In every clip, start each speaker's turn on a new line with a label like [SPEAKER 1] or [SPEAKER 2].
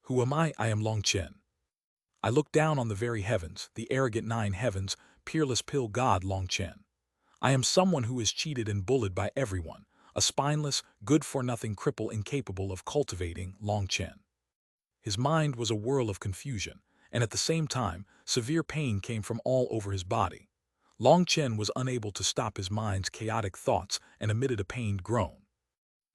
[SPEAKER 1] Who am I? I am Long Chen. I look down on the very heavens, the arrogant 9 heavens, peerless pill god Long Chen. I am someone who is cheated and bullied by everyone, a spineless, good-for-nothing cripple incapable of cultivating Long Chen. His mind was a whirl of confusion, and at the same time, severe pain came from all over his body. Long Chen was unable to stop his mind's chaotic thoughts and emitted a pained groan.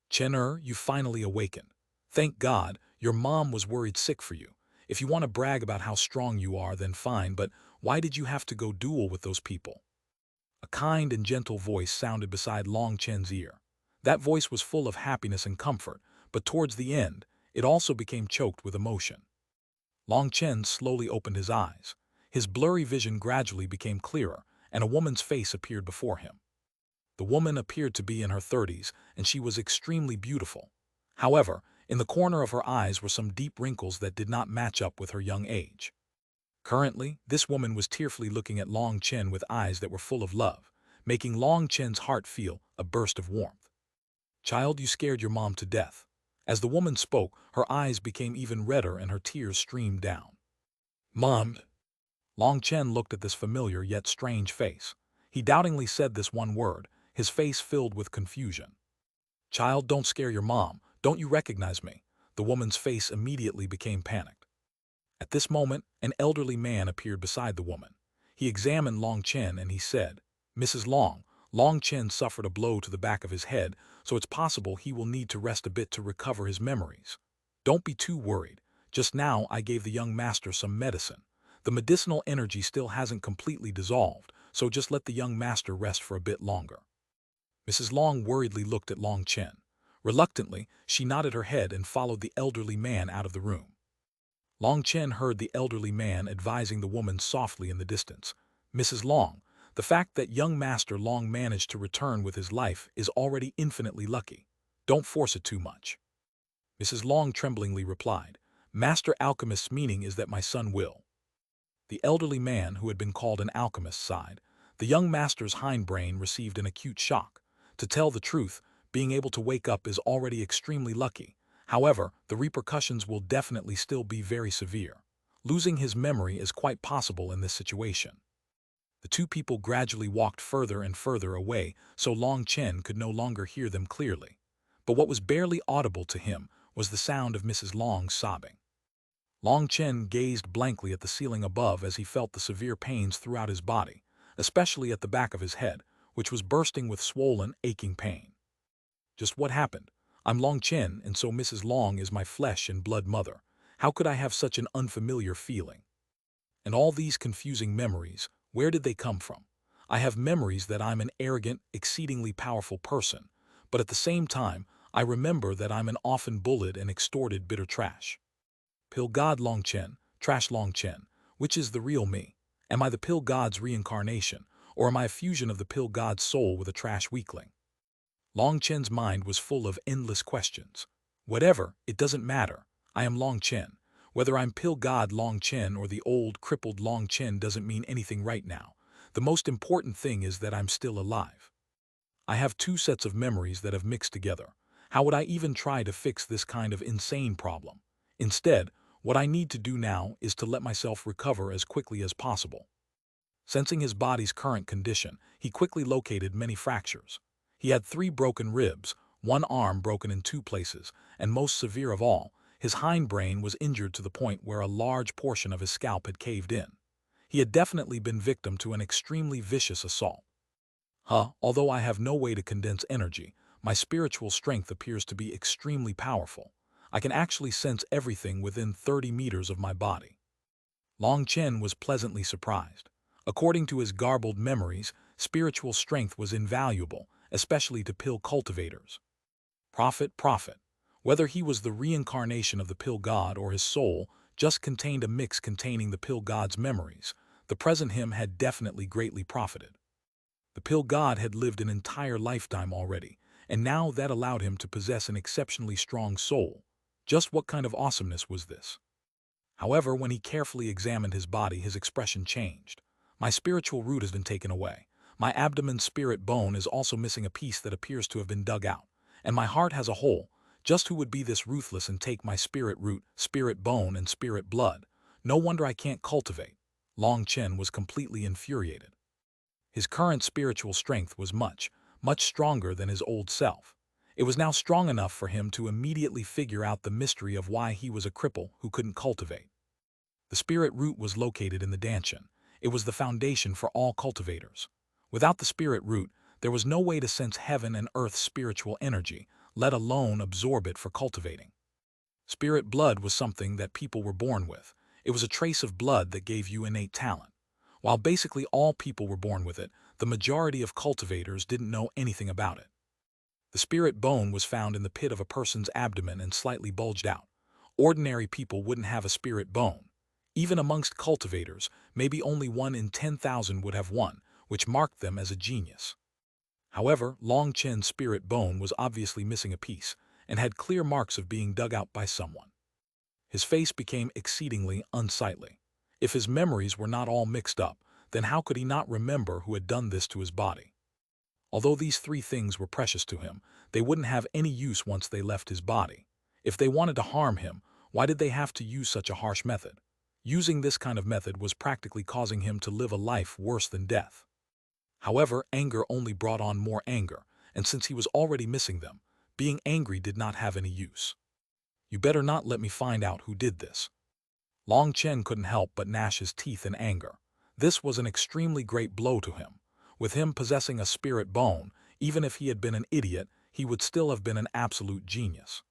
[SPEAKER 1] Chen, you finally awakened. Thank God, your mom was worried sick for you. If you want to brag about how strong you are, then fine, but why did you have to go duel with those people? A kind and gentle voice sounded beside Long Chen's ear. That voice was full of happiness and comfort, but towards the end, it also became choked with emotion. Long Chen slowly opened his eyes. His blurry vision gradually became clearer, and a woman's face appeared before him. The woman appeared to be in her 30s, and she was extremely beautiful. However, in the corner of her eyes were some deep wrinkles that did not match up with her young age. Currently, this woman was tearfully looking at Long Chen with eyes that were full of love, making Long Chen's heart feel a burst of warmth. Child, you scared your mom to death. As the woman spoke, her eyes became even redder and her tears streamed down. Mom. Long Chen looked at this familiar yet strange face. He doubtingly said this one word, his face filled with confusion. Child, don't scare your mom. Don't you recognize me? The woman's face immediately became panicked. At this moment, an elderly man appeared beside the woman. He examined Long Chen and he said, Mrs. Long, Long Chen suffered a blow to the back of his head, so it's possible he will need to rest a bit to recover his memories. Don't be too worried. Just now I gave the young master some medicine. The medicinal energy still hasn't completely dissolved, so just let the young master rest for a bit longer. Mrs. Long worriedly looked at Long Chen. Reluctantly, she nodded her head and followed the elderly man out of the room. Long Chen heard the elderly man advising the woman softly in the distance. Mrs. Long, the fact that young Master Long managed to return with his life is already infinitely lucky. Don't force it too much. Mrs. Long tremblingly replied, Master Alchemist's meaning is that my son will. The elderly man, who had been called an alchemist, sighed. The young master's hindbrain received an acute shock. To tell the truth, being able to wake up is already extremely lucky. However, the repercussions will definitely still be very severe. Losing his memory is quite possible in this situation. The two people gradually walked further and further away, so Long Chen could no longer hear them clearly. But what was barely audible to him was the sound of Mrs. Long sobbing. Long Chen gazed blankly at the ceiling above as he felt the severe pains throughout his body, especially at the back of his head, which was bursting with swollen, aching pain. Just what happened? I'm Long Chen, and so Mrs. Long is my flesh and blood mother. How could I have such an unfamiliar feeling? And all these confusing memories, where did they come from? I have memories that I'm an arrogant, exceedingly powerful person, but at the same time, I remember that I'm an often bullied and extorted bitter trash. Pill God Long Chen, Trash Long Chen, which is the real me? Am I the Pill God's reincarnation, or am I a fusion of the Pill God's soul with a trash weakling? Long Chen's mind was full of endless questions. Whatever, it doesn't matter. I am Long Chen. Whether I'm Pill God Long Chen or the old, crippled Long Chen doesn't mean anything right now. The most important thing is that I'm still alive. I have two sets of memories that have mixed together. How would I even try to fix this kind of insane problem? Instead, what I need to do now is to let myself recover as quickly as possible. Sensing his body's current condition, he quickly located many fractures. He had 3 broken ribs, 1 arm broken in 2 places, and most severe of all, his hindbrain was injured to the point where a large portion of his scalp had caved in. He had definitely been victim to an extremely vicious assault. Although I have no way to condense energy, my spiritual strength appears to be extremely powerful. I can actually sense everything within 30 meters of my body. Long Chen was pleasantly surprised. According to his garbled memories, spiritual strength was invaluable, especially to pill cultivators. Prophet. Whether he was the reincarnation of the pill god or his soul just contained a mix containing the pill god's memories, the present him had definitely greatly profited. The pill god had lived an entire lifetime already, and now that allowed him to possess an exceptionally strong soul. Just what kind of awesomeness was this? However, when he carefully examined his body, his expression changed. My spiritual root has been taken away. My abdomen spirit bone is also missing a piece that appears to have been dug out, and my heart has a hole. Just who would be this ruthless and take my spirit root, spirit bone, and spirit blood? No wonder I can't cultivate. Long Chen was completely infuriated. His current spiritual strength was much stronger than his old self. It was now strong enough for him to immediately figure out the mystery of why he was a cripple who couldn't cultivate. The spirit root was located in the Danshan. It was the foundation for all cultivators. Without the spirit root, there was no way to sense heaven and earth's spiritual energy, let alone absorb it for cultivating. Spirit blood was something that people were born with. It was a trace of blood that gave you innate talent. While basically all people were born with it, the majority of cultivators didn't know anything about it. The spirit bone was found in the pit of a person's abdomen and slightly bulged out. Ordinary people wouldn't have a spirit bone. Even amongst cultivators, maybe only 1 in 10,000 would have one, which marked them as a genius. However, Long Chen's spirit bone was obviously missing a piece, and had clear marks of being dug out by someone. His face became exceedingly unsightly. If his memories were not all mixed up, then how could he not remember who had done this to his body? Although these 3 things were precious to him, they wouldn't have any use once they left his body. If they wanted to harm him, why did they have to use such a harsh method? Using this kind of method was practically causing him to live a life worse than death. However, anger only brought on more anger, and since he was already missing them, being angry did not have any use. You better not let me find out who did this. Long Chen couldn't help but gnash his teeth in anger. This was an extremely great blow to him. With him possessing a spirit bone, even if he had been an idiot, he would still have been an absolute genius.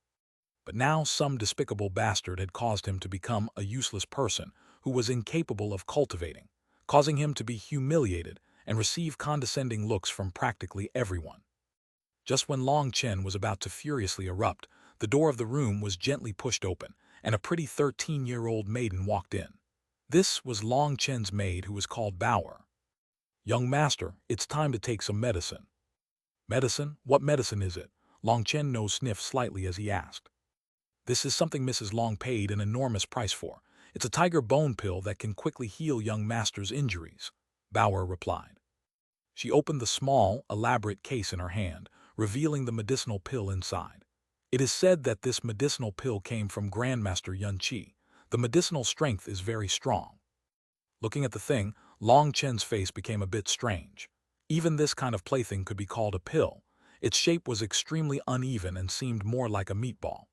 [SPEAKER 1] But now some despicable bastard had caused him to become a useless person who was incapable of cultivating, causing him to be humiliated and receive condescending looks from practically everyone. Just when Long Chen was about to furiously erupt, the door of the room was gently pushed open, and a pretty 13-year-old maiden walked in. This was Long Chen's maid, who was called Bauer. "Young master, it's time to take some medicine." "Medicine? What medicine is it?" Long Chen nose sniffed slightly as he asked. "This is something Mrs. Long paid an enormous price for. It's a tiger bone pill that can quickly heal young master's injuries," Bauer replied. She opened the small, elaborate case in her hand, revealing the medicinal pill inside. It is said that this medicinal pill came from Grandmaster Yun Qi. The medicinal strength is very strong. Looking at the thing, Long Chen's face became a bit strange. Even this kind of plaything could be called a pill. Its shape was extremely uneven and seemed more like a meatball.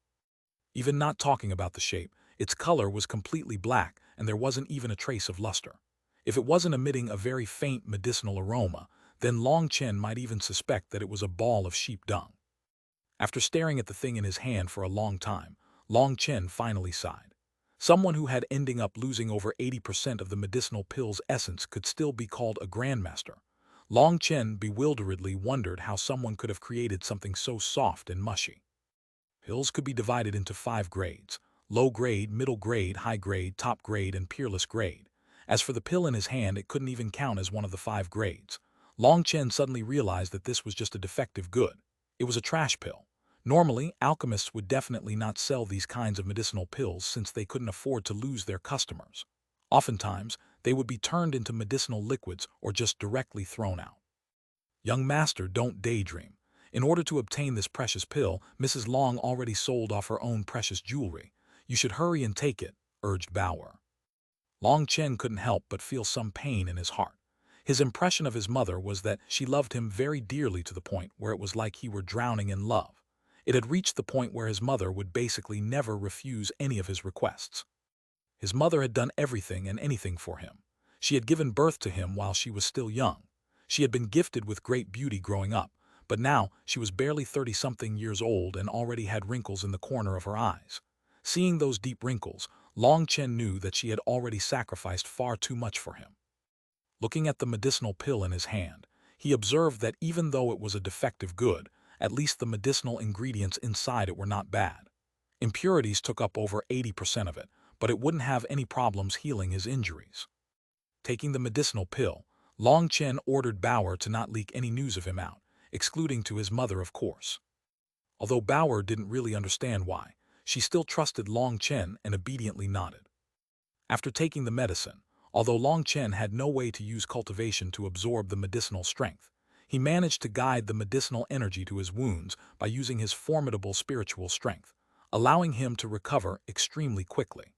[SPEAKER 1] Even not talking about the shape, its color was completely black and there wasn't even a trace of luster. If it wasn't emitting a very faint medicinal aroma, then Long Chen might even suspect that it was a ball of sheep dung. After staring at the thing in his hand for a long time, Long Chen finally sighed. Someone who had ending up losing over 80% of the medicinal pill's essence could still be called a grandmaster. Long Chen bewilderedly wondered how someone could have created something so soft and mushy. Pills could be divided into 5 grades: low grade, middle grade, high grade, top grade, and peerless grade. As for the pill in his hand, it couldn't even count as one of the 5 grades. Long Chen suddenly realized that this was just a defective good. It was a trash pill. Normally, alchemists would definitely not sell these kinds of medicinal pills since they couldn't afford to lose their customers. Oftentimes, they would be turned into medicinal liquids or just directly thrown out. "Young master, don't daydream. In order to obtain this precious pill, Mrs. Long already sold off her own precious jewelry. You should hurry and take it," urged Bauer. Long Chen couldn't help but feel some pain in his heart. His impression of his mother was that she loved him very dearly, to the point where it was like he were drowning in love. It had reached the point where his mother would basically never refuse any of his requests. His mother had done everything and anything for him. She had given birth to him while she was still young. She had been gifted with great beauty growing up, but now she was barely 30-something years old and already had wrinkles in the corner of her eyes. Seeing those deep wrinkles, Long Chen knew that she had already sacrificed far too much for him. Looking at the medicinal pill in his hand, he observed that even though it was a defective good, at least the medicinal ingredients inside it were not bad. Impurities took up over 80% of it, but it wouldn't have any problems healing his injuries. Taking the medicinal pill, Long Chen ordered Bauer to not leak any news of him out, excluding to his mother, of course. Although Bauer didn't really understand why, she still trusted Long Chen and obediently nodded. After taking the medicine, although Long Chen had no way to use cultivation to absorb the medicinal strength, he managed to guide the medicinal energy to his wounds by using his formidable spiritual strength, allowing him to recover extremely quickly.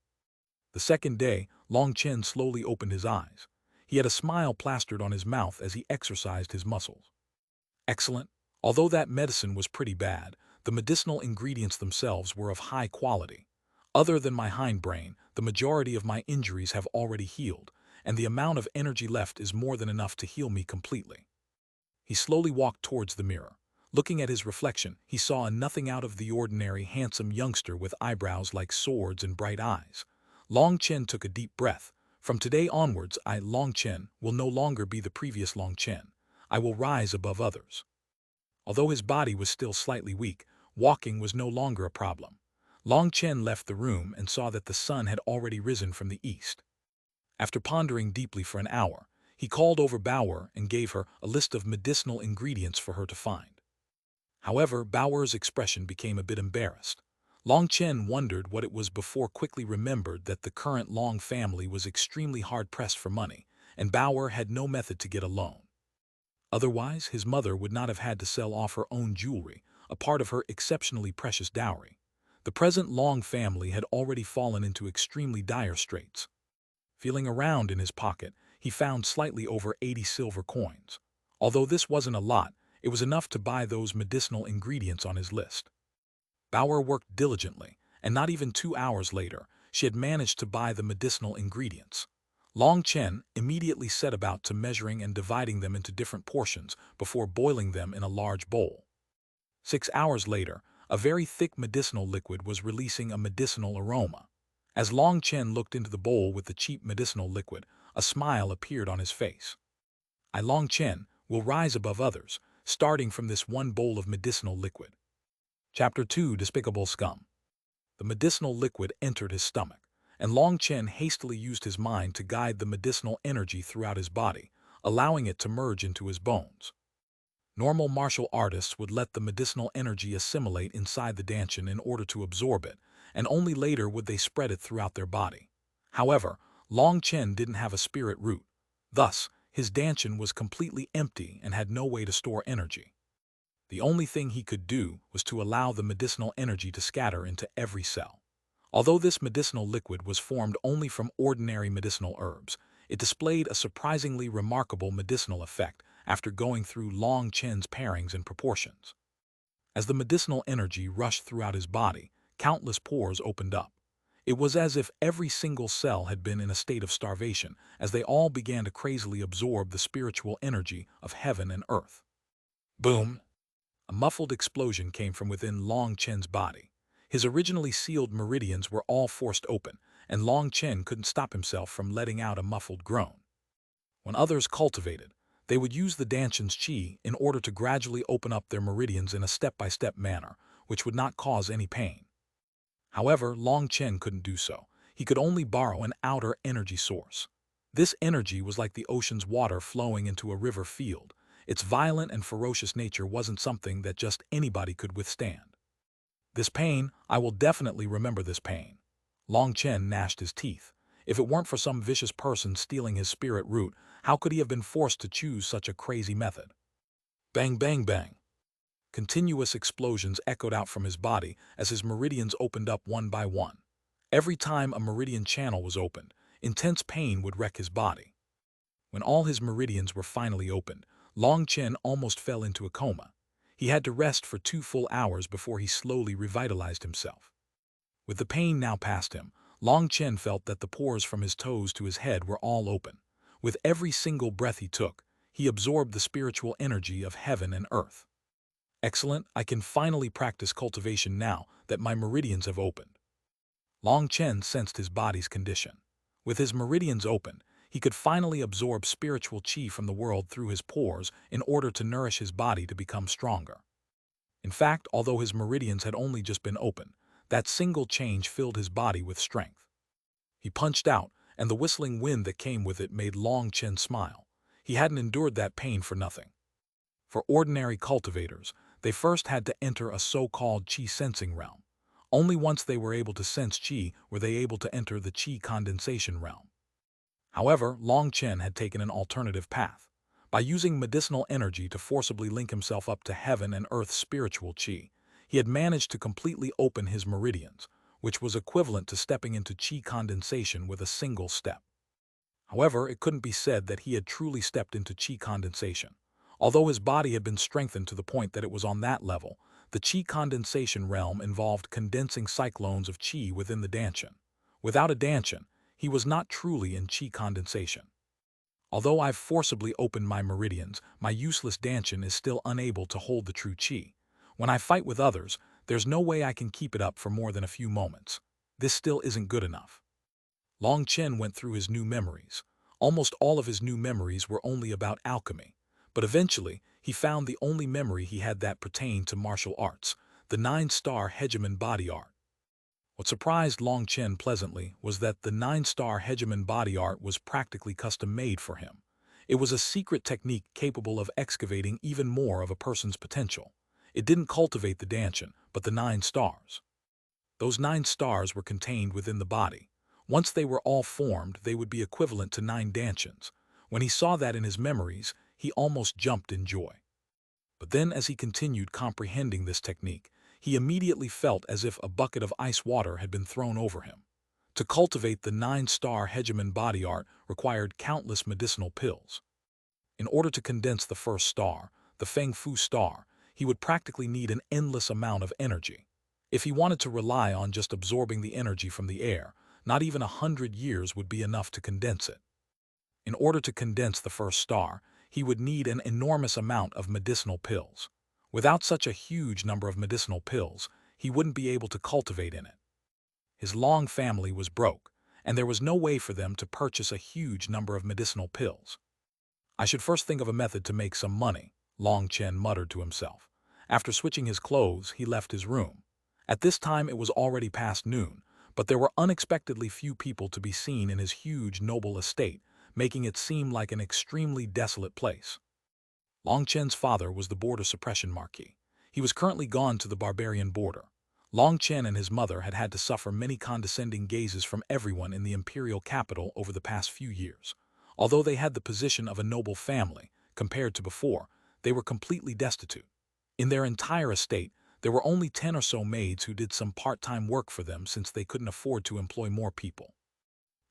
[SPEAKER 1] The second day, Long Chen slowly opened his eyes. He had a smile plastered on his mouth as he exercised his muscles. Excellent. Although that medicine was pretty bad, the medicinal ingredients themselves were of high quality. Other than my hindbrain, the majority of my injuries have already healed, and the amount of energy left is more than enough to heal me completely. He slowly walked towards the mirror. Looking at his reflection, he saw a nothing out of the ordinary handsome youngster with eyebrows like swords and bright eyes. Long Chen took a deep breath. From today onwards, I, Long Chen, will no longer be the previous Long Chen. I will rise above others. Although his body was still slightly weak, walking was no longer a problem. Long Chen left the room and saw that the sun had already risen from the east. After pondering deeply for an hour, he called over Bauer and gave her a list of medicinal ingredients for her to find. However, Bauer's expression became a bit embarrassed. Long Chen wondered what it was before quickly remembered that the current Long family was extremely hard-pressed for money, and Bauer had no method to get a loan. Otherwise, his mother would not have had to sell off her own jewelry, a part of her exceptionally precious dowry. The present Long family had already fallen into extremely dire straits. Feeling around in his pocket, he found slightly over 80 silver coins. Although this wasn't a lot, it was enough to buy those medicinal ingredients on his list. Bauer worked diligently, and not even 2 hours later, she had managed to buy the medicinal ingredients. Long Chen immediately set about to measuring and dividing them into different portions before boiling them in a large bowl. 6 hours later, a very thick medicinal liquid was releasing a medicinal aroma. As Long Chen looked into the bowl with the cheap medicinal liquid, a smile appeared on his face. I, Long Chen, will rise above others, starting from this one bowl of medicinal liquid. Chapter 2: Despicable Scum. The medicinal liquid entered his stomach, and Long Chen hastily used his mind to guide the medicinal energy throughout his body, allowing it to merge into his bones. Normal martial artists would let the medicinal energy assimilate inside the dantian in order to absorb it, and only later would they spread it throughout their body. However, Long Chen didn't have a spirit root. Thus, his dantian was completely empty and had no way to store energy. The only thing he could do was to allow the medicinal energy to scatter into every cell. Although this medicinal liquid was formed only from ordinary medicinal herbs, it displayed a surprisingly remarkable medicinal effect after going through Long Chen's pairings and proportions. As the medicinal energy rushed throughout his body, countless pores opened up. It was as if every single cell had been in a state of starvation, as they all began to crazily absorb the spiritual energy of heaven and earth. Boom! A muffled explosion came from within Long Chen's body. His originally sealed meridians were all forced open, and Long Chen couldn't stop himself from letting out a muffled groan. When others cultivated, they would use the dantian's qi in order to gradually open up their meridians in a step-by-step manner, which would not cause any pain. However, Long Chen couldn't do so. He could only borrow an outer energy source. This energy was like the ocean's water flowing into a river field. Its violent and ferocious nature wasn't something that just anybody could withstand. This pain, I will definitely remember this pain. Long Chen gnashed his teeth. If it weren't for some vicious person stealing his spirit root, how could he have been forced to choose such a crazy method? Bang, bang, bang. Continuous explosions echoed out from his body as his meridians opened up one by one. Every time a meridian channel was opened, intense pain would wreck his body. When all his meridians were finally opened, Long Chen almost fell into a coma. He had to rest for 2 full hours before he slowly revitalized himself. With the pain now past him, Long Chen felt that the pores from his toes to his head were all open. With every single breath he took, he absorbed the spiritual energy of heaven and earth. Excellent, I can finally practice cultivation now that my meridians have opened. Long Chen sensed his body's condition. With his meridians open, he could finally absorb spiritual qi from the world through his pores in order to nourish his body to become stronger. In fact, although his meridians had only just been opened, that single change filled his body with strength. He punched out, and the whistling wind that came with it made Long Chen smile. He hadn't endured that pain for nothing. For ordinary cultivators, they first had to enter a so-called qi sensing realm. Only once they were able to sense qi were they able to enter the qi condensation realm. However, Long Chen had taken an alternative path. By using medicinal energy to forcibly link himself up to heaven and earth's spiritual chi, he had managed to completely open his meridians, which was equivalent to stepping into chi condensation with a single step. However, it couldn't be said that he had truly stepped into chi condensation. Although his body had been strengthened to the point that it was on that level, the chi condensation realm involved condensing cyclones of chi within the danshan. Without a danshan, he was not truly in chi condensation. Although I've forcibly opened my meridians, my useless danshan is still unable to hold the true chi. When I fight with others, there's no way I can keep it up for more than a few moments. This still isn't good enough. Long Chen went through his new memories. Almost all of his new memories were only about alchemy. But eventually, he found the only memory he had that pertained to martial arts, the 9-star Hegemon body art. What surprised Long Chen pleasantly was that the 9-star Hegemon body art was practically custom-made for him. It was a secret technique capable of excavating even more of a person's potential. It didn't cultivate the danshan, but the 9 stars. Those 9 stars were contained within the body. Once they were all formed, they would be equivalent to 9 danshans. When he saw that in his memories, he almost jumped in joy. But then as he continued comprehending this technique, he immediately felt as if a bucket of ice water had been thrown over him. To cultivate the 9-star Hegemon body art required countless medicinal pills. In order to condense the first star, the Feng Fu star, he would practically need an endless amount of energy. If he wanted to rely on just absorbing the energy from the air, not even 100 years would be enough to condense it. In order to condense the first star, he would need an enormous amount of medicinal pills. Without such a huge number of medicinal pills, he wouldn't be able to cultivate in it. His Long family was broke, and there was no way for them to purchase a huge number of medicinal pills. I should first think of a method to make some money, Long Chen muttered to himself. After switching his clothes, he left his room. At this time it was already past noon, but there were unexpectedly few people to be seen in his huge noble estate, making it seem like an extremely desolate place. Long Chen's father was the border suppression marquis. He was currently gone to the barbarian border. Long Chen and his mother had had to suffer many condescending gazes from everyone in the imperial capital over the past few years. Although they had the position of a noble family, compared to before, they were completely destitute. In their entire estate, there were only 10 or so maids who did some part-time work for them since they couldn't afford to employ more people.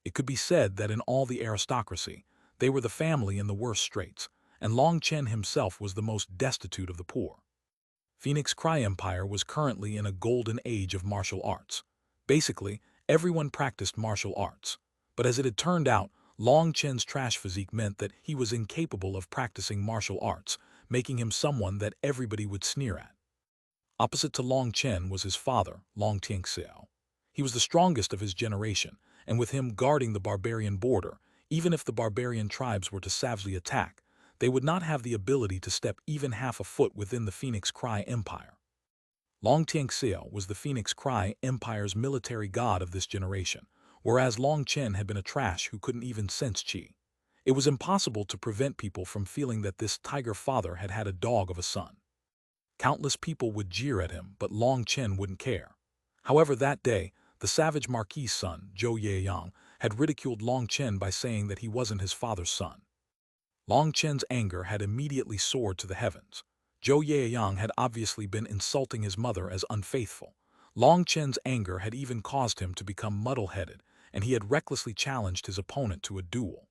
[SPEAKER 1] It could be said that in all the aristocracy, they were the family in the worst straits, and Long Chen himself was the most destitute of the poor. Phoenix Cry Empire was currently in a golden age of martial arts. Basically, everyone practiced martial arts. But as it had turned out, Long Chen's trash physique meant that he was incapable of practicing martial arts, making him someone that everybody would sneer at. Opposite to Long Chen was his father, Long Tianxiao. He was the strongest of his generation, and with him guarding the barbarian border, even if the barbarian tribes were to savagely attack, they would not have the ability to step even half a foot within the Phoenix Cry Empire. Long Tianxiao was the Phoenix Cry Empire's military god of this generation, whereas Long Chen had been a trash who couldn't even sense chi. It was impossible to prevent people from feeling that this tiger father had had a dog of a son. Countless people would jeer at him, but Long Chen wouldn't care. However, that day, the savage marquis' son, Zhou Yeyang, had ridiculed Long Chen by saying that he wasn't his father's son. Long Chen's anger had immediately soared to the heavens. Zhou Yeyang had obviously been insulting his mother as unfaithful. Long Chen's anger had even caused him to become muddle-headed, and he had recklessly challenged his opponent to a duel.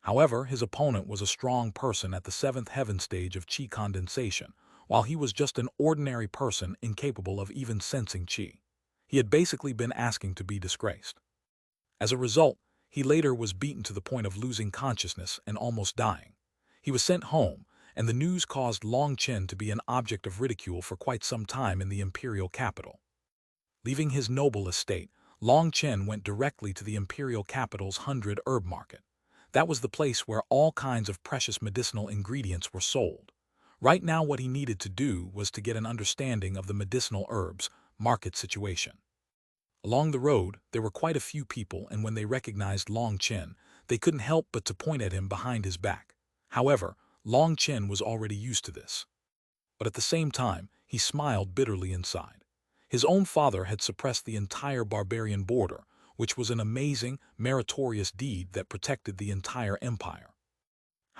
[SPEAKER 1] However, his opponent was a strong person at the 7th heaven stage of chi condensation, while he was just an ordinary person incapable of even sensing chi. He had basically been asking to be disgraced. As a result, he later was beaten to the point of losing consciousness and almost dying. He was sent home, and the news caused Long Chen to be an object of ridicule for quite some time in the imperial capital. Leaving his noble estate, Long Chen went directly to the imperial capital's 100 herb market. That was the place where all kinds of precious medicinal ingredients were sold. Right now what he needed to do was to get an understanding of the medicinal herbs market situation. Along the road, there were quite a few people, and when they recognized Long Chen, they couldn't help but to point at him behind his back. However, Long Chen was already used to this. But at the same time, he smiled bitterly inside. His own father had suppressed the entire barbarian border, which was an amazing, meritorious deed that protected the entire empire.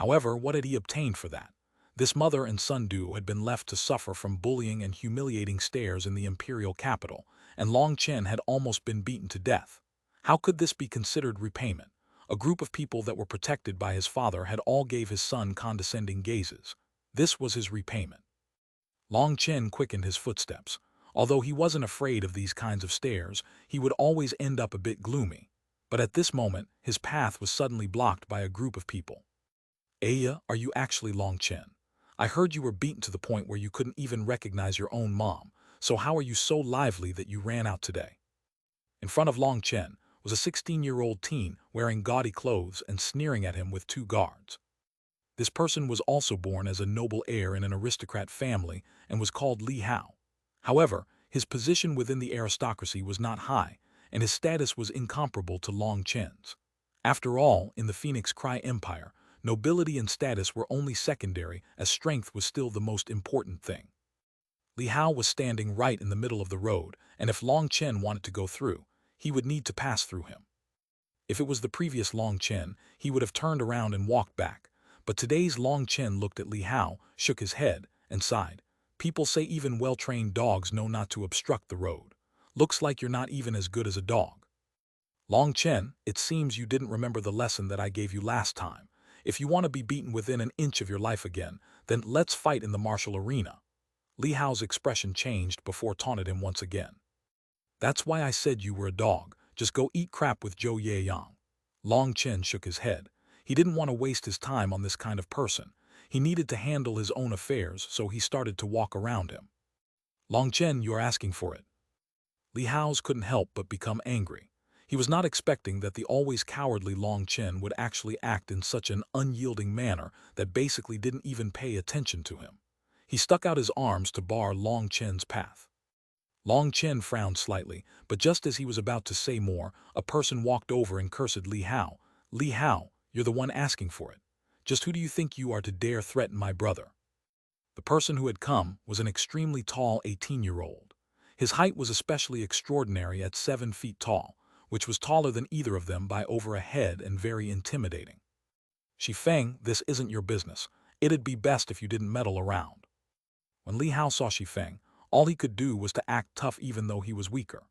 [SPEAKER 1] However, what had he obtained for that? This mother and son duo had been left to suffer from bullying and humiliating stares in the imperial capital, and Long Chen had almost been beaten to death. How could this be considered repayment? A group of people that were protected by his father had all gave his son condescending gazes. This was his repayment. Long Chen quickened his footsteps. Although he wasn't afraid of these kinds of stares, he would always end up a bit gloomy. But at this moment, his path was suddenly blocked by a group of people. Aya, are you actually Long Chen? I heard you were beaten to the point where you couldn't even recognize your own mom, so how are you so lively that you ran out today? In front of Long Chen was a 16-year-old teen wearing gaudy clothes and sneering at him with two guards. This person was also born as a noble heir in an aristocrat family and was called Li Hao. However, his position within the aristocracy was not high, and his status was incomparable to Long Chen's. After all, in the Phoenix Cry Empire, nobility and status were only secondary, as strength was still the most important thing. Li Hao was standing right in the middle of the road, and if Long Chen wanted to go through, he would need to pass through him. If it was the previous Long Chen, he would have turned around and walked back, but today's Long Chen looked at Li Hao, shook his head, and sighed. People say even well-trained dogs know not to obstruct the road. Looks like you're not even as good as a dog. Long Chen, it seems you didn't remember the lesson that I gave you last time. If you want to be beaten within an inch of your life again, then let's fight in the martial arena. Li Hao's expression changed before taunted him once again. That's why I said you were a dog. Just go eat crap with Zhou Yeyang. Long Chen shook his head. He didn't want to waste his time on this kind of person. He needed to handle his own affairs, so he started to walk around him. Long Chen, you're asking for it. Li Hao's couldn't help but become angry. He was not expecting that the always cowardly Long Chen would actually act in such an unyielding manner that basically didn't even pay attention to him. He stuck out his arms to bar Long Chen's path. Long Chen frowned slightly, but just as he was about to say more, a person walked over and cursed Li Hao. Li Hao, you're the one asking for it. Just who do you think you are to dare threaten my brother? The person who had come was an extremely tall 18-year-old. His height was especially extraordinary at 7 feet tall, which was taller than either of them by over a head and very intimidating. Shifeng, this isn't your business. It'd be best if you didn't meddle around. When Li Hao saw Shifeng, all he could do was to act tough even though he was weaker.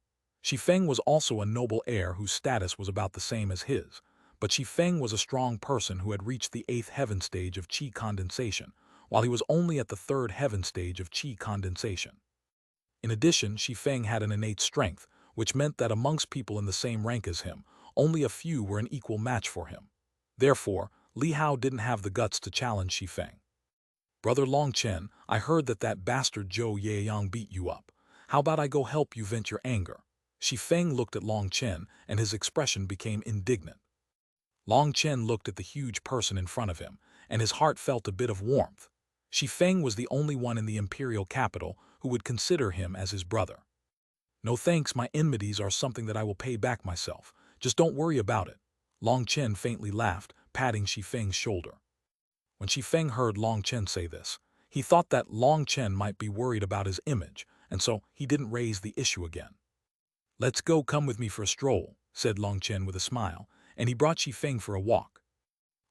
[SPEAKER 1] Shifeng was also a noble heir whose status was about the same as his, but Shifeng was a strong person who had reached the 8th heaven stage of qi condensation, while he was only at the 3rd heaven stage of qi condensation. In addition, Shifeng had an innate strength, which meant that amongst people in the same rank as him, only a few were an equal match for him. Therefore, Li Hao didn't have the guts to challenge Shifeng. Brother Long Chen, I heard that bastard Zhou Yeyang beat you up. How about I go help you vent your anger? Shifeng looked at Long Chen, and his expression became indignant. Long Chen looked at the huge person in front of him, and his heart felt a bit of warmth. Shifeng was the only one in the imperial capital who would consider him as his brother. No thanks, my enmities are something that I will pay back myself. Just don't worry about it. Long Chen faintly laughed, patting Shifeng's shoulder. When Shifeng heard Long Chen say this, he thought that Long Chen might be worried about his image, and so he didn't raise the issue again. Let's go, come with me for a stroll, said Long Chen with a smile, and he brought Shifeng for a walk.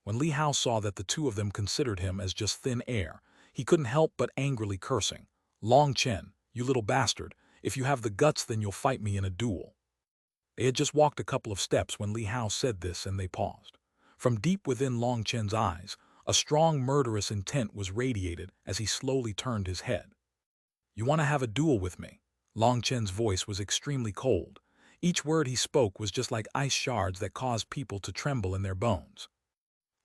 [SPEAKER 1] When Li Hao saw that the two of them considered him as just thin air, he couldn't help but angrily cursing. Long Chen, you little bastard, if you have the guts then you'll fight me in a duel. They had just walked a couple of steps when Li Hao said this and they paused. From deep within Long Chen's eyes, a strong murderous intent was radiated as he slowly turned his head. You want to have a duel with me? Long Chen's voice was extremely cold. Each word he spoke was just like ice shards that caused people to tremble in their bones.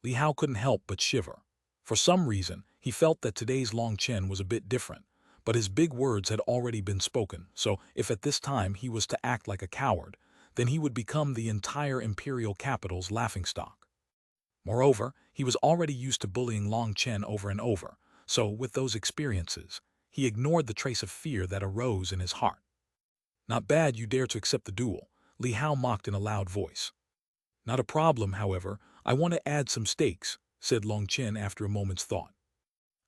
[SPEAKER 1] Li Hao couldn't help but shiver. For some reason, he felt that today's Long Chen was a bit different, but his big words had already been spoken, so if at this time he was to act like a coward, then he would become the entire imperial capital's laughingstock. Moreover, he was already used to bullying Long Chen over and over, so with those experiences, he ignored the trace of fear that arose in his heart. Not bad you dare to accept the duel, Li Hao mocked in a loud voice. Not a problem, however, I want to add some stakes, said Long Chen after a moment's thought.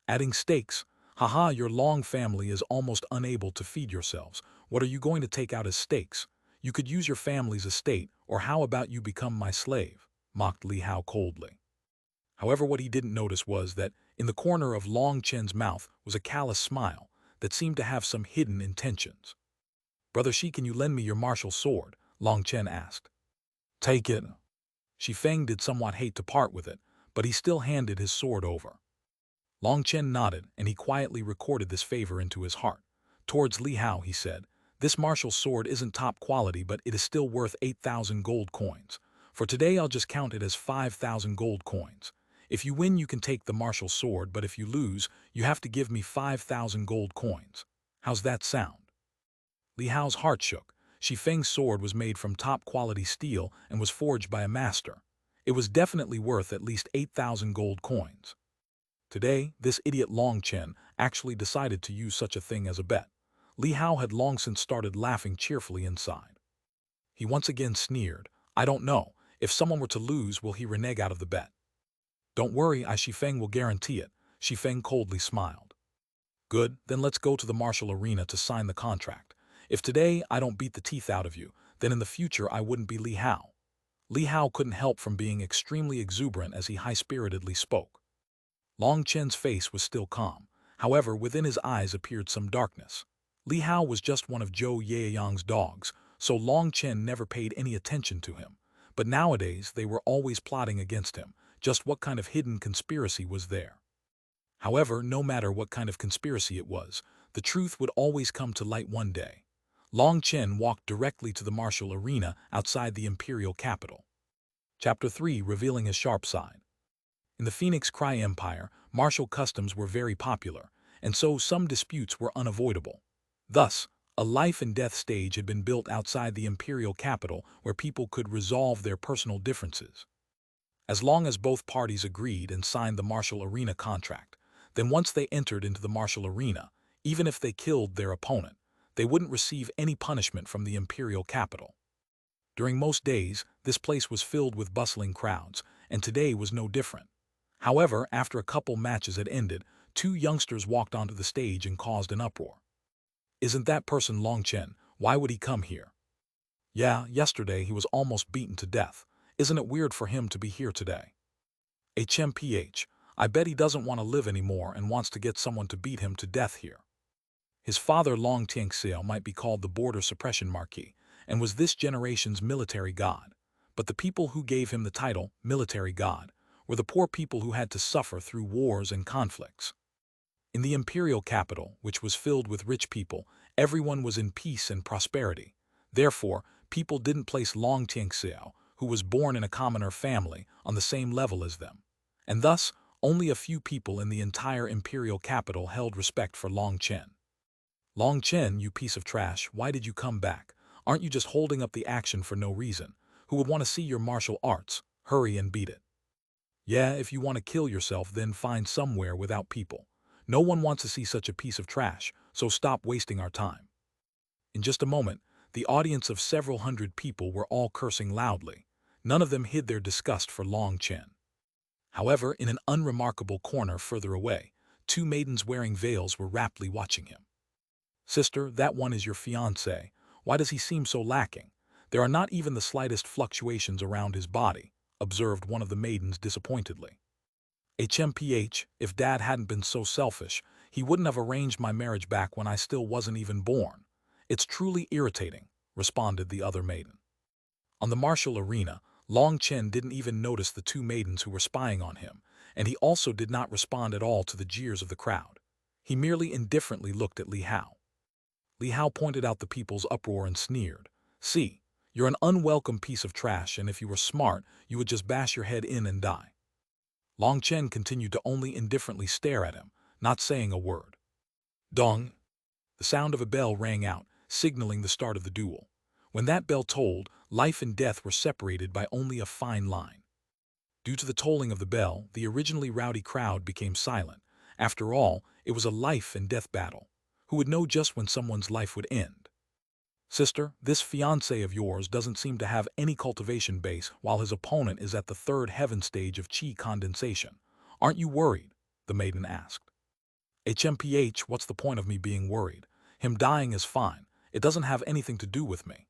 [SPEAKER 1] Adding stakes? Haha, your Long family is almost unable to feed yourselves. What are you going to take out as stakes? You could use your family's estate, or how about you become my slave? Mocked Li Hao coldly. However, what he didn't notice was that in the corner of Long Chen's mouth was a callous smile that seemed to have some hidden intentions. "Brother Shi, can you lend me your martial sword?" Long Chen asked. "Take it." Shi Feng did somewhat hate to part with it, but he still handed his sword over. Long Chen nodded, and he quietly recorded this favor into his heart. Towards Li Hao, he said, "This martial sword isn't top quality, but it is still worth 8,000 gold coins. For today, I'll just count it as 5,000 gold coins. If you win, you can take the martial sword, but if you lose, you have to give me 5,000 gold coins. How's that sound?" Li Hao's heart shook. Shi Feng's sword was made from top-quality steel and was forged by a master. It was definitely worth at least 8,000 gold coins. Today, this idiot Long Chen actually decided to use such a thing as a bet. Li Hao had long since started laughing cheerfully inside. He once again sneered, "I don't know. If someone were to lose, will he renege out of the bet?" "Don't worry, Shi Feng will guarantee it." Shi Feng coldly smiled. "Good, then let's go to the martial arena to sign the contract. If today I don't beat the teeth out of you, then in the future I wouldn't be Li Hao." Li Hao couldn't help from being extremely exuberant as he high-spiritedly spoke. Long Chen's face was still calm. However, within his eyes appeared some darkness. Li Hao was just one of Zhou Yaoyang's dogs, so Long Chen never paid any attention to him. But nowadays they were always plotting against him. Just what kind of hidden conspiracy was there? However, no matter what kind of conspiracy it was, the truth would always come to light one day. Long Chen walked directly to the martial arena outside the imperial capital. Chapter 3, revealing his sharp side. In the Phoenix Cry Empire, martial customs were very popular, and so some disputes were unavoidable. Thus, a life-and-death stage had been built outside the imperial capital where people could resolve their personal differences. As long as both parties agreed and signed the martial arena contract, then once they entered into the martial arena, even if they killed their opponent, they wouldn't receive any punishment from the imperial capital. During most days, this place was filled with bustling crowds, and today was no different. However, after a couple matches had ended, two youngsters walked onto the stage and caused an uproar. "Isn't that person Long Chen? Why would he come here?" "Yeah, yesterday he was almost beaten to death. Isn't it weird for him to be here today?" "Chen, I bet he doesn't want to live anymore and wants to get someone to beat him to death here." His father Long Tianxiao might be called the border suppression marquis, and was this generation's military god. But the people who gave him the title, military god, were the poor people who had to suffer through wars and conflicts. In the imperial capital, which was filled with rich people, everyone was in peace and prosperity. Therefore, people didn't place Long Tianxiao, who was born in a commoner family, on the same level as them. And thus, only a few people in the entire imperial capital held respect for Long Chen. "Long Chen, you piece of trash, why did you come back? Aren't you just holding up the action for no reason? Who would want to see your martial arts? Hurry and beat it." "Yeah, if you want to kill yourself, then find somewhere without people. No one wants to see such a piece of trash, so stop wasting our time." In just a moment, the audience of several hundred people were all cursing loudly. None of them hid their disgust for Long Chen. However, in an unremarkable corner further away, two maidens wearing veils were raptly watching him. "Sister, that one is your fiancé. Why does he seem so lacking? There are not even the slightest fluctuations around his body," observed one of the maidens disappointedly. "HMPH, if Dad hadn't been so selfish, he wouldn't have arranged my marriage back when I still wasn't even born. It's truly irritating," responded the other maiden. On the martial arena, Long Chen didn't even notice the two maidens who were spying on him, and he also did not respond at all to the jeers of the crowd. He merely indifferently looked at Li Hao. Li Hao pointed out the people's uproar and sneered. "See, you're an unwelcome piece of trash, and if you were smart, you would just bash your head in and die." Long Chen continued to only indifferently stare at him, not saying a word. Dong! The sound of a bell rang out, signaling the start of the duel. When that bell tolled, life and death were separated by only a fine line. Due to the tolling of the bell, the originally rowdy crowd became silent. After all, it was a life and death battle. Who would know just when someone's life would end? "Sister, this fiancé of yours doesn't seem to have any cultivation base while his opponent is at the third heaven stage of chi condensation. Aren't you worried?" the maiden asked. "HMPH, what's the point of me being worried? Him dying is fine. It doesn't have anything to do with me."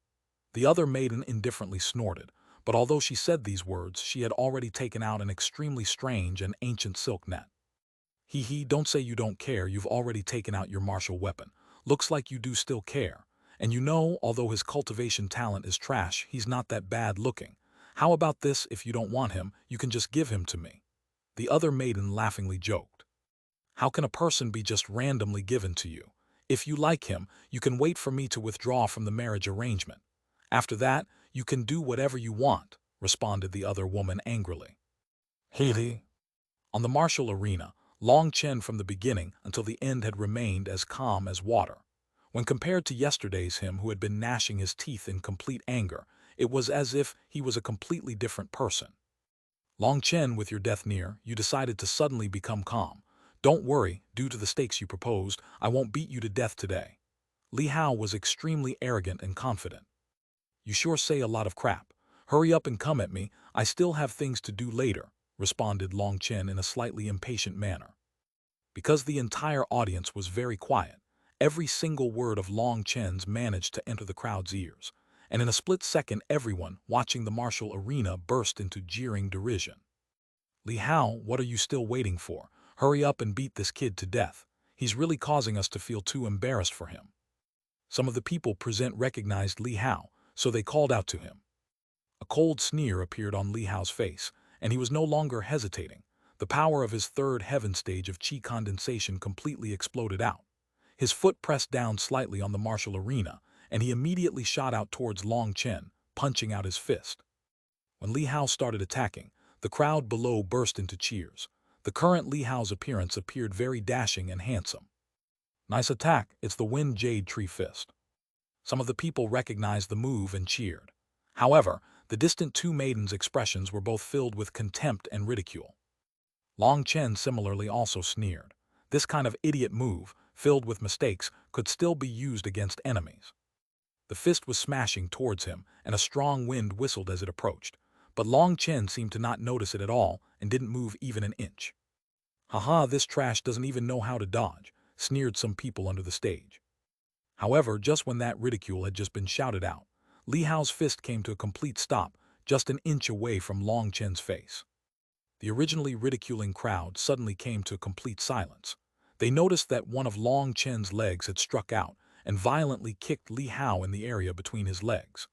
[SPEAKER 1] The other maiden indifferently snorted. But although she said these words, she had already taken out an extremely strange and ancient silk net. Hee, don't say you don't care, you've already taken out your martial weapon. Looks like you do still care. And you know, although his cultivation talent is trash, he's not that bad looking. How about this, if you don't want him, you can just give him to me. The other maiden laughingly joked. How can a person be just randomly given to you? If you like him, you can wait for me to withdraw from the marriage arrangement. After that, you can do whatever you want, responded the other woman angrily. Haley. On the martial arena, Long Chen from the beginning until the end had remained as calm as water. When compared to yesterday's him who had been gnashing his teeth in complete anger, it was as if he was a completely different person. Long Chen, with your death near, you decided to suddenly become calm. Don't worry, due to the stakes you proposed, I won't beat you to death today. Li Hao was extremely arrogant and confident. You sure say a lot of crap. Hurry up and come at me, I still have things to do later, responded Long Chen in a slightly impatient manner. Because the entire audience was very quiet, every single word of Long Chen's managed to enter the crowd's ears, and in a split second everyone watching the martial arena burst into jeering derision. Li Hao, what are you still waiting for? Hurry up and beat this kid to death. He's really causing us to feel too embarrassed for him. Some of the people present recognized Li Hao, so they called out to him. A cold sneer appeared on Li Hao's face, and he was no longer hesitating. The power of his third heaven stage of chi condensation completely exploded out. His foot pressed down slightly on the martial arena, and he immediately shot out towards Long Chen, punching out his fist. When Li Hao started attacking, the crowd below burst into cheers. The current Li Hao's appearance appeared very dashing and handsome. Nice attack, it's the Wind Jade Tree Fist. Some of the people recognized the move and cheered. However, the distant two maidens' expressions were both filled with contempt and ridicule. Long Chen similarly also sneered. This kind of idiot move, filled with mistakes, could still be used against enemies. The fist was smashing towards him, and a strong wind whistled as it approached. But Long Chen seemed to not notice it at all and didn't move even an inch. Haha, this trash doesn't even know how to dodge, sneered some people under the stage. However, just when that ridicule had just been shouted out, Li Hao's fist came to a complete stop, just an inch away from Long Chen's face. The originally ridiculing crowd suddenly came to a complete silence. They noticed that one of Long Chen's legs had struck out and violently kicked Li Hao in the area between his legs.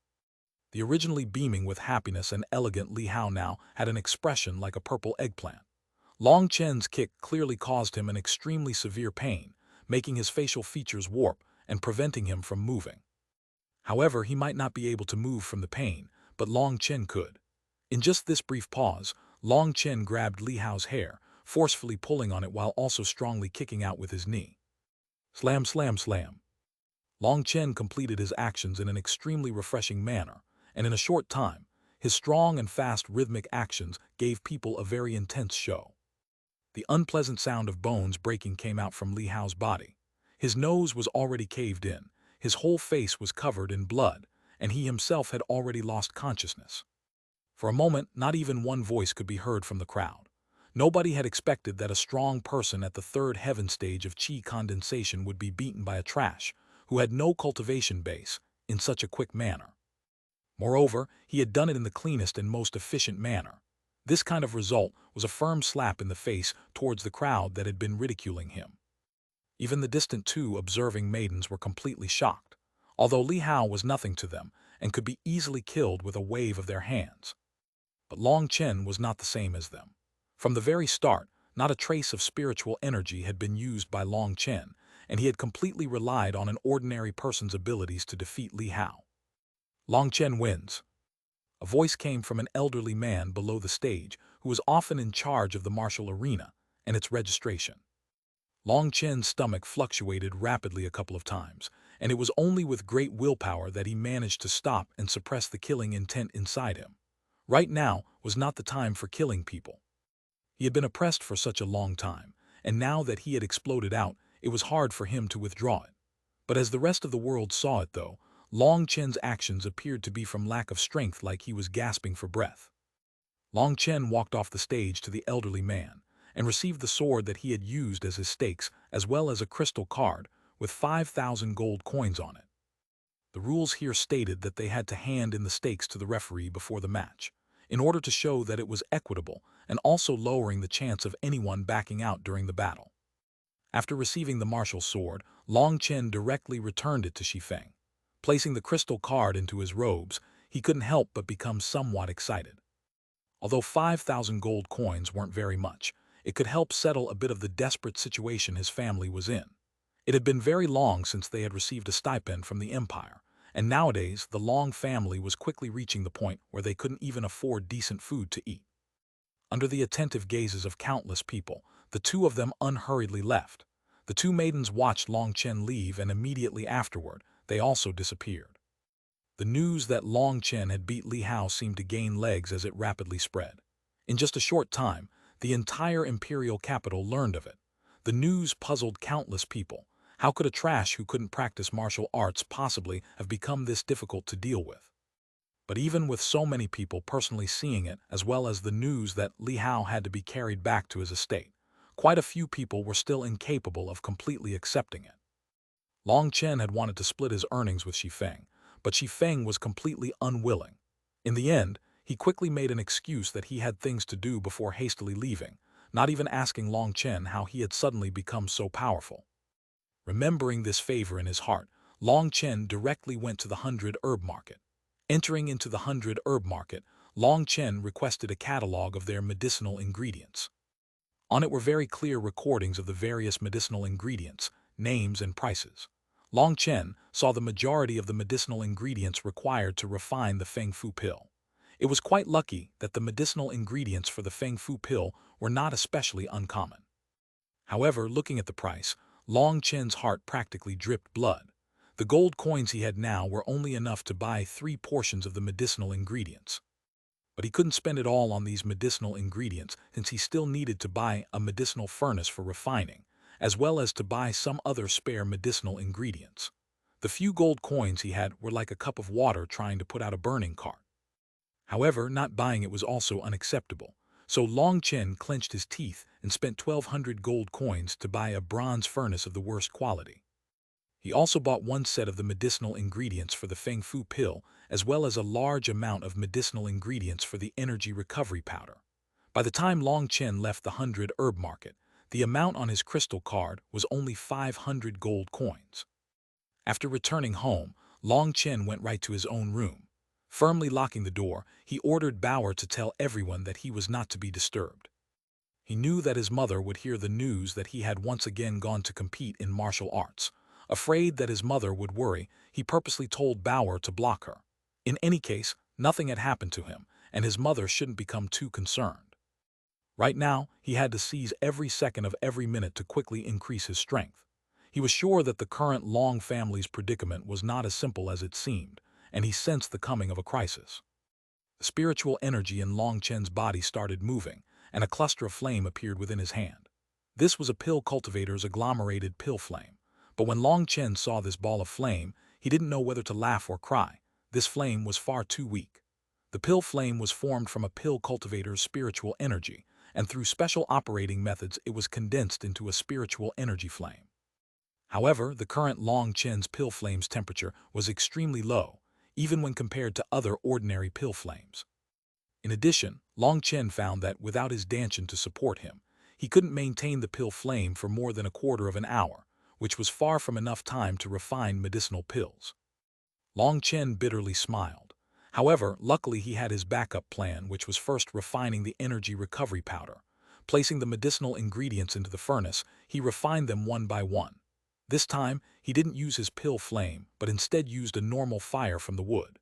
[SPEAKER 1] The originally beaming with happiness and elegant Li Hao now had an expression like a purple eggplant. Long Chen's kick clearly caused him an extremely severe pain, making his facial features warp and preventing him from moving. However, he might not be able to move from the pain, but Long Chen could. In just this brief pause, Long Chen grabbed Li Hao's hair, forcefully pulling on it while also strongly kicking out with his knee. Slam, slam, slam. Long Chen completed his actions in an extremely refreshing manner, and in a short time, his strong and fast rhythmic actions gave people a very intense show. The unpleasant sound of bones breaking came out from Li Hao's body. His nose was already caved in, his whole face was covered in blood, and he himself had already lost consciousness. For a moment, not even one voice could be heard from the crowd. Nobody had expected that a strong person at the third heaven stage of chi condensation would be beaten by a trash, who had no cultivation base, in such a quick manner. Moreover, he had done it in the cleanest and most efficient manner. This kind of result was a firm slap in the face towards the crowd that had been ridiculing him. Even the distant two observing maidens were completely shocked, although Li Hao was nothing to them and could be easily killed with a wave of their hands. But Long Chen was not the same as them. From the very start, not a trace of spiritual energy had been used by Long Chen, and he had completely relied on an ordinary person's abilities to defeat Li Hao. Long Chen wins. A voice came from an elderly man below the stage who was often in charge of the martial arena and its registration. Long Chen's stomach fluctuated rapidly a couple of times, and it was only with great willpower that he managed to stop and suppress the killing intent inside him. Right now was not the time for killing people. He had been oppressed for such a long time, and now that he had exploded out, it was hard for him to withdraw it. But as the rest of the world saw it, though, Long Chen's actions appeared to be from lack of strength, like he was gasping for breath. Long Chen walked off the stage to the elderly man and received the sword that he had used as his stakes, as well as a crystal card with 5,000 gold coins on it. The rules here stated that they had to hand in the stakes to the referee before the match, in order to show that it was equitable and also lowering the chance of anyone backing out during the battle. After receiving the martial sword, Long Chen directly returned it to Shifeng. Placing the crystal card into his robes, he couldn't help but become somewhat excited. Although 5,000 gold coins weren't very much, it could help settle a bit of the desperate situation his family was in. It had been very long since they had received a stipend from the Empire, and nowadays the Long family was quickly reaching the point where they couldn't even afford decent food to eat. Under the attentive gazes of countless people, the two of them unhurriedly left. The two maidens watched Long Chen leave, and immediately afterward, they also disappeared. The news that Long Chen had beat Li Hao seemed to gain legs as it rapidly spread. In just a short time, the entire imperial capital learned of it. The news puzzled countless people. How could a trash who couldn't practice martial arts possibly have become this difficult to deal with? But even with so many people personally seeing it, as well as the news that Li Hao had to be carried back to his estate, quite a few people were still incapable of completely accepting it. Long Chen had wanted to split his earnings with Shifeng, but Shifeng was completely unwilling. In the end, he quickly made an excuse that he had things to do before hastily leaving, not even asking Long Chen how he had suddenly become so powerful. Remembering this favor in his heart, Long Chen directly went to the 100 herb market. Entering into the 100 herb market, Long Chen requested a catalog of their medicinal ingredients. On it were very clear recordings of the various medicinal ingredients, names, and prices. Long Chen saw the majority of the medicinal ingredients required to refine the Feng Fu pill. It was quite lucky that the medicinal ingredients for the Feng Fu pill were not especially uncommon. However, looking at the price, Long Chen's heart practically dripped blood. The gold coins he had now were only enough to buy 3 portions of the medicinal ingredients. But he couldn't spend it all on these medicinal ingredients, since he still needed to buy a medicinal furnace for refining, as well as to buy some other spare medicinal ingredients. The few gold coins he had were like a cup of water trying to put out a burning cart. However, not buying it was also unacceptable, so Long Chen clenched his teeth and spent 1,200 gold coins to buy a bronze furnace of the worst quality. He also bought 1 set of the medicinal ingredients for the Feng Fu pill, as well as a large amount of medicinal ingredients for the energy recovery powder. By the time Long Chen left the 100 herb market, the amount on his crystal card was only 500 gold coins. After returning home, Long Chen went right to his own room. Firmly locking the door, he ordered Bauer to tell everyone that he was not to be disturbed. He knew that his mother would hear the news that he had once again gone to compete in martial arts. Afraid that his mother would worry, he purposely told Bauer to block her. In any case, nothing had happened to him, and his mother shouldn't become too concerned. Right now, he had to seize every second of every minute to quickly increase his strength. He was sure that the current Long family's predicament was not as simple as it seemed, and he sensed the coming of a crisis. The spiritual energy in Long Chen's body started moving, and a cluster of flame appeared within his hand. This was a pill cultivator's agglomerated pill flame. But when Long Chen saw this ball of flame, he didn't know whether to laugh or cry. This flame was far too weak. The pill flame was formed from a pill cultivator's spiritual energy, and through special operating methods it was condensed into a spiritual energy flame. However, the current Long Chen's pill flame's temperature was extremely low, even when compared to other ordinary pill flames. In addition, Long Chen found that without his Danshan to support him, he couldn't maintain the pill flame for more than a quarter of an hour, which was far from enough time to refine medicinal pills. Long Chen bitterly smiled. However, luckily he had his backup plan, which was first refining the energy recovery powder. Placing the medicinal ingredients into the furnace, he refined them one by one. This time, he didn't use his pill flame, but instead used a normal fire from the wood.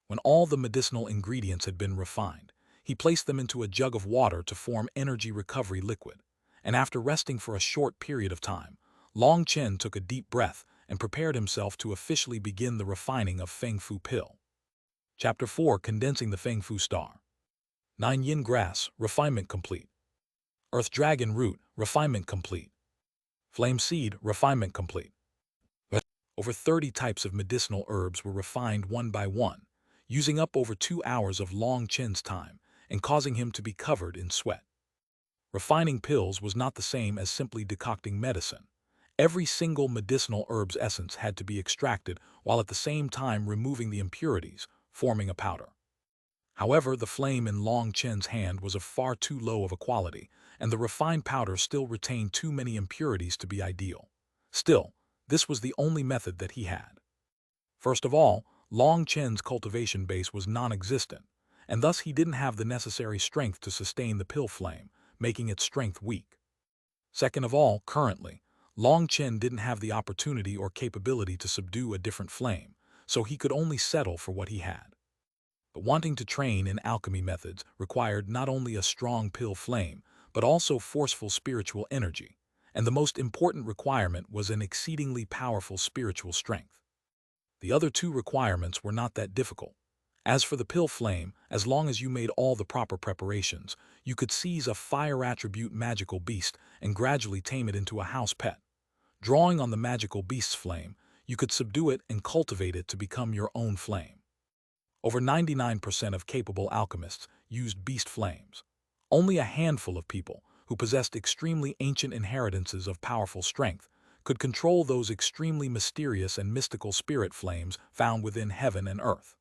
[SPEAKER 1] When all the medicinal ingredients had been refined, he placed them into a jug of water to form energy recovery liquid, and after resting for a short period of time, Long Chen took a deep breath and prepared himself to officially begin the refining of Feng Fu pill. Chapter 4: Condensing the Feng Fu Star. 9 Yin Grass, refinement complete. Earth Dragon Root, refinement complete. Flame Seed, refinement complete. Over 30 types of medicinal herbs were refined one by one, using up over 2 hours of Long Chen's time and causing him to be covered in sweat. Refining pills was not the same as simply decocting medicine. Every single medicinal herb's essence had to be extracted while at the same time removing the impurities, forming a powder. However, the flame in Long Chen's hand was of far too low of a quality, and the refined powder still retained too many impurities to be ideal. Still, this was the only method that he had. First of all, Long Chen's cultivation base was non-existent, and thus he didn't have the necessary strength to sustain the pill flame, making its strength weak. Second of all, currently, Long Chen didn't have the opportunity or capability to subdue a different flame, so he could only settle for what he had. But wanting to train in alchemy methods required not only a strong pill flame, but also forceful spiritual energy, and the most important requirement was an exceedingly powerful spiritual strength. The other two requirements were not that difficult. As for the pill flame, as long as you made all the proper preparations, you could seize a fire attribute magical beast and gradually tame it into a house pet. Drawing on the magical beast's flame, you could subdue it and cultivate it to become your own flame. Over 99% of capable alchemists used beast flames. Only a handful of people, who possessed extremely ancient inheritances of powerful strength, could control those extremely mysterious and mystical spirit flames found within heaven and earth.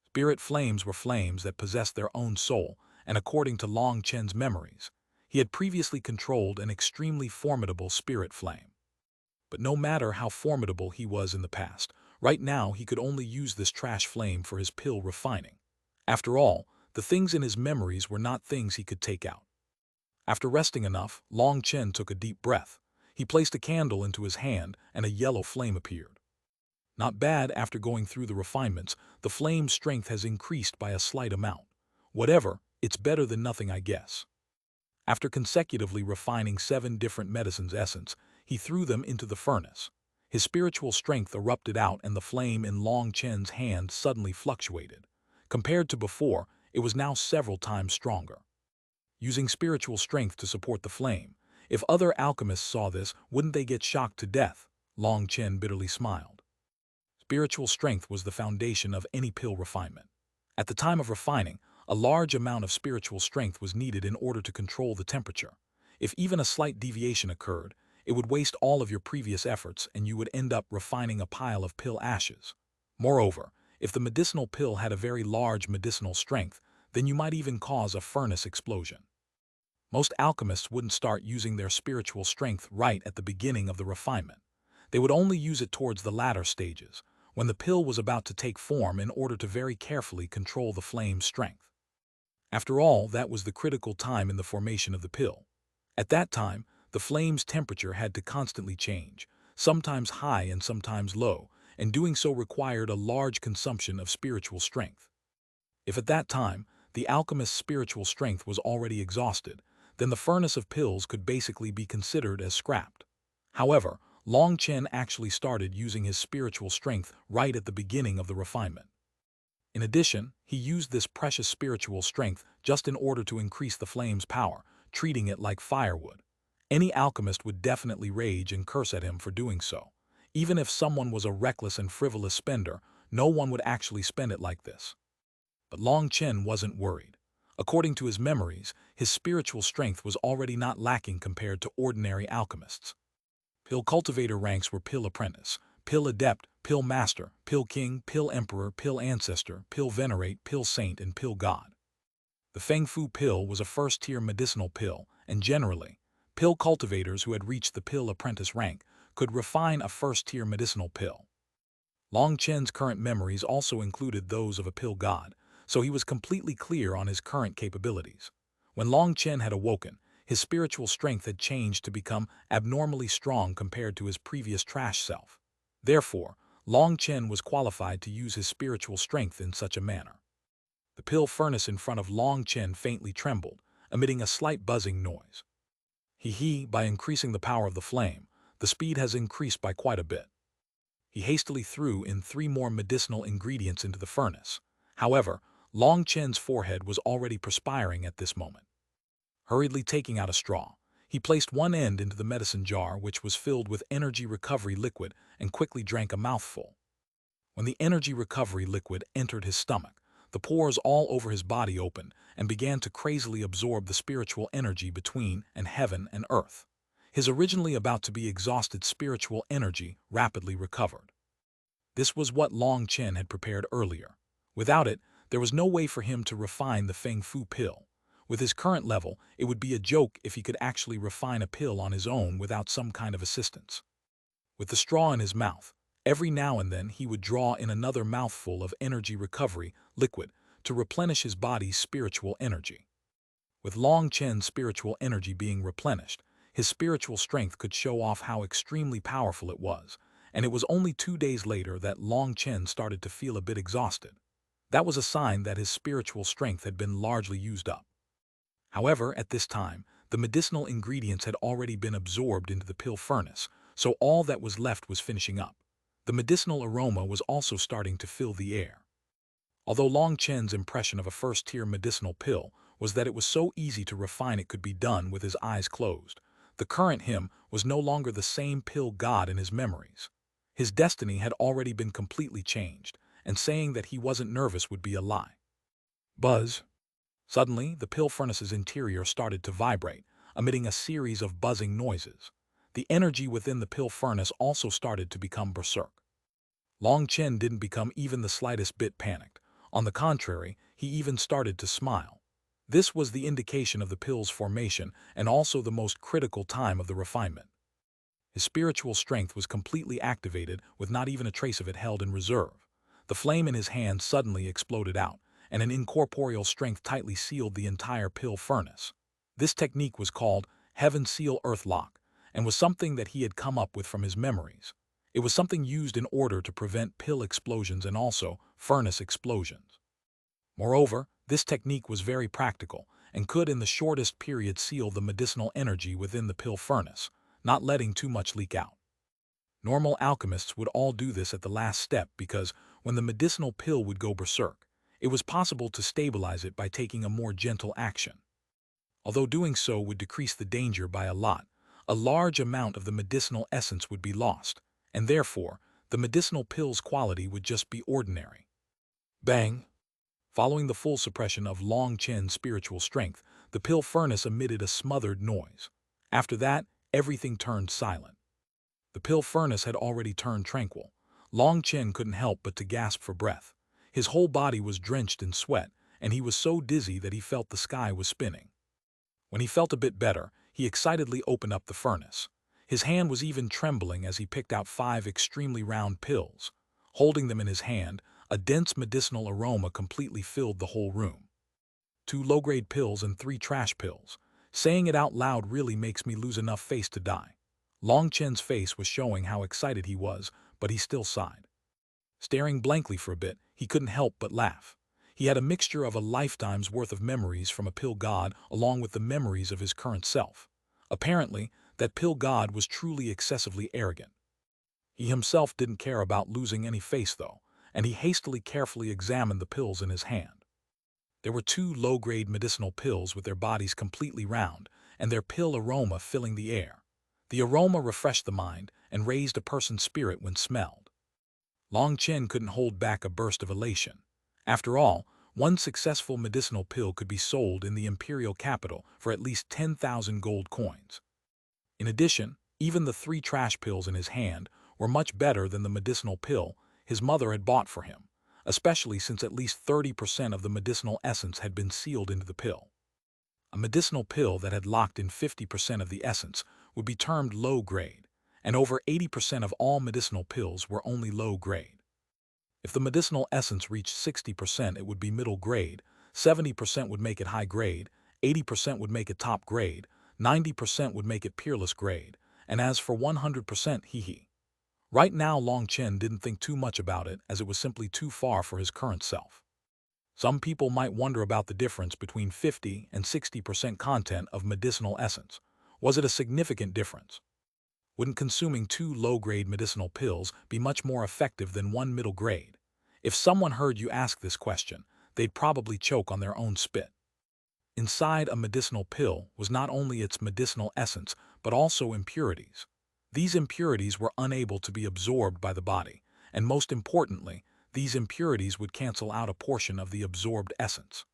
[SPEAKER 1] Spirit flames were flames that possessed their own soul, and according to Long Chen's memories, he had previously controlled an extremely formidable spirit flame. But no matter how formidable he was in the past, right now he could only use this trash flame for his pill refining. After all, the things in his memories were not things he could take out. After resting enough, Long Chen took a deep breath. He placed a candle into his hand and a yellow flame appeared. Not bad. After going through the refinements, the flame's strength has increased by a slight amount. Whatever, it's better than nothing, I guess. After consecutively refining 7 different medicines' essence, he threw them into the furnace. His spiritual strength erupted out and the flame in Long Chen's hand suddenly fluctuated. Compared to before, it was now several times stronger. Using spiritual strength to support the flame, if other alchemists saw this, wouldn't they get shocked to death? Long Chen bitterly smiled. Spiritual strength was the foundation of any pill refinement. At the time of refining, a large amount of spiritual strength was needed in order to control the temperature. If even a slight deviation occurred, it would waste all of your previous efforts and you would end up refining a pile of pill ashes. Moreover, if the medicinal pill had a very large medicinal strength, then you might even cause a furnace explosion. Most alchemists wouldn't start using their spiritual strength right at the beginning of the refinement. They would only use it towards the latter stages, when the pill was about to take form, in order to very carefully control the flame's strength. After all, that was the critical time in the formation of the pill. At that time, the flame's temperature had to constantly change, sometimes high and sometimes low, and doing so required a large consumption of spiritual strength. If at that time, the alchemist's spiritual strength was already exhausted, then the furnace of pills could basically be considered as scrapped. However, Long Chen actually started using his spiritual strength right at the beginning of the refinement. In addition, he used this precious spiritual strength just in order to increase the flame's power, treating it like firewood. Any alchemist would definitely rage and curse at him for doing so. Even if someone was a reckless and frivolous spender, no one would actually spend it like this. But Long Chen wasn't worried. According to his memories, his spiritual strength was already not lacking compared to ordinary alchemists. Pill cultivator ranks were pill apprentice, pill adept, pill master, pill king, pill emperor, pill ancestor, pill venerate, pill saint, and pill god. The Feng Fu pill was a first-tier medicinal pill, and generally, pill cultivators who had reached the pill apprentice rank could refine a first-tier medicinal pill. Long Chen's current memories also included those of a pill god, so he was completely clear on his current capabilities. When Long Chen had awoken, his spiritual strength had changed to become abnormally strong compared to his previous trash self. Therefore, Long Chen was qualified to use his spiritual strength in such a manner. The pill furnace in front of Long Chen faintly trembled, emitting a slight buzzing noise. By increasing the power of the flame, the speed has increased by quite a bit. He hastily threw in 3 more medicinal ingredients into the furnace. However, Long Chen's forehead was already perspiring at this moment. Hurriedly taking out a straw, he placed one end into the medicine jar, which was filled with energy recovery liquid, and quickly drank a mouthful. When the energy recovery liquid entered his stomach, the pores all over his body opened and began to crazily absorb the spiritual energy between heaven and earth. His originally about to be exhausted spiritual energy rapidly recovered. This was what Long Chen had prepared earlier. Without it, there was no way for him to refine the Feng Fu pill. With his current level, it would be a joke if he could actually refine a pill on his own without some kind of assistance. With the straw in his mouth, every now and then he would draw in another mouthful of energy recovery liquid to replenish his body's spiritual energy. With Long Chen's spiritual energy being replenished, his spiritual strength could show off how extremely powerful it was, and it was only 2 days later that Long Chen started to feel a bit exhausted. That was a sign that his spiritual strength had been largely used up. However, at this time, the medicinal ingredients had already been absorbed into the pill furnace, so all that was left was finishing up. The medicinal aroma was also starting to fill the air. Although Long Chen's impression of a first-tier medicinal pill was that it was so easy to refine it could be done with his eyes closed, the current him was no longer the same pill god in his memories. His destiny had already been completely changed, and saying that he wasn't nervous would be a lie. Buzz. Suddenly, the pill furnace's interior started to vibrate, emitting a series of buzzing noises. The energy within the pill furnace also started to become berserk. Long Chen didn't become even the slightest bit panicked. On the contrary, he even started to smile. This was the indication of the pill's formation and also the most critical time of the refinement. His spiritual strength was completely activated with not even a trace of it held in reserve. The flame in his hand suddenly exploded out, and an incorporeal strength tightly sealed the entire pill furnace. This technique was called Heaven Seal Earth Lock, and was something that he had come up with from his memories. It was something used in order to prevent pill explosions and also furnace explosions. Moreover, this technique was very practical and could in the shortest period seal the medicinal energy within the pill furnace, not letting too much leak out. Normal alchemists would all do this at the last step because when the medicinal pill would go berserk, it was possible to stabilize it by taking a more gentle action. Although doing so would decrease the danger by a lot, a large amount of the medicinal essence would be lost, and therefore, the medicinal pill's quality would just be ordinary. Bang! Following the full suppression of Long Chen's spiritual strength, the pill furnace emitted a smothered noise. After that, everything turned silent. The pill furnace had already turned tranquil. Long Chen couldn't help but to gasp for breath. His whole body was drenched in sweat, and he was so dizzy that he felt the sky was spinning. When he felt a bit better, he excitedly opened up the furnace. His hand was even trembling as he picked out 5 extremely round pills. Holding them in his hand, a dense medicinal aroma completely filled the whole room. 2 low-grade pills and 3 trash pills. Saying it out loud really makes me lose enough face to die. Long Chen's face was showing how excited he was, but he still sighed. Staring blankly for a bit, he couldn't help but laugh. He had a mixture of a lifetime's worth of memories from a pill god along with the memories of his current self. Apparently, that pill god was truly excessively arrogant. He himself didn't care about losing any face though, and he hastily carefully examined the pills in his hand. There were 2 low-grade medicinal pills with their bodies completely round, and their pill aroma filling the air. The aroma refreshed the mind and raised a person's spirit when smelled. Long Chen couldn't hold back a burst of elation. After all, one successful medicinal pill could be sold in the imperial capital for at least 10,000 gold coins. In addition, even the 3 trash pills in his hand were much better than the medicinal pill his mother had bought for him, especially since at least 30% of the medicinal essence had been sealed into the pill. A medicinal pill that had locked in 50% of the essence would be termed low grade, and over 80% of all medicinal pills were only low grade. If the medicinal essence reached 60%, it would be middle grade, 70% would make it high grade, 80% would make it top grade, 90% would make it peerless grade, and as for 100%, hee. Right now, Long Chen didn't think too much about it as it was simply too far for his current self. Some people might wonder about the difference between 50 and 60% content of medicinal essence. Was it a significant difference? Wouldn't consuming 2 low-grade medicinal pills be much more effective than 1 middle grade? If someone heard you ask this question, they'd probably choke on their own spit. Inside a medicinal pill was not only its medicinal essence, but also impurities. These impurities were unable to be absorbed by the body, and most importantly, these impurities would cancel out a portion of the absorbed essence.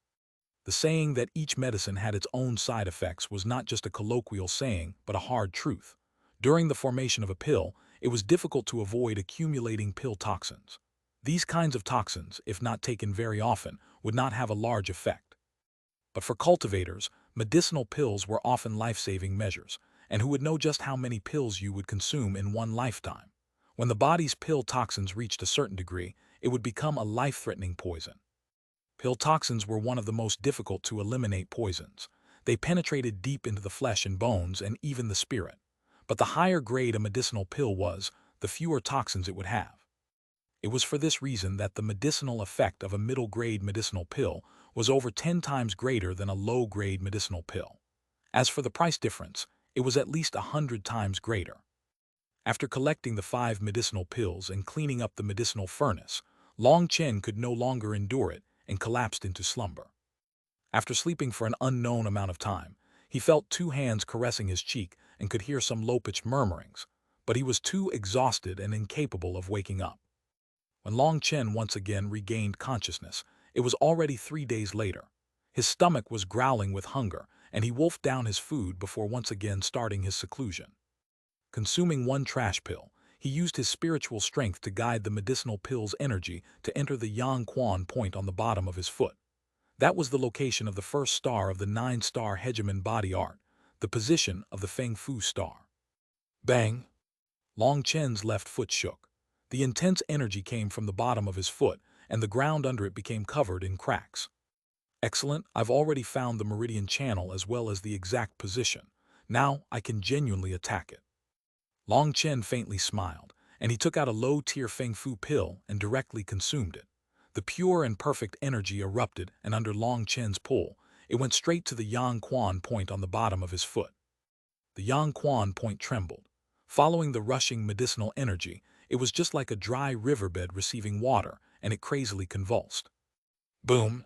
[SPEAKER 1] The saying that each medicine had its own side effects was not just a colloquial saying, but a hard truth. During the formation of a pill, it was difficult to avoid accumulating pill toxins. These kinds of toxins, if not taken very often, would not have a large effect. But for cultivators, medicinal pills were often life-saving measures, and who would know just how many pills you would consume in one lifetime? When the body's pill toxins reached a certain degree, it would become a life-threatening poison. Pill toxins were one of the most difficult to eliminate poisons. They penetrated deep into the flesh and bones and even the spirit. But the higher grade a medicinal pill was, the fewer toxins it would have. It was for this reason that the medicinal effect of a middle-grade medicinal pill was over 10 times greater than a low-grade medicinal pill. As for the price difference, it was at least 100 times greater. After collecting the 5 medicinal pills and cleaning up the medicinal furnace, Chen could no longer endure it and collapsed into slumber. After sleeping for an unknown amount of time, he felt 2 hands caressing his cheek and could hear some low-pitched murmurings, but he was too exhausted and incapable of waking up. When Chen once again regained consciousness, it was already 3 days later. His stomach was growling with hunger, and he wolfed down his food before once again starting his seclusion. Consuming 1 trash pill, he used his spiritual strength to guide the medicinal pill's energy to enter the Xuanhuan point on the bottom of his foot. That was the location of the first star of the 9-star Hegemon body art, the position of the Feng Fu star. Bang! Chen's left foot shook. The intense energy came from the bottom of his foot, and the ground under it became covered in cracks. Excellent, I've already found the meridian channel as well as the exact position. Now I can genuinely attack it. Chen faintly smiled, and he took out a low-tier Feng Fu pill and directly consumed it. The pure and perfect energy erupted, and under Chen's pull, it went straight to the Xuanhuan point on the bottom of his foot. The Xuanhuan point trembled. Following the rushing medicinal energy, it was just like a dry riverbed receiving water, and it crazily convulsed. Boom!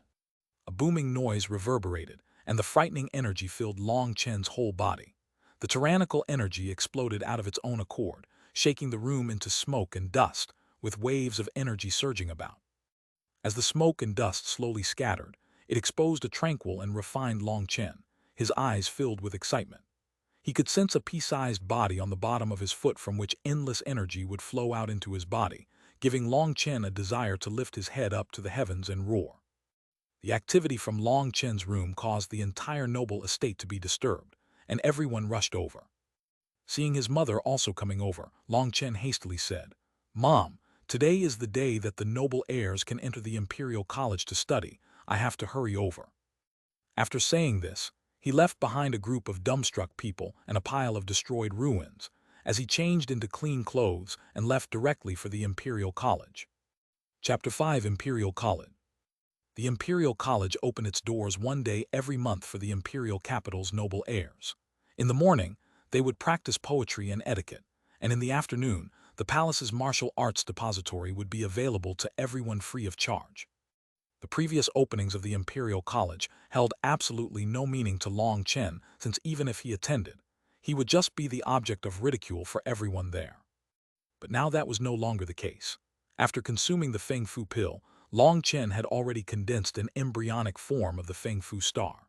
[SPEAKER 1] A booming noise reverberated, and the frightening energy filled Chen's whole body. The tyrannical energy exploded out of its own accord, shaking the room into smoke and dust, with waves of energy surging about. As the smoke and dust slowly scattered, it exposed a tranquil and refined Chen, his eyes filled with excitement. He could sense a pea-sized body on the bottom of his foot from which endless energy would flow out into his body, giving Chen a desire to lift his head up to the heavens and roar. The activity from Chen's room caused the entire noble estate to be disturbed, and everyone rushed over. Seeing his mother also coming over, Chen hastily said, "Mom, today is the day that the noble heirs can enter the Imperial College to study. I have to hurry over." After saying this, he left behind a group of dumbstruck people and a pile of destroyed ruins, as he changed into clean clothes and left directly for the Imperial College. Chapter 5 Imperial College. The Imperial College opened its doors one day every month for the imperial capital's noble heirs. In the morning, they would practice poetry and etiquette, and in the afternoon, the palace's martial arts depository would be available to everyone free of charge. The previous openings of the Imperial College held absolutely no meaning to Chen, since even if he attended, he would just be the object of ridicule for everyone there. But now that was no longer the case. After consuming the Feng Fu pill, Chen had already condensed an embryonic form of the Feng Fu star.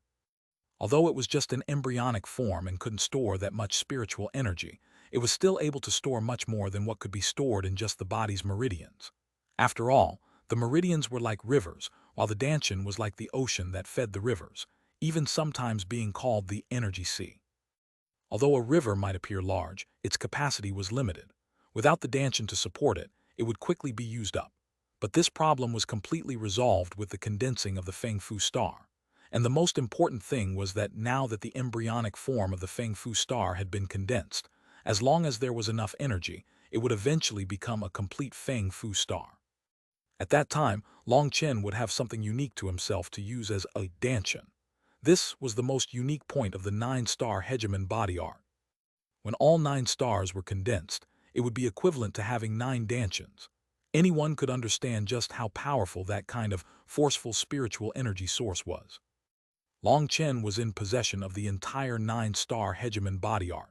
[SPEAKER 1] Although it was just an embryonic form and couldn't store that much spiritual energy, it was still able to store much more than what could be stored in just the body's meridians. After all, the meridians were like rivers, while the Danshan was like the ocean that fed the rivers, even sometimes being called the energy sea. Although a river might appear large, its capacity was limited. Without the Danshan to support it, it would quickly be used up. But this problem was completely resolved with the condensing of the Feng Fu star. And the most important thing was that now that the embryonic form of the Feng Fu star had been condensed, as long as there was enough energy, it would eventually become a complete Feng Fu star. At that time, Chen would have something unique to himself to use as a Danshan. This was the most unique point of the 9-star Hegemon body art. When all 9 stars were condensed, it would be equivalent to having 9 Danshans. Anyone could understand just how powerful that kind of forceful spiritual energy source was. Chen was in possession of the entire 9-star Hegemon body art.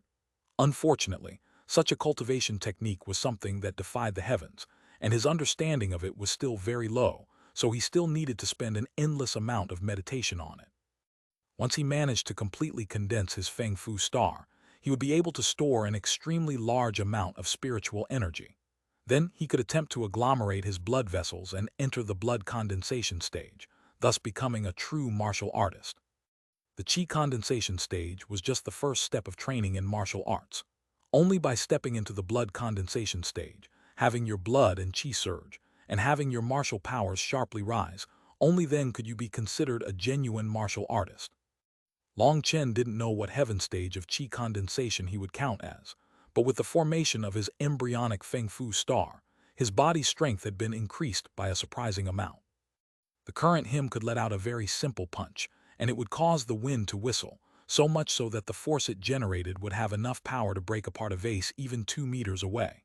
[SPEAKER 1] Unfortunately, such a cultivation technique was something that defied the heavens, and his understanding of it was still very low, so he still needed to spend an endless amount of meditation on it. Once he managed to completely condense his Feng Fu star, he would be able to store an extremely large amount of spiritual energy. Then he could attempt to agglomerate his blood vessels and enter the blood condensation stage, thus becoming a true martial artist. The Qi condensation stage was just the first step of training in martial arts. Only by stepping into the blood condensation stage, having your blood and Qi surge, and having your martial powers sharply rise, only then could you be considered a genuine martial artist. Long Chen didn't know what heaven stage of Qi condensation he would count as, but with the formation of his embryonic Feng Fu star, his body's strength had been increased by a surprising amount. The current him could let out a very simple punch, and it would cause the wind to whistle, so much so that the force it generated would have enough power to break apart a vase even 2 meters away.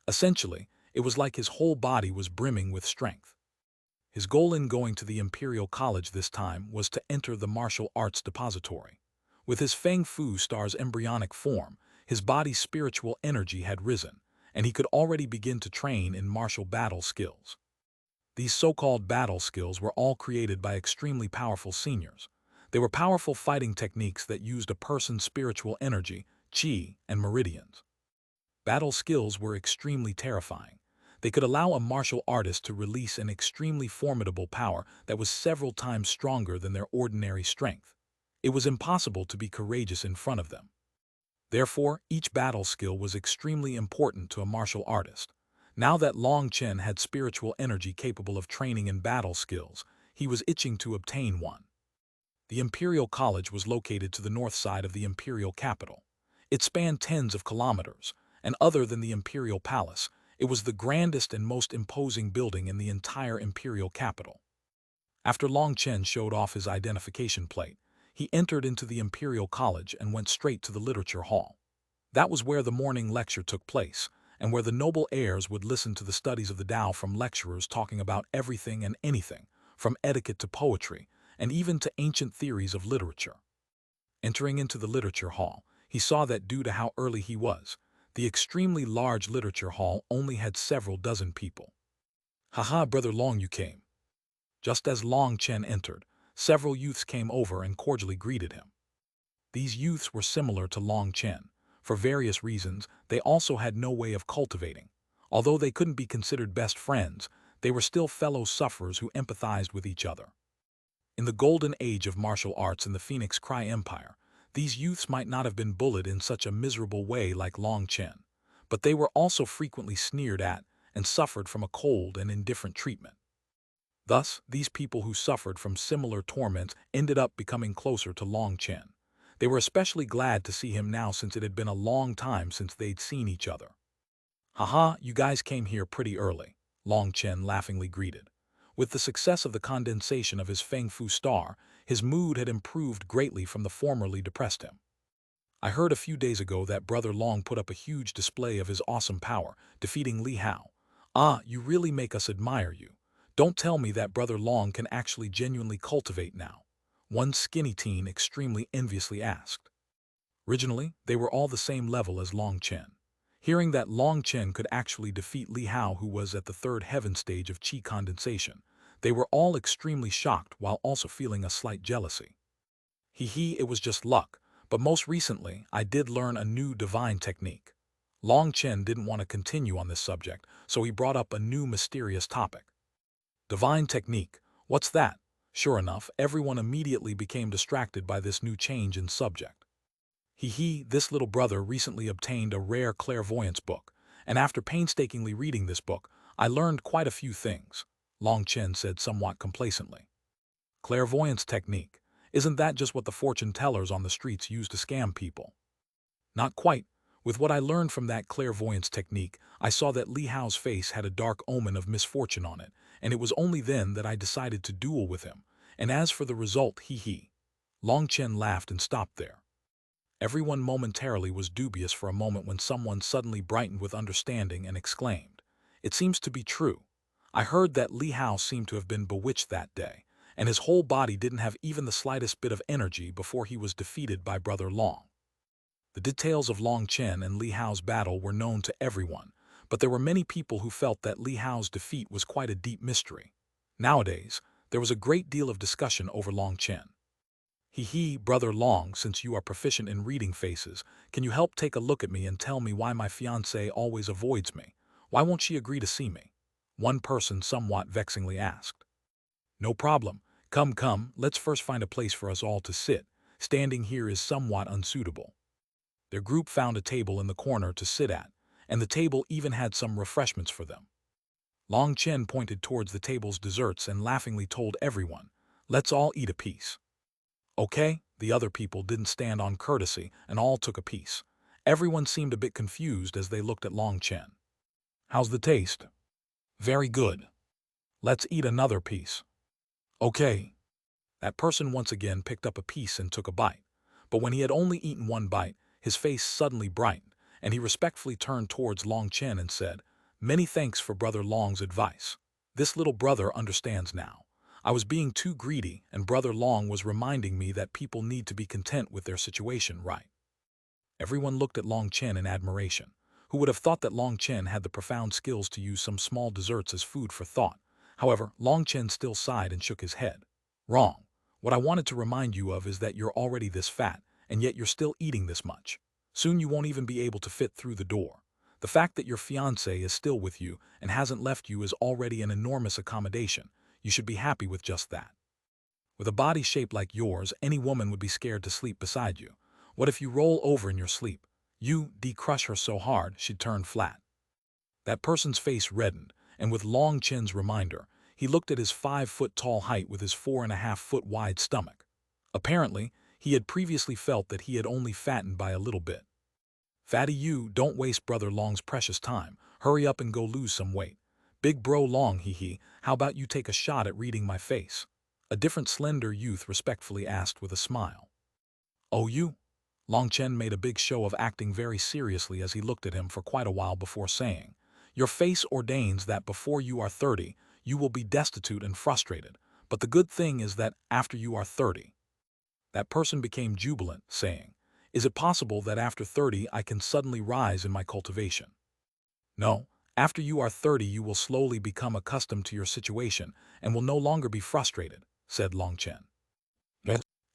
[SPEAKER 1] Essentially, it was like his whole body was brimming with strength. His goal in going to the Imperial College this time was to enter the martial arts depository. With his Feng Fu star's embryonic form, his body's spiritual energy had risen, and he could already begin to train in martial battle skills. These so-called battle skills were all created by extremely powerful seniors. They were powerful fighting techniques that used a person's spiritual energy, Qi, and meridians. Battle skills were extremely terrifying. They could allow a martial artist to release an extremely formidable power that was several times stronger than their ordinary strength. It was impossible to be courageous in front of them. Therefore, each battle skill was extremely important to a martial artist. Now that Long Chen had spiritual energy capable of training in battle skills, he was itching to obtain one. The Imperial College was located to the north side of the imperial capital. It spanned tens of kilometers, and other than the imperial palace, it was the grandest and most imposing building in the entire imperial capital. After Long Chen showed off his identification plate, he entered into the Imperial College and went straight to the literature hall. That was where the morning lecture took place, and where the noble heirs would listen to the studies of the Tao from lecturers talking about everything and anything, from etiquette to poetry, and even to ancient theories of literature. Entering into the literature hall, he saw that due to how early he was, the extremely large literature hall only had several dozen people. "Haha, Brother Long, you came." Just as Long Chen entered, several youths came over and cordially greeted him. These youths were similar to Long Chen. For various reasons, they also had no way of cultivating. Although they couldn't be considered best friends, they were still fellow sufferers who empathized with each other. In the golden age of martial arts in the Phoenix Cry Empire, these youths might not have been bullied in such a miserable way like Long Chen, but they were also frequently sneered at and suffered from a cold and indifferent treatment. Thus, these people who suffered from similar torments ended up becoming closer to Long Chen. They were especially glad to see him now since it had been a long time since they'd seen each other. "Haha, you guys came here pretty early," Long Chen laughingly greeted. With the success of the condensation of his Feng Fu star, his mood had improved greatly from the formerly depressed him. "I heard a few days ago that Brother Long put up a huge display of his awesome power, defeating Li Hao. Ah, you really make us admire you. Don't tell me that Brother Long can actually genuinely cultivate now," one skinny teen extremely enviously asked. Originally, they were all the same level as Long Chen. Hearing that Long Chen could actually defeat Li Hao, who was at the third heaven stage of Qi condensation, they were all extremely shocked while also feeling a slight jealousy. "Hee, it was just luck, but most recently I did learn a new divine technique." Long Chen didn't want to continue on this subject, so he brought up a new mysterious topic. "Divine technique, what's that?" Sure enough, everyone immediately became distracted by this new change in subject. This little brother recently obtained a rare clairvoyance book, and after painstakingly reading this book, I learned quite a few things," Long Chen said somewhat complacently. "Clairvoyance technique, isn't that just what the fortune tellers on the streets use to scam people?" "Not quite. With what I learned from that clairvoyance technique, I saw that Li Hao's face had a dark omen of misfortune on it, and it was only then that I decided to duel with him. And as for the result, Long Chen laughed and stopped there. Everyone momentarily was dubious for a moment when someone suddenly brightened with understanding and exclaimed, "It seems to be true. I heard that Li Hao seemed to have been bewitched that day, and his whole body didn't have even the slightest bit of energy before he was defeated by Brother Long." The details of Long Chen and Li Hao's battle were known to everyone, but there were many people who felt that Li Hao's defeat was quite a deep mystery. Nowadays, there was a great deal of discussion over Long Chen. Brother Long, since you are proficient in reading faces, can you help take a look at me and tell me why my fiancée always avoids me? Why won't she agree to see me? One person somewhat vexingly asked. No problem. Come, let's first find a place for us all to sit. Standing here is somewhat unsuitable. Their group found a table in the corner to sit at, and the table even had some refreshments for them. Long Chen pointed towards the table's desserts and laughingly told everyone, let's all eat a piece. Okay, the other people didn't stand on courtesy and all took a piece. Everyone seemed a bit confused as they looked at Long Chen. How's the taste? Very good. Let's eat another piece. Okay. That person once again picked up a piece and took a bite. But when he had only eaten one bite, his face suddenly brightened, and he respectfully turned towards Long Chen and said, many thanks for Brother Long's advice. This little brother understands now. I was being too greedy, and Brother Long was reminding me that people need to be content with their situation, right? Everyone looked at Long Chen in admiration. Who would have thought that Long Chen had the profound skills to use some small desserts as food for thought? However, Long Chen still sighed and shook his head. Wrong. What I wanted to remind you of is that you're already this fat, and yet you're still eating this much. Soon you won't even be able to fit through the door. The fact that your fiancé is still with you and hasn't left you is already an enormous accommodation. You should be happy with just that. With a body shaped like yours, any woman would be scared to sleep beside you. What if you roll over in your sleep? Crush her so hard she'd turn flat. That person's face reddened, and with Long Chen's reminder, he looked at his 5-foot-tall height with his 4.5-foot-wide stomach. Apparently, he had previously felt that he had only fattened by a little bit. Fatty, you don't waste Brother Long's precious time. Hurry up and go lose some weight. Big bro Long, how about you take a shot at reading my face? A different slender youth respectfully asked with a smile. Oh, you? Long Chen made a big show of acting very seriously as he looked at him for quite a while before saying, your face ordains that before you are 30, you will be destitute and frustrated, but the good thing is that after you are 30. That person became jubilant, saying, is it possible that after 30 I can suddenly rise in my cultivation? No, after you are 30 you will slowly become accustomed to your situation and will no longer be frustrated, said Long Chen.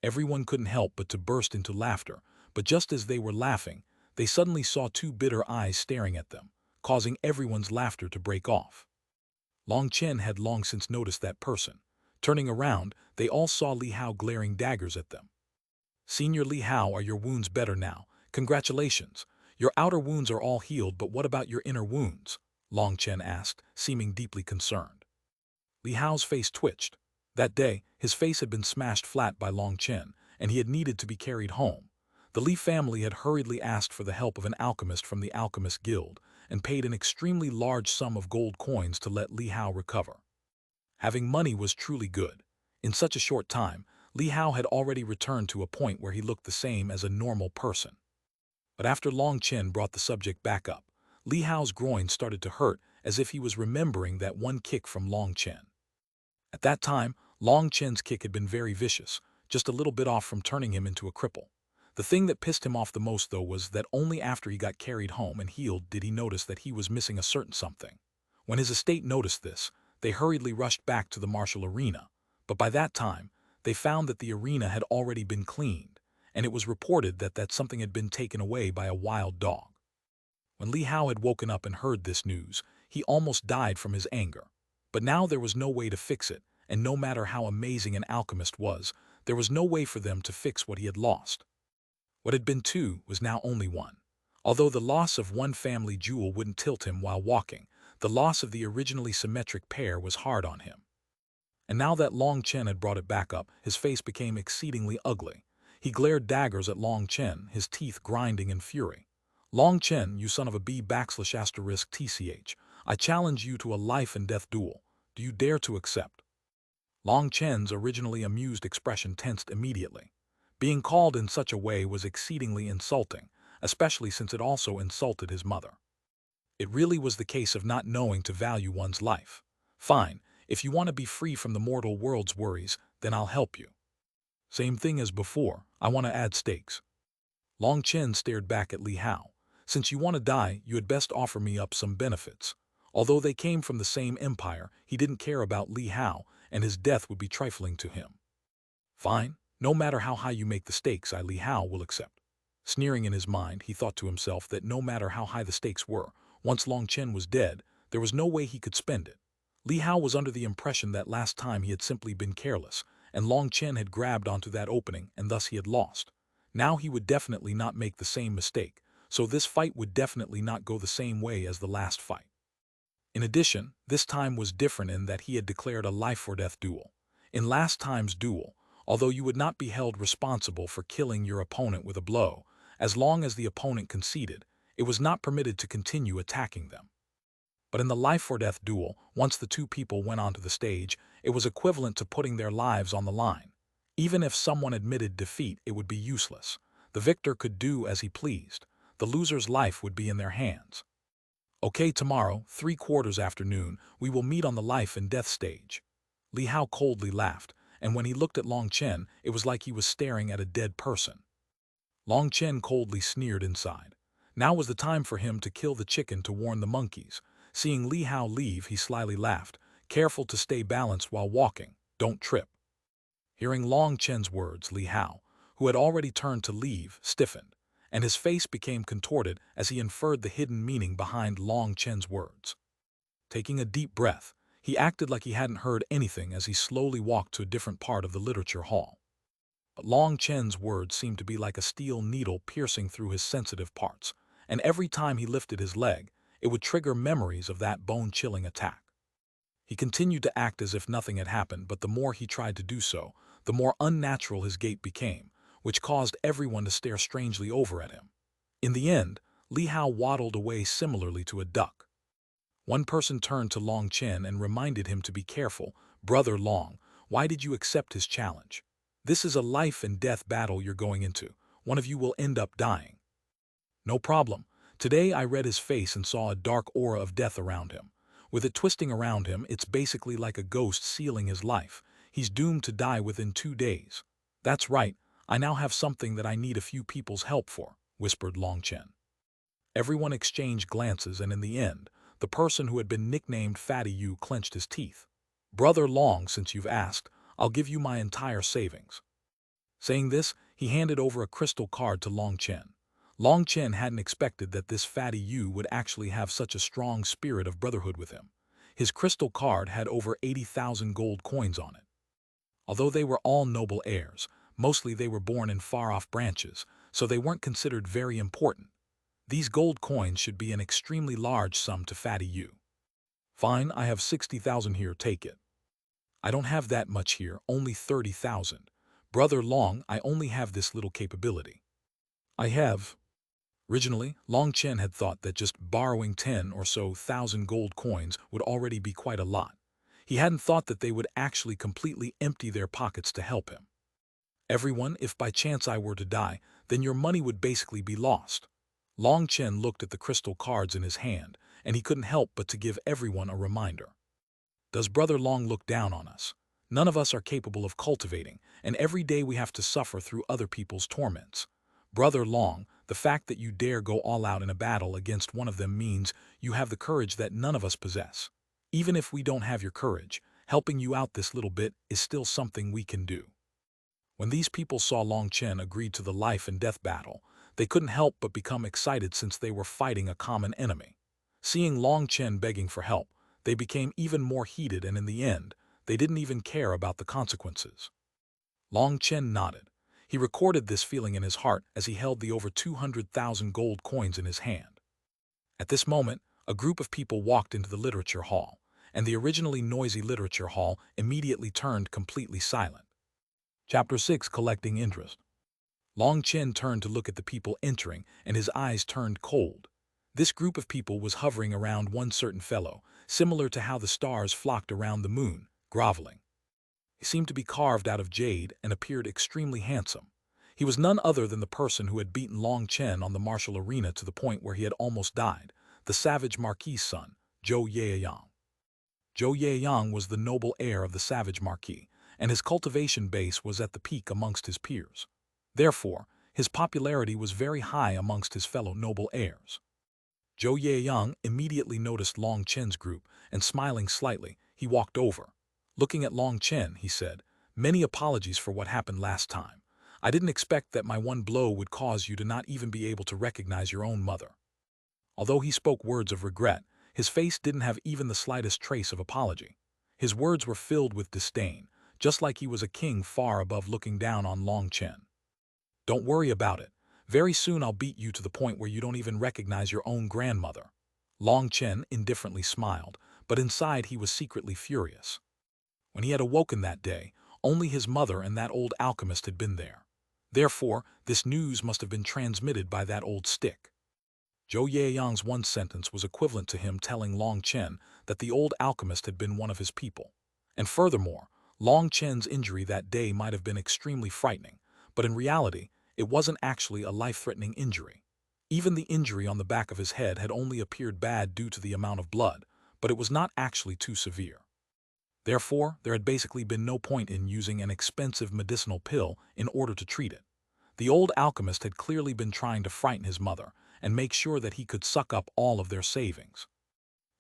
[SPEAKER 1] Everyone couldn't help but to burst into laughter, but just as they were laughing, they suddenly saw two bitter eyes staring at them, causing everyone's laughter to break off. Long Chen had long since noticed that person. Turning around, they all saw Li Hao glaring daggers at them. Senior Li Hao, are your wounds better now? Congratulations. Your outer wounds are all healed, but what about your inner wounds? Long Chen asked, seeming deeply concerned. Li Hao's face twitched. That day, his face had been smashed flat by Long Chen, and he had needed to be carried home. The Li family had hurriedly asked for the help of an alchemist from the Alchemist Guild, and paid an extremely large sum of gold coins to let Li Hao recover. Having money was truly good. In such a short time, Li Hao had already returned to a point where he looked the same as a normal person. But after Long Chen brought the subject back up, Li Hao's groin started to hurt as if he was remembering that one kick from Long Chen. At that time, Long Chen's kick had been very vicious, just a little bit off from turning him into a cripple. The thing that pissed him off the most, though, was that only after he got carried home and healed did he notice that he was missing a certain something. When his estate noticed this, they hurriedly rushed back to the martial arena, but by that time, they found that the arena had already been cleaned, and it was reported that that something had been taken away by a wild dog. When Li Hao had woken up and heard this news, he almost died from his anger. But now there was no way to fix it, and no matter how amazing an alchemist was, there was no way for them to fix what he had lost. What had been two was now only one. Although the loss of one family jewel wouldn't tilt him while walking, the loss of the originally symmetric pair was hard on him. And now that Long Chen had brought it back up, his face became exceedingly ugly. He glared daggers at Long Chen, his teeth grinding in fury. Long Chen, you son of a b***tch, I challenge you to a life and death duel. Do you dare to accept? Long Chen's originally amused expression tensed immediately. Being called in such a way was exceedingly insulting, especially since it also insulted his mother. It really was the case of not knowing to value one's life. Fine, if you want to be free from the mortal world's worries, then I'll help you. Same thing as before, I want to add stakes. Long Chen stared back at Li Hao. Since you want to die, you had best offer me up some benefits. Although they came from the same empire, he didn't care about Li Hao, and his death would be trifling to him. Fine, no matter how high you make the stakes, Li Hao will accept. Sneering in his mind, he thought to himself that no matter how high the stakes were, once Long Chen was dead, there was no way he could spend it. Li Hao was under the impression that last time he had simply been careless, and Long Chen had grabbed onto that opening and thus he had lost. Now he would definitely not make the same mistake, so this fight would definitely not go the same way as the last fight. In addition, this time was different in that he had declared a life-or-death duel. In last time's duel, although you would not be held responsible for killing your opponent with a blow, as long as the opponent conceded, it was not permitted to continue attacking them. But in the life-or-death duel, once the two people went onto the stage, it was equivalent to putting their lives on the line. Even if someone admitted defeat, it would be useless. The victor could do as he pleased. The loser's life would be in their hands. Okay, tomorrow, 3/4 afternoon, we will meet on the life and death stage. Li Hao coldly laughed, and when he looked at Long Chen, it was like he was staring at a dead person. Long Chen coldly sneered inside. Now was the time for him to kill the chicken to warn the monkeys. Seeing Li Hao leave, he slyly laughed, careful to stay balanced while walking, don't trip. Hearing Long Chen's words, Li Hao, who had already turned to leave, stiffened, and his face became contorted as he inferred the hidden meaning behind Long Chen's words. Taking a deep breath, he acted like he hadn't heard anything as he slowly walked to a different part of the literature hall. But Long Chen's words seemed to be like a steel needle piercing through his sensitive parts, and every time he lifted his leg, it would trigger memories of that bone-chilling attack. He continued to act as if nothing had happened, but the more he tried to do so, the more unnatural his gait became, which caused everyone to stare strangely over at him. In the end, Li Hao waddled away similarly to a duck. One person turned to Long Chen and reminded him to be careful. Brother Long, why did you accept his challenge? This is a life and death battle you're going into. One of you will end up dying. No problem. Today I read his face and saw a dark aura of death around him. With it twisting around him, it's basically like a ghost sealing his life. He's doomed to die within 2 days. That's right, I now have something that I need a few people's help for, whispered Long Chen. Everyone exchanged glances, and in the end, the person who had been nicknamed Fatty Yu clenched his teeth. Brother Long, since you've asked, I'll give you my entire savings. Saying this, he handed over a crystal card to Long Chen. Long Chen hadn't expected that this Fatty Yu would actually have such a strong spirit of brotherhood with him. His crystal card had over 80,000 gold coins on it. Although they were all noble heirs, mostly they were born in far-off branches, so they weren't considered very important. These gold coins should be an extremely large sum to Fatty Yu. Fine, I have 60,000 here, take it. I don't have that much here, only 30,000. Brother Long, I only have this little capability. I have. Originally, Long Chen had thought that just borrowing 10 or so thousand gold coins would already be quite a lot. He hadn't thought that they would actually completely empty their pockets to help him. Everyone, if by chance I were to die, then your money would basically be lost. Long Chen looked at the crystal cards in his hand, and he couldn't help but to give everyone a reminder. Does Brother Long look down on us? None of us are capable of cultivating, and every day we have to suffer through other people's torments. Brother Long, the fact that you dare go all out in a battle against one of them means you have the courage that none of us possess. Even if we don't have your courage, helping you out this little bit is still something we can do. When these people saw Long Chen agree to the life and death battle, they couldn't help but become excited since they were fighting a common enemy. Seeing Long Chen begging for help, they became even more heated, and in the end, they didn't even care about the consequences. Long Chen nodded. He recorded this feeling in his heart as he held the over 200,000 gold coins in his hand. At this moment, a group of people walked into the literature hall, and the originally noisy literature hall immediately turned completely silent. Chapter 6: Collecting Interest. Long Chen turned to look at the people entering, and his eyes turned cold. This group of people was hovering around one certain fellow, similar to how the stars flocked around the moon, groveling. He seemed to be carved out of jade and appeared extremely handsome. He was none other than the person who had beaten Long Chen on the martial arena to the point where he had almost died, the Savage Marquis' son, Zhou Yaoyang. Zhou Yaoyang was the noble heir of the Savage Marquis, and his cultivation base was at the peak amongst his peers. Therefore, his popularity was very high amongst his fellow noble heirs. Zhou Yaoyang immediately noticed Long Chen's group, and smiling slightly, he walked over. Looking at Long Chen, he said, "Many apologies for what happened last time. I didn't expect that my one blow would cause you to not even be able to recognize your own mother." Although he spoke words of regret, his face didn't have even the slightest trace of apology. His words were filled with disdain, just like he was a king far above looking down on Long Chen. "Don't worry about it. Very soon I'll beat you to the point where you don't even recognize your own grandmother." Long Chen indifferently smiled, but inside he was secretly furious. When he had awoken that day, only his mother and that old alchemist had been there. Therefore, this news must have been transmitted by that old stick. Zhou Yeyang's one sentence was equivalent to him telling Long Chen that the old alchemist had been one of his people. And furthermore, Long Chen's injury that day might have been extremely frightening, but in reality, it wasn't actually a life-threatening injury. Even the injury on the back of his head had only appeared bad due to the amount of blood, but it was not actually too severe. Therefore, there had basically been no point in using an expensive medicinal pill in order to treat it. The old alchemist had clearly been trying to frighten his mother and make sure that he could suck up all of their savings.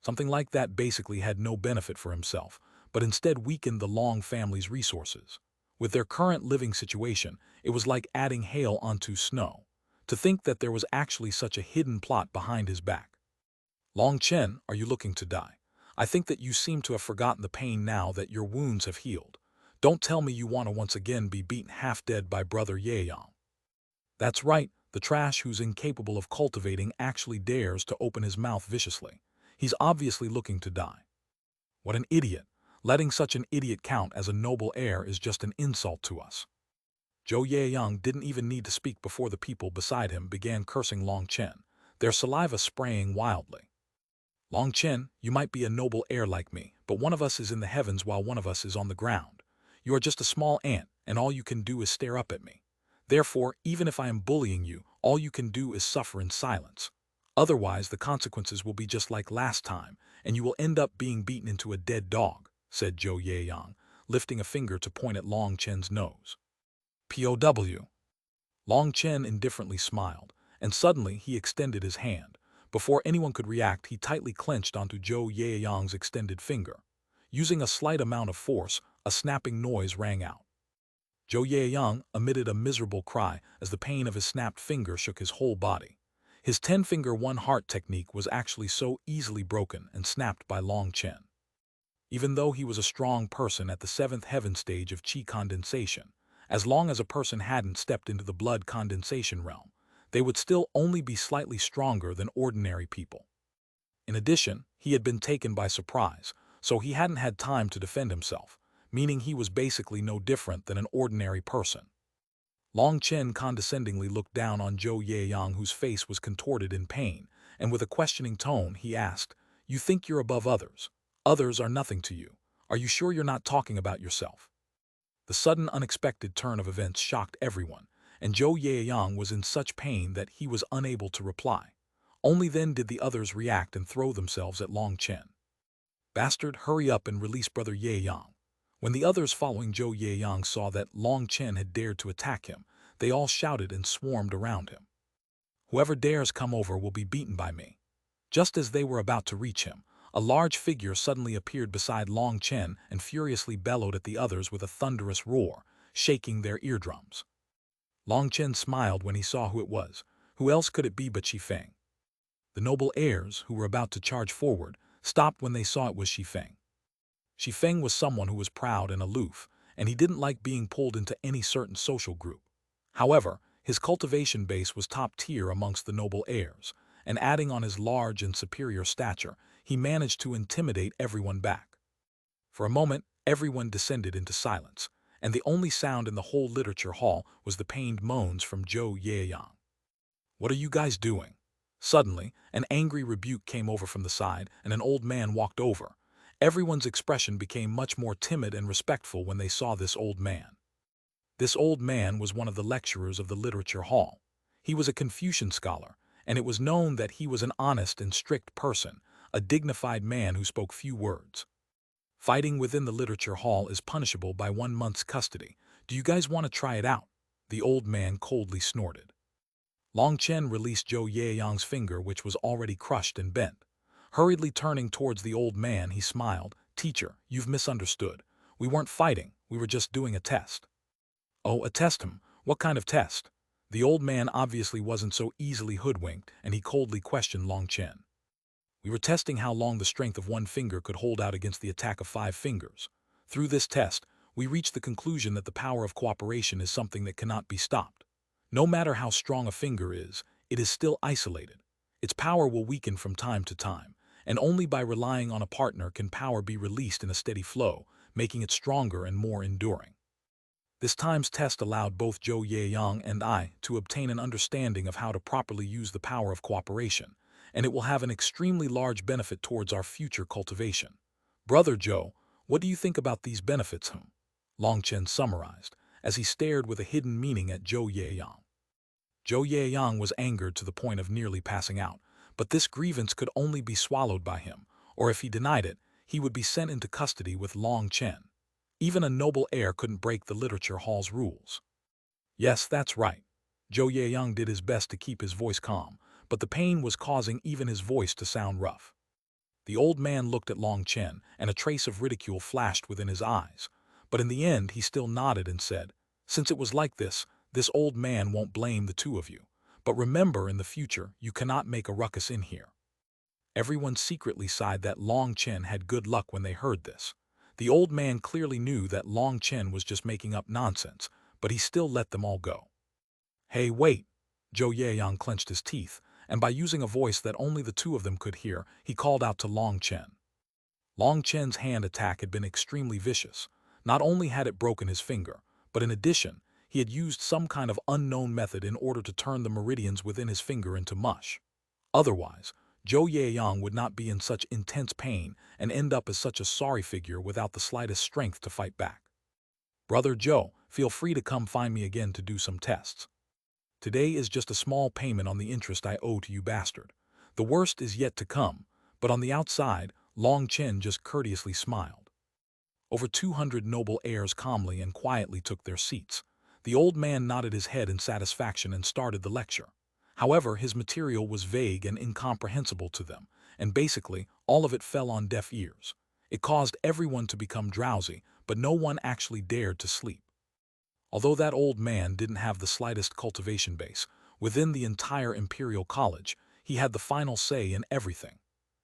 [SPEAKER 1] Something like that basically had no benefit for himself, but instead weakened the Long family's resources. With their current living situation, it was like adding hail onto snow. To think that there was actually such a hidden plot behind his back. "Long Chen, are you looking to die? I think that you seem to have forgotten the pain now that your wounds have healed. Don't tell me you want to once again be beaten half-dead by Brother Yeyang." That's right, the trash who's incapable of cultivating actually dares to open his mouth viciously. He's obviously looking to die. What an idiot. Letting such an idiot count as a noble heir is just an insult to us. Zhou Yeyang didn't even need to speak before the people beside him began cursing Long Chen, their saliva spraying wildly. "Long Chen, you might be a noble heir like me, but one of us is in the heavens while one of us is on the ground. You are just a small ant, and all you can do is stare up at me. Therefore, even if I am bullying you, all you can do is suffer in silence. Otherwise, the consequences will be just like last time, and you will end up being beaten into a dead dog," said Zhou Yeyang, lifting a finger to point at Long Chen's nose. "POW." Long Chen indifferently smiled, and suddenly he extended his hand. Before anyone could react, he tightly clenched onto Zhou Yeyang's extended finger. Using a slight amount of force, a snapping noise rang out. Zhou Yeyang emitted a miserable cry as the pain of his snapped finger shook his whole body. His 10-finger one-heart technique was actually so easily broken and snapped by Long Chen. Even though he was a strong person at the 7th heaven stage of qi condensation, as long as a person hadn't stepped into the blood condensation realm, they would still only be slightly stronger than ordinary people. In addition, he had been taken by surprise, so he hadn't had time to defend himself, meaning he was basically no different than an ordinary person. Long Chen condescendingly looked down on Zhou Yeyang, whose face was contorted in pain, and with a questioning tone he asked, "You think you're above others? Others are nothing to you. Are you sure you're not talking about yourself?" The sudden unexpected turn of events shocked everyone, and Zhou Yeyang was in such pain that he was unable to reply. Only then did the others react and throw themselves at Long Chen. "Bastard, hurry up and release Brother Yeyang." When the others following Zhou Yeyang saw that Long Chen had dared to attack him, they all shouted and swarmed around him. "Whoever dares come over will be beaten by me." Just as they were about to reach him, a large figure suddenly appeared beside Long Chen and furiously bellowed at the others with a thunderous roar, shaking their eardrums. Long Chen smiled when he saw who it was. Who else could it be but Shifeng? The noble heirs, who were about to charge forward, stopped when they saw it was Shifeng. Shifeng was someone who was proud and aloof, and he didn't like being pulled into any certain social group. However, his cultivation base was top tier amongst the noble heirs, and adding on his large and superior stature, he managed to intimidate everyone back. For a moment, everyone descended into silence, and the only sound in the whole literature hall was the pained moans from Zhou Yeyang. "What are you guys doing?" Suddenly, an angry rebuke came over from the side, and an old man walked over. Everyone's expression became much more timid and respectful when they saw this old man. This old man was one of the lecturers of the literature hall. He was a Confucian scholar, and it was known that he was an honest and strict person, a dignified man who spoke few words. "Fighting within the literature hall is punishable by 1 month's custody. Do you guys want to try it out?" The old man coldly snorted. Long Chen released Zhou Yeyang's finger, which was already crushed and bent. Hurriedly turning towards the old man, he smiled, "Teacher, you've misunderstood. We weren't fighting, we were just doing a test. Oh, a test him? What kind of test? The old man obviously wasn't so easily hoodwinked, and he coldly questioned Long Chen. We were testing how long the strength of one finger could hold out against the attack of 5 fingers. Through this test, we reached the conclusion that the power of cooperation is something that cannot be stopped. No matter how strong a finger is, it is still isolated. Its power will weaken from time to time, and only by relying on a partner can power be released in a steady flow, making it stronger and more enduring. This time's test allowed both Zhou Yeyang and I to obtain an understanding of how to properly use the power of cooperation, and it will have an extremely large benefit towards our future cultivation. Brother Zhou, what do you think about these benefits? Long Chen summarized, as he stared with a hidden meaning at Zhou Yeyang. Zhou Yeyang was angered to the point of nearly passing out, but this grievance could only be swallowed by him, or if he denied it, he would be sent into custody with Long Chen. Even a noble heir couldn't break the literature hall's rules. Yes, that's right. Zhou Yeyang did his best to keep his voice calm, but the pain was causing even his voice to sound rough. The old man looked at Long Chen, and a trace of ridicule flashed within his eyes, but in the end he still nodded and said, "Since it was like this old man won't blame the two of you. But remember, in the future, you cannot make a ruckus in here." Everyone secretly sighed that Long Chen had good luck when they heard this. The old man clearly knew that Long Chen was just making up nonsense, but he still let them all go. "Hey, wait!" Zhou Yeyang clenched his teeth, and by using a voice that only the two of them could hear, he called out to Long Chen. Long Chen's hand attack had been extremely vicious. Not only had it broken his finger, but in addition, he had used some kind of unknown method in order to turn the meridians within his finger into mush. Otherwise, Zhou Yeyang would not be in such intense pain and end up as such a sorry figure without the slightest strength to fight back. "Brother Zhou, feel free to come find me again to do some tests. Today is just a small payment on the interest I owe to you, bastard. The worst is yet to come," but on the outside, Long Chen just courteously smiled. Over 200 noble heirs calmly and quietly took their seats. The old man nodded his head in satisfaction and started the lecture. However, his material was vague and incomprehensible to them, and basically, all of it fell on deaf ears. It caused everyone to become drowsy, but no one actually dared to sleep. Although that old man didn't have the slightest cultivation base, within the entire Imperial College, he had the final say in everything.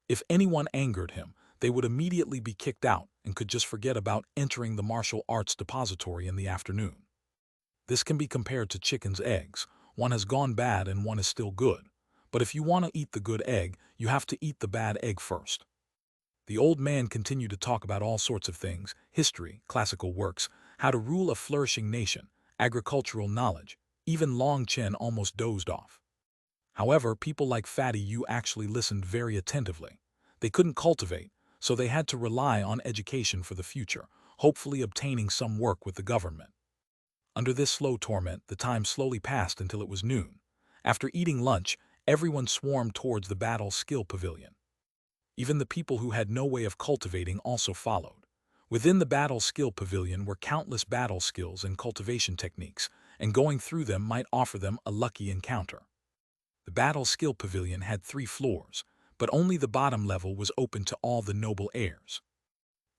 [SPEAKER 1] If anyone angered him, they would immediately be kicked out and could just forget about entering the martial arts depository in the afternoon. This can be compared to chicken's eggs. One has gone bad and one is still good. But if you want to eat the good egg, you have to eat the bad egg first. The old man continued to talk about all sorts of things: history, classical works, how to rule a flourishing nation, agricultural knowledge. Even Long Chen almost dozed off. However, people like Fatty Yu actually listened very attentively. They couldn't cultivate, so they had to rely on education for the future, hopefully obtaining some work with the government. Under this slow torment, the time slowly passed until it was noon. After eating lunch, everyone swarmed towards the battle skill pavilion. Even the people who had no way of cultivating also followed. Within the battle skill pavilion were countless battle skills and cultivation techniques, and going through them might offer them a lucky encounter. The battle skill pavilion had 3 floors, but only the bottom level was open to all the noble heirs.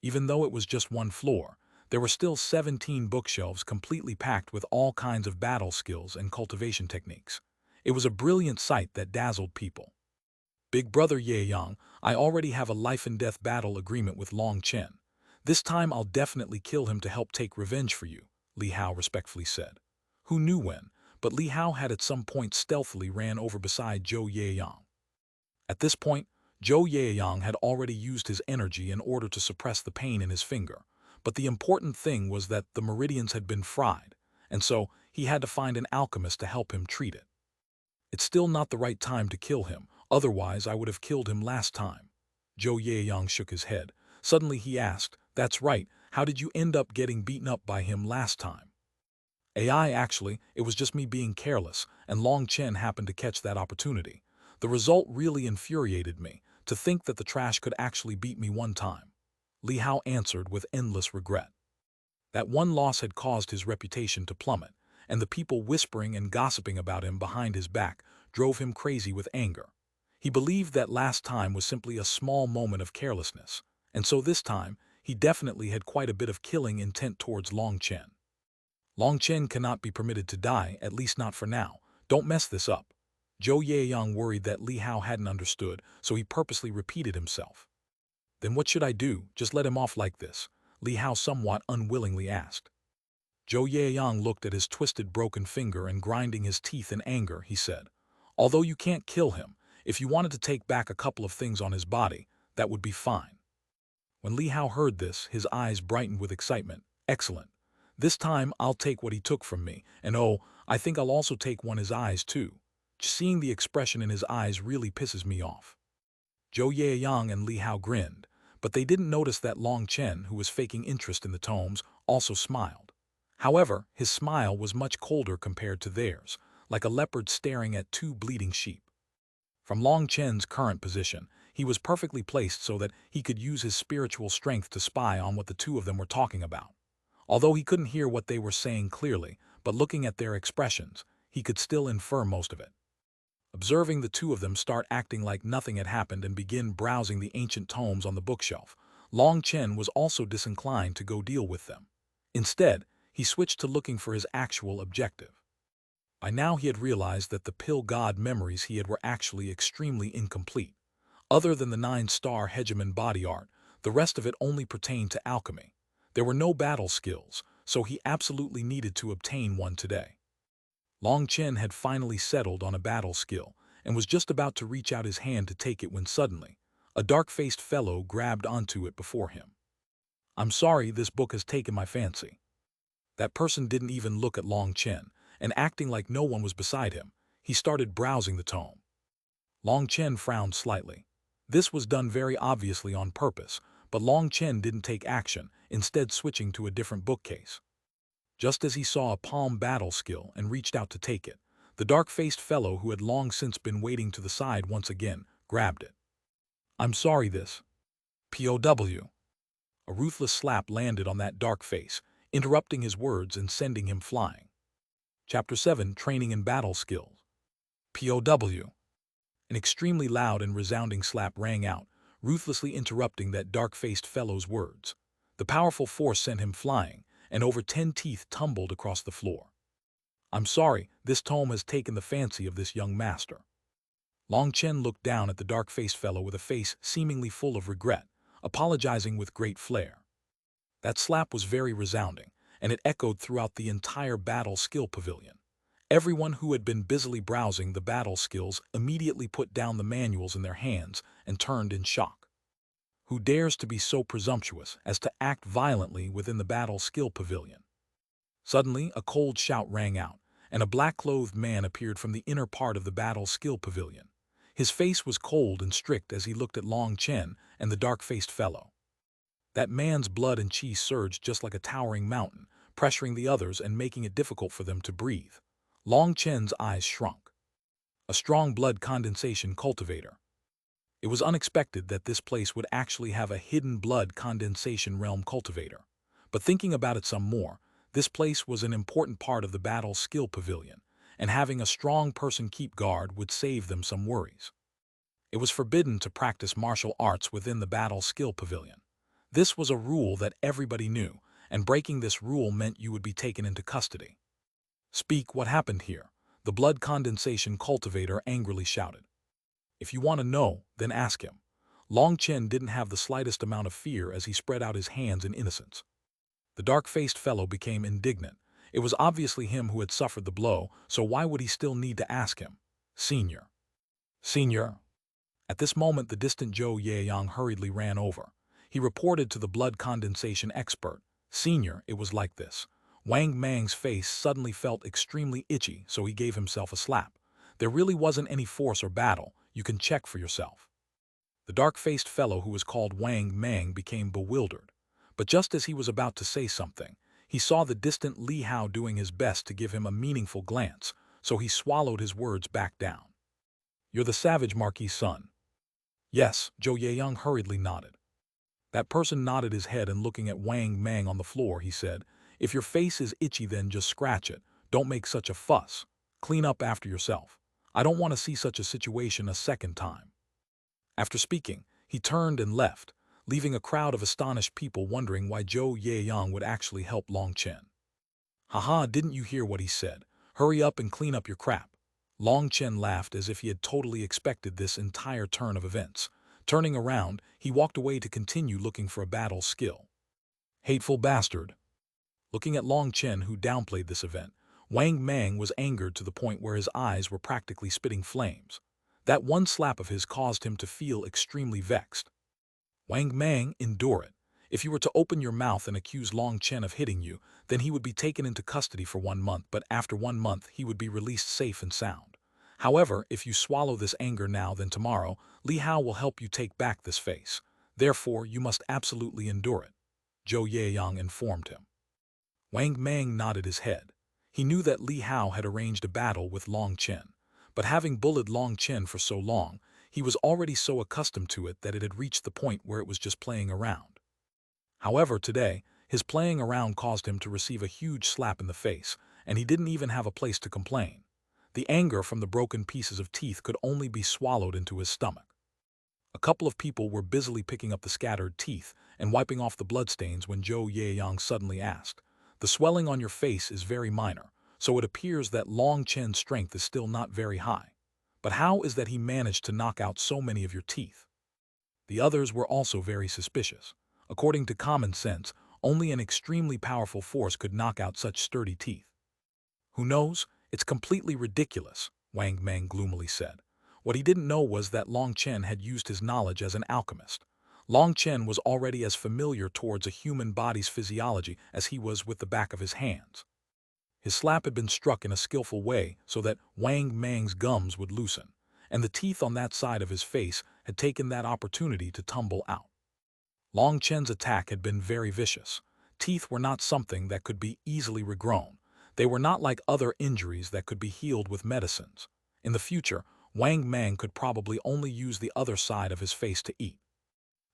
[SPEAKER 1] Even though it was just 1 floor, there were still 17 bookshelves completely packed with all kinds of battle skills and cultivation techniques. It was a brilliant sight that dazzled people. "Big brother Yeyang, I already have a life-and-death battle agreement with Long Chen. This time I'll definitely kill him to help take revenge for you," Li Hao respectfully said. Who knew when, but Li Hao had at some point stealthily ran over beside Zhou Yeyang. At this point, Zhou Yeyang had already used his energy in order to suppress the pain in his finger, but the important thing was that the meridians had been fried, and so he had to find an alchemist to help him treat it. "It's still not the right time to kill him, otherwise I would have killed him last time." Zhou Yeyang shook his head. Suddenly he asked, "That's right, how did you end up getting beaten up by him last time?" Actually, it was just me being careless, and Long Chen happened to catch that opportunity. The result really infuriated me, to think that the trash could actually beat me one time." Li Hao answered with endless regret. That one loss had caused his reputation to plummet, and the people whispering and gossiping about him behind his back drove him crazy with anger. He believed that last time was simply a small moment of carelessness, and so this time he definitely had quite a bit of killing intent towards Long Chen. Long Chen cannot be permitted to die, at least not for now. Don't mess this up. Zhou Yaoyang worried that Li Hao hadn't understood, so he purposely repeated himself. Then what should I do? Just let him off like this? Li Hao somewhat unwillingly asked. Zhou Yaoyang looked at his twisted broken finger and grinding his teeth in anger, he said, although you can't kill him, if you wanted to take back a couple of things on his body, that would be fine. When Li Hao heard this, his eyes brightened with excitement. Excellent. This time I'll take what he took from me, and oh, I think I'll also take his eyes too. Seeing the expression in his eyes really pisses me off. Zhou Yaoyang and Li Hao grinned, but they didn't notice that Long Chen, who was faking interest in the tomes, also smiled. However, his smile was much colder compared to theirs, like a leopard staring at two bleeding sheep. From Long Chen's current position, he was perfectly placed so that he could use his spiritual strength to spy on what the two of them were talking about. Although he couldn't hear what they were saying clearly, but looking at their expressions, he could still infer most of it. Observing the two of them start acting like nothing had happened and begin browsing the ancient tomes on the bookshelf, Long Chen was also disinclined to go deal with them. Instead, he switched to looking for his actual objective. By now he had realized that the pill god memories he had were actually extremely incomplete. Other than the 9-star Hegemon body art, the rest of it only pertained to alchemy. There were no battle skills, so he absolutely needed to obtain one today. Long Chen had finally settled on a battle skill and was just about to reach out his hand to take it when suddenly, a dark-faced fellow grabbed onto it before him. I'm sorry, this book has taken my fancy. That person didn't even look at Long Chen, and acting like no one was beside him, he started browsing the tome. Long Chen frowned slightly. This was done very obviously on purpose, but Long Chen didn't take action, instead switching to a different bookcase. Just as he saw a palm battle skill and reached out to take it, the dark-faced fellow who had long since been waiting to the side once again grabbed it. I'm sorry, this. POW. A ruthless slap landed on that dark face, interrupting his words and sending him flying. Chapter 7, Training in Battle Skills. POW. An extremely loud and resounding slap rang out, ruthlessly interrupting that dark-faced fellow's words. The powerful force sent him flying, and over 10 teeth tumbled across the floor. I'm sorry, this tome has taken the fancy of this young master. Long Chen looked down at the dark-faced fellow with a face seemingly full of regret, apologizing with great flair. That slap was very resounding, and it echoed throughout the entire battle skill pavilion. Everyone who had been busily browsing the battle skills immediately put down the manuals in their hands and turned in shock. Who dares to be so presumptuous as to act violently within the battle skill pavilion? Suddenly, a cold shout rang out, and a black-clothed man appeared from the inner part of the battle skill pavilion. His face was cold and strict as he looked at Long Chen and the dark-faced fellow. That man's blood and chi surged just like a towering mountain, pressuring the others and making it difficult for them to breathe. Long Chen's eyes shrunk. A strong blood condensation cultivator. It was unexpected that this place would actually have a hidden blood condensation realm cultivator. But thinking about it some more, this place was an important part of the battle skill pavilion, and having a strong person keep guard would save them some worries. It was forbidden to practice martial arts within the battle skill pavilion. This was a rule that everybody knew, and breaking this rule meant you would be taken into custody. Speak, what happened here? The blood condensation cultivator angrily shouted. If you want to know, then ask him. Long Chen didn't have the slightest amount of fear as he spread out his hands in innocence. The dark-faced fellow became indignant. It was obviously him who had suffered the blow, so why would he still need to ask him? Senior. Senior. At this moment, the distant Zhou Yaoyang hurriedly ran over. He reported to the blood condensation expert. Senior, it was like this. Wang Mang's face suddenly felt extremely itchy, so he gave himself a slap. There really wasn't any force or battle. You can check for yourself. The dark-faced fellow who was called Wang Mang became bewildered. But just as he was about to say something, he saw the distant Li Hao doing his best to give him a meaningful glance, so he swallowed his words back down. You're the savage Marquis' son. Yes, Zhou Yaoyang hurriedly nodded. That person nodded his head and looking at Wang Mang on the floor, he said, if your face is itchy then just scratch it. Don't make such a fuss. Clean up after yourself. I don't want to see such a situation a second time. After speaking, he turned and left, leaving a crowd of astonished people wondering why Zhou Yeyang would actually help Long Chen. "Haha, didn't you hear what he said? Hurry up and clean up your crap." Long Chen laughed as if he had totally expected this entire turn of events. Turning around, he walked away to continue looking for a battle skill. Hateful bastard. Looking at Long Chen, who downplayed this event, Wang Mang was angered to the point where his eyes were practically spitting flames. That one slap of his caused him to feel extremely vexed. "Wang Mang, endure it. If you were to open your mouth and accuse Long Chen of hitting you, then he would be taken into custody for 1 month, but after 1 month he would be released safe and sound. However, if you swallow this anger now, then tomorrow, Li Hao will help you take back this face. Therefore, you must absolutely endure it," Zhou Yeyang informed him. Wang Mang nodded his head. He knew that Li Hao had arranged a battle with Long Chen, but having bullied Long Chen for so long, he was already so accustomed to it that it had reached the point where it was just playing around. However, today, his playing around caused him to receive a huge slap in the face, and he didn't even have a place to complain. The anger from the broken pieces of teeth could only be swallowed into his stomach. A couple of people were busily picking up the scattered teeth and wiping off the bloodstains when Zhou Yeyang suddenly asked, "The swelling on your face is very minor, so it appears that Long Chen's strength is still not very high. But how is that he managed to knock out so many of your teeth?" The others were also very suspicious. According to common sense, only an extremely powerful force could knock out such sturdy teeth. "Who knows? It's completely ridiculous," Wang Mang gloomily said. What he didn't know was that Long Chen had used his knowledge as an alchemist. Long Chen was already as familiar towards a human body's physiology as he was with the back of his hands. His slap had been struck in a skillful way so that Wang Mang's gums would loosen, and the teeth on that side of his face had taken that opportunity to tumble out. Long Chen's attack had been very vicious. Teeth were not something that could be easily regrown. They were not like other injuries that could be healed with medicines. In the future, Wang Mang could probably only use the other side of his face to eat.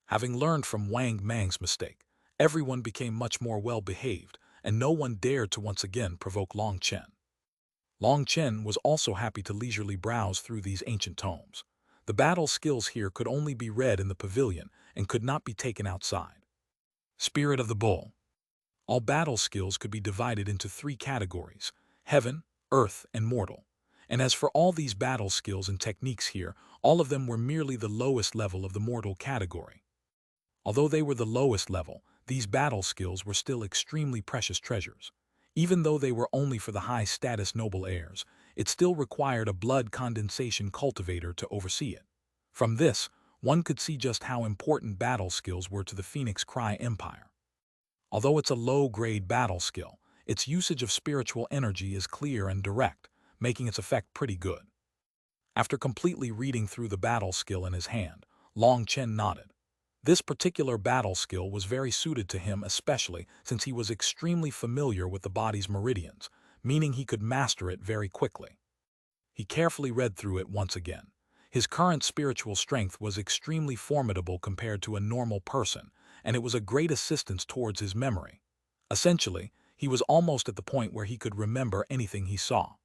[SPEAKER 1] Having learned from Wang Mang's mistake, everyone became much more well-behaved, and no one dared to once again provoke Long Chen. Long Chen was also happy to leisurely browse through these ancient tomes. The battle skills here could only be read in the pavilion and could not be taken outside. Spirit of the Bull. All battle skills could be divided into 3 categories: heaven, earth, and mortal. And as for all these battle skills and techniques here, all of them were merely the lowest level of the mortal category. Although they were the lowest level, these battle skills were still extremely precious treasures. Even though they were only for the high-status noble heirs, it still required a blood condensation cultivator to oversee it. From this, one could see just how important battle skills were to the Phoenix Cry Empire. Although it's a low-grade battle skill, its usage of spiritual energy is clear and direct, making its effect pretty good. After completely reading through the battle skill in his hand, Long Chen nodded. This particular battle skill was very suited to him, especially since he was extremely familiar with the body's meridians, meaning he could master it very quickly. He carefully read through it once again. His current spiritual strength was extremely formidable compared to a normal person, and it was a great assistance towards his memory. Essentially, he was almost at the point where he could remember anything he saw.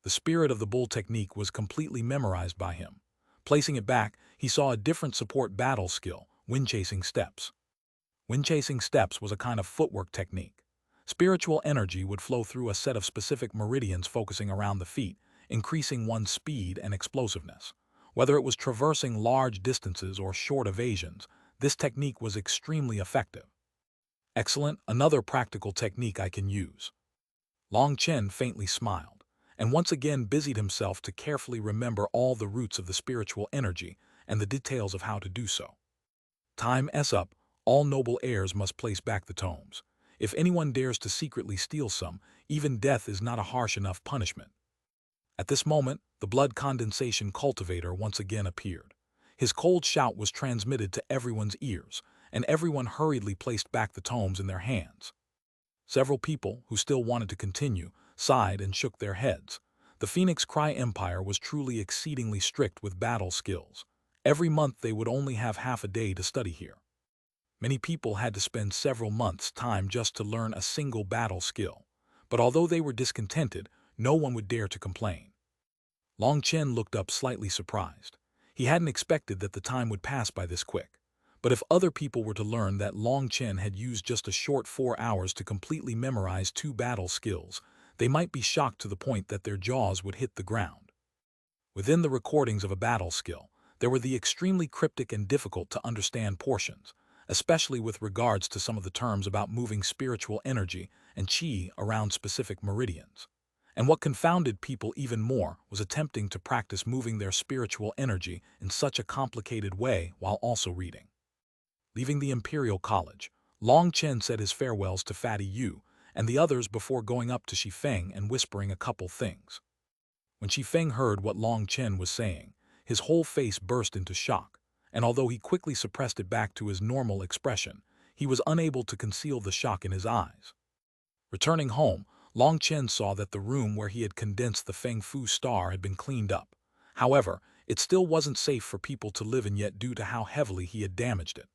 [SPEAKER 1] The Spirit of the Bull technique was completely memorized by him. Placing it back, he saw a different support battle skill: wind-chasing steps. Wind-chasing steps was a kind of footwork technique. Spiritual energy would flow through a set of specific meridians focusing around the feet, increasing one's speed and explosiveness. Whether it was traversing large distances or short evasions, this technique was extremely effective. Excellent, another practical technique I can use. Long Chen faintly smiled, and once again busied himself to carefully remember all the roots of the spiritual energy and the details of how to do so. Time's up, all noble heirs must place back the tomes. If anyone dares to secretly steal some, even death is not a harsh enough punishment. At this moment, the blood condensation cultivator once again appeared. His cold shout was transmitted to everyone's ears, and everyone hurriedly placed back the tomes in their hands. Several people, who still wanted to continue, sighed and shook their heads. The Phoenix Cry Empire was truly exceedingly strict with battle skills. Every month they would only have half a day to study here. Many people had to spend several months' time just to learn a single battle skill. But although they were discontented, no one would dare to complain. Long Chen looked up slightly surprised. He hadn't expected that the time would pass by this quick. But if other people were to learn that Long Chen had used just a short 4 hours to completely memorize 2 battle skills, they might be shocked to the point that their jaws would hit the ground. Within the recordings of a battle skill, there were the extremely cryptic and difficult to understand portions, especially with regards to some of the terms about moving spiritual energy and qi around specific meridians. And what confounded people even more was attempting to practice moving their spiritual energy in such a complicated way while also reading. Leaving the Imperial College, Long Chen said his farewells to Fatty Yu and the others before going up to Shifeng and whispering a couple things. When Shifeng heard what Long Chen was saying, his whole face burst into shock, and although he quickly suppressed it back to his normal expression, he was unable to conceal the shock in his eyes. Returning home, Long Chen saw that the room where he had condensed the Feng Fu star had been cleaned up. However, it still wasn't safe for people to live in yet due to how heavily he had damaged it.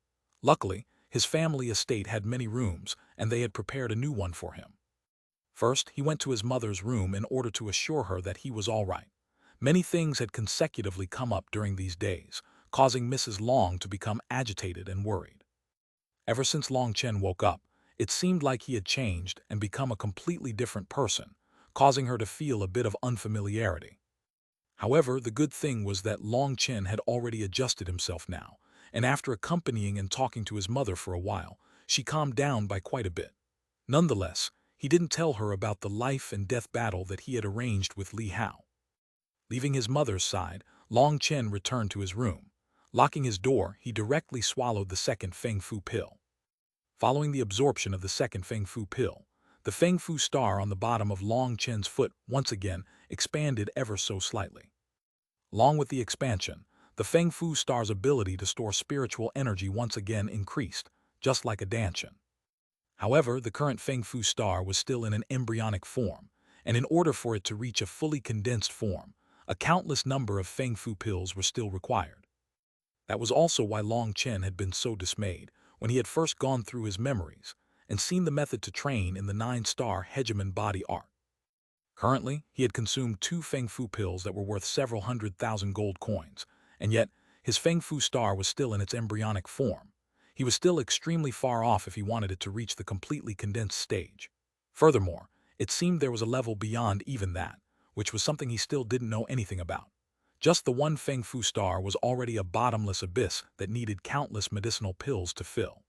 [SPEAKER 1] Luckily, his family estate had many rooms, and they had prepared a new one for him. First, he went to his mother's room in order to assure her that he was all right. Many things had consecutively come up during these days, causing Mrs. Long to become agitated and worried. Ever since Long Chen woke up, it seemed like he had changed and become a completely different person, causing her to feel a bit of unfamiliarity. However, the good thing was that Long Chen had already adjusted himself now, and after accompanying and talking to his mother for a while, she calmed down by quite a bit. Nonetheless, he didn't tell her about the life and death battle that he had arranged with Li Hao. Leaving his mother's side, Long Chen returned to his room. Locking his door, he directly swallowed the second Feng Fu pill. Following the absorption of the second Feng Fu pill, the Feng Fu star on the bottom of Long Chen's foot once again expanded ever so slightly. Along with the expansion, the Feng Fu star's ability to store spiritual energy once again increased, just like a Danshan. However, the current Feng Fu star was still in an embryonic form, and in order for it to reach a fully condensed form, a countless number of Feng Fu pills were still required. That was also why Long Chen had been so dismayed when he had first gone through his memories and seen the method to train in the 9-star Hegemon body art. Currently, he had consumed 2 Feng Fu pills that were worth several 100,000 gold coins, and yet his Feng Fu star was still in its embryonic form. He was still extremely far off if he wanted it to reach the completely condensed stage. Furthermore, it seemed there was a level beyond even that, which was something he still didn't know anything about. Just the one Feng Fu star was already a bottomless abyss that needed countless medicinal pills to fill.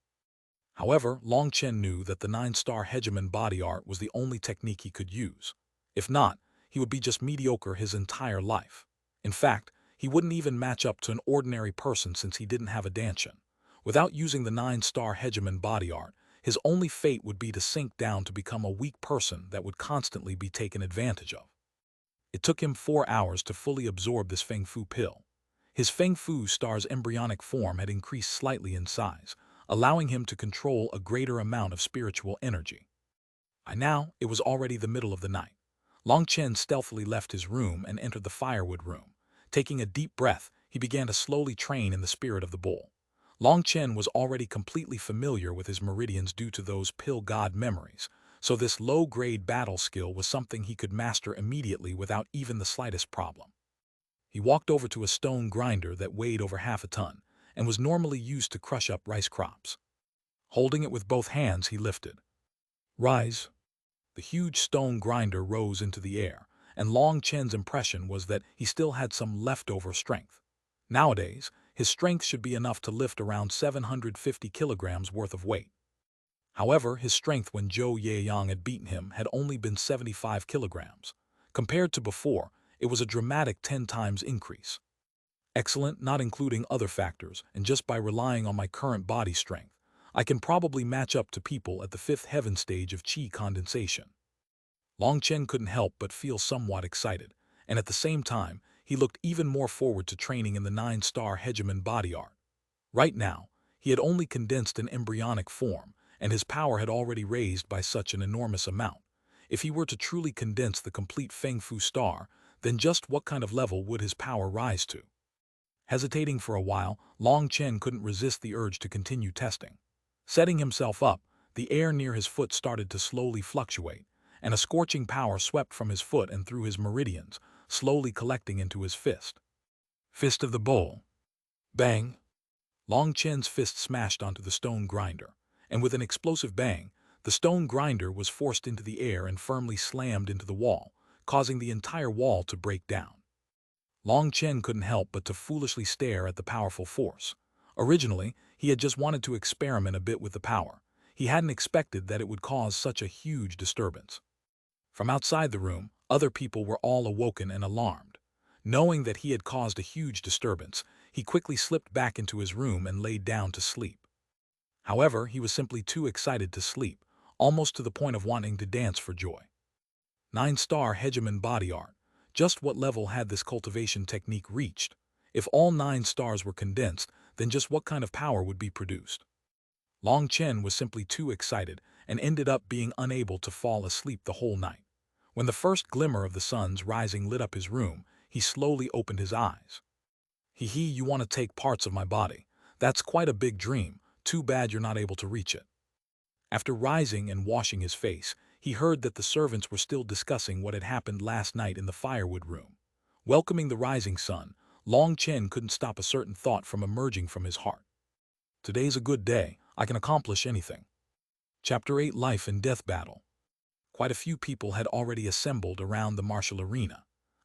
[SPEAKER 1] However, Long Chen knew that the 9-star Hegemon body art was the only technique he could use. If not, he would be just mediocre his entire life. In fact, he wouldn't even match up to an ordinary person since he didn't have a Danshan. Without using the 9-star Hegemon body art, his only fate would be to sink down to become a weak person that would constantly be taken advantage of. It took him 4 hours to fully absorb this Feng Fu pill. His Feng Fu star's embryonic form had increased slightly in size, allowing him to control a greater amount of spiritual energy. By now, it was already the middle of the night. Long Chen stealthily left his room and entered the firewood room. Taking a deep breath, he began to slowly train in the spirit of the bull. Long Chen was already completely familiar with his meridians due to those pill god memories, so this low-grade battle skill was something he could master immediately without even the slightest problem. He walked over to a stone grinder that weighed over half a ton and was normally used to crush up rice crops. Holding it with both hands, he lifted. Rise. The huge stone grinder rose into the air, and Long Chen's impression was that he still had some leftover strength. Nowadays, his strength should be enough to lift around 750 kilograms worth of weight. However, his strength when Zhou Yeyang had beaten him had only been 75 kilograms. Compared to before, it was a dramatic 10 times increase. Excellent, not including other factors, and just by relying on my current body strength, I can probably match up to people at the 5th heaven stage of qi condensation. Long Chen couldn't help but feel somewhat excited, and at the same time, he looked even more forward to training in the 9-star Hegemon body art. Right now, he had only condensed an embryonic form, and his power had already raised by such an enormous amount. If he were to truly condense the complete Feng Fu star, then just what kind of level would his power rise to? Hesitating for a while, Long Chen couldn't resist the urge to continue testing. Setting himself up, the air near his foot started to slowly fluctuate, and a scorching power swept from his foot and through his meridians, slowly collecting into his fist. Fist of the bull. Bang! Long Chen's fist smashed onto the stone grinder, and with an explosive bang, the stone grinder was forced into the air and firmly slammed into the wall, causing the entire wall to break down. Long Chen couldn't help but to foolishly stare at the powerful force. Originally, he had just wanted to experiment a bit with the power. He hadn't expected that it would cause such a huge disturbance. From outside the room, other people were all awoken and alarmed. Knowing that he had caused a huge disturbance, he quickly slipped back into his room and laid down to sleep. However, he was simply too excited to sleep, almost to the point of wanting to dance for joy. 9-star Hegemon body art. Just what level had this cultivation technique reached? If all 9 stars were condensed, then just what kind of power would be produced? Long Chen was simply too excited and ended up being unable to fall asleep the whole night. When the first glimmer of the sun's rising lit up his room, he slowly opened his eyes. Hee, you want to take parts of my body. That's quite a big dream. Too bad you're not able to reach it. After rising and washing his face, he heard that the servants were still discussing what had happened last night in the firewood room. Welcoming the rising sun, Long Chen couldn't stop a certain thought from emerging from his heart. Today's a good day. I can accomplish anything. Chapter 8: Life and Death Battle. Quite a few people had already assembled around the martial arena.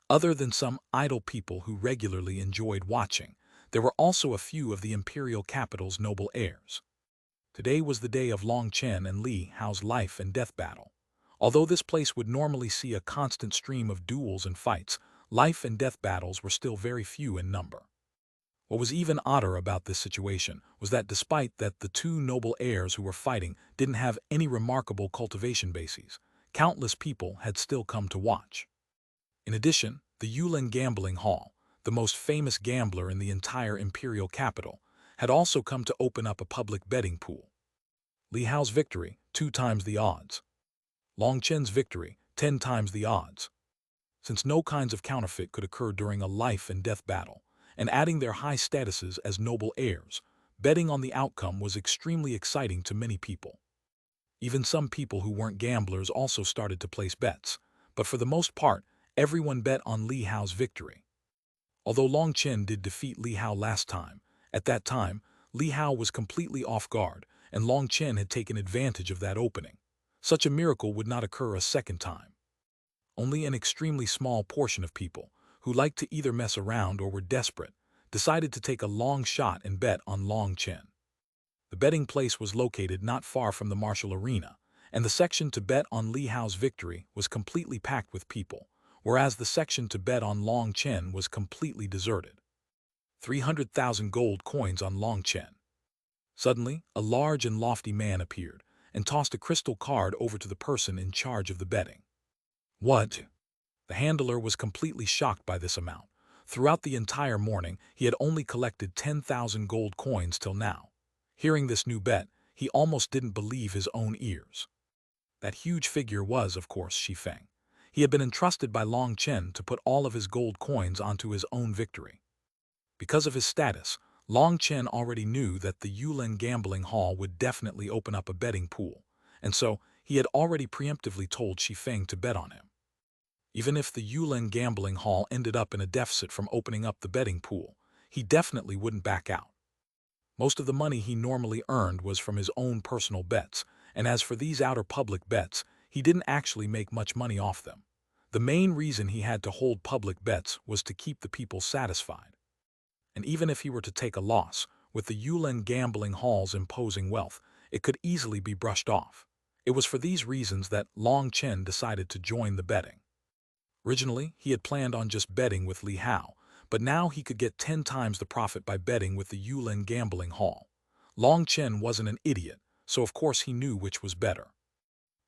[SPEAKER 1] Other than some idle people who regularly enjoyed watching, there were also a few of the imperial capital's noble heirs. Today was the day of Long Chen and Li Hao's life and death battle. Although this place would normally see a constant stream of duels and fights, life and death battles were still very few in number. What was even odder about this situation was that despite that the 2 noble heirs who were fighting didn't have any remarkable cultivation bases, countless people had still come to watch. In addition, the Yulen gambling hall, the most famous gambler in the entire imperial capital, had also come to open up a public betting pool. Li Hao's victory, 2 times the odds. Long Chen's victory, 10 times the odds. Since no kinds of counterfeit could occur during a life and death battle, and adding their high statuses as noble heirs, betting on the outcome was extremely exciting to many people. Even some people who weren't gamblers also started to place bets, but for the most part, everyone bet on Li Hao's victory. Although Long Chen did defeat Li Hao last time, at that time, Li Hao was completely off guard, and Long Chen had taken advantage of that opening. Such a miracle would not occur a second time. Only an extremely small portion of people, who liked to either mess around or were desperate, decided to take a long shot and bet on Long Chen. The betting place was located not far from the martial arena, and the section to bet on Li Hao's victory was completely packed with people, whereas the section to bet on Long Chen was completely deserted. 300,000 gold coins on Long Chen. Suddenly, a large and lofty man appeared and tossed a crystal card over to the person in charge of the betting. What? The handler was completely shocked by this amount. Throughout the entire morning, he had only collected 10,000 gold coins till now. Hearing this new bet, he almost didn't believe his own ears. That huge figure was, of course, Shifeng. He had been entrusted by Long Chen to put all of his gold coins onto his own victory. Because of his status, Long Chen already knew that the Yulen gambling hall would definitely open up a betting pool, and so he had already preemptively told Shifeng to bet on him. Even if the Yulen gambling hall ended up in a deficit from opening up the betting pool, he definitely wouldn't back out. Most of the money he normally earned was from his own personal bets, and as for these outer public bets, he didn't actually make much money off them. The main reason he had to hold public bets was to keep the people satisfied. And even if he were to take a loss, with the Yulen gambling hall's imposing wealth, it could easily be brushed off. It was for these reasons that Long Chen decided to join the betting. Originally, he had planned on just betting with Li Hao, but now he could get 10 times the profit by betting with the Yulen gambling hall. Long Chen wasn't an idiot, so of course he knew which was better.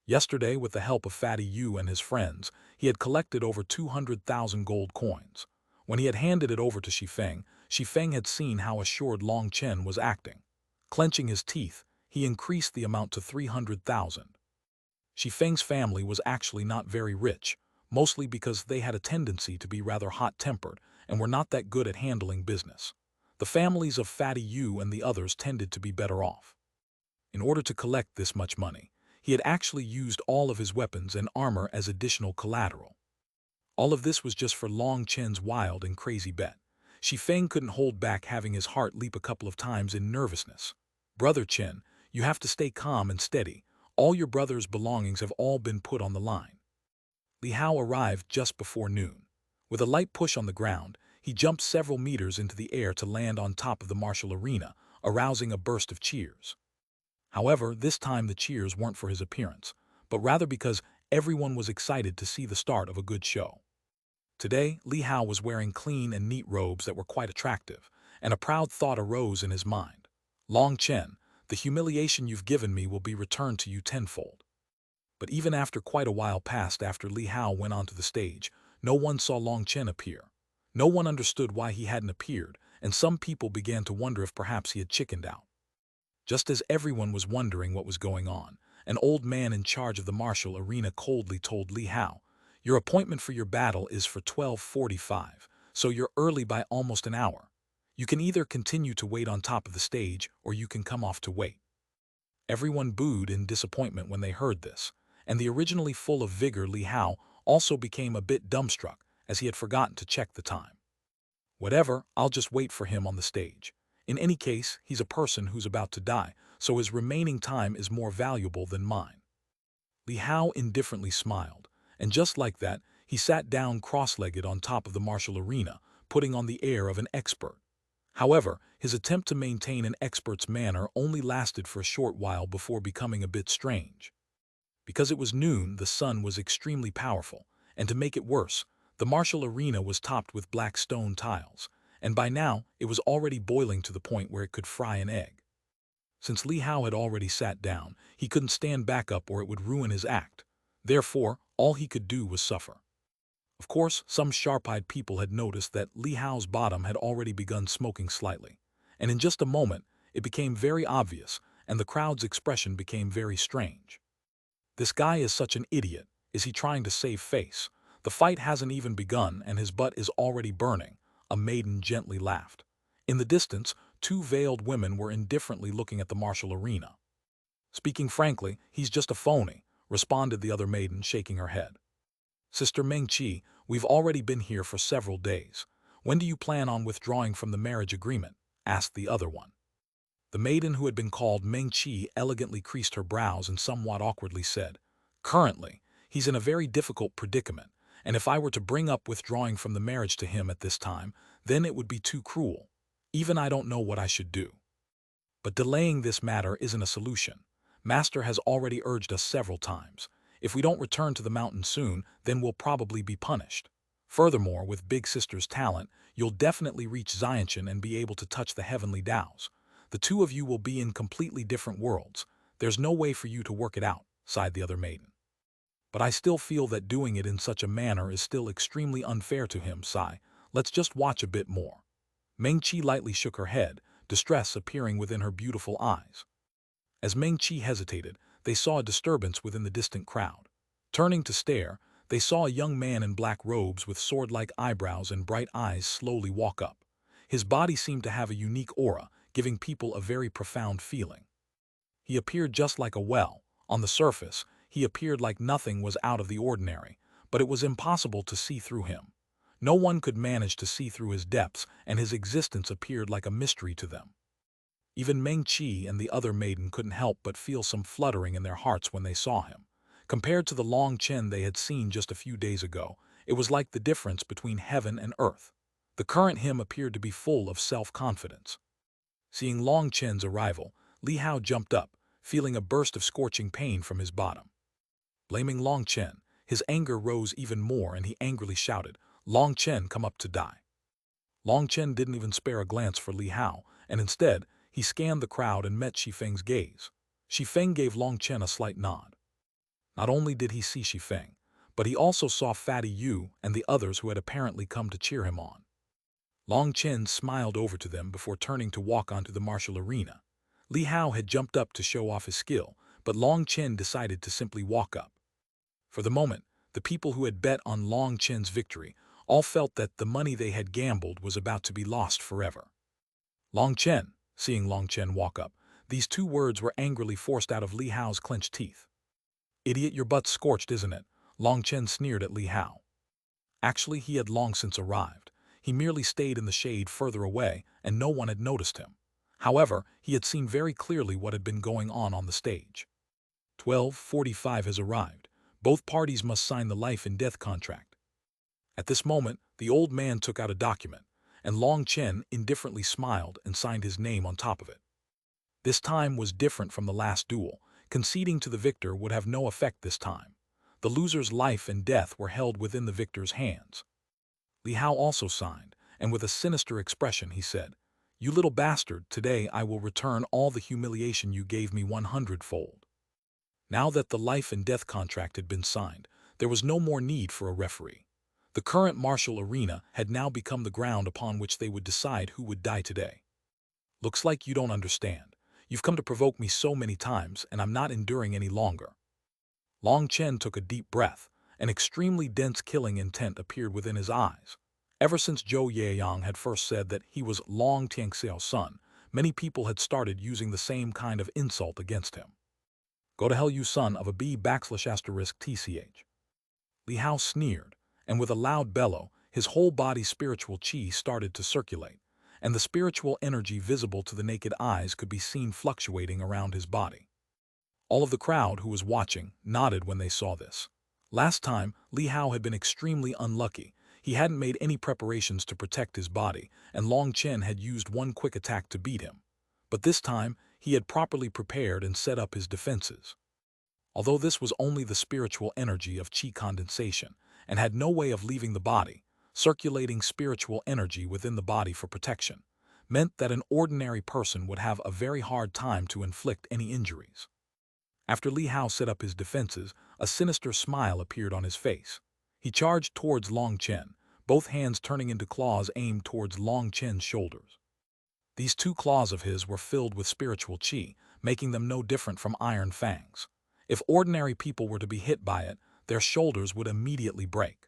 [SPEAKER 1] Yesterday, with the help of Fatty Yu and his friends, he had collected over 200,000 gold coins. When he had handed it over to Shifeng, Shifeng had seen how assured Long Chen was acting. Clenching his teeth, he increased the amount to 300,000. Shifeng's family was actually not very rich, mostly because they had a tendency to be rather hot-tempered and were not that good at handling business. The families of Fatty Yu and the others tended to be better off. In order to collect this much money, he had actually used all of his weapons and armor as additional collateral. All of this was just for Long Chen's wild and crazy bet. Feng couldn't hold back having his heart leap a couple of times in nervousness. "Brother Chen, you have to stay calm and steady. All your brother's belongings have all been put on the line." Li Hao arrived just before noon. With a light push on the ground, he jumped several meters into the air to land on top of the martial arena, arousing a burst of cheers. However, this time the cheers weren't for his appearance, but rather because everyone was excited to see the start of a good show. Today, Li Hao was wearing clean and neat robes that were quite attractive, and a proud thought arose in his mind. "Long Chen, the humiliation you've given me will be returned to you tenfold." But even after quite a while passed after Li Hao went onto the stage, no one saw Long Chen appear. No one understood why he hadn't appeared, and some people began to wonder if perhaps he had chickened out. Just as everyone was wondering what was going on, an old man in charge of the martial arena coldly told Li Hao, "Your appointment for your battle is for 12:45, so you're early by almost an hour. You can either continue to wait on top of the stage, or you can come off to wait." Everyone booed in disappointment when they heard this, and the originally full of vigor Li Hao also became a bit dumbstruck, as he had forgotten to check the time. "Whatever, I'll just wait for him on the stage. In any case, he's a person who's about to die, so his remaining time is more valuable than mine." Li Hao indifferently smiled, and just like that, he sat down cross-legged on top of the martial arena, putting on the air of an expert. However, his attempt to maintain an expert's manner only lasted for a short while before becoming a bit strange. Because it was noon, the sun was extremely powerful, and to make it worse, the martial arena was topped with black stone tiles, and by now it was already boiling to the point where it could fry an egg. Since Li Hao had already sat down, he couldn't stand back up or it would ruin his act. Therefore, all he could do was suffer. Of course, some sharp-eyed people had noticed that Li Hao's bottom had already begun smoking slightly, and in just a moment, it became very obvious, and the crowd's expression became very strange. "This guy is such an idiot. Is he trying to save face? The fight hasn't even begun and his butt is already burning," a maiden gently laughed. In the distance, two veiled women were indifferently looking at the martial arena. "Speaking frankly, he's just a phony," responded the other maiden, shaking her head. "Sister Meng-Chi, we've already been here for several days. When do you plan on withdrawing from the marriage agreement?" asked the other one. The maiden who had been called Meng-Chi elegantly creased her brows and somewhat awkwardly said, "Currently, he's in a very difficult predicament, and if I were to bring up withdrawing from the marriage to him at this time, then it would be too cruel. Even I don't know what I should do. But delaying this matter isn't a solution. Master has already urged us several times. If we don't return to the mountain soon, then we'll probably be punished. Furthermore, with Big Sister's talent, you'll definitely reach Xianchen and be able to touch the heavenly Taos. The two of you will be in completely different worlds. There's no way for you to work it out," sighed the other maiden. "But I still feel that doing it in such a manner is still extremely unfair to him, Sai. Let's just watch a bit more." Meng-Chi lightly shook her head, distress appearing within her beautiful eyes. As Meng-Chi hesitated, they saw a disturbance within the distant crowd. Turning to stare, they saw a young man in black robes with sword-like eyebrows and bright eyes slowly walk up. His body seemed to have a unique aura, giving people a very profound feeling. He appeared just like a well. On the surface, he appeared like nothing was out of the ordinary, but it was impossible to see through him. No one could manage to see through his depths, and his existence appeared like a mystery to them. Even Meng-Chi and the other maiden couldn't help but feel some fluttering in their hearts when they saw him. Compared to the Long Chen they had seen just a few days ago, it was like the difference between heaven and earth. The current him appeared to be full of self-confidence. Seeing Long Chen's arrival, Li Hao jumped up, feeling a burst of scorching pain from his bottom. Blaming Long Chen, his anger rose even more and he angrily shouted, "Long Chen, come up to die." Long Chen didn't even spare a glance for Li Hao, and instead, he scanned the crowd and met Shifeng's gaze. Shifeng gave Long Chen a slight nod. Not only did he see Shifeng, but he also saw Fatty Yu and the others who had apparently come to cheer him on. Long Chen smiled over to them before turning to walk onto the martial arena. Li Hao had jumped up to show off his skill, but Long Chen decided to simply walk up. For the moment, the people who had bet on Long Chen's victory all felt that the money they had gambled was about to be lost forever. "Long Chen," seeing Long Chen walk up, these two words were angrily forced out of Li Hao's clenched teeth. "Idiot, your butt's scorched, isn't it?" Long Chen sneered at Li Hao. Actually, he had long since arrived. he merely stayed in the shade further away and no one had noticed him. However, he had seen very clearly what had been going on the stage. 12:45 has arrived. Both parties must sign the life and death contract. At this moment, the old man took out a document, and Long Chen indifferently smiled and signed his name on top of it. This time was different from the last duel. Conceding to the victor would have no effect this time. The loser's life and death were held within the victor's hands. Li Hao also signed, and with a sinister expression he said, "You little bastard, today I will return all the humiliation you gave me 100-fold." Now that the life and death contract had been signed, there was no more need for a referee. The current martial arena had now become the ground upon which they would decide who would die today. "Looks like you don't understand. You've come to provoke me so many times, and I'm not enduring any longer." Long Chen took a deep breath. An extremely dense killing intent appeared within his eyes. Ever since Zhou Yaoyang had first said that he was Long Tianxiao's son, many people had started using the same kind of insult against him. "Go to hell, you son of a b*****tch. Li Hao sneered, and with a loud bellow, his whole body's spiritual qi started to circulate, and the spiritual energy visible to the naked eyes could be seen fluctuating around his body. All of the crowd who was watching nodded when they saw this. Last time, Li Hao had been extremely unlucky. He hadn't made any preparations to protect his body, and Long Chen had used one quick attack to beat him. But this time, he had properly prepared and set up his defenses. Although this was only the spiritual energy of qi condensation and had no way of leaving the body, circulating spiritual energy within the body for protection meant that an ordinary person would have a very hard time to inflict any injuries. After Li Hao set up his defenses, a sinister smile appeared on his face. He charged towards Long Chen, both hands turning into claws aimed towards Long Chen's shoulders. These two claws of his were filled with spiritual qi, making them no different from iron fangs. If ordinary people were to be hit by it, their shoulders would immediately break.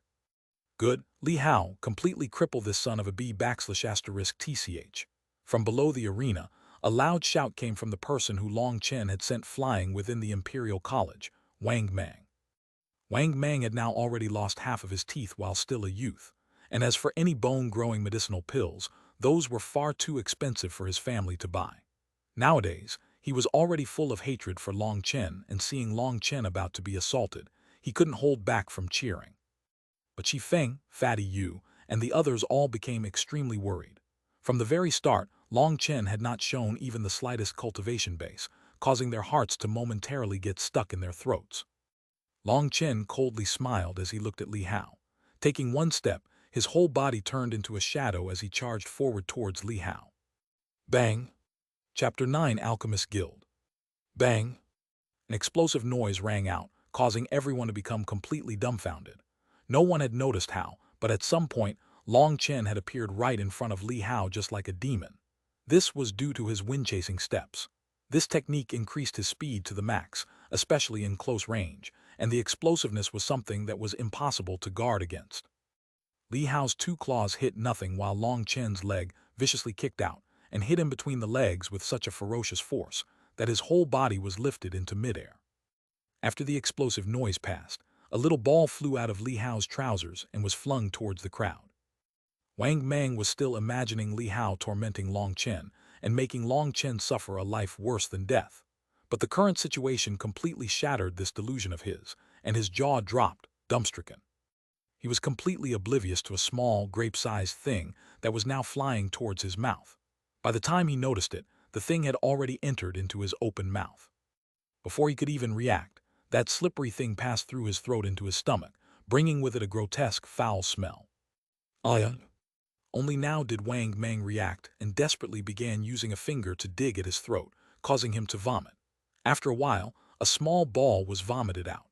[SPEAKER 1] "Good, Li Hao, completely cripple this son of a b*****tch. From below the arena, a loud shout came from the person who Long Chen had sent flying within the Imperial College, Wang Mang. Wang Mang had now already lost half of his teeth while still a youth, and as for any bone-growing medicinal pills, those were far too expensive for his family to buy. Nowadays, he was already full of hatred for Long Chen, and seeing Long Chen about to be assaulted, he couldn't hold back from cheering. But Qi Feng, Fatty Yu, and the others all became extremely worried. From the very start, Long Chen had not shown even the slightest cultivation base, causing their hearts to momentarily get stuck in their throats. Long Chen coldly smiled as he looked at Li Hao. Taking one step, his whole body turned into a shadow as he charged forward towards Li Hao. Bang! Chapter 9 Alchemist Guild. Bang! An explosive noise rang out, causing everyone to become completely dumbfounded. No one had noticed how, but at some point, Long Chen had appeared right in front of Li Hao just like a demon. This was due to his wind-chasing steps. This technique increased his speed to the max, especially in close range, and the explosiveness was something that was impossible to guard against. Li Hao's two claws hit nothing while Long Chen's leg viciously kicked out and hit him between the legs with such a ferocious force that his whole body was lifted into midair. After the explosive noise passed, a little ball flew out of Li Hao's trousers and was flung towards the crowd. Wang Mang was still imagining Li Hao tormenting Long Chen and making Long Chen suffer a life worse than death. But the current situation completely shattered this delusion of his, and his jaw dropped, dumbstricken. He was completely oblivious to a small, grape-sized thing that was now flying towards his mouth. By the time he noticed it, the thing had already entered into his open mouth. Before he could even react, that slippery thing passed through his throat into his stomach, bringing with it a grotesque, foul smell. Only now did Wang Mang react and desperately began using a finger to dig at his throat, causing him to vomit. After a while, a small ball was vomited out.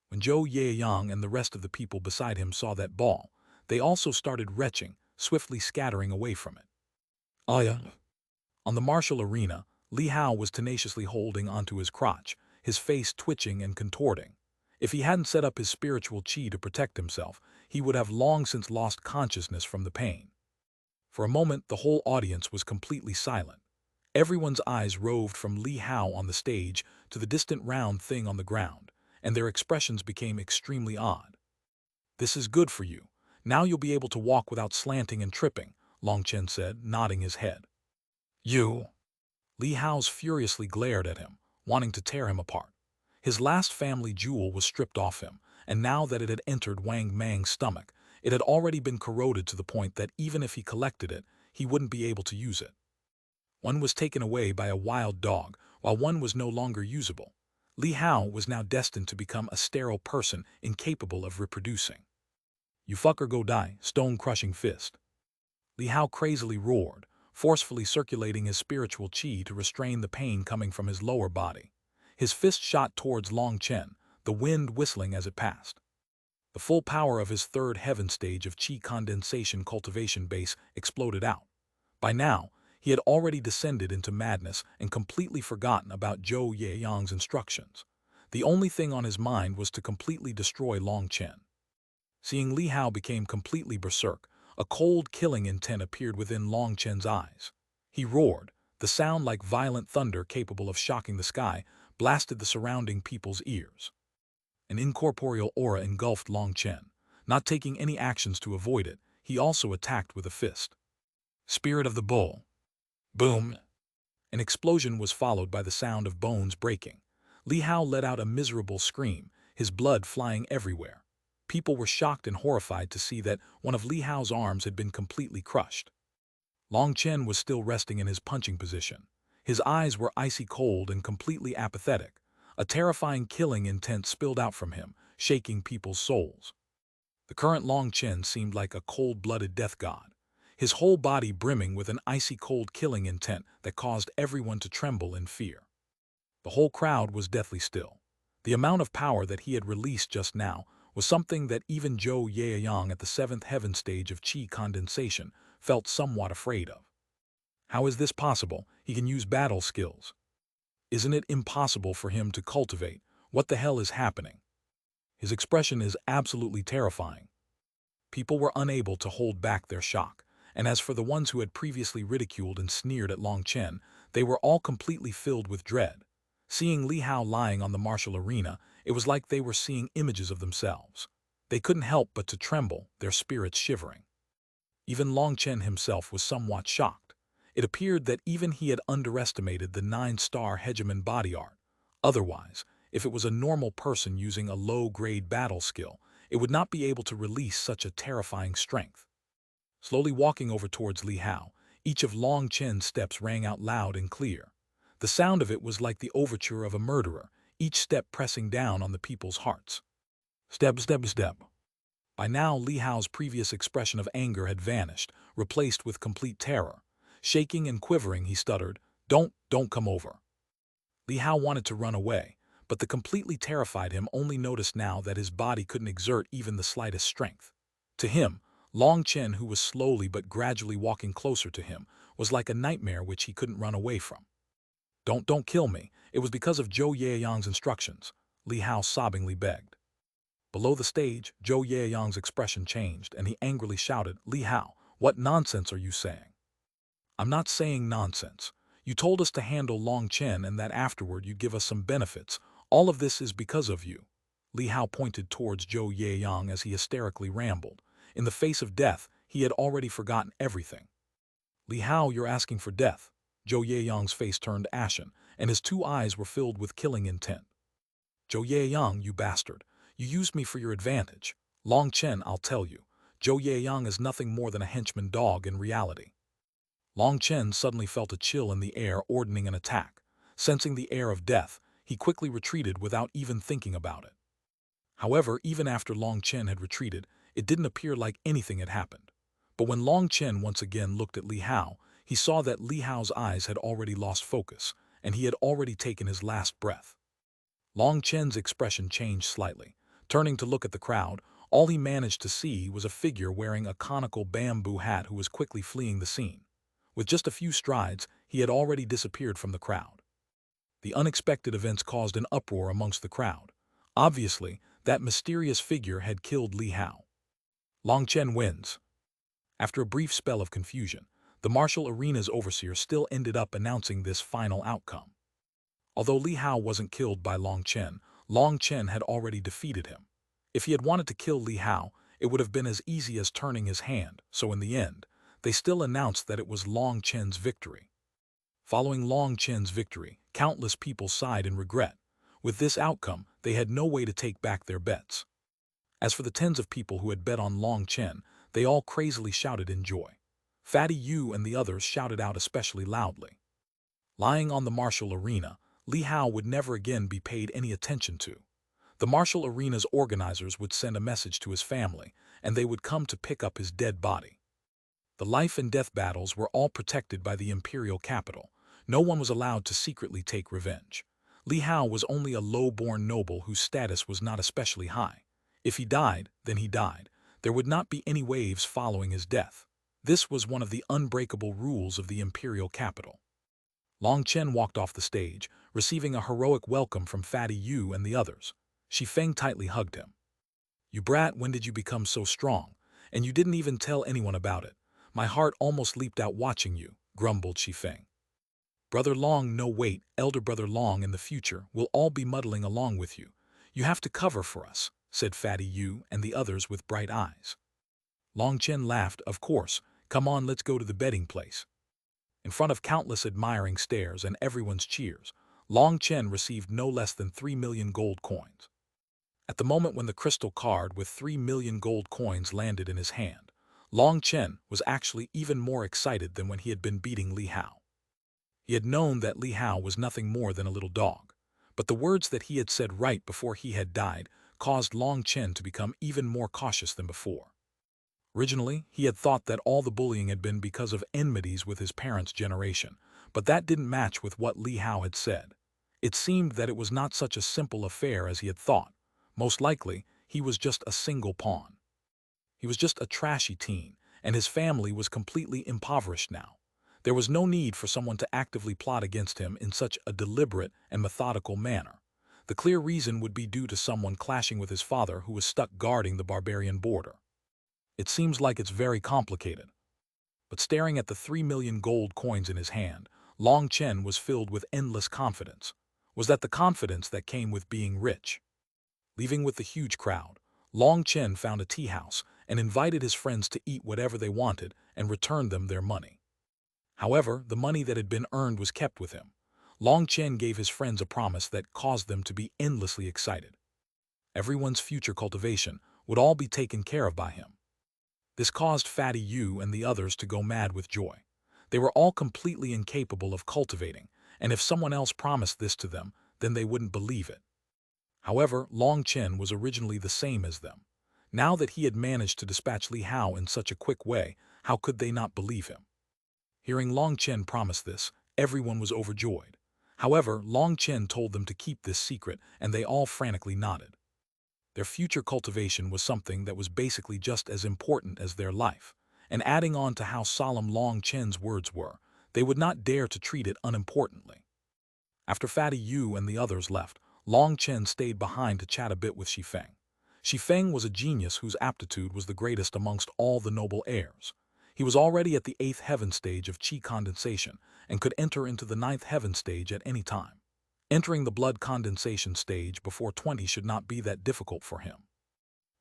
[SPEAKER 1] When Zhou Yaoyang and the rest of the people beside him saw that ball, they also started retching, swiftly scattering away from it. On the martial arena, Li Hao was tenaciously holding onto his crotch, his face twitching and contorting. If he hadn't set up his spiritual qi to protect himself, he would have long since lost consciousness from the pain. For a moment, the whole audience was completely silent. Everyone's eyes roved from Li Hao on the stage to the distant round thing on the ground, and their expressions became extremely odd. "This is good for you. Now you'll be able to walk without slanting and tripping, Long Chen said, nodding his head. You? Li Hao's furiously glared at him, wanting to tear him apart. His last family jewel was stripped off him, and now that it had entered Wang Mang's stomach, it had already been corroded to the point that even if he collected it, he wouldn't be able to use it. One was taken away by a wild dog, while one was no longer usable. Li Hao was now destined to become a sterile person incapable of reproducing. You fucker go die, stone-crushing fist. Li Hao crazily roared, forcefully circulating his spiritual qi to restrain the pain coming from his lower body. His fist shot towards Long Chen, the wind whistling as it passed. The full power of his third heaven stage of qi condensation cultivation base exploded out. By now, he had already descended into madness and completely forgotten about Zhou Yeyang's instructions. The only thing on his mind was to completely destroy Long Chen. Seeing Li Hao became completely berserk, a cold killing intent appeared within Long Chen's eyes. He roared, the sound like violent thunder capable of shocking the sky, blasted the surrounding people's ears. An incorporeal aura engulfed Long Chen. Not taking any actions to avoid it, he also attacked with a fist. Spirit of the Bull. Boom! An explosion was followed by the sound of bones breaking. Li Hao let out a miserable scream, his blood flying everywhere. People were shocked and horrified to see that one of Li Hao's arms had been completely crushed. Long Chen was still resting in his punching position. His eyes were icy cold and completely apathetic. A terrifying killing intent spilled out from him, shaking people's souls. The current Long Chen seemed like a cold-blooded death god, his whole body brimming with an icy cold killing intent that caused everyone to tremble in fear. The whole crowd was deathly still. The amount of power that he had released just now was something that even Zhou Yeyang at the 7th heaven stage of qi condensation felt somewhat afraid of. How is this possible? He can use battle skills. Isn't it impossible for him to cultivate? What the hell is happening? His expression is absolutely terrifying. People were unable to hold back their shock, and as for the ones who had previously ridiculed and sneered at Long Chen, they were all completely filled with dread. Seeing Li Hao lying on the martial arena, it was like they were seeing images of themselves. They couldn't help but to tremble, their spirits shivering. Even Long Chen himself was somewhat shocked. It appeared that even he had underestimated the 9-star Hegemon body art. Otherwise, if it was a normal person using a low-grade battle skill, it would not be able to release such a terrifying strength. Slowly walking over towards Li Hao, each of Long Chen's steps rang out loud and clear. The sound of it was like the overture of a murderer, each step pressing down on the people's hearts. Step, step, step. By now, Li Hao's previous expression of anger had vanished, replaced with complete terror. Shaking and quivering, he stuttered, Don't come over." Li Hao wanted to run away, but the completely terrified him only noticed now that his body couldn't exert even the slightest strength. To him, Long Chen, who was slowly but gradually walking closer to him, was like a nightmare which he couldn't run away from. Don't kill me. It was because of Zhou Yeyang's instructions," Li Hao sobbingly begged. Below the stage, Zhou Yeyang's expression changed, and he angrily shouted, "Li Hao, what nonsense are you saying?" "I'm not saying nonsense. You told us to handle Long Chen and that afterward you'd give us some benefits. All of this is because of you." Li Hao pointed towards Zhou Yeyang as he hysterically rambled. In the face of death, he had already forgotten everything. "Li Hao, you're asking for death." Zhou Yeyang's face turned ashen, and his 2 eyes were filled with killing intent. "Zhou Yeyang, you bastard. You used me for your advantage. Long Chen, I'll tell you. Zhou Yeyang is nothing more than a henchman dog in reality." Long Chen suddenly felt a chill in the air ordering an attack. Sensing the air of death, he quickly retreated without even thinking about it. However, even after Long Chen had retreated, it didn't appear like anything had happened. But when Long Chen once again looked at Li Hao, he saw that Li Hao's eyes had already lost focus, and he had already taken his last breath. Long Chen's expression changed slightly. Turning to look at the crowd, all he managed to see was a figure wearing a conical bamboo hat who was quickly fleeing the scene. With just a few strides, he had already disappeared from the crowd. The unexpected events caused an uproar amongst the crowd. Obviously, that mysterious figure had killed Li Hao. Long Chen wins. After a brief spell of confusion, the martial arena's overseer still ended up announcing this final outcome. Although Li Hao wasn't killed by Long Chen had already defeated him. If he had wanted to kill Li Hao, it would have been as easy as turning his hand, so in the end, they still announced that it was Long Chen's victory. Following Long Chen's victory, countless people sighed in regret. With this outcome, they had no way to take back their bets. As for the tens of people who had bet on Long Chen, they all crazily shouted in joy. Fatty Yu and the others shouted out especially loudly. Lying on the martial arena, Li Hao would never again be paid any attention to. The martial arena's organizers would send a message to his family, and they would come to pick up his dead body. The life and death battles were all protected by the imperial capital. No one was allowed to secretly take revenge. Li Hao was only a low-born noble whose status was not especially high. If he died, then he died. There would not be any waves following his death. This was one of the unbreakable rules of the imperial capital. Long Chen walked off the stage, receiving a heroic welcome from Fatty Yu and the others. Shifeng tightly hugged him. "You brat, when did you become so strong? And you didn't even tell anyone about it. My heart almost leaped out watching you," grumbled Shifeng. "Brother Long, no wait, elder brother Long in the future will all be muddling along with you. You have to cover for us," said Fatty Yu and the others with bright eyes. Long Chen laughed, "Of course, come on, let's go to the betting place." In front of countless admiring stares and everyone's cheers, Long Chen received no less than 3 million gold coins. At the moment when the crystal card with 3 million gold coins landed in his hand, Long Chen was actually even more excited than when he had been beating Li Hao. He had known that Li Hao was nothing more than a little dog, but the words that he had said right before he had died caused Long Chen to become even more cautious than before. Originally, he had thought that all the bullying had been because of enmities with his parents' generation, but that didn't match with what Li Hao had said. It seemed that it was not such a simple affair as he had thought. Most likely, he was just a single pawn. He was just a trashy teen, and his family was completely impoverished now. There was no need for someone to actively plot against him in such a deliberate and methodical manner. The clear reason would be due to someone clashing with his father who was stuck guarding the barbarian border. It seems like it's very complicated. But staring at the 3 million gold coins in his hand, Long Chen was filled with endless confidence. Was that the confidence that came with being rich? Leaving with the huge crowd, Long Chen found a tea house and invited his friends to eat whatever they wanted and returned them their money. However, the money that had been earned was kept with him. Long Chen gave his friends a promise that caused them to be endlessly excited. Everyone's future cultivation would all be taken care of by him. This caused Fatty Yu and the others to go mad with joy. They were all completely incapable of cultivating, and if someone else promised this to them, then they wouldn't believe it. However, Long Chen was originally the same as them. Now that he had managed to dispatch Li Hao in such a quick way, how could they not believe him? Hearing Long Chen promise this, everyone was overjoyed. However, Long Chen told them to keep this secret, and they all frantically nodded. Their future cultivation was something that was basically just as important as their life, and adding on to how solemn Long Chen's words were, they would not dare to treat it unimportantly. After Fatty Yu and the others left, Long Chen stayed behind to chat a bit with Shifeng. Shifeng was a genius whose aptitude was the greatest amongst all the noble heirs. He was already at the 8th heaven stage of qi condensation and could enter into the 9th heaven stage at any time. Entering the blood condensation stage before 20 should not be that difficult for him.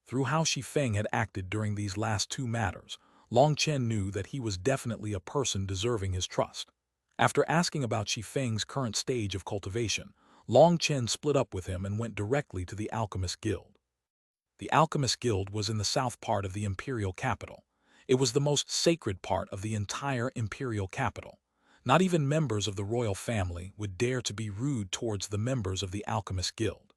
[SPEAKER 1] Through how Shifeng had acted during these last two matters, Long Chen knew that he was definitely a person deserving his trust. After asking about Shifeng's current stage of cultivation, Long Chen split up with him and went directly to the Alchemist Guild. The Alchemist Guild was in the south part of the imperial capital. It was the most sacred part of the entire imperial capital. Not even members of the royal family would dare to be rude towards the members of the Alchemist Guild.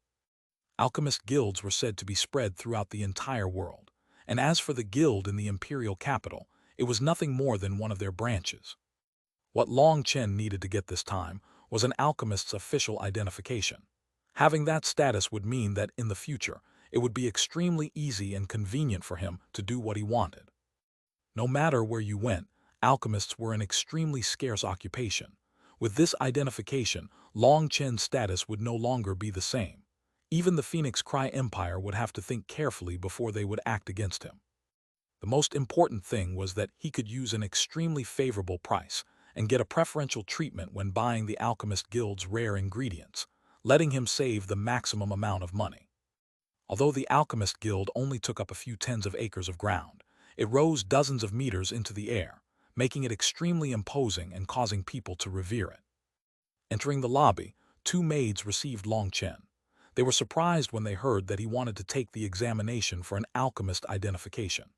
[SPEAKER 1] Alchemist guilds were said to be spread throughout the entire world, and as for the guild in the imperial capital, it was nothing more than one of their branches. What Long Chen needed to get this time was an alchemist's official identification. Having that status would mean that in the future, it would be extremely easy and convenient for him to do what he wanted. No matter where you went, alchemists were an extremely scarce occupation. With this identification, Long Chen's status would no longer be the same. Even the Phoenix Cry Empire would have to think carefully before they would act against him. The most important thing was that he could use an extremely favorable price and get a preferential treatment when buying the Alchemist Guild's rare ingredients, letting him save the maximum amount of money. Although the Alchemist Guild only took up a few tens of acres of ground, it rose dozens of meters into the air, making it extremely imposing and causing people to revere it. Entering the lobby, two maids received Long Chen. They were surprised when they heard that he wanted to take the examination for an alchemist identification.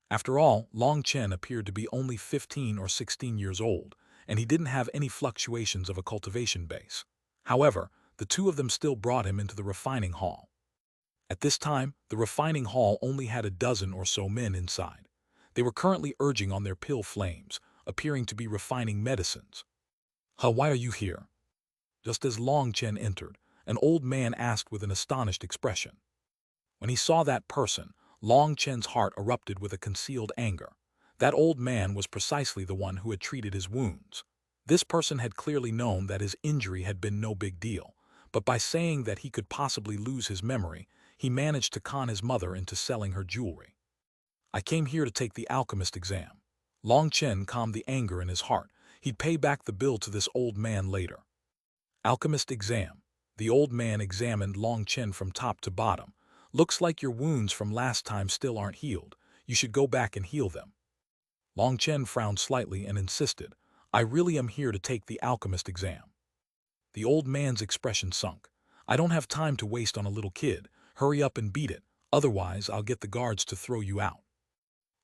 [SPEAKER 1] After all, Long Chen appeared to be only 15 or 16 years old, and he didn't have any fluctuations of a cultivation base. However, the two of them still brought him into the refining hall. At this time, the refining hall only had a dozen or so men inside. They were currently urging on their pill flames, appearing to be refining medicines. Why are you here?" Just as Long Chen entered, an old man asked with an astonished expression. When he saw that person, Long Chen's heart erupted with a concealed anger. That old man was precisely the one who had treated his wounds. This person had clearly known that his injury had been no big deal, but by saying that he could possibly lose his memory, he managed to con his mother into selling her jewelry. "I came here to take the alchemist exam." Long Chen calmed the anger in his heart. He'd pay back the bill to this old man later. Alchemist exam. The old man examined Long Chen from top to bottom. "Looks like your wounds from last time still aren't healed. You should go back and heal them." Long Chen frowned slightly and insisted, "I really am here to take the alchemist exam." The old man's expression sunk. "I don't have time to waste on a little kid. Hurry up and beat it, otherwise I'll get the guards to throw you out."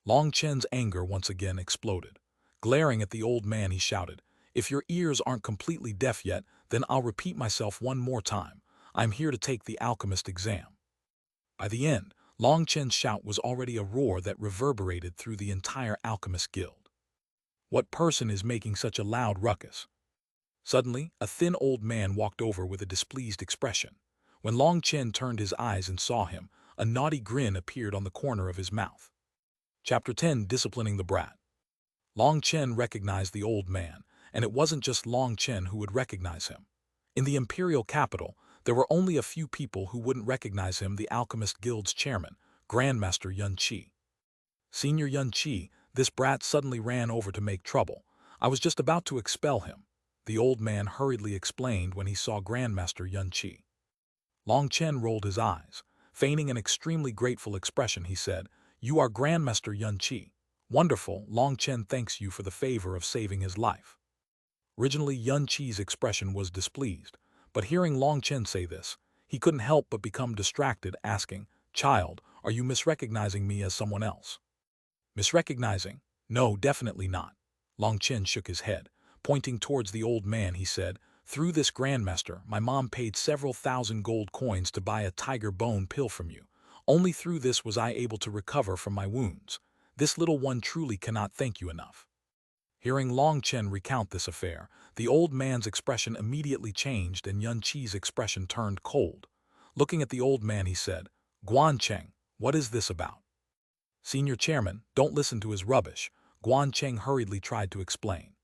[SPEAKER 1] Long Chen's anger once again exploded. Glaring at the old man, he shouted, "If your ears aren't completely deaf yet, then I'll repeat myself one more time. I'm here to take the alchemist exam." By the end, Long Chen's shout was already a roar that reverberated through the entire alchemist guild. "What person is making such a loud ruckus?" Suddenly, a thin old man walked over with a displeased expression. When Long Chen turned his eyes and saw him, a naughty grin appeared on the corner of his mouth. Chapter 10: Disciplining the Brat. Long Chen recognized the old man, and it wasn't just Long Chen who would recognize him. In the imperial capital, there were only a few people who wouldn't recognize him: the Alchemist Guild's chairman, Grandmaster Yun Qi. "Senior Yun Qi, this brat suddenly ran over to make trouble. I was just about to expel him," the old man hurriedly explained when he saw Grandmaster Yun Qi. Long Chen rolled his eyes. Feigning an extremely grateful expression, he said, "You are Grandmaster Yun Qi. Wonderful, Long Chen thanks you for the favor of saving his life." Originally, Yun Qi's expression was displeased, but hearing Long Chen say this, he couldn't help but become distracted, asking, "Child, are you misrecognizing me as someone else?" "Misrecognizing? No, definitely not." Long Chen shook his head. Pointing towards the old man, he said, "Through this Grandmaster, my mom paid several thousand gold coins to buy a tiger bone pill from you. Only through this was I able to recover from my wounds. This little one truly cannot thank you enough." Hearing Long Chen recount this affair, the old man's expression immediately changed and Yun Qi's expression turned cold. Looking at the old man, he said, "Guan Cheng, what is this about?" "Senior Chairman, don't listen to his rubbish," Guan Cheng hurriedly tried to explain.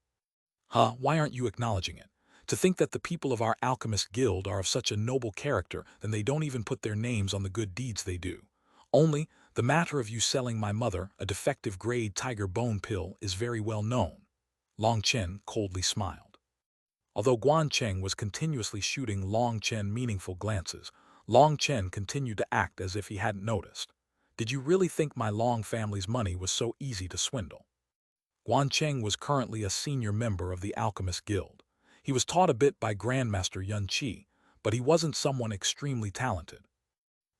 [SPEAKER 1] Why aren't you acknowledging it? To think that the people of our Alchemist Guild are of such a noble character that they don't even put their names on the good deeds they do. Only, the matter of you selling my mother a defective grade tiger bone pill is very well known." Long Chen coldly smiled. Although Guan Cheng was continuously shooting Long Chen meaningful glances, Long Chen continued to act as if he hadn't noticed. "Did you really think my Long family's money was so easy to swindle?" Guan Cheng was currently a senior member of the Alchemist Guild. He was taught a bit by Grandmaster Yun Qi, but he wasn't someone extremely talented.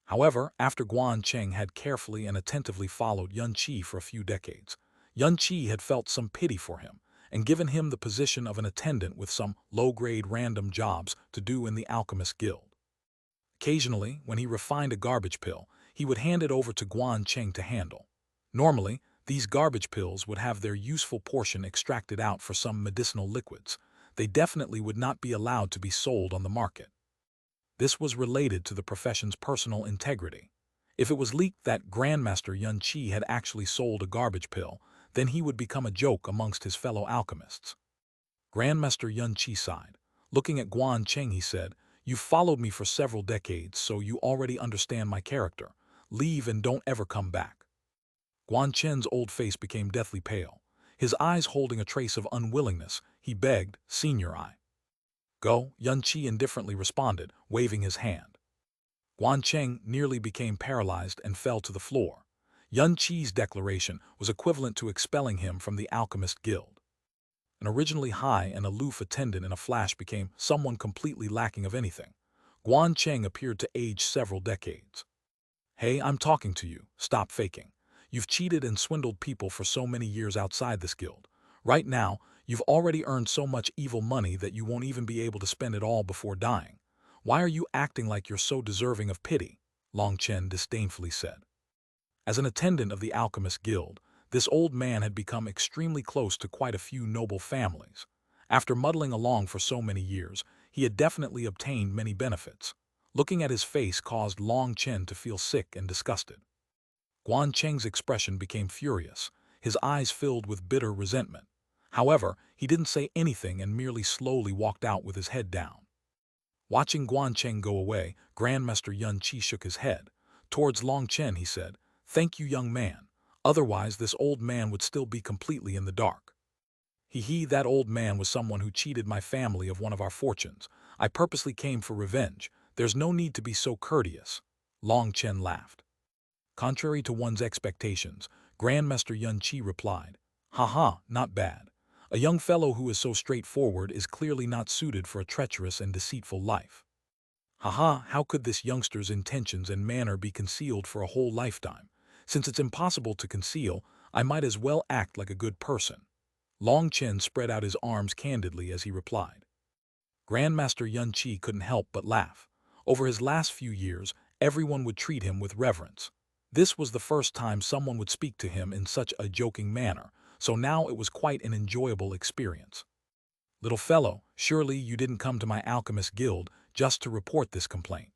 [SPEAKER 1] However, after Guan Cheng had carefully and attentively followed Yun Qi for a few decades, Yun Qi had felt some pity for him and given him the position of an attendant with some low-grade random jobs to do in the Alchemist Guild. Occasionally, when he refined a garbage pill, he would hand it over to Guan Cheng to handle. Normally, these garbage pills would have their useful portion extracted out for some medicinal liquids. They definitely would not be allowed to be sold on the market. This was related to the profession's personal integrity. If it was leaked that Grandmaster Yun Qi had actually sold a garbage pill, then he would become a joke amongst his fellow alchemists. Grandmaster Yun Qi sighed. Looking at Guan Cheng, he said, "You've followed me for several decades, so you already understand my character. Leave and don't ever come back." Guan Chen's old face became deathly pale. His eyes holding a trace of unwillingness, he begged, "Senior, I." "Go," Yun Qi indifferently responded, waving his hand. Guan Cheng nearly became paralyzed and fell to the floor. Yun Qi's declaration was equivalent to expelling him from the Alchemist Guild. An originally high and aloof attendant in a flash became someone completely lacking of anything. Guan Cheng appeared to age several decades. Hey, I'm talking to you. Stop faking. You've cheated and swindled people for so many years outside this guild. Right now, you've already earned so much evil money that you won't even be able to spend it all before dying. Why are you acting like you're so deserving of pity? Long Chen disdainfully said. As an attendant of the Alchemist Guild, this old man had become extremely close to quite a few noble families. After muddling along for so many years, he had definitely obtained many benefits. Looking at his face caused Long Chen to feel sick and disgusted. Guan Cheng's expression became furious, his eyes filled with bitter resentment. However, he didn't say anything and merely slowly walked out with his head down. Watching Guan Cheng go away, Grandmaster Yun Qi shook his head. Towards Long Chen he said, "Thank you, young man. Otherwise this old man would still be completely in the dark." That old man was someone who cheated my family of one of our fortunes. I purposely came for revenge. There's no need to be so courteous. Long Chen laughed. Contrary to one's expectations, Grandmaster Yun Qi replied, "Haha, not bad. A young fellow who is so straightforward is clearly not suited for a treacherous and deceitful life." Haha, how could this youngster's intentions and manner be concealed for a whole lifetime? Since it's impossible to conceal, I might as well act like a good person. Long Chen spread out his arms candidly as he replied. Grandmaster Yun Qi couldn't help but laugh. Over his last few years, everyone would treat him with reverence. This was the first time someone would speak to him in such a joking manner, so now it was quite an enjoyable experience. "Little fellow, surely you didn't come to my Alchemist Guild just to report this complaint."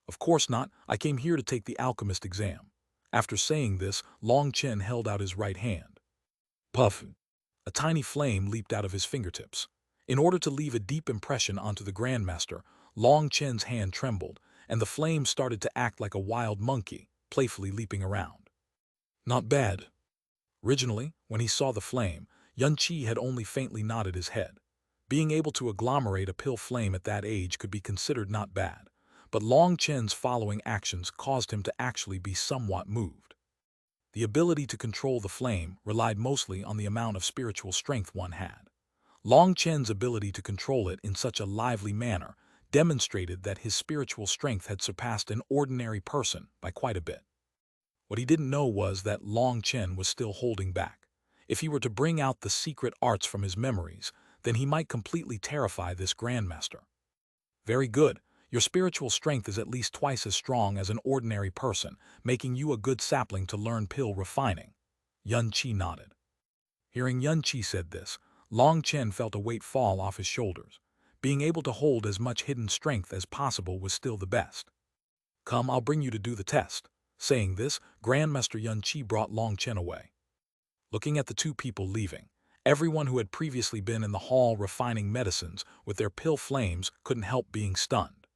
[SPEAKER 1] "Of course not, I came here to take the Alchemist exam." After saying this, Long Chen held out his right hand. Puff! A tiny flame leaped out of his fingertips. In order to leave a deep impression onto the Grandmaster, Long Chen's hand trembled, and the flame started to act like a wild monkey, playfully leaping around. Not bad. Originally, when he saw the flame, Yun Qi had only faintly nodded his head. Being able to agglomerate a pill flame at that age could be considered not bad, but Long Chen's following actions caused him to actually be somewhat moved. The ability to control the flame relied mostly on the amount of spiritual strength one had. Long Chen's ability to control it in such a lively manner demonstrated that his spiritual strength had surpassed an ordinary person by quite a bit. What he didn't know was that Long Chen was still holding back. If he were to bring out the secret arts from his memories, then he might completely terrify this Grandmaster. Very good. Your spiritual strength is at least twice as strong as an ordinary person, making you a good sapling to learn pill refining. Yun Qi nodded. Hearing Yun Qi said this, Long Chen felt a weight fall off his shoulders. Being able to hold as much hidden strength as possible was still the best. "Come, I'll bring you to do the test." Saying this, Grandmaster Yun Qi brought Long Chen away. Looking at the two people leaving, everyone who had previously been in the hall refining medicines with their pill flames couldn't help being stunned.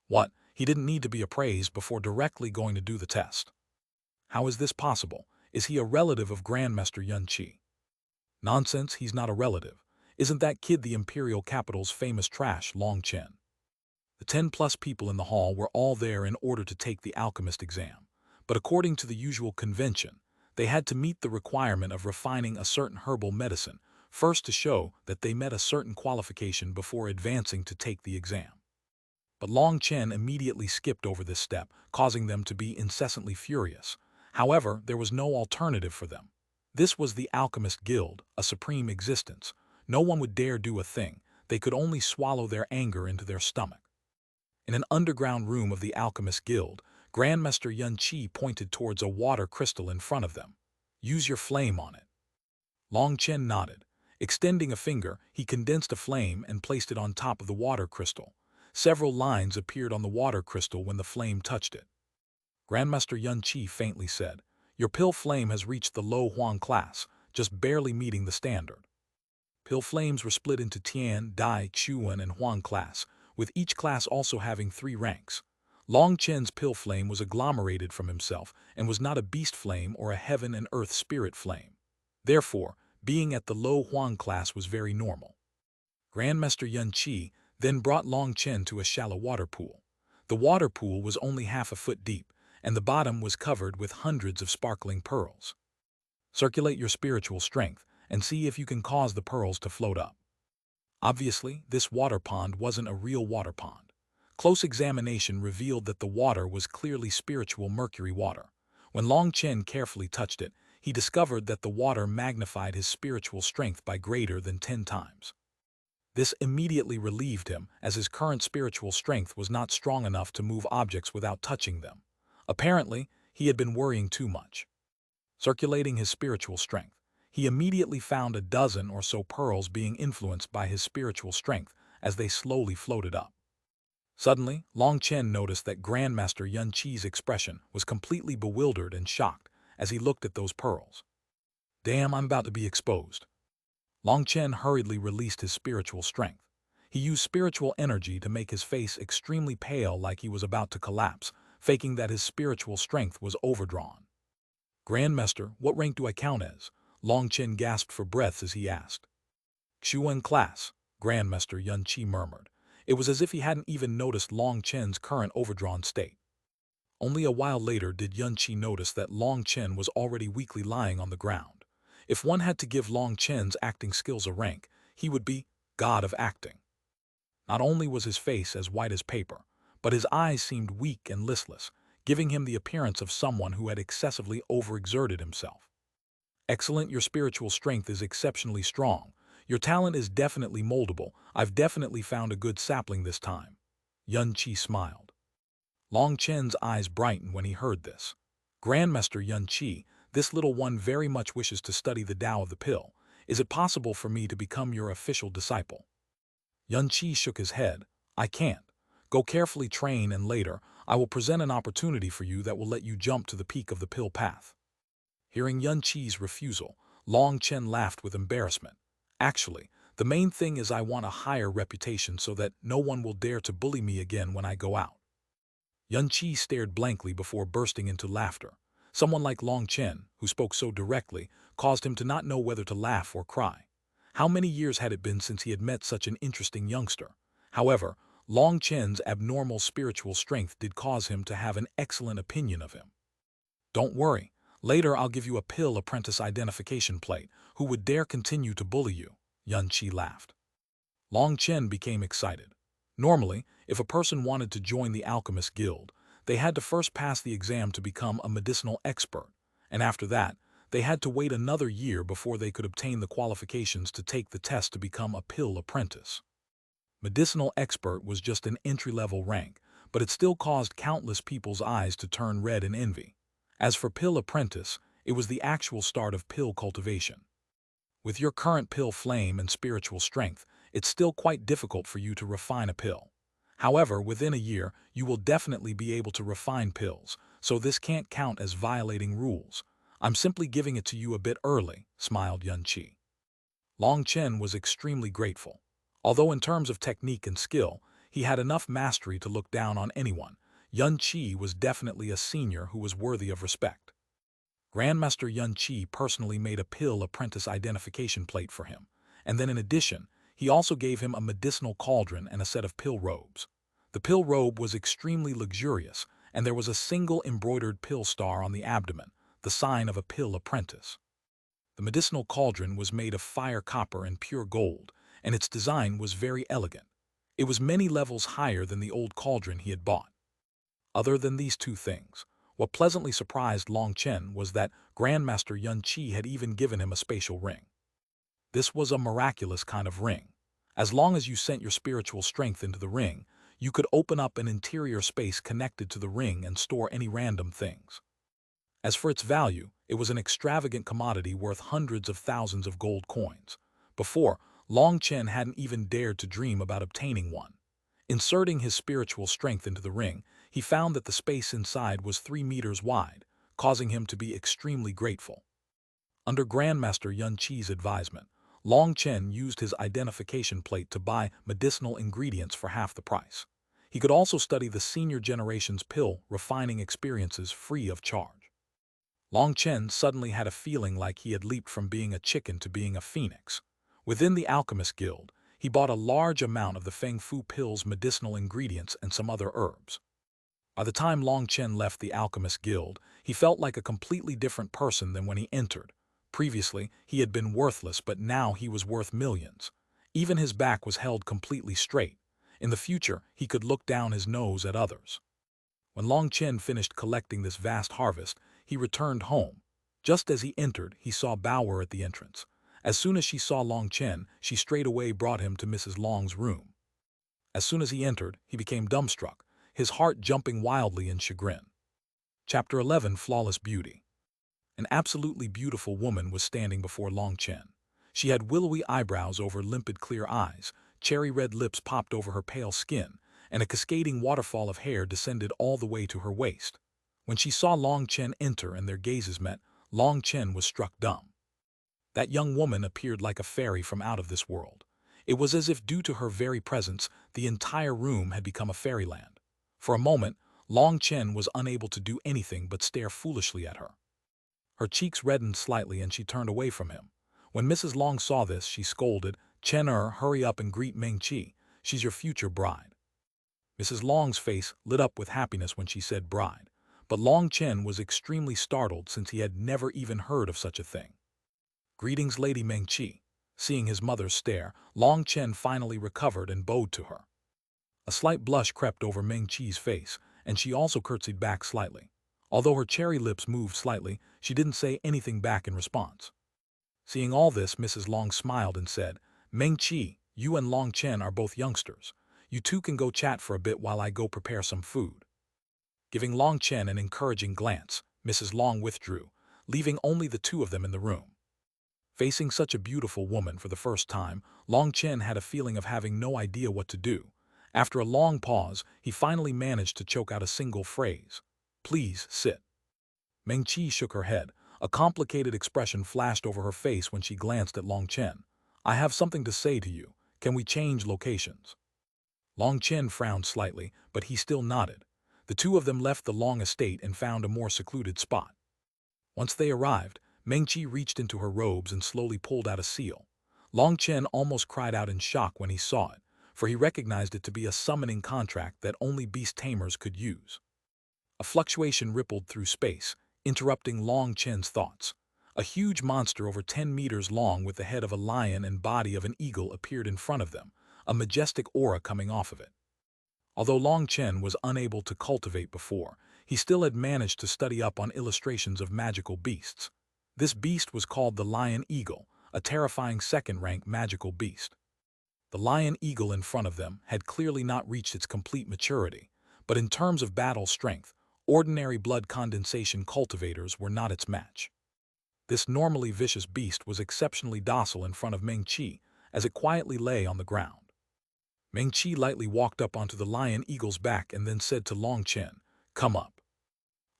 [SPEAKER 1] What? He didn't need to be appraised before directly going to do the test. How is this possible? Is he a relative of Grandmaster Yun Qi? Nonsense, he's not a relative. Isn't that kid the imperial capital's famous trash, Long Chen? The 10+ people in the hall were all there in order to take the alchemist exam, but according to the usual convention, they had to meet the requirement of refining a certain herbal medicine first to show that they met a certain qualification before advancing to take the exam. But Long Chen immediately skipped over this step, causing them to be incessantly furious. However, there was no alternative for them. This was the Alchemist Guild, a supreme existence. No one would dare do a thing. They could only swallow their anger into their stomach. In an underground room of the Alchemist Guild, Grandmaster Yun Qi pointed towards a water crystal in front of them. "Use your flame on it." Long Chen nodded. Extending a finger, he condensed a flame and placed it on top of the water crystal. Several lines appeared on the water crystal when the flame touched it. Grandmaster Yun Qi faintly said, "Your pill flame has reached the low Huang class, just barely meeting the standard." Pill flames were split into Tian, Dai, Xuanhuan, and Huang class, with each class also having 3 ranks. Long Chen's pill flame was agglomerated from himself and was not a beast flame or a heaven and earth spirit flame. Therefore, being at the low Huang class was very normal. Grandmaster Yun Qi then brought Long Chen to a shallow water pool. The water pool was only half a foot deep, and the bottom was covered with hundreds of sparkling pearls. Circulate your spiritual strength and see if you can cause the pearls to float up. Obviously, this water pond wasn't a real water pond. Close examination revealed that the water was clearly spiritual mercury water. When Long Chen carefully touched it, he discovered that the water magnified his spiritual strength by greater than 10 times. This immediately relieved him, as his current spiritual strength was not strong enough to move objects without touching them. Apparently, he had been worrying too much. Circulating his spiritual strength, he immediately found a dozen or so pearls being influenced by his spiritual strength as they slowly floated up. Suddenly, Long Chen noticed that Grandmaster Yun Qi's expression was completely bewildered and shocked as he looked at those pearls. Damn, I'm about to be exposed. Long Chen hurriedly released his spiritual strength. He used spiritual energy to make his face extremely pale, like he was about to collapse, faking that his spiritual strength was overdrawn. Grandmaster, what rank do I count as? Long Chen gasped for breath as he asked. Xuanhuan class, Grandmaster Yun Qi murmured. It was as if he hadn't even noticed Long Chen's current overdrawn state. Only a while later did Yun Qi notice that Long Chen was already weakly lying on the ground. If one had to give Long Chen's acting skills a rank, he would be God of Acting. Not only was his face as white as paper, but his eyes seemed weak and listless, giving him the appearance of someone who had excessively overexerted himself. Excellent, your spiritual strength is exceptionally strong. Your talent is definitely moldable. I've definitely found a good sapling this time. Yun Qi smiled. Long Chen's eyes brightened when he heard this. Grandmaster Yun Qi, this little one very much wishes to study the Tao of the pill. Is it possible for me to become your official disciple? Yun Qi shook his head. I can't. Go carefully train, and later, I will present an opportunity for you that will let you jump to the peak of the pill path. Hearing Yun Qi's refusal, Long Chen laughed with embarrassment. Actually, the main thing is I want a higher reputation so that no one will dare to bully me again when I go out. Yun Qi stared blankly before bursting into laughter. Someone like Long Chen, who spoke so directly, caused him to not know whether to laugh or cry. How many years had it been since he had met such an interesting youngster? However, Long Chen's abnormal spiritual strength did cause him to have an excellent opinion of him. Don't worry. Later I'll give you a pill apprentice identification plate. Who would dare continue to bully you? Yun Qi laughed. Long Chen became excited. Normally, if a person wanted to join the Alchemist Guild, they had to first pass the exam to become a medicinal expert, and after that, they had to wait another year before they could obtain the qualifications to take the test to become a pill apprentice. Medicinal expert was just an entry-level rank, but it still caused countless people's eyes to turn red in envy. As for pill apprentice, it was the actual start of pill cultivation. With your current pill flame and spiritual strength, it's still quite difficult for you to refine a pill. However, within a year, you will definitely be able to refine pills, so this can't count as violating rules. I'm simply giving it to you a bit early, smiled Yun Qi. Long Chen was extremely grateful. Although in terms of technique and skill, he had enough mastery to look down on anyone, Yun Qi was definitely a senior who was worthy of respect. Grandmaster Yun Qi personally made a pill apprentice identification plate for him, and then in addition, he also gave him a medicinal cauldron and a set of pill robes. The pill robe was extremely luxurious, and there was a single embroidered pill star on the abdomen, the sign of a pill apprentice. The medicinal cauldron was made of fire copper and pure gold, and its design was very elegant. It was many levels higher than the old cauldron he had bought. Other than these two things, what pleasantly surprised Long Chen was that Grandmaster Yun Qi had even given him a spatial ring. This was a miraculous kind of ring. As long as you sent your spiritual strength into the ring, you could open up an interior space connected to the ring and store any random things. As for its value, it was an extravagant commodity worth hundreds of thousands of gold coins. Before, Long Chen hadn't even dared to dream about obtaining one. Inserting his spiritual strength into the ring, he found that the space inside was 3 meters wide, causing him to be extremely grateful. Under Grandmaster Yun Qi's advisement, Long Chen used his identification plate to buy medicinal ingredients for half the price. He could also study the senior generation's pill refining experiences free of charge. Long Chen suddenly had a feeling like he had leaped from being a chicken to being a phoenix. Within the Alchemist Guild, he bought a large amount of the Feng Fu pill's medicinal ingredients and some other herbs. By the time Long Chen left the Alchemist Guild, he felt like a completely different person than when he entered. Previously, he had been worthless, but now he was worth millions. Even his back was held completely straight. In the future, he could look down his nose at others. When Long Chen finished collecting this vast harvest, he returned home. Just as he entered, he saw Bower at the entrance. As soon as she saw Long Chen, she straightaway brought him to Mrs. Long's room. As soon as he entered, he became dumbstruck, his heart jumping wildly in chagrin. Chapter 11: Flawless Beauty. An absolutely beautiful woman was standing before Long Chen. She had willowy eyebrows over limpid clear eyes, cherry-red lips popped over her pale skin, and a cascading waterfall of hair descended all the way to her waist. When she saw Long Chen enter and their gazes met, Long Chen was struck dumb. That young woman appeared like a fairy from out of this world. It was as if due to her very presence, the entire room had become a fairyland. For a moment, Long Chen was unable to do anything but stare foolishly at her. Her cheeks reddened slightly and she turned away from him. When Mrs. Long saw this, she scolded, "Chen, hurry up and greet Meng Qi. She's your future bride." Mrs. Long's face lit up with happiness when she said bride, but Long Chen was extremely startled since he had never even heard of such a thing. "Greetings, Lady Meng Qi." Seeing his mother's stare, Long Chen finally recovered and bowed to her. A slight blush crept over Meng Qi's face, and she also curtsied back slightly. Although her cherry lips moved slightly, she didn't say anything back in response. Seeing all this, Mrs. Long smiled and said, "Meng Qi, you and Long Chen are both youngsters. You two can go chat for a bit while I go prepare some food." Giving Long Chen an encouraging glance, Mrs. Long withdrew, leaving only the two of them in the room. Facing such a beautiful woman for the first time, Long Chen had a feeling of having no idea what to do. After a long pause, he finally managed to choke out a single phrase. "Please, sit." Meng Qi shook her head. A complicated expression flashed over her face when she glanced at Long Chen. "I have something to say to you. Can we change locations?" Long Chen frowned slightly, but he still nodded. The two of them left the Long estate and found a more secluded spot. Once they arrived, Meng Qi reached into her robes and slowly pulled out a seal. Long Chen almost cried out in shock when he saw it, for he recognized it to be a summoning contract that only beast tamers could use. A fluctuation rippled through space, interrupting Long Chen's thoughts. A huge monster over 10 meters long with the head of a lion and body of an eagle appeared in front of them, a majestic aura coming off of it. Although Long Chen was unable to cultivate before, he still had managed to study up on illustrations of magical beasts. This beast was called the Lion Eagle, a terrifying second-rank magical beast. The Lion Eagle in front of them had clearly not reached its complete maturity, but in terms of battle strength, ordinary blood condensation cultivators were not its match. This normally vicious beast was exceptionally docile in front of Meng Qi, as it quietly lay on the ground. Meng Qi lightly walked up onto the Lion Eagle's back and then said to Long Chen, "Come up."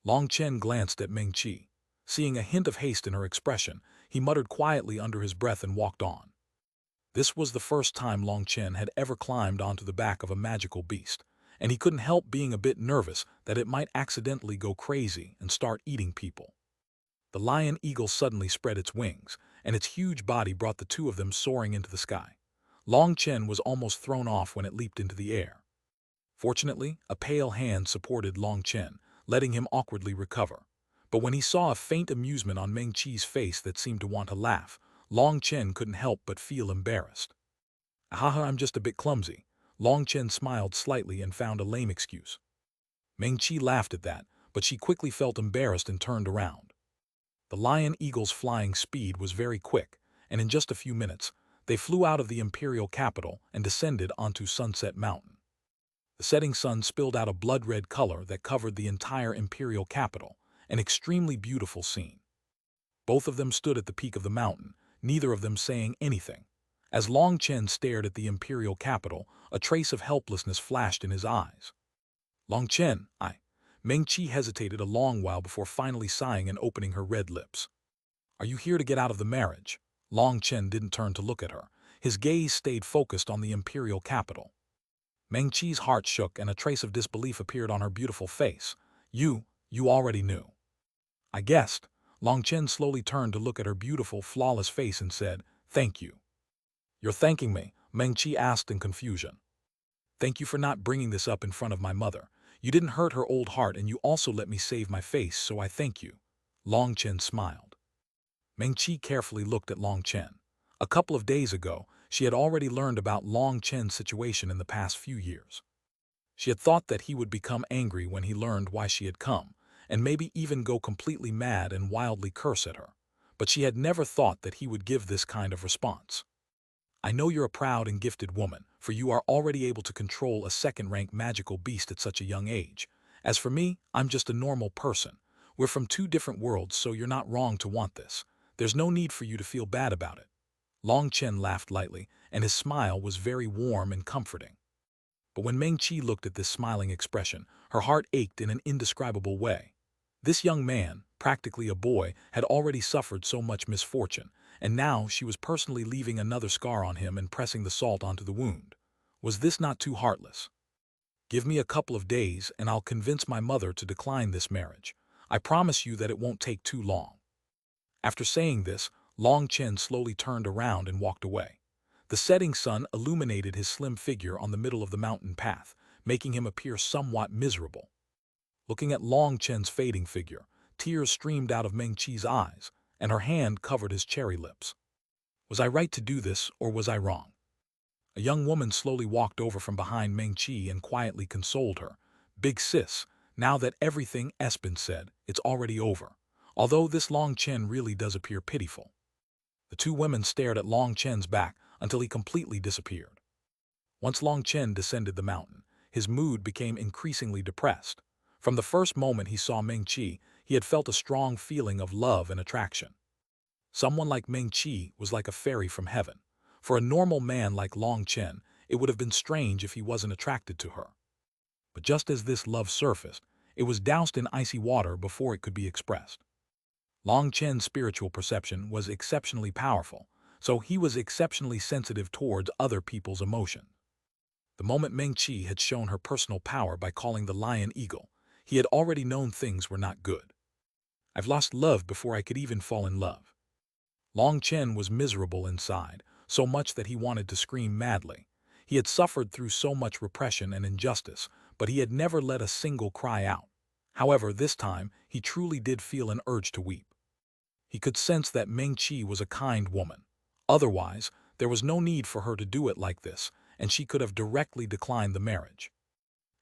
[SPEAKER 1] Long Chen glanced at Meng Qi. Seeing a hint of haste in her expression, he muttered quietly under his breath and walked on. This was the first time Long Chen had ever climbed onto the back of a magical beast, and he couldn't help being a bit nervous that it might accidentally go crazy and start eating people. The Lion Eagle suddenly spread its wings, and its huge body brought the two of them soaring into the sky. Long Chen was almost thrown off when it leaped into the air. Fortunately, a pale hand supported Long Chen, letting him awkwardly recover. But when he saw a faint amusement on Meng Qi's face that seemed to want to laugh, Long Chen couldn't help but feel embarrassed. "Haha, I'm just a bit clumsy." Long Chen smiled slightly and found a lame excuse. Meng Qi laughed at that, but she quickly felt embarrassed and turned around. The Lion Eagle's flying speed was very quick, and in just a few minutes, they flew out of the imperial capital and descended onto Sunset Mountain. The setting sun spilled out a blood-red color that covered the entire imperial capital, an extremely beautiful scene. Both of them stood at the peak of the mountain, neither of them saying anything. As Long Chen stared at the imperial capital, a trace of helplessness flashed in his eyes. "Long Chen, Meng Qi hesitated a long while before finally sighing and opening her red lips. "Are you here to get out of the marriage?" Long Chen didn't turn to look at her. His gaze stayed focused on the imperial capital. Meng Qi's heart shook and a trace of disbelief appeared on her beautiful face. You already knew." "I guessed." Long Chen slowly turned to look at her beautiful, flawless face and said, "Thank you." "You're thanking me?" Meng Qi asked in confusion. "Thank you for not bringing this up in front of my mother. You didn't hurt her old heart and you also let me save my face, so I thank you." Long Chen smiled. Meng Qi carefully looked at Long Chen. A couple of days ago, she had already learned about Long Chen's situation in the past few years. She had thought that he would become angry when he learned why she had come, and maybe even go completely mad and wildly curse at her. But she had never thought that he would give this kind of response. "I know you're a proud and gifted woman, for you are already able to control a second-rank magical beast at such a young age. As for me, I'm just a normal person. We're from two different worlds, so you're not wrong to want this. There's no need for you to feel bad about it." Long Chen laughed lightly, and his smile was very warm and comforting. But when Meng Qi looked at this smiling expression, her heart ached in an indescribable way. This young man, practically a boy, had already suffered so much misfortune, and now she was personally leaving another scar on him and pressing the salt onto the wound. Was this not too heartless? "Give me a couple of days and I'll convince my mother to decline this marriage. I promise you that it won't take too long." After saying this, Long Chen slowly turned around and walked away. The setting sun illuminated his slim figure on the middle of the mountain path, making him appear somewhat miserable. Looking at Long Chen's fading figure, tears streamed out of Meng Qi's eyes, and her hand covered his cherry lips. Was I right to do this, or was I wrong? A young woman slowly walked over from behind Meng Qi and quietly consoled her. "Big sis, now that everything has been said, it's already over. Although this Long Chen really does appear pitiful." The two women stared at Long Chen's back until he completely disappeared. Once Long Chen descended the mountain, his mood became increasingly depressed. From the first moment he saw Meng Qi, he had felt a strong feeling of love and attraction. Someone like Meng Qi was like a fairy from heaven. For a normal man like Long Chen, it would have been strange if he wasn't attracted to her. But just as this love surfaced, it was doused in icy water before it could be expressed. Long Chen's spiritual perception was exceptionally powerful, so he was exceptionally sensitive towards other people's emotions. The moment Meng Qi had shown her personal power by calling the lion eagle, he had already known things were not good. "I've lost love before I could even fall in love." Long Chen was miserable inside, so much that he wanted to scream madly. He had suffered through so much repression and injustice, but he had never let a single cry out. However, this time, he truly did feel an urge to weep. He could sense that Meng Qi was a kind woman. Otherwise, there was no need for her to do it like this, and she could have directly declined the marriage.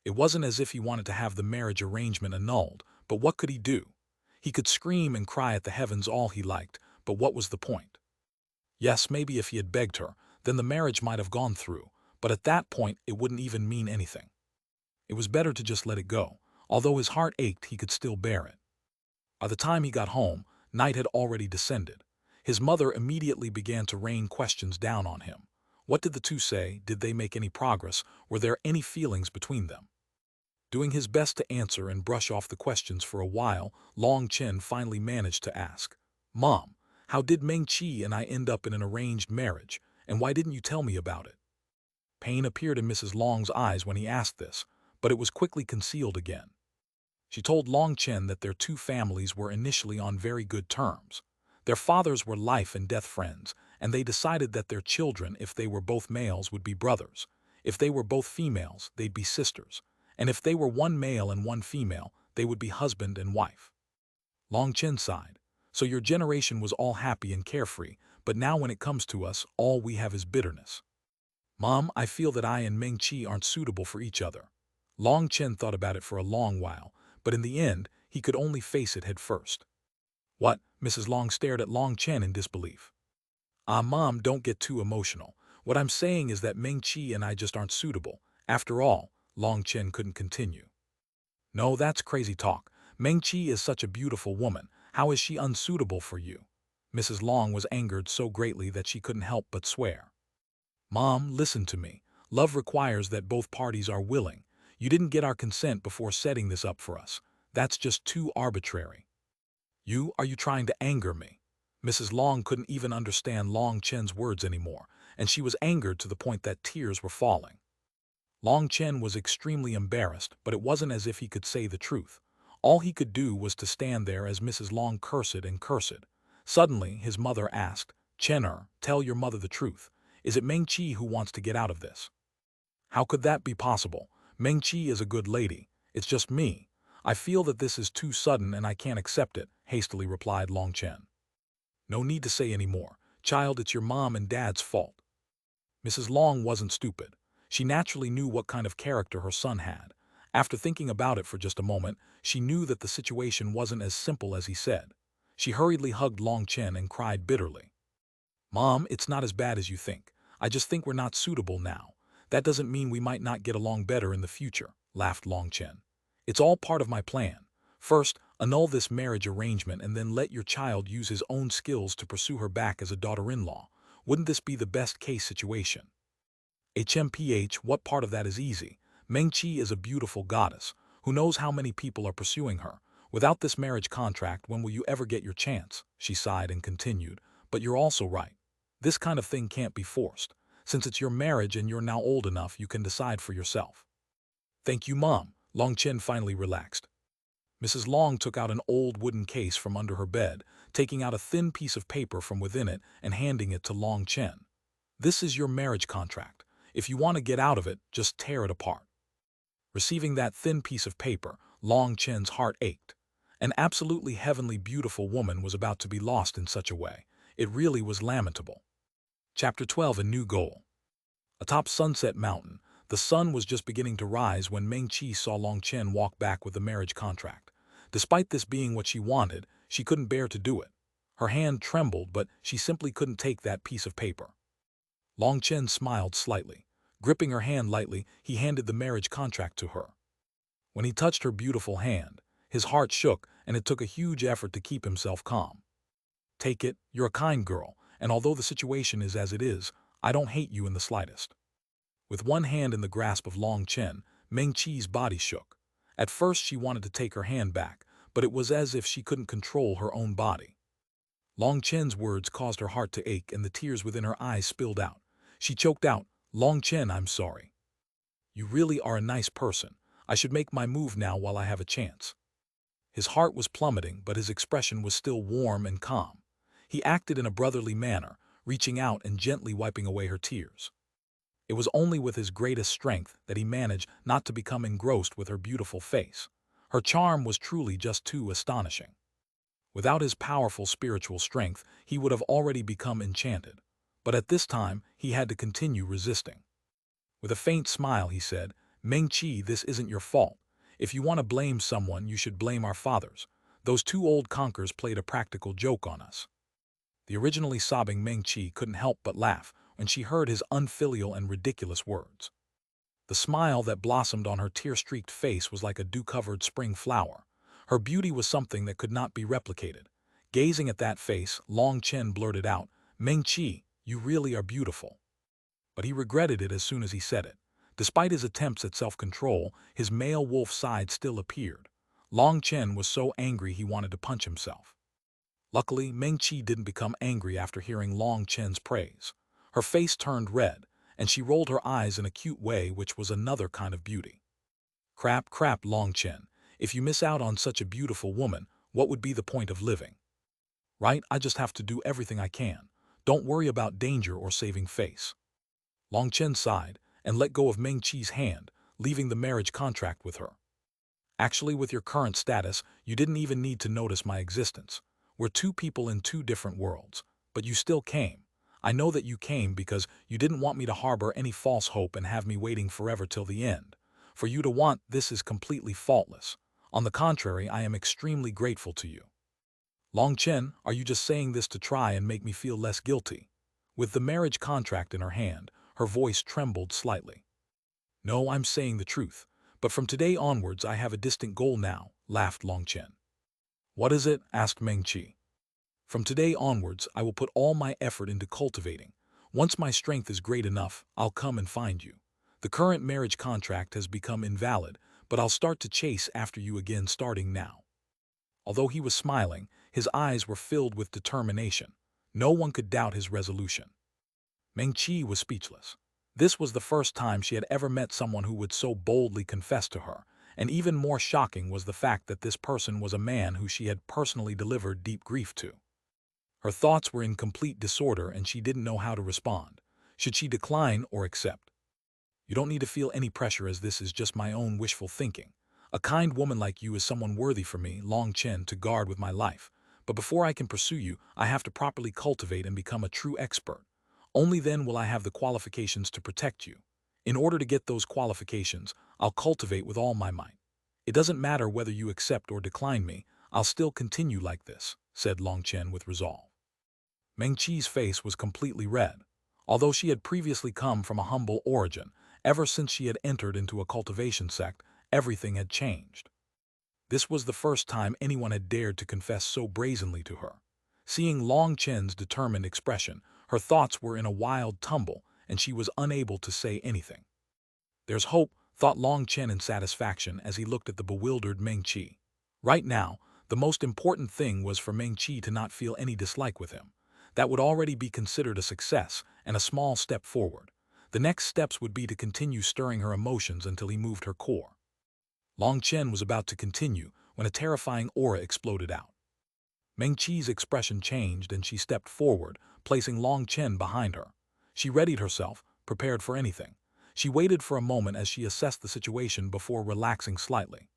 [SPEAKER 1] It wasn't as if he wanted to have the marriage arrangement annulled, but what could he do? He could scream and cry at the heavens all he liked, but what was the point? Yes, maybe if he had begged her, then the marriage might have gone through, but at that point it wouldn't even mean anything. It was better to just let it go. Although his heart ached, he could still bear it. By the time he got home, night had already descended. His mother immediately began to rain questions down on him. What did the two say? Did they make any progress? Were there any feelings between them? Doing his best to answer and brush off the questions for a while, Long Chen finally managed to ask, "Mom, how did Meng Qi and I end up in an arranged marriage, and why didn't you tell me about it?" Pain appeared in Mrs. Long's eyes when he asked this, but it was quickly concealed again. She told Long Chen that their two families were initially on very good terms. Their fathers were life and death friends, and they decided that their children, if they were both males, would be brothers. If they were both females, they'd be sisters. And if they were one male and one female, they would be husband and wife. Long Chen sighed. "So your generation was all happy and carefree, but now when it comes to us, all we have is bitterness." "Mom, I feel that I and Meng Qi aren't suitable for each other." Long Chen thought about it for a long while, but in the end, he could only face it head first. "What?" Mrs. Long stared at Long Chen in disbelief. Mom, don't get too emotional. What I'm saying is that Meng Qi and I just aren't suitable. After all," Long Chen couldn't continue. "No, that's crazy talk. Meng Qi is such a beautiful woman. How is she unsuitable for you?" Mrs. Long was angered so greatly that she couldn't help but swear. "Mom, listen to me. Love requires that both parties are willing. You didn't get our consent before setting this up for us. That's just too arbitrary." Are you trying to anger me?" Mrs. Long couldn't even understand Long Chen's words anymore, and she was angered to the point that tears were falling. Long Chen was extremely embarrassed, but it wasn't as if he could say the truth. All he could do was to stand there as Mrs. Long cursed and cursed. Suddenly, his mother asked, "Chen, tell your mother the truth. Is it Meng Qi who wants to get out of this?" "How could that be possible? Meng Qi is a good lady, It's just me. I feel that this is too sudden and I can't accept it, hastily replied Long Chen. No need to say any more. Child, it's your mom and dad's fault. Mrs. Long wasn't stupid. She naturally knew what kind of character her son had. After thinking about it for just a moment, she knew that the situation wasn't as simple as he said. She hurriedly hugged Long Chen and cried bitterly. Mom, it's not as bad as you think. I just think we're not suitable now. That doesn't mean we might not get along better in the future, laughed Long Chen. It's all part of my plan. First, annul this marriage arrangement and then let your child use his own skills to pursue her back as a daughter-in-law. Wouldn't this be the best case situation? HMPH, what part of that is easy? Meng Qi is a beautiful goddess. Who knows how many people are pursuing her? Without this marriage contract, when will you ever get your chance? She sighed and continued. But you're also right. This kind of thing can't be forced. Since it's your marriage and you're now old enough, you can decide for yourself. Thank you, Mom. Long Chen finally relaxed. Mrs. Long took out an old wooden case from under her bed, taking out a thin piece of paper from within it and handing it to Long Chen. This is your marriage contract. If you want to get out of it, just tear it apart. Receiving that thin piece of paper, Long Chen's heart ached. An absolutely heavenly beautiful woman was about to be lost in such a way. It really was lamentable. Chapter 12, A New Goal. Atop Sunset Mountain, the sun was just beginning to rise when Meng Qi saw Long Chen walk back with the marriage contract. Despite this being what she wanted, she couldn't bear to do it. Her hand trembled, but she simply couldn't take that piece of paper. Long Chen smiled slightly. Gripping her hand lightly, he handed the marriage contract to her. When he touched her beautiful hand, his heart shook, and it took a huge effort to keep himself calm. Take it, you're a kind girl, and although the situation is as it is, I don't hate you in the slightest. With one hand in the grasp of Long Chen, Meng Qi's body shook. At first she wanted to take her hand back, but it was as if she couldn't control her own body. Long Chen's words caused her heart to ache and the tears within her eyes spilled out. She choked out, Long Chen, I'm sorry. You really are a nice person. I should make my move now while I have a chance. His heart was plummeting, but his expression was still warm and calm. He acted in a brotherly manner, reaching out and gently wiping away her tears. It was only with his greatest strength that he managed not to become engrossed with her beautiful face. Her charm was truly just too astonishing. Without his powerful spiritual strength, he would have already become enchanted. But at this time, he had to continue resisting. With a faint smile, he said, Meng Qi, this isn't your fault. If you want to blame someone, you should blame our fathers. Those two old conkers played a practical joke on us. The originally sobbing Meng Qi couldn't help but laugh when she heard his unfilial and ridiculous words. The smile that blossomed on her tear-streaked face was like a dew-covered spring flower. Her beauty was something that could not be replicated. Gazing at that face, Long Chen blurted out, Meng Qi, you really are beautiful. But he regretted it as soon as he said it. Despite his attempts at self-control, his male wolf side still appeared. Long Chen was so angry he wanted to punch himself. Luckily, Meng Qi didn't become angry after hearing Long Chen's praise. Her face turned red, and she rolled her eyes in a cute way, which was another kind of beauty. Crap, Long Chen. If you miss out on such a beautiful woman, what would be the point of living? Right, I just have to do everything I can. Don't worry about danger or saving face. Long Chen sighed and let go of Meng Qi's hand, leaving the marriage contract with her. Actually, with your current status, you didn't even need to notice my existence. We're two people in two different worlds, but you still came. I know that you came because you didn't want me to harbor any false hope and have me waiting forever till the end. For you to want this is completely faultless. On the contrary, I am extremely grateful to you. Long Chen, are you just saying this to try and make me feel less guilty? With the marriage contract in her hand, her voice trembled slightly. No, I'm saying the truth. But from today onwards, I have a distinct goal now, laughed Long Chen. What is it? Asked Meng Qi. From today onwards, I will put all my effort into cultivating. Once my strength is great enough, I'll come and find you. The current marriage contract has become invalid, but I'll start to chase after you again starting now. Although he was smiling, his eyes were filled with determination. No one could doubt his resolution. Meng Qi was speechless. This was the first time she had ever met someone who would so boldly confess to her, and even more shocking was the fact that this person was a man who she had personally delivered deep grief to. Her thoughts were in complete disorder and she didn't know how to respond. Should she decline or accept? You don't need to feel any pressure as this is just my own wishful thinking. A kind woman like you is someone worthy for me, Long Chen, to guard with my life. But before I can pursue you, I have to properly cultivate and become a true expert. Only then will I have the qualifications to protect you. In order to get those qualifications, I'll cultivate with all my might. It doesn't matter whether you accept or decline me, I'll still continue like this, said Long Chen with resolve. Meng Qi's face was completely red. Although she had previously come from a humble origin, ever since she had entered into a cultivation sect, everything had changed. This was the first time anyone had dared to confess so brazenly to her. Seeing Long Chen's determined expression, her thoughts were in a wild tumble, and she was unable to say anything. There's hope, thought Long Chen in satisfaction as he looked at the bewildered Meng Qi. Right now, the most important thing was for Meng Qi to not feel any dislike with him. That would already be considered a success and a small step forward. The next steps would be to continue stirring her emotions until he moved her core. Long Chen was about to continue when a terrifying aura exploded out. Meng Qi's expression changed and she stepped forward, placing Long Chen behind her. She readied herself, prepared for anything. She waited for a moment as she assessed the situation before relaxing slightly.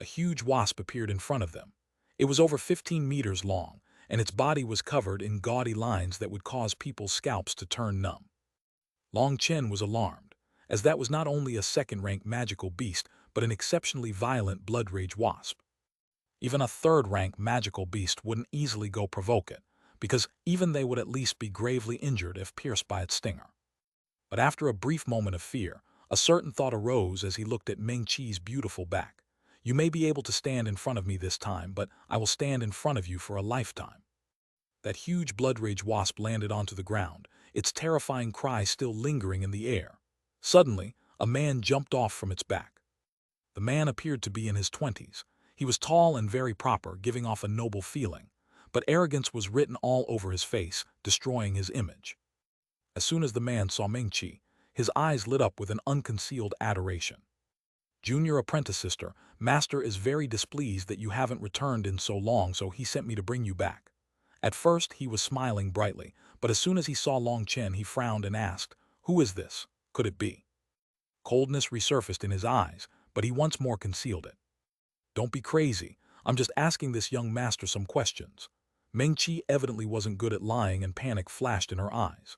[SPEAKER 1] A huge wasp appeared in front of them. It was over 15 meters long, and its body was covered in gaudy lines that would cause people's scalps to turn numb. Long Chen was alarmed, as that was not only a second-rank magical beast, but an exceptionally violent blood rage wasp. Even a third-rank magical beast wouldn't easily go provoke it, because even they would at least be gravely injured if pierced by its stinger. But after a brief moment of fear, a certain thought arose as he looked at Meng Qi's beautiful back. You may be able to stand in front of me this time, but I will stand in front of you for a lifetime. That huge blood rage wasp landed onto the ground, its terrifying cry still lingering in the air. Suddenly, a man jumped off from its back. The man appeared to be in his 20s. He was tall and very proper, giving off a noble feeling, but arrogance was written all over his face, destroying his image. As soon as the man saw Meng Qi, his eyes lit up with an unconcealed adoration. Junior apprentice sister, master is very displeased that you haven't returned in so long, so he sent me to bring you back. At first, he was smiling brightly, but as soon as he saw Long Chen, he frowned and asked, "Who is this? Could it be?" Coldness resurfaced in his eyes, but he once more concealed it. "Don't be crazy. I'm just asking this young master some questions." Meng Qi evidently wasn't good at lying, and panic flashed in her eyes.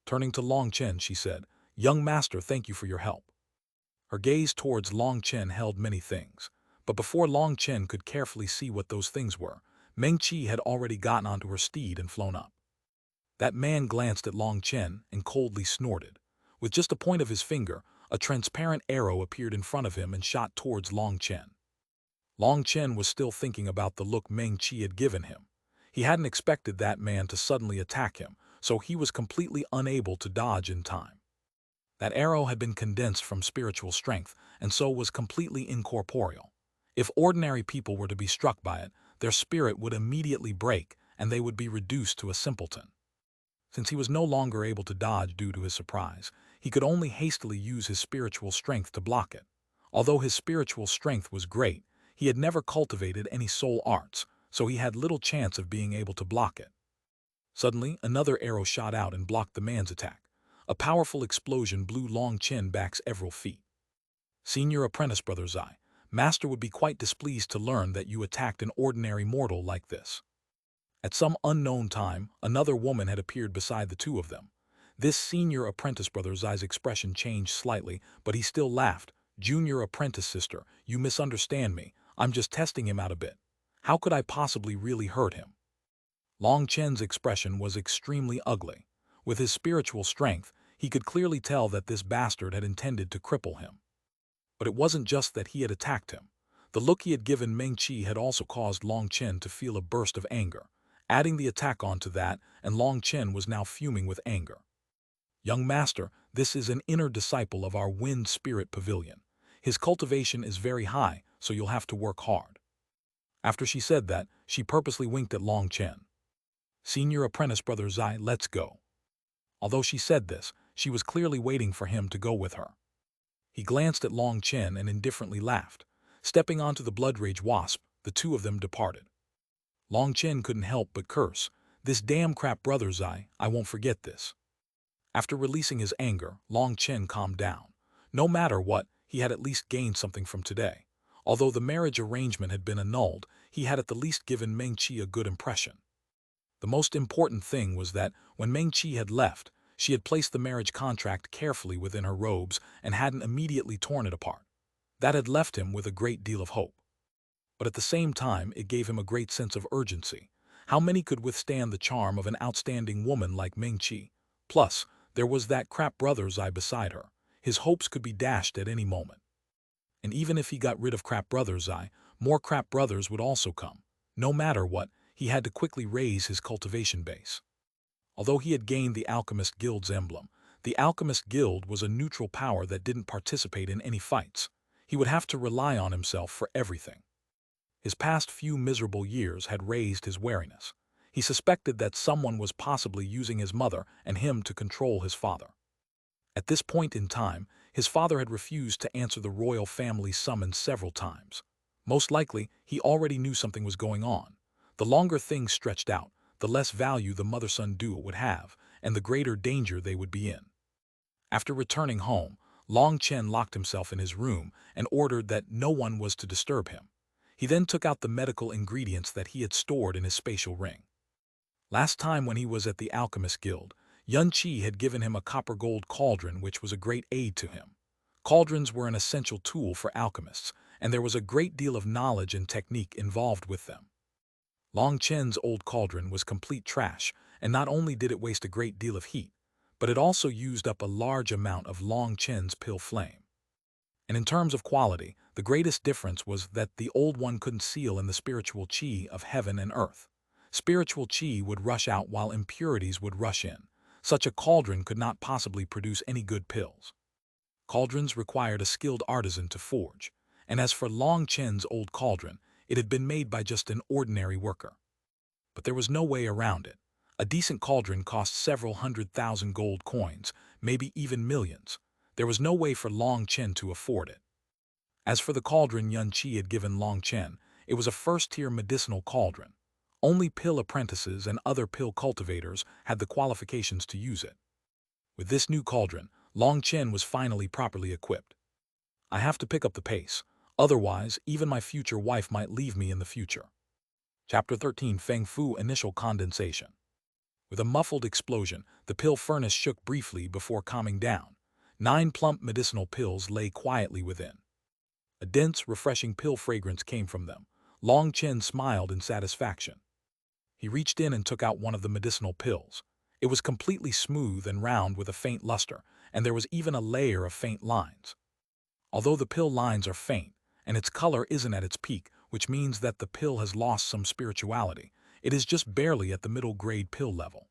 [SPEAKER 1] Turning to Long Chen, she said, "Young master, thank you for your help." Her gaze towards Long Chen held many things, but before Long Chen could carefully see what those things were, Meng Qi had already gotten onto her steed and flown up. That man glanced at Long Chen and coldly snorted. With just a point of his finger, a transparent arrow appeared in front of him and shot towards Long Chen. Long Chen was still thinking about the look Meng Qi had given him. He hadn't expected that man to suddenly attack him, so he was completely unable to dodge in time. That arrow had been condensed from spiritual strength, and so was completely incorporeal. If ordinary people were to be struck by it, their spirit would immediately break, and they would be reduced to a simpleton. Since he was no longer able to dodge due to his surprise, he could only hastily use his spiritual strength to block it. Although his spiritual strength was great, he had never cultivated any soul arts, so he had little chance of being able to block it. Suddenly, another arrow shot out and blocked the man's attack. A powerful explosion blew Long Chen back several feet. Senior apprentice Brother Zai, master would be quite displeased to learn that you attacked an ordinary mortal like this. At some unknown time, another woman had appeared beside the two of them. This senior apprentice Brother Zai's expression changed slightly, but he still laughed. "Junior apprentice sister, you misunderstand me. I'm just testing him out a bit. How could I possibly really hurt him?" Long Chen's expression was extremely ugly. With his spiritual strength, he could clearly tell that this bastard had intended to cripple him. But it wasn't just that he had attacked him. The look he had given Meng Qi had also caused Long Chen to feel a burst of anger. Adding the attack onto that, and Long Chen was now fuming with anger. "Young master, this is an inner disciple of our Wind Spirit Pavilion. His cultivation is very high, so you'll have to work hard." After she said that, she purposely winked at Long Chen. "Senior apprentice Brother Zai, let's go." Although she said this, she was clearly waiting for him to go with her. He glanced at Long Chen and indifferently laughed. Stepping onto the blood rage wasp, the two of them departed. Long Chen couldn't help but curse. "This damn crap Brother Zai, I won't forget this." After releasing his anger, Long Chen calmed down. No matter what, he had at least gained something from today. Although the marriage arrangement had been annulled, he had at the least given Meng-Chi a good impression. The most important thing was that, when Meng-Chi had left, she had placed the marriage contract carefully within her robes and hadn't immediately torn it apart. That had left him with a great deal of hope. But at the same time, it gave him a great sense of urgency. How many could withstand the charm of an outstanding woman like Meng-Chi? Plus, there was that crap brother's eye beside her. His hopes could be dashed at any moment. And even if he got rid of crap brother's eye, more crap brothers would also come. No matter what, he had to quickly raise his cultivation base. Although he had gained the Alchemist Guild's emblem, the Alchemist Guild was a neutral power that didn't participate in any fights. He would have to rely on himself for everything. His past few miserable years had raised his wariness. He suspected that someone was possibly using his mother and him to control his father. At this point in time, his father had refused to answer the royal family's summons several times. Most likely, he already knew something was going on. The longer things stretched out, the less value the mother-son duo would have, and the greater danger they would be in. After returning home, Long Chen locked himself in his room and ordered that no one was to disturb him. He then took out the medical ingredients that he had stored in his spatial ring. Last time when he was at the Alchemist Guild, Yun-Chi had given him a copper-gold cauldron which was a great aid to him. Cauldrons were an essential tool for alchemists, and there was a great deal of knowledge and technique involved with them. Long Chen's old cauldron was complete trash, and not only did it waste a great deal of heat, but it also used up a large amount of Long Chen's pill flame. And in terms of quality, the greatest difference was that the old one couldn't seal in the spiritual qi of heaven and earth. Spiritual qi would rush out while impurities would rush in. Such a cauldron could not possibly produce any good pills. Cauldrons required a skilled artisan to forge, and as for Long Chen's old cauldron, it had been made by just an ordinary worker. But there was no way around it. A decent cauldron cost several 100,000 gold coins, maybe even millions. There was no way for Long Chen to afford it. As for the cauldron Yun-Chi had given Long Chen, it was a first-tier medicinal cauldron. Only pill apprentices and other pill cultivators had the qualifications to use it. With this new cauldron, Long Chen was finally properly equipped. I have to pick up the pace, otherwise even my future wife might leave me in the future. Chapter 13 Feng Fu Initial Condensation. With a muffled explosion, the pill furnace shook briefly before calming down. 9 plump medicinal pills lay quietly within. A dense, refreshing pill fragrance came from them. Long Chen smiled in satisfaction. He reached in and took out one of the medicinal pills. It was completely smooth and round with a faint luster, and there was even a layer of faint lines. Although the pill lines are faint, and its color isn't at its peak, which means that the pill has lost some spirituality, it is just barely at the middle-grade pill level.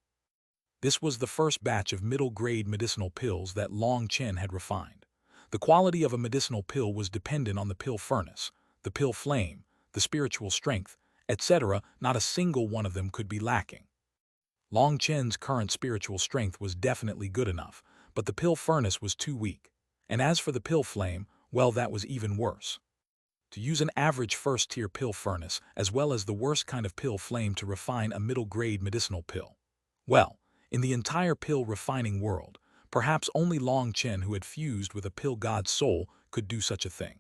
[SPEAKER 1] This was the first batch of middle-grade medicinal pills that Long Chen had refined. The quality of a medicinal pill was dependent on the pill furnace, the pill flame, the spiritual strength, etc. Not a single one of them could be lacking. Long Chen's current spiritual strength was definitely good enough, but the pill furnace was too weak. And as for the pill flame, well, that was even worse. To use an average first-tier pill furnace as well as the worst kind of pill flame to refine a middle-grade medicinal pill. Well, in the entire pill refining world, perhaps only Long Chen, who had fused with a pill god's soul, could do such a thing.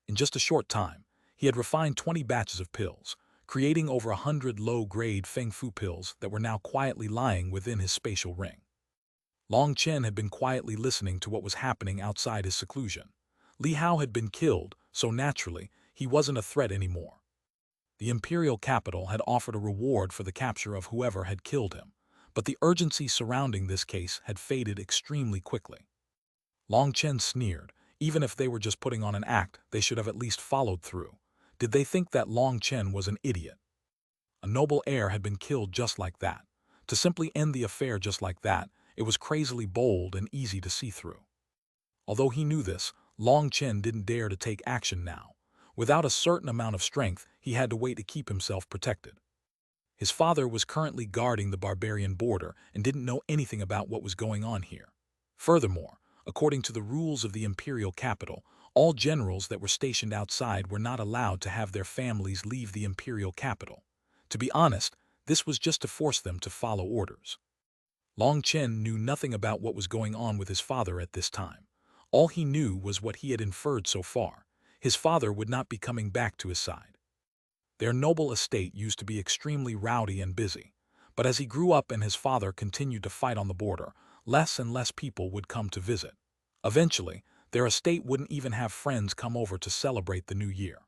[SPEAKER 1] In just a short time, he had refined 20 batches of pills, creating over 100 low-grade Feng Fu pills that were now quietly lying within his spatial ring. Long Chen had been quietly listening to what was happening outside his seclusion. Li Hao had been killed, so naturally, he wasn't a threat anymore. The imperial capital had offered a reward for the capture of whoever had killed him, but the urgency surrounding this case had faded extremely quickly. Long Chen sneered. Even if they were just putting on an act, they should have at least followed through. Did they think that Long Chen was an idiot? A noble heir had been killed just like that. To simply end the affair just like that, it was crazily bold and easy to see through. Although he knew this, Long Chen didn't dare to take action now. Without a certain amount of strength, he had to wait to keep himself protected. His father was currently guarding the barbarian border and didn't know anything about what was going on here. Furthermore, according to the rules of the imperial capital, all generals that were stationed outside were not allowed to have their families leave the imperial capital. To be honest, this was just to force them to follow orders. Long Chen knew nothing about what was going on with his father at this time. All he knew was what he had inferred so far. his father would not be coming back to his side. Their noble estate used to be extremely rowdy and busy, but as he grew up and his father continued to fight on the border, less and less people would come to visit. Eventually, their estate wouldn't even have friends come over to celebrate the new year.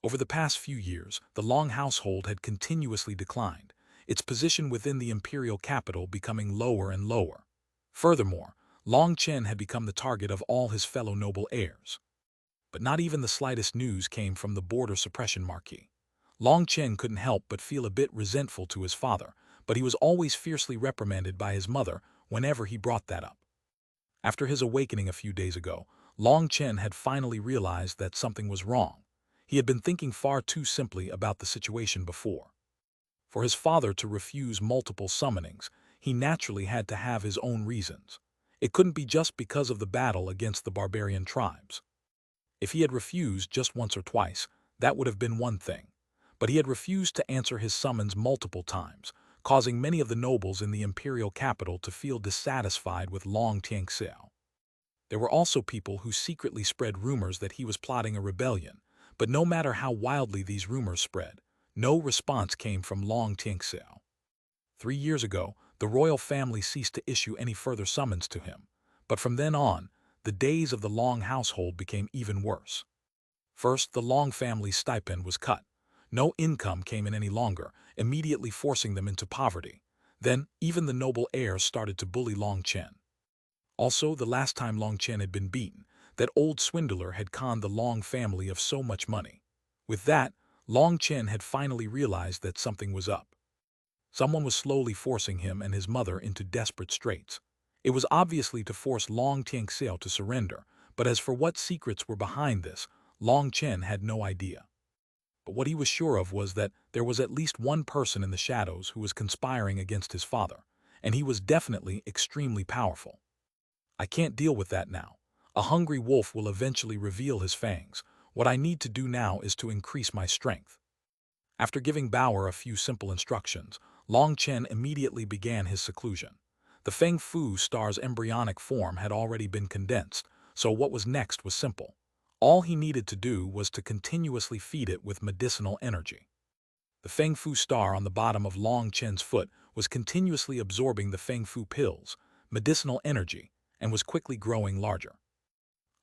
[SPEAKER 1] Over the past few years, the Long household had continuously declined, its position within the imperial capital becoming lower and lower. Furthermore, Long Chen had become the target of all his fellow noble heirs. But not even the slightest news came from the border suppression marquee. Long Chen couldn't help but feel a bit resentful to his father, but he was always fiercely reprimanded by his mother whenever he brought that up. After his awakening a few days ago, Long Chen had finally realized that something was wrong. He had been thinking far too simply about the situation before. For his father to refuse multiple summonings, he naturally had to have his own reasons. It couldn't be just because of the battle against the barbarian tribes. If he had refused just once or twice, that would have been one thing. But he had refused to answer his summons multiple times, causing many of the nobles in the imperial capital to feel dissatisfied with Long Tianxiao. There were also people who secretly spread rumors that he was plotting a rebellion, but no matter how wildly these rumors spread, no response came from Long Tianxiao. 3 years ago, the royal family ceased to issue any further summons to him, but from then on, the days of the Long household became even worse. First, the Long family's stipend was cut. No income came in any longer, immediately forcing them into poverty. Then, even the noble heirs started to bully Long Chen. Also, the last time Long Chen had been beaten, that old swindler had conned the Long family of so much money. With that, Long Chen had finally realized that something was up. Someone was slowly forcing him and his mother into desperate straits. It was obviously to force Long Tianxiao to surrender, but as for what secrets were behind this, Long Chen had no idea. But what he was sure of was that there was at least one person in the shadows who was conspiring against his father, and he was definitely extremely powerful. I can't deal with that now. A hungry wolf will eventually reveal his fangs. What I need to do now is to increase my strength. After giving Bauer a few simple instructions, Long Chen immediately began his seclusion. The Feng Fu star's embryonic form had already been condensed, so what was next was simple. All he needed to do was to continuously feed it with medicinal energy. The Feng Fu star on the bottom of Long Chen's foot was continuously absorbing the Feng Fu pills, medicinal energy, and was quickly growing larger.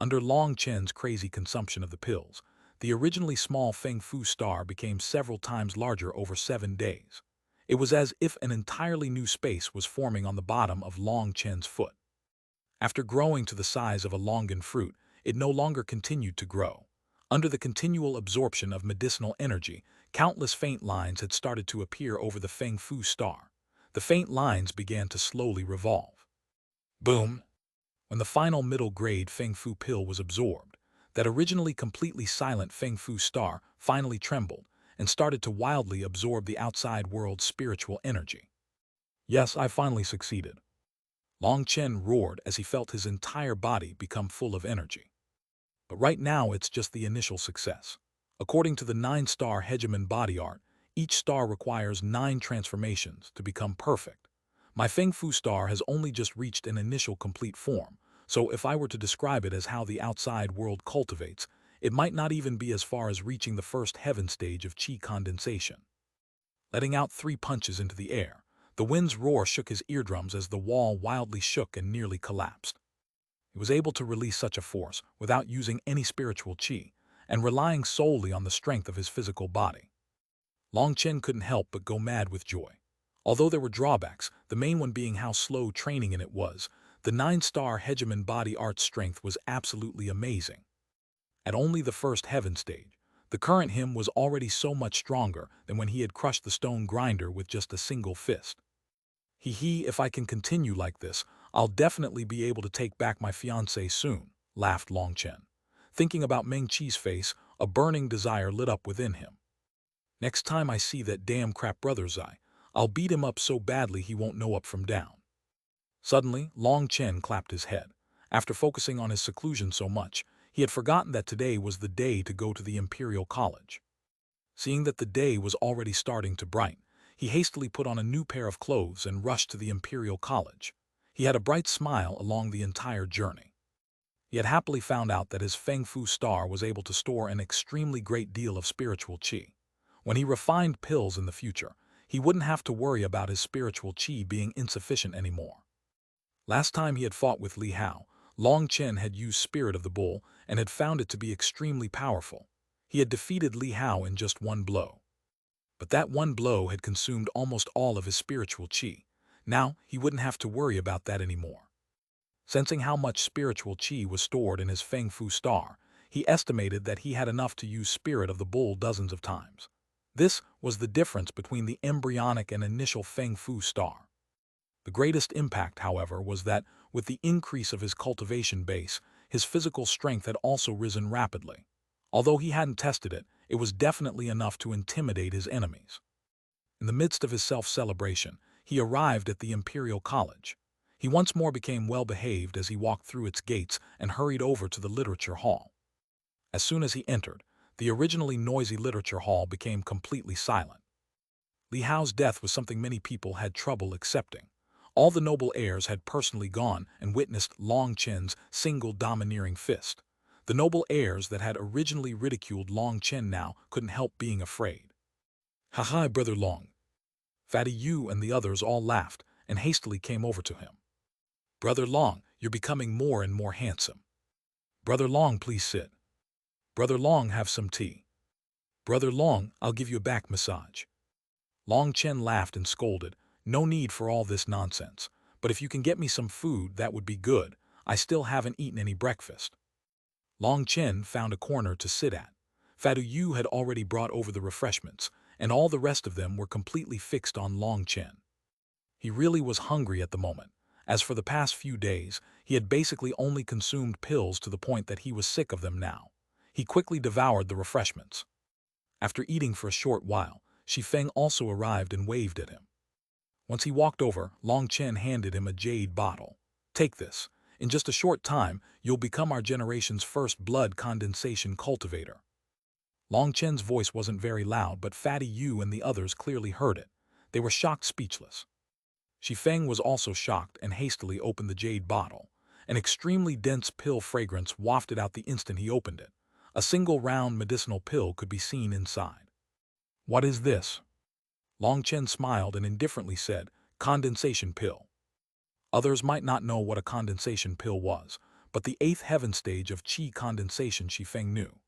[SPEAKER 1] Under Long Chen's crazy consumption of the pills, the originally small Feng Fu star became several times larger over 7 days. It was as if an entirely new space was forming on the bottom of Long Chen's foot. After growing to the size of a longan fruit, it no longer continued to grow. Under the continual absorption of medicinal energy, countless faint lines had started to appear over the Feng Fu star. The faint lines began to slowly revolve. Boom! When the final middle-grade Feng Fu pill was absorbed, that originally completely silent Feng Fu star finally trembled and started to wildly absorb the outside world's spiritual energy. Yes, I finally succeeded. Long Chen roared as he felt his entire body become full of energy. But right now it's just the initial success. According to the 9-star Hegemon body art, each star requires 9 transformations to become perfect. My Feng Fu star has only just reached an initial complete form, so if I were to describe it as how the outside world cultivates, it might not even be as far as reaching the first heaven stage of qi condensation. Letting out 3 punches into the air, the wind's roar shook his eardrums as the wall wildly shook and nearly collapsed. He was able to release such a force without using any spiritual qi, and relying solely on the strength of his physical body. Long Chen couldn't help but go mad with joy. Although there were drawbacks, the main one being how slow training in it was, the 9-star Hegemon body art strength was absolutely amazing. At only the first heaven stage, the current him was already so much stronger than when he had crushed the stone grinder with just a single fist. If I can continue like this, I'll definitely be able to take back my fiancée soon, laughed Long Chen. Thinking about Meng Qi's face, a burning desire lit up within him. Next time I see that damn crap brother's eye, I'll beat him up so badly he won't know up from down. Suddenly, Long Chen clapped his head. After focusing on his seclusion so much, he had forgotten that today was the day to go to the Imperial College. Seeing that the day was already starting to brighten, he hastily put on a new pair of clothes and rushed to the Imperial College. He had a bright smile along the entire journey. He had happily found out that his Feng Fu star was able to store an extremely great deal of spiritual qi. When he refined pills in the future, he wouldn't have to worry about his spiritual qi being insufficient anymore. Last time he had fought with Li Hao, Long Chen had used Spirit of the Bull and had found it to be extremely powerful. He had defeated Li Hao in just one blow. But that one blow had consumed almost all of his spiritual qi. Now he wouldn't have to worry about that anymore. Sensing how much spiritual qi was stored in his Feng Fu star, he estimated that he had enough to use Spirit of the Bull dozens of times. This was the difference between the embryonic and initial Feng Fu star. The greatest impact, however, was that, with the increase of his cultivation base, his physical strength had also risen rapidly. Although he hadn't tested it, it was definitely enough to intimidate his enemies. In the midst of his self-celebration, he arrived at the Imperial College. He once more became well-behaved as he walked through its gates and hurried over to the literature hall. As soon as he entered, the originally noisy literature hall became completely silent. Li Hao's death was something many people had trouble accepting. All the noble heirs had personally gone and witnessed Long Chen's single domineering fist. The noble heirs that had originally ridiculed Long Chen now couldn't help being afraid. "Ha-ha, Brother Long." Fatty Yu and the others all laughed and hastily came over to him. "Brother Long, you're becoming more and more handsome. Brother Long, please sit. Brother Long, have some tea. Brother Long, I'll give you a back massage." Long Chen laughed and scolded, "No need for all this nonsense, but if you can get me some food, that would be good. I still haven't eaten any breakfast." Long Chen found a corner to sit at. Fatty Yu had already brought over the refreshments, and all the rest of them were completely fixed on Long Chen. He really was hungry at the moment, as for the past few days, he had basically only consumed pills to the point that he was sick of them now. He quickly devoured the refreshments. After eating for a short while, Shifeng also arrived and waved at him. Once he walked over, Long Chen handed him a jade bottle. "Take this. In just a short time, you'll become our generation's first blood condensation cultivator." Long Chen's voice wasn't very loud, but Fatty Yu and the others clearly heard it. They were shocked speechless. Shifeng was also shocked and hastily opened the jade bottle. An extremely dense pill fragrance wafted out the instant he opened it. A single round medicinal pill could be seen inside. "What is this?" Long Chen smiled and indifferently said, "Condensation pill." Others might not know what a condensation pill was, but the 8th heaven stage of qi condensation Shifeng knew.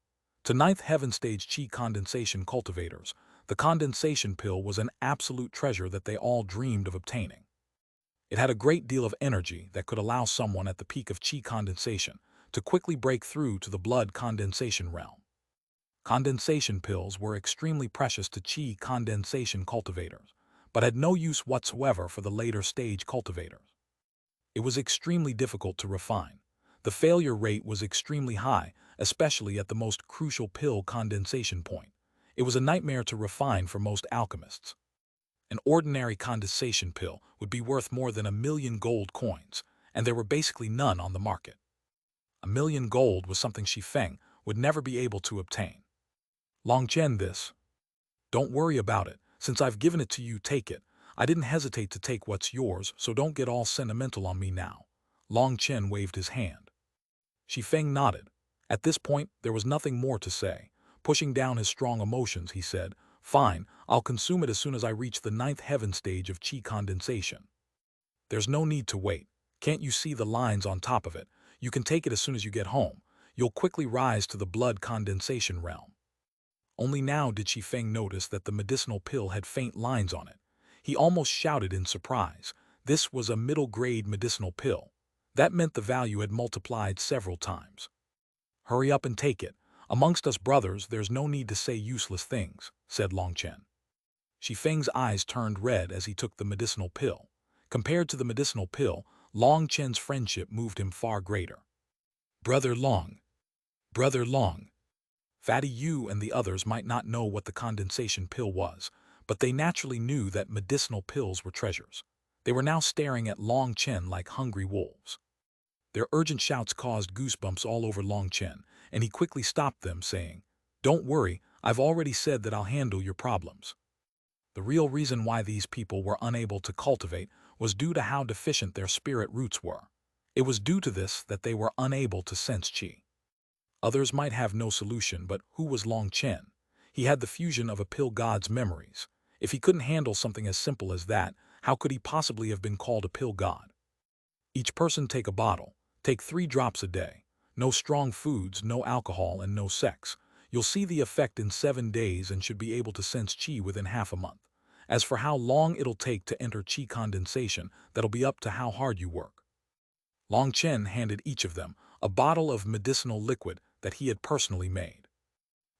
[SPEAKER 1] To 9th heaven stage qi condensation cultivators, the condensation pill was an absolute treasure that they all dreamed of obtaining. It had a great deal of energy that could allow someone at the peak of qi condensation to quickly break through to the blood condensation realm. Condensation pills were extremely precious to qi condensation cultivators, but had no use whatsoever for the later stage cultivators. It was extremely difficult to refine. The failure rate was extremely high, especially at the most crucial pill condensation point. It was a nightmare to refine for most alchemists. An ordinary condensation pill would be worth more than 1,000,000 gold coins, and there were basically none on the market. 1,000,000 gold was something Shifeng would never be able to obtain. "Long Chen, this. Don't worry about it. Since I've given it to you, take it. I didn't hesitate to take what's yours, so don't get all sentimental on me now." Long Chen waved his hand. Shifeng nodded. At this point, there was nothing more to say. Pushing down his strong emotions, he said, "Fine, I'll consume it as soon as I reach the 9th heaven stage of qi condensation." "There's no need to wait. Can't you see the lines on top of it? You can take it as soon as you get home. You'll quickly rise to the blood condensation realm." Only now did Shifeng notice that the medicinal pill had faint lines on it. He almost shouted in surprise. This was a middle-grade medicinal pill. That meant the value had multiplied several times. "Hurry up and take it. Amongst us brothers, there's no need to say useless things," said Long Chen. Shifeng's eyes turned red as he took the medicinal pill. Compared to the medicinal pill, Long Chen's friendship moved him far greater. "Brother Long. Brother Long." Fatty Yu and the others might not know what the condensation pill was, but they naturally knew that medicinal pills were treasures. They were now staring at Long Chen like hungry wolves. Their urgent shouts caused goosebumps all over Long Chen, and he quickly stopped them, saying, "Don't worry, I've already said that I'll handle your problems." The real reason why these people were unable to cultivate was due to how deficient their spirit roots were. It was due to this that they were unable to sense qi. Others might have no solution, but who was Long Chen? He had the fusion of a pill god's memories. If he couldn't handle something as simple as that, how could he possibly have been called a pill god? Each person take a bottle. Take 3 drops a day. No strong foods, no alcohol, and no sex. You'll see the effect in 7 days and should be able to sense qi within half a month. As for how long it'll take to enter qi condensation, that'll be up to how hard you work. Long Chen handed each of them a bottle of medicinal liquid that he had personally made.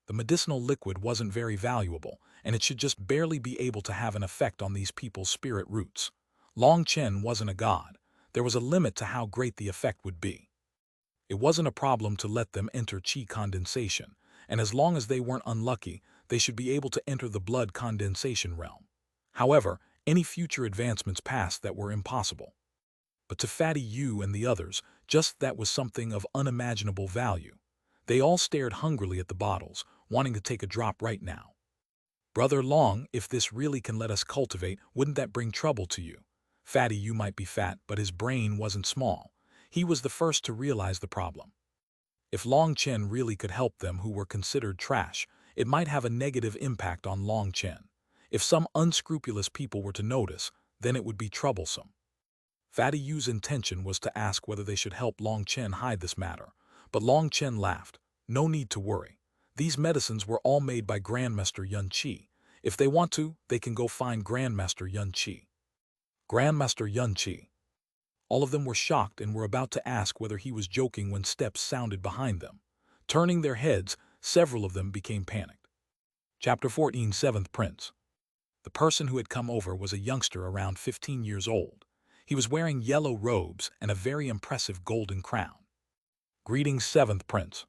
[SPEAKER 1] The medicinal liquid wasn't very valuable, and it should just barely be able to have an effect on these people's spirit roots. Long Chen wasn't a god. There was a limit to how great the effect would be. It wasn't a problem to let them enter qi condensation, and as long as they weren't unlucky, they should be able to enter the blood condensation realm. However, any future advancements passed that were impossible. But to Fatty Yu and the others, just that was something of unimaginable value. They all stared hungrily at the bottles, wanting to take a drop right now. Brother Long, if this really can let us cultivate, wouldn't that bring trouble to you? Fatty Yu might be fat, but his brain wasn't small. He was the first to realize the problem. If Long Chen really could help them who were considered trash, it might have a negative impact on Long Chen. If some unscrupulous people were to notice, then it would be troublesome. Fatty Yu's intention was to ask whether they should help Long Chen hide this matter, but Long Chen laughed. No need to worry. These medicines were all made by Grandmaster Yun Qi. If they want to, they can go find Grandmaster Yun Qi. Grandmaster Yun Qi. All of them were shocked and were about to ask whether he was joking when steps sounded behind them. Turning their heads, several of them became panicked. Chapter 14, 7th Prince. The person who had come over was a youngster around 15 years old. He was wearing yellow robes and a very impressive golden crown. Greetings, 7th Prince.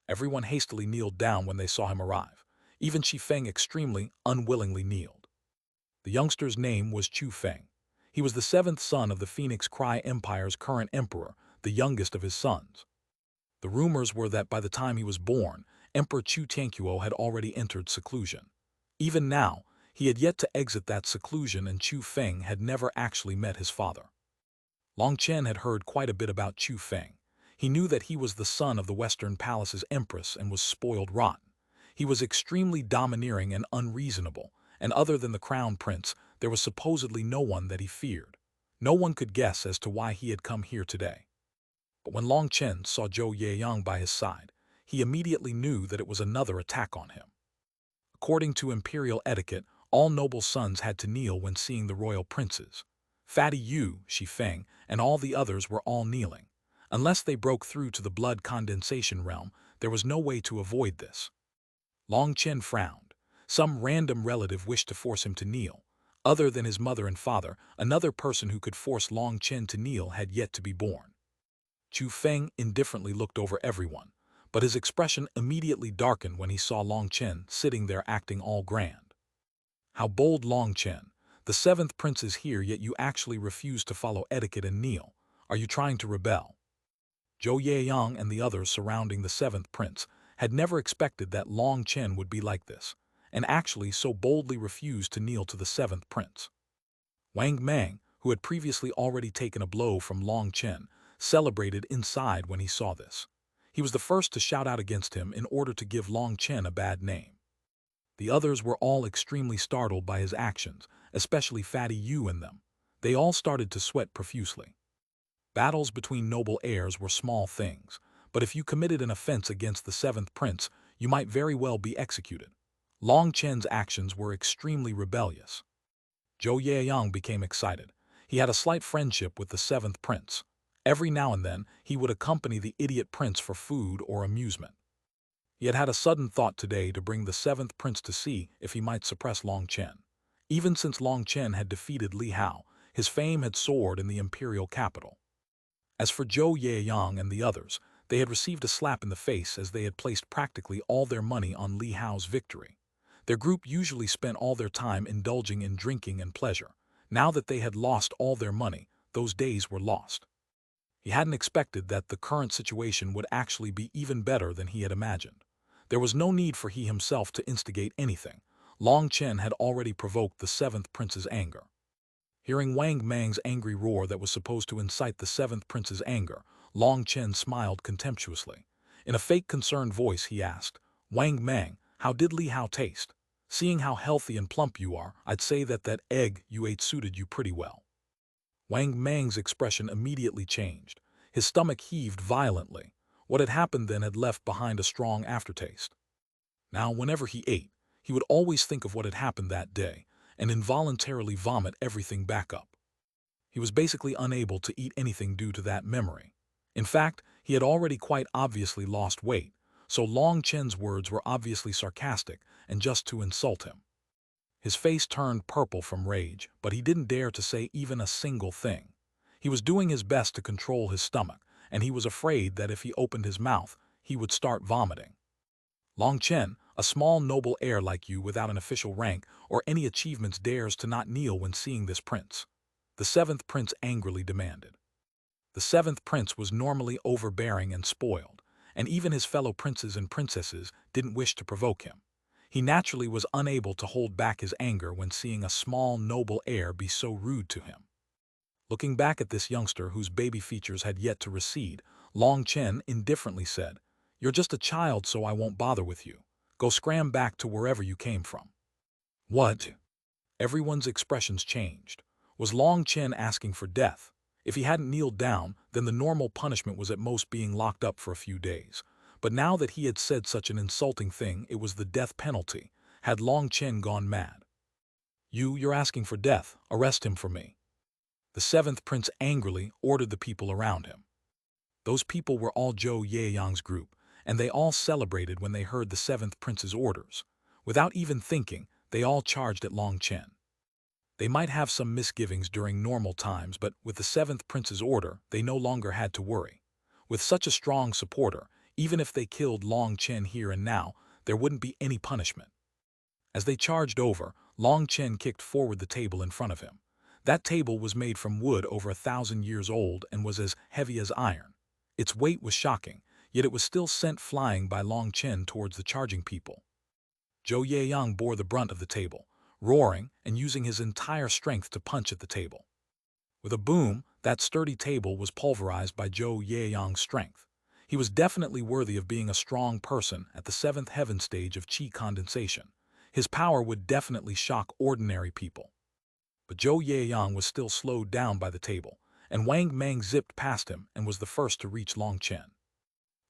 [SPEAKER 1] Everyone hastily kneeled down when they saw him arrive. Even Qi Feng extremely unwillingly kneeled. The youngster's name was Chu Feng. He was the 7th son of the Phoenix Cry Empire's current emperor, the youngest of his sons. The rumors were that by the time he was born, Emperor Chu Tianquo had already entered seclusion. Even now, he had yet to exit that seclusion, and Chu Feng had never actually met his father. Long Chen had heard quite a bit about Chu Feng. He knew that he was the son of the Western Palace's empress and was spoiled rotten. He was extremely domineering and unreasonable, and other than the crown prince, there was supposedly no one that he feared. No one could guess as to why he had come here today. But when Long Chen saw Zhou Yeyang by his side, he immediately knew that it was another attack on him. According to imperial etiquette, all noble sons had to kneel when seeing the royal princes. Fatty Yu, Qi Feng, and all the others were all kneeling. Unless they broke through to the blood condensation realm, there was no way to avoid this. Long Chen frowned. Some random relative wished to force him to kneel. Other than his mother and father, another person who could force Long Chen to kneel had yet to be born. Chu Feng indifferently looked over everyone, but his expression immediately darkened when he saw Long Chen sitting there acting all grand. How bold, Long Chen! The 7th Prince is here, yet you actually refuse to follow etiquette and kneel. Are you trying to rebel? Zhou Yeyang and the others surrounding the 7th Prince had never expected that Long Chen would be like this, and actually so boldly refused to kneel to the 7th Prince. Wang Mang, who had previously already taken a blow from Long Chen, celebrated inside when he saw this. He was the first to shout out against him in order to give Long Chen a bad name. The others were all extremely startled by his actions, especially Fatty Yu and them. They all started to sweat profusely. Battles between noble heirs were small things, but if you committed an offense against the 7th Prince, you might very well be executed. Long Chen's actions were extremely rebellious. Zhou Yeyang became excited. He had a slight friendship with the 7th Prince. Every now and then, he would accompany the idiot prince for food or amusement. He had had a sudden thought today to bring the 7th Prince to see if he might suppress Long Chen. Even since Long Chen had defeated Li Hao, his fame had soared in the imperial capital. As for Zhou Yeyang and the others, they had received a slap in the face as they had placed practically all their money on Li Hao's victory. Their group usually spent all their time indulging in drinking and pleasure. Now that they had lost all their money, those days were lost. He hadn't expected that the current situation would actually be even better than he had imagined. There was no need for he himself to instigate anything. Long Chen had already provoked the 7th Prince's anger. Hearing Wang Mang's angry roar that was supposed to incite the seventh prince's anger, Long Chen smiled contemptuously. In a fake concerned voice he asked, "Wang Mang, how did Li Hao taste? Seeing how healthy and plump you are, I'd say that egg you ate suited you pretty well." Wang Mang's expression immediately changed. His stomach heaved violently. What had happened then had left behind a strong aftertaste. Now, whenever he ate, he would always think of what had happened that day and involuntarily vomit everything back up. He was basically unable to eat anything due to that memory. In fact, he had already quite obviously lost weight, so Long Chen's words were obviously sarcastic and just to insult him. His face turned purple from rage, but he didn't dare to say even a single thing. He was doing his best to control his stomach, and he was afraid that if he opened his mouth, he would start vomiting. "Long Chen, a small noble heir like you without an official rank or any achievements dares to not kneel when seeing this prince," the seventh prince angrily demanded. The seventh prince was normally overbearing and spoiled, and even his fellow princes and princesses didn't wish to provoke him. He naturally was unable to hold back his anger when seeing a small noble heir be so rude to him. Looking back at this youngster whose baby features had yet to recede, Long Chen indifferently said, "You're just a child, so I won't bother with you. Go scram back to wherever you came from." "What?" Everyone's expressions changed. Was Long Chen asking for death? If he hadn't kneeled down, then the normal punishment was at most being locked up for a few days. But now that he had said such an insulting thing, it was the death penalty. Had Long Chen gone mad? You're asking for death. Arrest him for me." The seventh prince angrily ordered the people around him. Those people were all Zhou Yeyang's group, and they all celebrated when they heard the seventh prince's orders. Without even thinking, they all charged at Long Chen. They might have some misgivings during normal times, but with the seventh prince's order, they no longer had to worry. With such a strong supporter, even if they killed Long Chen here and now, there wouldn't be any punishment. As they charged over, Long Chen kicked forward the table in front of him. That table was made from wood over 1,000 years old and was as heavy as iron. Its weight was shocking, yet it was still sent flying by Long Chen towards the charging people. Zhou Yeyang bore the brunt of the table, roaring and using his entire strength to punch at the table. With a boom, that sturdy table was pulverized by Zhou Yeyang's strength. He was definitely worthy of being a strong person at the seventh heaven stage of qi condensation. His power would definitely shock ordinary people. But Zhou Yeyang was still slowed down by the table, and Wang Mang zipped past him and was the first to reach Long Chen.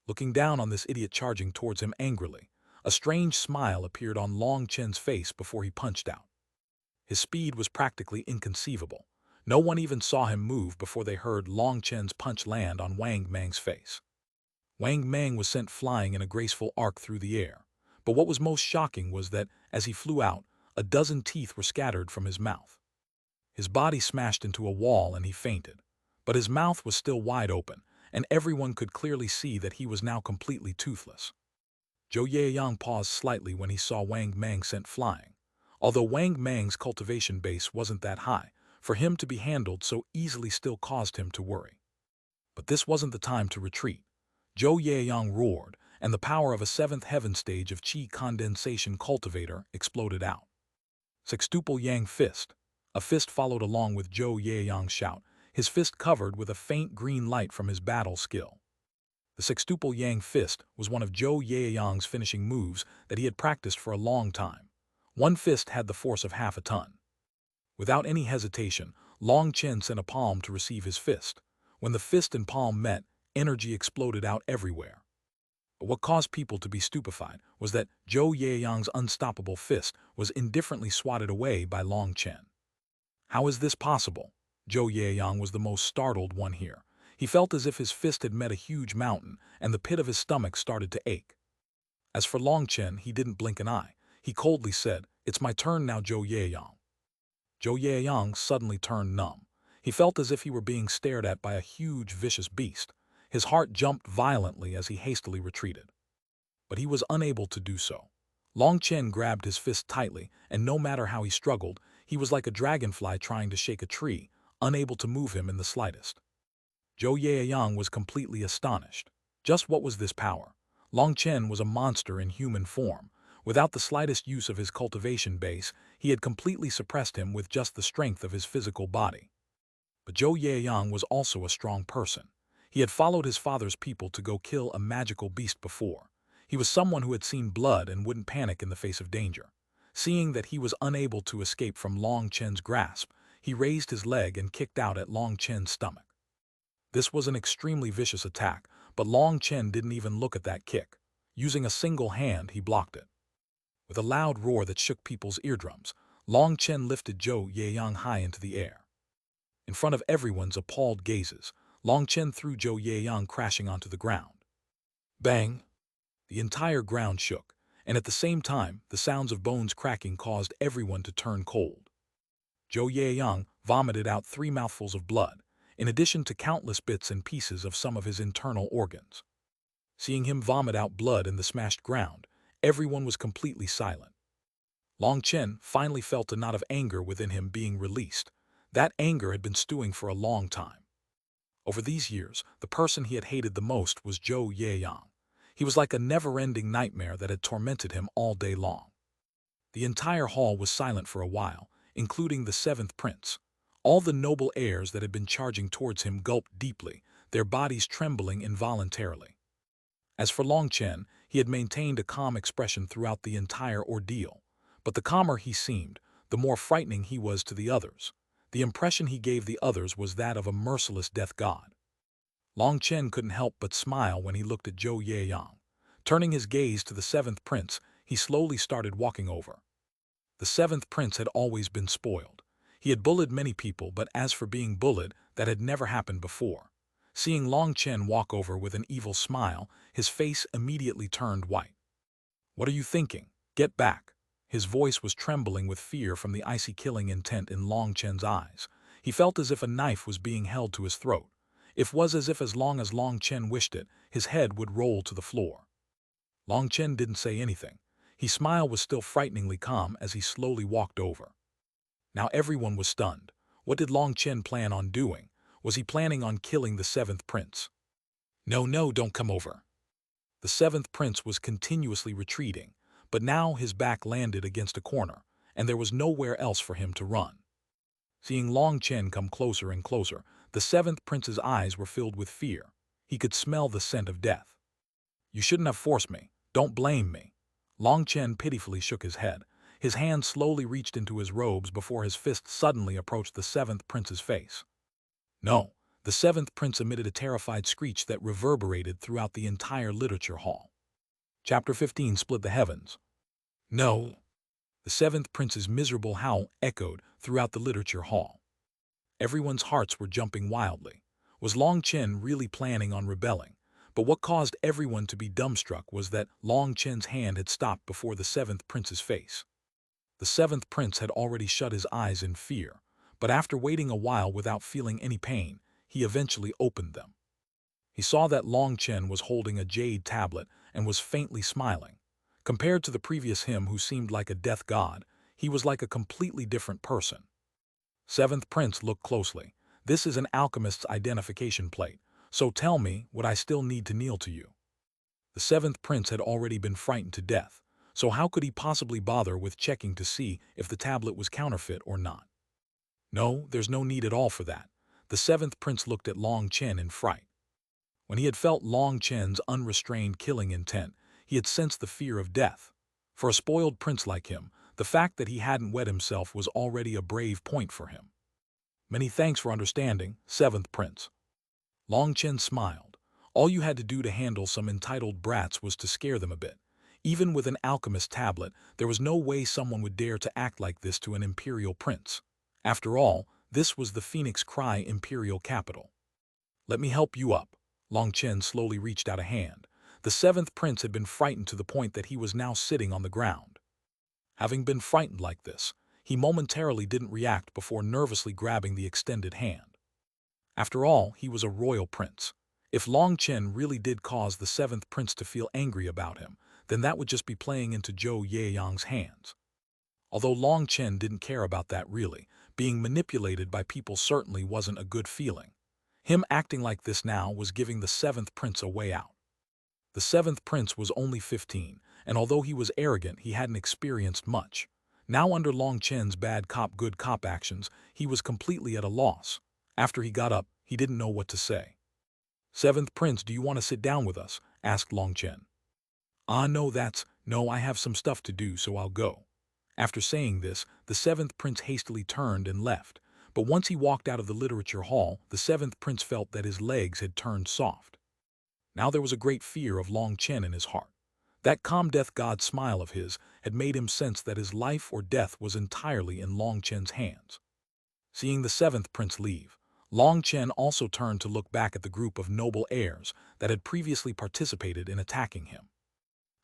[SPEAKER 1] Looking down on this idiot charging towards him angrily, a strange smile appeared on Long Chen's face before he punched out. His speed was practically inconceivable. No one even saw him move before they heard Long Chen's punch land on Wang Mang's face. Wang Mang was sent flying in a graceful arc through the air, but what was most shocking was that, as he flew out, a dozen teeth were scattered from his mouth. His body smashed into a wall and he fainted, but his mouth was still wide open, and everyone could clearly see that he was now completely toothless. Zhou Yeyang paused slightly when he saw Wang Mang sent flying. Although Wang Mang's cultivation base wasn't that high, for him to be handled so easily still caused him to worry. But this wasn't the time to retreat. Zhou Yeyang roared, and the power of a seventh heaven stage of qi condensation cultivator exploded out. Sextuple Yang Fist. A fist followed along with Zhou Yeyang's shout, his fist covered with a faint green light from his battle skill. The Sextuple Yang Fist was one of Zhou Yeyang's finishing moves that he had practiced for a long time. One fist had the force of half a ton. Without any hesitation, Long Chen sent a palm to receive his fist. When the fist and palm met, energy exploded out everywhere. But what caused people to be stupefied was that Zhou Yeyang's unstoppable fist was indifferently swatted away by Long Chen. How is this possible? Zhou Yeyang was the most startled one here. He felt as if his fist had met a huge mountain, and the pit of his stomach started to ache. As for Long Chen, he didn't blink an eye. He coldly said, "It's my turn now, Zhou Yeyang." Zhou Yeyang suddenly turned numb. He felt as if he were being stared at by a huge, vicious beast. His heart jumped violently as he hastily retreated. But he was unable to do so. Long Chen grabbed his fist tightly, and no matter how he struggled, he was like a dragonfly trying to shake a tree, unable to move him in the slightest. Zhou Yeyang was completely astonished. Just what was this power? Long Chen was a monster in human form. Without the slightest use of his cultivation base, he had completely suppressed him with just the strength of his physical body. But Zhou Yaoyang was also a strong person. He had followed his father's people to go kill a magical beast before. He was someone who had seen blood and wouldn't panic in the face of danger. Seeing that he was unable to escape from Long Chen's grasp, he raised his leg and kicked out at Long Chen's stomach. This was an extremely vicious attack, but Long Chen didn't even look at that kick. Using a single hand, he blocked it. With a loud roar that shook people's eardrums, Long Chen lifted Zhou Yaoyang high into the air. In front of everyone's appalled gazes, Long Chen threw Zhou Yaoyang crashing onto the ground. Bang! The entire ground shook, and at the same time, the sounds of bones cracking caused everyone to turn cold. Zhou Yaoyang vomited out 3 mouthfuls of blood, in addition to countless bits and pieces of some of his internal organs. Seeing him vomit out blood in the smashed ground, everyone was completely silent. Long Chen finally felt a knot of anger within him being released. That anger had been stewing for a long time. Over these years, the person he had hated the most was Zhou Yaoyang. He was like a never-ending nightmare that had tormented him all day long. The entire hall was silent for a while, including the 7th prince. All the noble heirs that had been charging towards him gulped deeply, their bodies trembling involuntarily. As for Long Chen, he had maintained a calm expression throughout the entire ordeal. But the calmer he seemed, the more frightening he was to the others. The impression he gave the others was that of a merciless death god. Long Chen couldn't help but smile when he looked at Zhou Yaoyang. Turning his gaze to the 7th prince, he slowly started walking over. The 7th prince had always been spoiled. He had bullied many people, but as for being bullied, that had never happened before. Seeing Long Chen walk over with an evil smile, his face immediately turned white. "What are you thinking? Get back." His voice was trembling with fear from the icy killing intent in Long Chen's eyes. He felt as if a knife was being held to his throat. It was as if as long as Long Chen wished it, his head would roll to the floor. Long Chen didn't say anything. His smile was still frighteningly calm as he slowly walked over. Now everyone was stunned. What did Long Chen plan on doing? Was he planning on killing the 7th prince? "No, no, don't come over." The 7th prince was continuously retreating, but now his back landed against a corner, and there was nowhere else for him to run. Seeing Long Chen come closer and closer, the 7th prince's eyes were filled with fear. He could smell the scent of death. "You shouldn't have forced me. Don't blame me." Long Chen pitifully shook his head. His hand slowly reached into his robes before his fist suddenly approached the 7th prince's face. "No." The 7th prince emitted a terrified screech that reverberated throughout the entire literature hall. Chapter 15 split the heavens. "No." The 7th prince's miserable howl echoed throughout the literature hall. Everyone's hearts were jumping wildly. Was Long Chen really planning on rebelling? But what caused everyone to be dumbstruck was that Long Chen's hand had stopped before the 7th prince's face. The 7th prince had already shut his eyes in fear, but after waiting a while without feeling any pain, he eventually opened them. He saw that Long Chen was holding a jade tablet and was faintly smiling. Compared to the previous him who seemed like a death god, he was like a completely different person. 7th prince looked closely. "This is an alchemist's identification plate, so tell me, would I still need to kneel to you?" The 7th prince had already been frightened to death, so how could he possibly bother with checking to see if the tablet was counterfeit or not? "No, there's no need at all for that." The 7th prince looked at Long Chen in fright. When he had felt Long Chen's unrestrained killing intent, he had sensed the fear of death. For a spoiled prince like him, the fact that he hadn't wed himself was already a brave point for him. "Many thanks for understanding, 7th prince." Long Chen smiled. All you had to do to handle some entitled brats was to scare them a bit. Even with an alchemist tablet, there was no way someone would dare to act like this to an imperial prince. After all, this was the Phoenix Cry imperial capital. "Let me help you up." Long Chen slowly reached out a hand. The 7th prince had been frightened to the point that he was now sitting on the ground. Having been frightened like this, he momentarily didn't react before nervously grabbing the extended hand. After all, he was a royal prince. If Long Chen really did cause the 7th prince to feel angry about him, then that would just be playing into Zhou Yaoyang's hands. Although Long Chen didn't care about that really, being manipulated by people certainly wasn't a good feeling. Him acting like this now was giving the 7th prince a way out. The 7th prince was only 15, and although he was arrogant, he hadn't experienced much. Now under Long Chen's bad cop good cop actions, he was completely at a loss. After he got up, he didn't know what to say. "Seventh Prince, do you want to sit down with us?" asked Long Chen. No, I have some stuff to do, so I'll go." After saying this, the seventh prince hastily turned and left. But once he walked out of the literature hall, the seventh prince felt that his legs had turned soft. Now there was a great fear of Long Chen in his heart. That calm death god smile of his had made him sense that his life or death was entirely in Long Chen's hands. Seeing the seventh prince leave, Long Chen also turned to look back at the group of noble heirs that had previously participated in attacking him.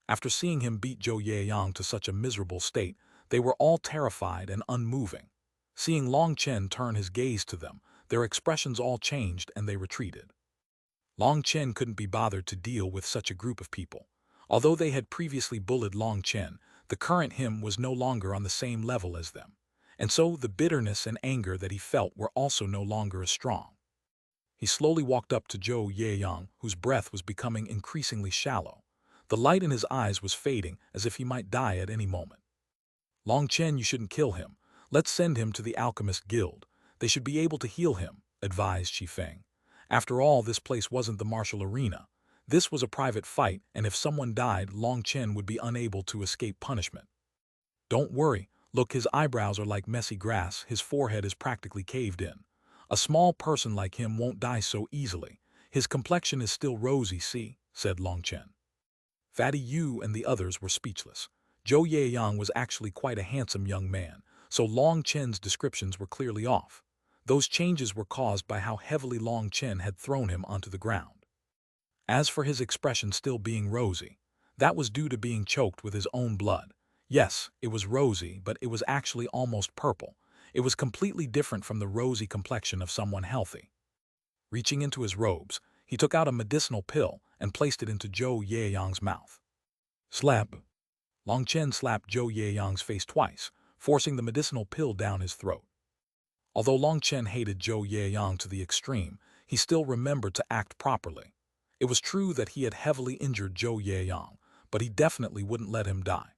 [SPEAKER 1] After seeing him beat Zhou Yeyang to such a miserable state, they were all terrified and unmoving. Seeing Long Chen turn his gaze to them, their expressions all changed and they retreated. Long Chen couldn't be bothered to deal with such a group of people. Although they had previously bullied Long Chen, the current him was no longer on the same level as them, and so the bitterness and anger that he felt were also no longer as strong. He slowly walked up to Zhou Yeyang, whose breath was becoming increasingly shallow. The light in his eyes was fading as if he might die at any moment. "Long Chen, you shouldn't kill him. Let's send him to the Alchemist Guild. They should be able to heal him," advised Shifeng. After all, this place wasn't the martial arena. This was a private fight, and if someone died, Long Chen would be unable to escape punishment. "Don't worry. Look, his eyebrows are like messy grass, his forehead is practically caved in. A small person like him won't die so easily. His complexion is still rosy, see," said Long Chen. Fatty Yu and the others were speechless. Zhou Yeyang was actually quite a handsome young man, so Long Chen's descriptions were clearly off. Those changes were caused by how heavily Long Chen had thrown him onto the ground. As for his expression still being rosy, that was due to being choked with his own blood. Yes, it was rosy, but it was actually almost purple. It was completely different from the rosy complexion of someone healthy. Reaching into his robes, he took out a medicinal pill and placed it into Zhou Yeyang's mouth. Slap! Long Chen slapped Zhou Yeyang's face twice, forcing the medicinal pill down his throat. Although Long Chen hated Zhou Yeyang to the extreme, he still remembered to act properly. It was true that he had heavily injured Zhou Yeyang, but he definitely wouldn't let him die.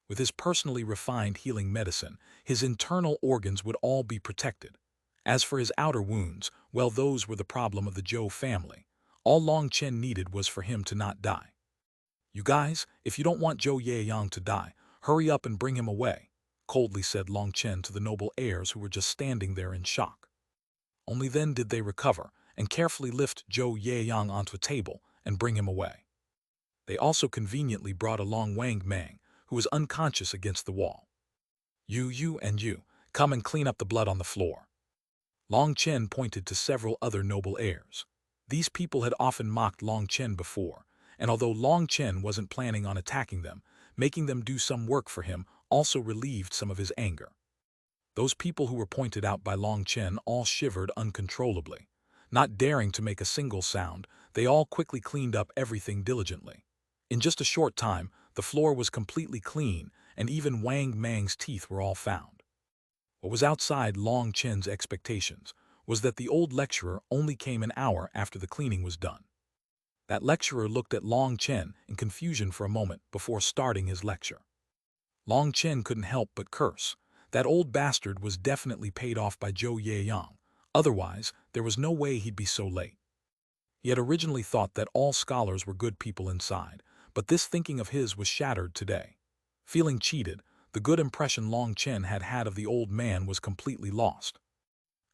[SPEAKER 1] With his personally refined healing medicine, his internal organs would all be protected. As for his outer wounds, well, those were the problem of the Zhou family. All Long Chen needed was for him to not die. "You guys, if you don't want Zhou Yeyang to die, hurry up and bring him away," coldly said Long Chen to the noble heirs who were just standing there in shock. Only then did they recover and carefully lift Zhou Yeyang onto a table and bring him away. They also conveniently brought along Wang Mang, who was unconscious against the wall. You, come and clean up the blood on the floor." Long Chen pointed to several other noble heirs. These people had often mocked Long Chen before, and although Long Chen wasn't planning on attacking them, making them do some work for him also relieved some of his anger. Those people who were pointed out by Long Chen all shivered uncontrollably. Not daring to make a single sound, they all quickly cleaned up everything diligently. In just a short time, the floor was completely clean, and even Wang Mang's teeth were all found. What was outside Long Chen's expectations was that the old lecturer only came an hour after the cleaning was done. That lecturer looked at Long Chen in confusion for a moment before starting his lecture. Long Chen couldn't help but curse. That old bastard was definitely paid off by Zhou Yeyang. Otherwise, there was no way he'd be so late. He had originally thought that all scholars were good people inside, but this thinking of his was shattered today. Feeling cheated, the good impression Long Chen had had of the old man was completely lost.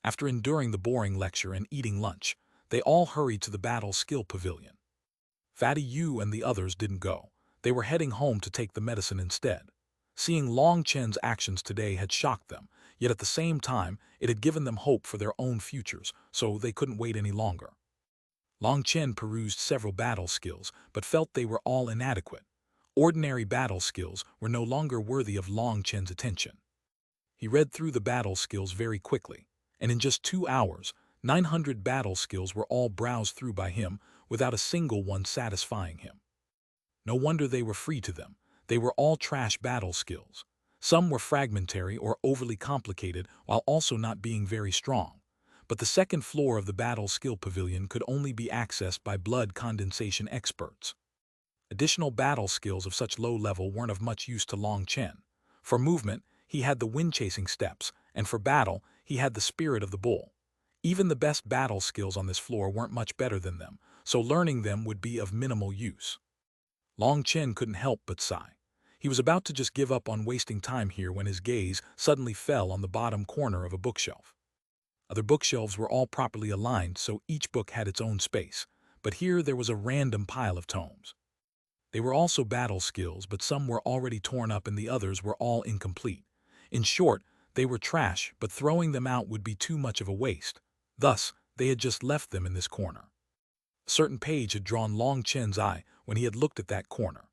[SPEAKER 1] After enduring the boring lecture and eating lunch, they all hurried to the battle skill pavilion. Fatty Yu and the others didn't go. They were heading home to take the medicine instead. Seeing Long Chen's actions today had shocked them, yet at the same time, it had given them hope for their own futures, so they couldn't wait any longer. Long Chen perused several battle skills, but felt they were all inadequate. Ordinary battle skills were no longer worthy of Long Chen's attention. He read through the battle skills very quickly, and in just 2 hours, 900 battle skills were all browsed through by him without a single one satisfying him. No wonder they were free to them. They were all trash battle skills. Some were fragmentary or overly complicated while also not being very strong. But the second floor of the battle skill pavilion could only be accessed by blood condensation experts. Additional battle skills of such low level weren't of much use to Long Chen. For movement, he had the wind-chasing steps, and for battle, he had the spirit of the bull. Even the best battle skills on this floor weren't much better than them, so learning them would be of minimal use. Long Chen couldn't help but sigh. He was about to just give up on wasting time here when his gaze suddenly fell on the bottom corner of a bookshelf. Other bookshelves were all properly aligned, so each book had its own space, but here there was a random pile of tomes. They were also battle skills, but some were already torn up and the others were all incomplete. In short, they were trash, but throwing them out would be too much of a waste. Thus, they had just left them in this corner. A certain page had drawn Long Chen's eye when he had looked at that corner.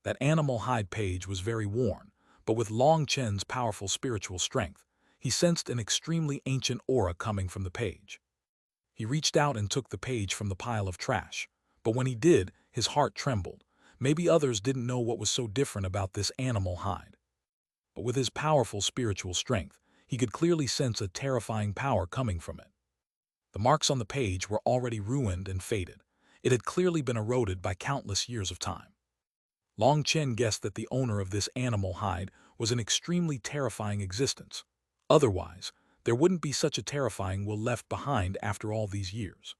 [SPEAKER 1] That animal hide page was very worn, but with Long Chen's powerful spiritual strength, he sensed an extremely ancient aura coming from the page. He reached out and took the page from the pile of trash, but when he did, his heart trembled. Maybe others didn't know what was so different about this animal hide. But with his powerful spiritual strength, he could clearly sense a terrifying power coming from it. The marks on the page were already ruined and faded. It had clearly been eroded by countless years of time. Long Chen guessed that the owner of this animal hide was an extremely terrifying existence. Otherwise, there wouldn't be such a terrifying will left behind after all these years.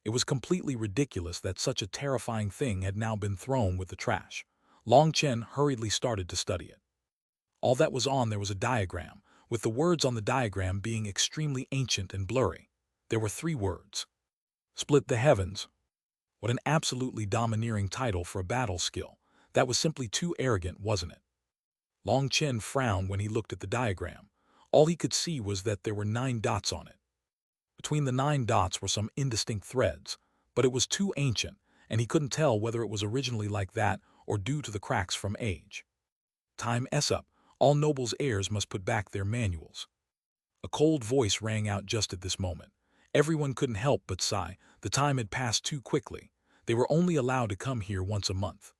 [SPEAKER 1] It was completely ridiculous that such a terrifying thing had now been thrown with the trash. Long Chen hurriedly started to study it. All that was on there was a diagram, with the words on the diagram being extremely ancient and blurry. There were 3 words. Split the heavens. What an absolutely domineering title for a battle skill. That was simply too arrogant, wasn't it? Long Chen frowned when he looked at the diagram. All he could see was that there were 9 dots on it. Between the 9 dots were some indistinct threads, but it was too ancient, and he couldn't tell whether it was originally like that or due to the cracks from age. Time up. All nobles' heirs must put back their manuals. A cold voice rang out just at this moment. Everyone couldn't help but sigh. The time had passed too quickly. They were only allowed to come here once a month.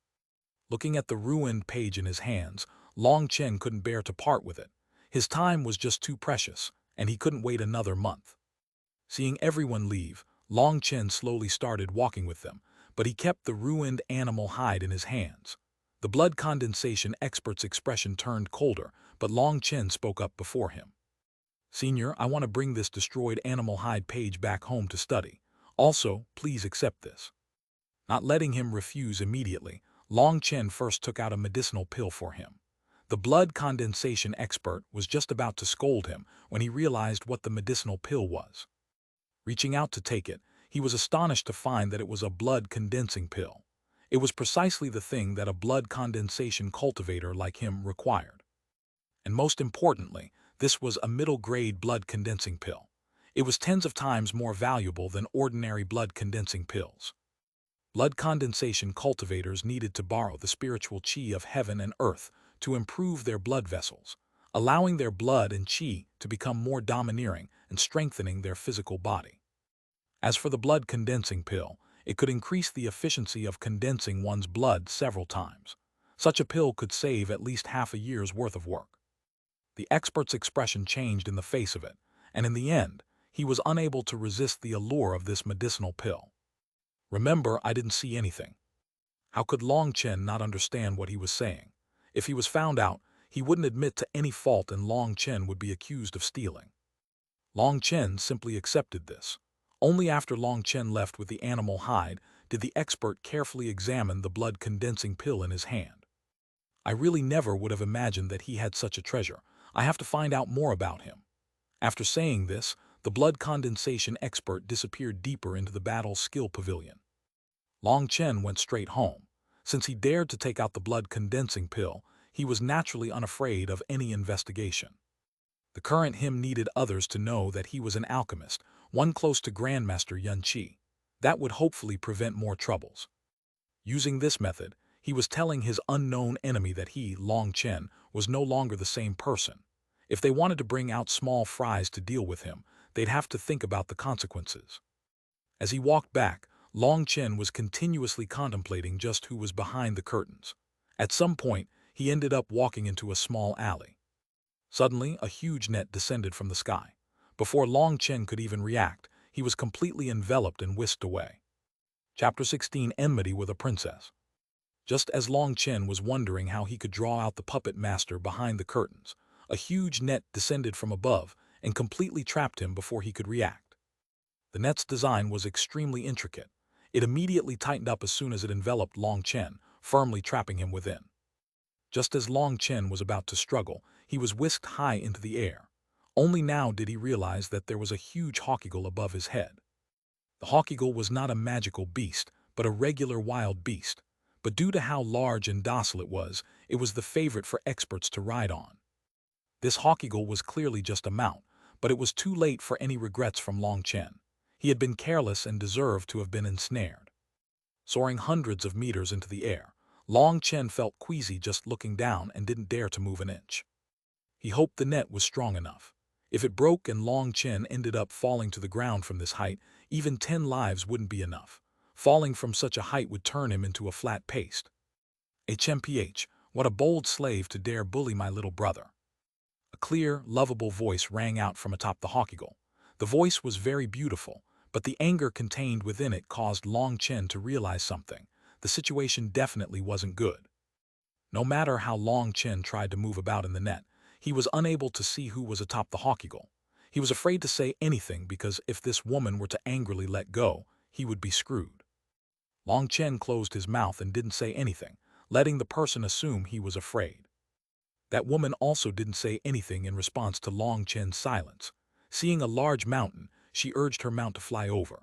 [SPEAKER 1] Looking at the ruined page in his hands, Long Chen couldn't bear to part with it. His time was just too precious, and he couldn't wait another month. Seeing everyone leave, Long Chen slowly started walking with them, but he kept the ruined animal hide in his hands. The blood condensation expert's expression turned colder, but Long Chen spoke up before him. "Senior, I want to bring this destroyed animal hide page back home to study. Also, please accept this." Not letting him refuse immediately, Long Chen first took out a medicinal pill for him. The blood condensation expert was just about to scold him when he realized what the medicinal pill was. Reaching out to take it, he was astonished to find that it was a blood condensing pill. It was precisely the thing that a blood condensation cultivator like him required. And most importantly, this was a middle-grade blood condensing pill. It was tens of times more valuable than ordinary blood condensing pills. Blood condensation cultivators needed to borrow the spiritual qi of heaven and earth to improve their blood vessels, allowing their blood and qi to become more domineering and strengthening their physical body. As for the blood condensing pill, it could increase the efficiency of condensing one's blood several times. Such a pill could save at least half a year's worth of work. The expert's expression changed in the face of it, and in the end, he was unable to resist the allure of this medicinal pill. "Remember, I didn't see anything." How could Long Chen not understand what he was saying? If he was found out, he wouldn't admit to any fault and Long Chen would be accused of stealing. Long Chen simply accepted this. Only after Long Chen left with the animal hide did the expert carefully examine the blood condensing pill in his hand. "I really never would have imagined that he had such a treasure. I have to find out more about him." After saying this, the blood condensation expert disappeared deeper into the battle skill pavilion. Long Chen went straight home. Since he dared to take out the blood condensing pill, he was naturally unafraid of any investigation. The current him needed others to know that he was an alchemist, one close to Grandmaster Yun Qi. That would hopefully prevent more troubles. Using this method, he was telling his unknown enemy that he, Long Chen, was no longer the same person. If they wanted to bring out small fries to deal with him, they'd have to think about the consequences. As he walked back, Long Chen was continuously contemplating just who was behind the curtains. At some point, he ended up walking into a small alley. Suddenly, a huge net descended from the sky. Before Long Chen could even react, he was completely enveloped and whisked away. Chapter 16: Enmity with a Princess. Just as Long Chen was wondering how he could draw out the puppet master behind the curtains, a huge net descended from above and completely trapped him before he could react. The net's design was extremely intricate. It immediately tightened up as soon as it enveloped Long Chen, firmly trapping him within. Just as Long Chen was about to struggle, he was whisked high into the air. Only now did he realize that there was a huge hawk-eagle above his head. The hawk-eagle was not a magical beast, but a regular wild beast. But due to how large and docile it was the favorite for experts to ride on. This hawk-eagle was clearly just a mount, but it was too late for any regrets from Long Chen. He had been careless and deserved to have been ensnared. Soaring hundreds of meters into the air, Long Chen felt queasy just looking down and didn't dare to move an inch. He hoped the net was strong enough. If it broke and Long Chen ended up falling to the ground from this height, even 10 lives wouldn't be enough. Falling from such a height would turn him into a flat paste. HMPH, what a bold slave to dare bully my little brother. A clear, lovable voice rang out from atop the hawk-eagle. The voice was very beautiful, but the anger contained within it caused Long Chen to realize something. The situation definitely wasn't good. No matter how Long Chen tried to move about in the net, he was unable to see who was atop the hawk-eagle. He was afraid to say anything because if this woman were to angrily let go, he would be screwed. Long Chen closed his mouth and didn't say anything, letting the person assume he was afraid. That woman also didn't say anything in response to Long Chen's silence. Seeing a large mountain, she urged her mount to fly over.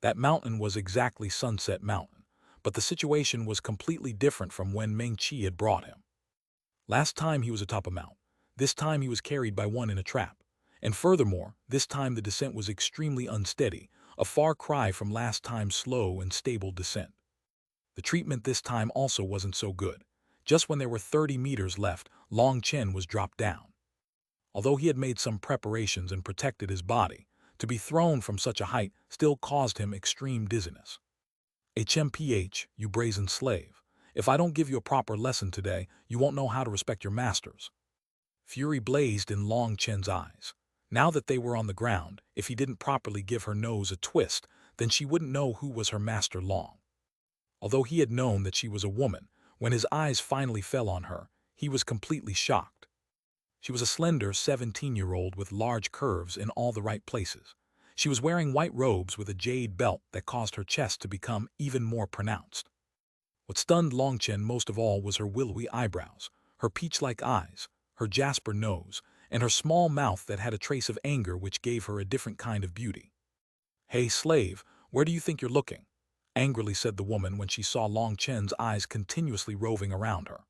[SPEAKER 1] That mountain was exactly Sunset Mountain, but the situation was completely different from when Meng Qi had brought him. Last time he was atop a mount. This time he was carried by one in a trap. And furthermore, this time the descent was extremely unsteady, a far cry from last time's slow and stable descent. The treatment this time also wasn't so good. Just when there were 30 meters left, Long Chen was dropped down. Although he had made some preparations and protected his body, to be thrown from such a height still caused him extreme dizziness. HMPH, you brazen slave. If I don't give you a proper lesson today, you won't know how to respect your masters. Fury blazed in Long Chen's eyes. Now that they were on the ground, if he didn't properly give her nose a twist, then she wouldn't know who was her master Long. Although he had known that she was a woman, when his eyes finally fell on her, he was completely shocked. She was a slender 17-year-old with large curves in all the right places. She was wearing white robes with a jade belt that caused her chest to become even more pronounced. What stunned Long Chen most of all was her willowy eyebrows, her peach-like eyes, her jasper nose, and her small mouth that had a trace of anger which gave her a different kind of beauty. "Hey, slave, where do you think you're looking?" angrily said the woman when she saw Long Chen's eyes continuously roving around her.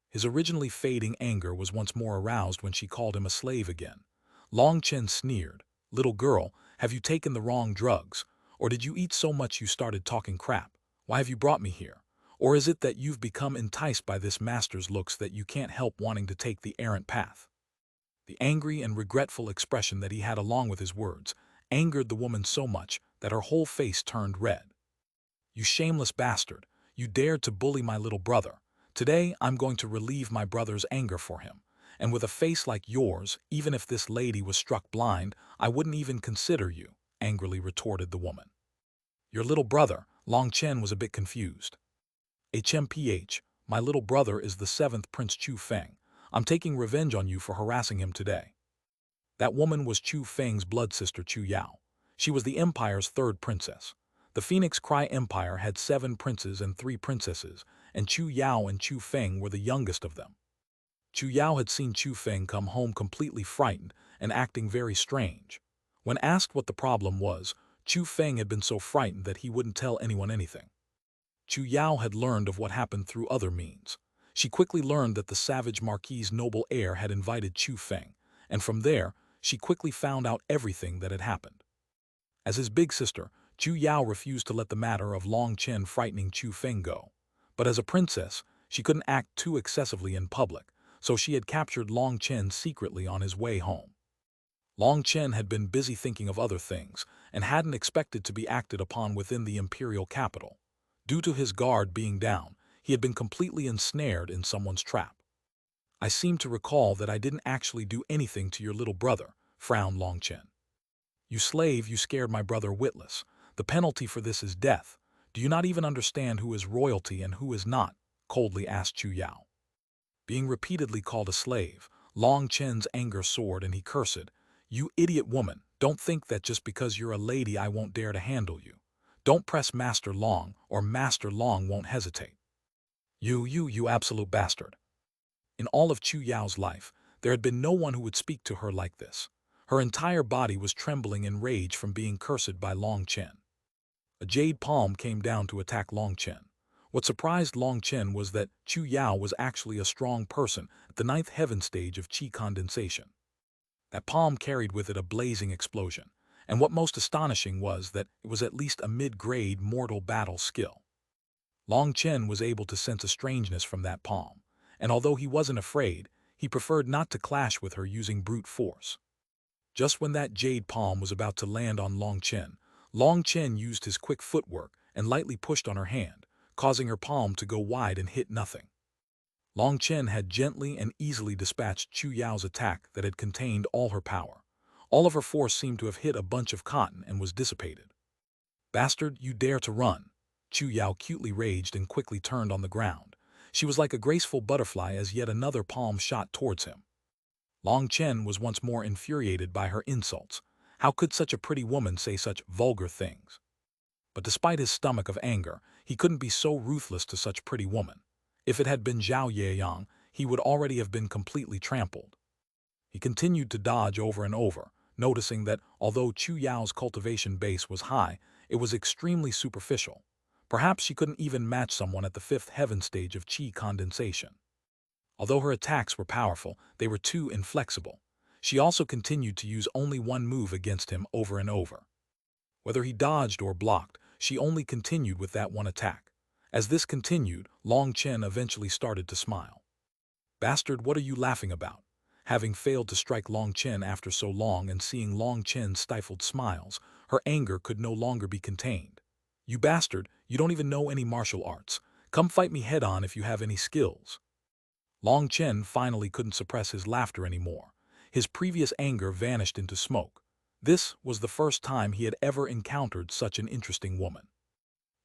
[SPEAKER 1] His originally fading anger was once more aroused when she called him a slave again. Long Chen sneered, "Little girl, have you taken the wrong drugs? Or did you eat so much you started talking crap? Why have you brought me here? Or is it that you've become enticed by this master's looks that you can't help wanting to take the errant path?" The angry and regretful expression that he had along with his words angered the woman so much that her whole face turned red. "You shameless bastard, you dared to bully my little brother. Today I'm going to relieve my brother's anger for him. And with a face like yours, even if this lady was struck blind, I wouldn't even consider you," angrily retorted the woman. "Your little brother," Long Chen was a bit confused. "HMPH, my little brother is the 7th Prince Chu Feng. I'm taking revenge on you for harassing him today." That woman was Chu Feng's blood sister Chu Yao. She was the empire's 3rd princess. The Phoenix Cry Empire had 7 princes and 3 princesses, and Chu Yao and Chu Feng were the youngest of them. Chu Yao had seen Chu Feng come home completely frightened and acting very strange. When asked what the problem was, Chu Feng had been so frightened that he wouldn't tell anyone anything. Chu Yao had learned of what happened through other means. She quickly learned that the savage Marquis's noble heir had invited Chu Feng, and from there, she quickly found out everything that had happened. As his big sister, Chu Yao refused to let the matter of Long Chen frightening Chu Feng go. But as a princess, she couldn't act too excessively in public, so she had captured Long Chen secretly on his way home. Long Chen had been busy thinking of other things and hadn't expected to be acted upon within the imperial capital. Due to his guard being down, he had been completely ensnared in someone's trap. "I seem to recall that I didn't actually do anything to your little brother," frowned Long Chen. "You slave, you scared my brother witless. The penalty for this is death. Do you not even understand who is royalty and who is not? Coldly asked Chu Yao. Being repeatedly called a slave, Long Chen's anger soared and he cursed, "You idiot woman, don't think that just because you're a lady I won't dare to handle you. Don't press Master Long, or Master Long won't hesitate. You absolute bastard." In all of Chu Yao's life, there had been no one who would speak to her like this. Her entire body was trembling in rage from being cursed by Long Chen. A jade palm came down to attack Long Chen. What surprised Long Chen was that Chu Yao was actually a strong person at the ninth heaven stage of qi condensation. That palm carried with it a blazing explosion, and what most astonishing was that it was at least a mid-grade mortal battle skill. Long Chen was able to sense a strangeness from that palm, and although he wasn't afraid, he preferred not to clash with her using brute force. Just when that jade palm was about to land on Long Chen used his quick footwork and lightly pushed on her hand, causing her palm to go wide and hit nothing. Long Chen had gently and easily dispatched Chu Yao's attack that had contained all her power. All of her force seemed to have hit a bunch of cotton and was dissipated. "Bastard, you dare to run!" Chu Yao cutely raged and quickly turned on the ground. She was like a graceful butterfly as yet another palm shot towards him. Long Chen was once more infuriated by her insults. How could such a pretty woman say such vulgar things? But despite his stomach of anger, he couldn't be so ruthless to such pretty woman. If it had been Zhao Yeyang, he would already have been completely trampled. He continued to dodge over and over, noticing that although Chu Yao's cultivation base was high, it was extremely superficial. Perhaps she couldn't even match someone at the fifth heaven stage of qi condensation. Although her attacks were powerful, they were too inflexible. She also continued to use only one move against him over and over. Whether he dodged or blocked, she only continued with that one attack. As this continued, Long Chen eventually started to smile. "Bastard, what are you laughing about?" Having failed to strike Long Chen after so long and seeing Long Chen's stifled smiles, her anger could no longer be contained. "You bastard, you don't even know any martial arts. Come fight me head-on if you have any skills." Long Chen finally couldn't suppress his laughter anymore. His previous anger vanished into smoke. This was the first time he had ever encountered such an interesting woman.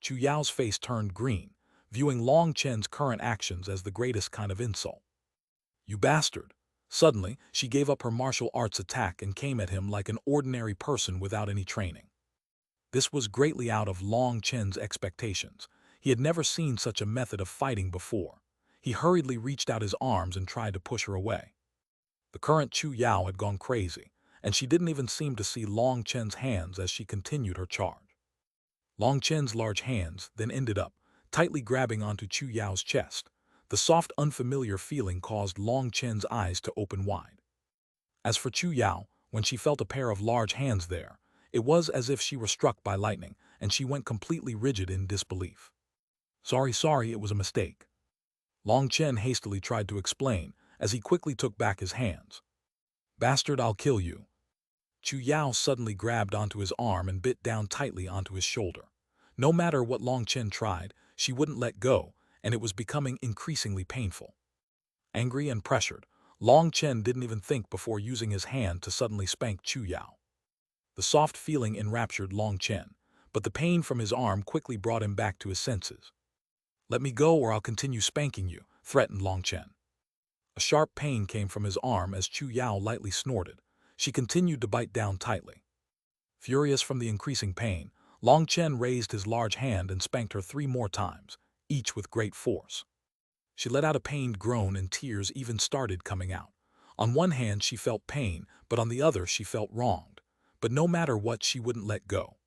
[SPEAKER 1] Chu Yao's face turned green, viewing Long Chen's current actions as the greatest kind of insult. "You bastard!" Suddenly, she gave up her martial arts attack and came at him like an ordinary person without any training. This was greatly out of Long Chen's expectations. He had never seen such a method of fighting before. He hurriedly reached out his arms and tried to push her away. The current Chu Yao had gone crazy, and she didn't even seem to see Long Chen's hands as she continued her charge. Long Chen's large hands then ended up tightly grabbing onto Chu Yao's chest. The soft, unfamiliar feeling caused Long Chen's eyes to open wide. As for Chu Yao, when she felt a pair of large hands there, it was as if she were struck by lightning, and she went completely rigid in disbelief. Sorry, it was a mistake." Long Chen hastily tried to explain, as he quickly took back his hands. "Bastard, I'll kill you." Chu Yao suddenly grabbed onto his arm and bit down tightly onto his shoulder. No matter what Long Chen tried, she wouldn't let go, and it was becoming increasingly painful. Angry and pressured, Long Chen didn't even think before using his hand to suddenly spank Chu Yao. The soft feeling enraptured Long Chen, but the pain from his arm quickly brought him back to his senses. "Let me go or I'll continue spanking you," threatened Long Chen. A sharp pain came from his arm as Chu Yao lightly snorted. She continued to bite down tightly. Furious from the increasing pain, Long Chen raised his large hand and spanked her 3 more times, each with great force. She let out a pained groan and tears even started coming out. On one hand she felt pain, but on the other she felt wronged. But no matter what, she wouldn't let go.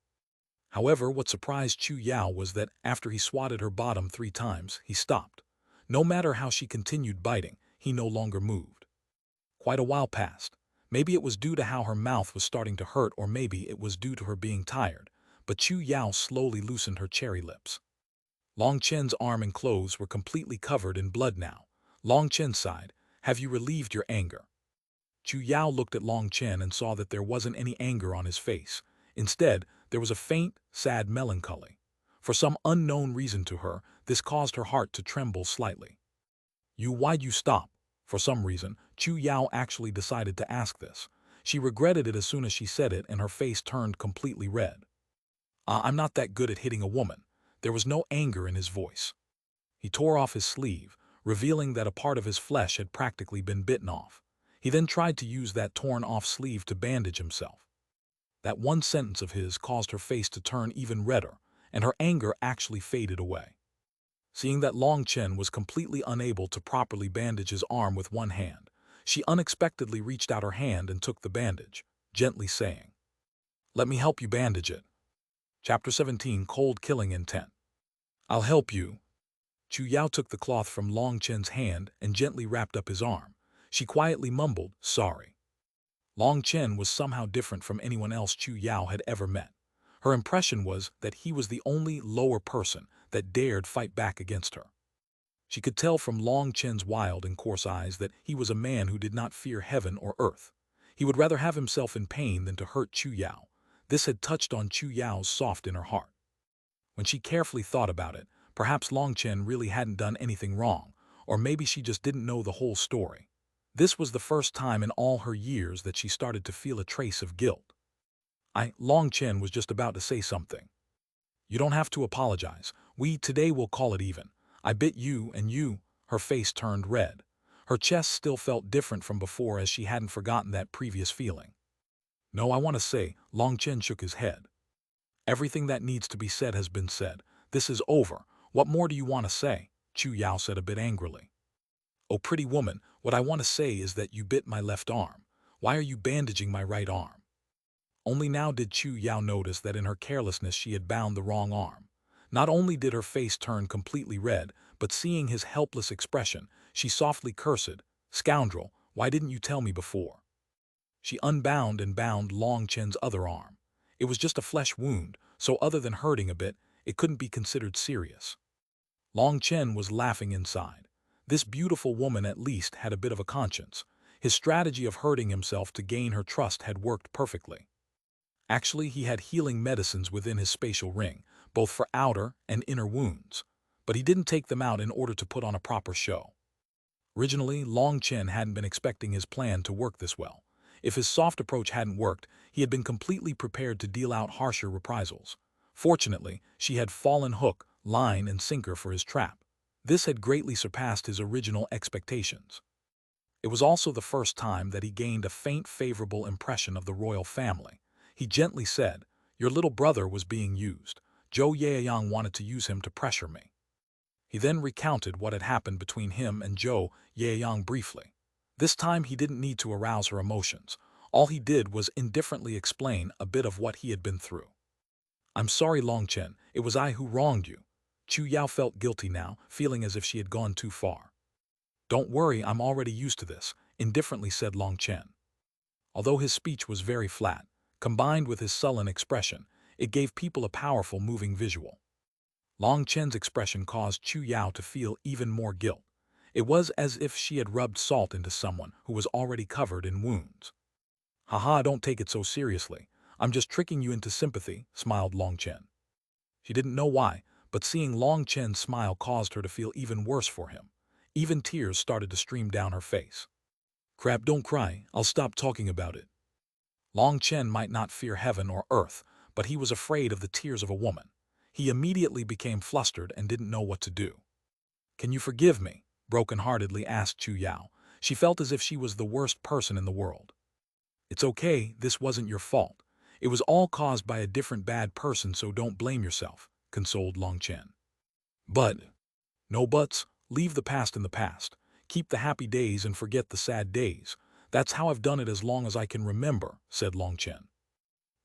[SPEAKER 1] However, what surprised Chu Yao was that after he swatted her bottom 3 times, he stopped. No matter how she continued biting, he no longer moved. Quite a while passed. Maybe it was due to how her mouth was starting to hurt, or maybe it was due to her being tired, but Chu Yao slowly loosened her cherry lips. Long Chen's arm and clothes were completely covered in blood now. Long Chen sighed, "Have you relieved your anger?" Chu Yao looked at Long Chen and saw that there wasn't any anger on his face. Instead, there was a faint, sad melancholy. For some unknown reason to her, this caused her heart to tremble slightly. Why'd you stop?" For some reason, Chu Yao actually decided to ask this. She regretted it as soon as she said it, and her face turned completely red. I'm not that good at hitting a woman. There was no anger in his voice. He tore off his sleeve, revealing that a part of his flesh had practically been bitten off. He then tried to use that torn-off sleeve to bandage himself. That one sentence of his caused her face to turn even redder, and her anger actually faded away. Seeing that Long Chen was completely unable to properly bandage his arm with one hand, she unexpectedly reached out her hand and took the bandage, gently saying, "Let me help you bandage it." Chapter 17, Cold Killing Intent. "I'll help you." Chu Yao took the cloth from Long Chen's hand and gently wrapped up his arm. She quietly mumbled, "Sorry." Long Chen was somehow different from anyone else Chu Yao had ever met. Her impression was that he was the only lower person that dared fight back against her. She could tell from Long Chen's wild and coarse eyes that he was a man who did not fear heaven or earth. He would rather have himself in pain than to hurt Chu Yao. This had touched on Chu Yao's soft inner heart. When she carefully thought about it, perhaps Long Chen really hadn't done anything wrong, or maybe she just didn't know the whole story. This was the first time in all her years that she started to feel a trace of guilt. Long Chen was just about to say something. "You don't have to apologize. Today will call it even. I bit you and you." Her face turned red. Her chest still felt different from before as she hadn't forgotten that previous feeling. "No, I want to say," Long Chen shook his head. "Everything that needs to be said has been said. This is over. What more do you want to say?" Chu Yao said a bit angrily. "Oh, pretty woman, what I want to say is that you bit my left arm. Why are you bandaging my right arm?" Only now did Chu Yao notice that in her carelessness she had bound the wrong arm. Not only did her face turn completely red, but seeing his helpless expression, she softly cursed, "Scoundrel, why didn't you tell me before?" She unbound and bound Long Chen's other arm. It was just a flesh wound, so other than hurting a bit, it couldn't be considered serious. Long Chen was laughing inside. This beautiful woman at least had a bit of a conscience. His strategy of hurting himself to gain her trust had worked perfectly. Actually, he had healing medicines within his spatial ring, both for outer and inner wounds, but he didn't take them out in order to put on a proper show. Originally, Long Chen hadn't been expecting his plan to work this well. If his soft approach hadn't worked, he had been completely prepared to deal out harsher reprisals. Fortunately, she had fallen hook, line, and sinker for his trap. This had greatly surpassed his original expectations. It was also the first time that he gained a faint favorable impression of the royal family. He gently said, "Your little brother was being used. Zhou Yaoyang wanted to use him to pressure me." He then recounted what had happened between him and Zhou Yaoyang briefly. This time he didn't need to arouse her emotions. All he did was indifferently explain a bit of what he had been through. "I'm sorry, Long Chen, it was I who wronged you." Chu Yao felt guilty now, feeling as if she had gone too far. "Don't worry, I'm already used to this," indifferently said Long Chen. Although his speech was very flat, combined with his sullen expression, it gave people a powerful moving visual. Long Chen's expression caused Chu Yao to feel even more guilt. It was as if she had rubbed salt into someone who was already covered in wounds. "Haha, don't take it so seriously. I'm just tricking you into sympathy," smiled Long Chen. She didn't know why, but seeing Long Chen's smile caused her to feel even worse for him. Even tears started to stream down her face. "Crap, don't cry, I'll stop talking about it." Long Chen might not fear heaven or earth, but he was afraid of the tears of a woman. He immediately became flustered and didn't know what to do. "Can you forgive me?" broken-heartedly asked Chu Yao. She felt as if she was the worst person in the world. "It's okay, this wasn't your fault. It was all caused by a different bad person, so don't blame yourself," consoled Long Chen. "But..." "No buts, leave the past in the past. Keep the happy days and forget the sad days. That's how I've done it as long as I can remember," said Long Chen.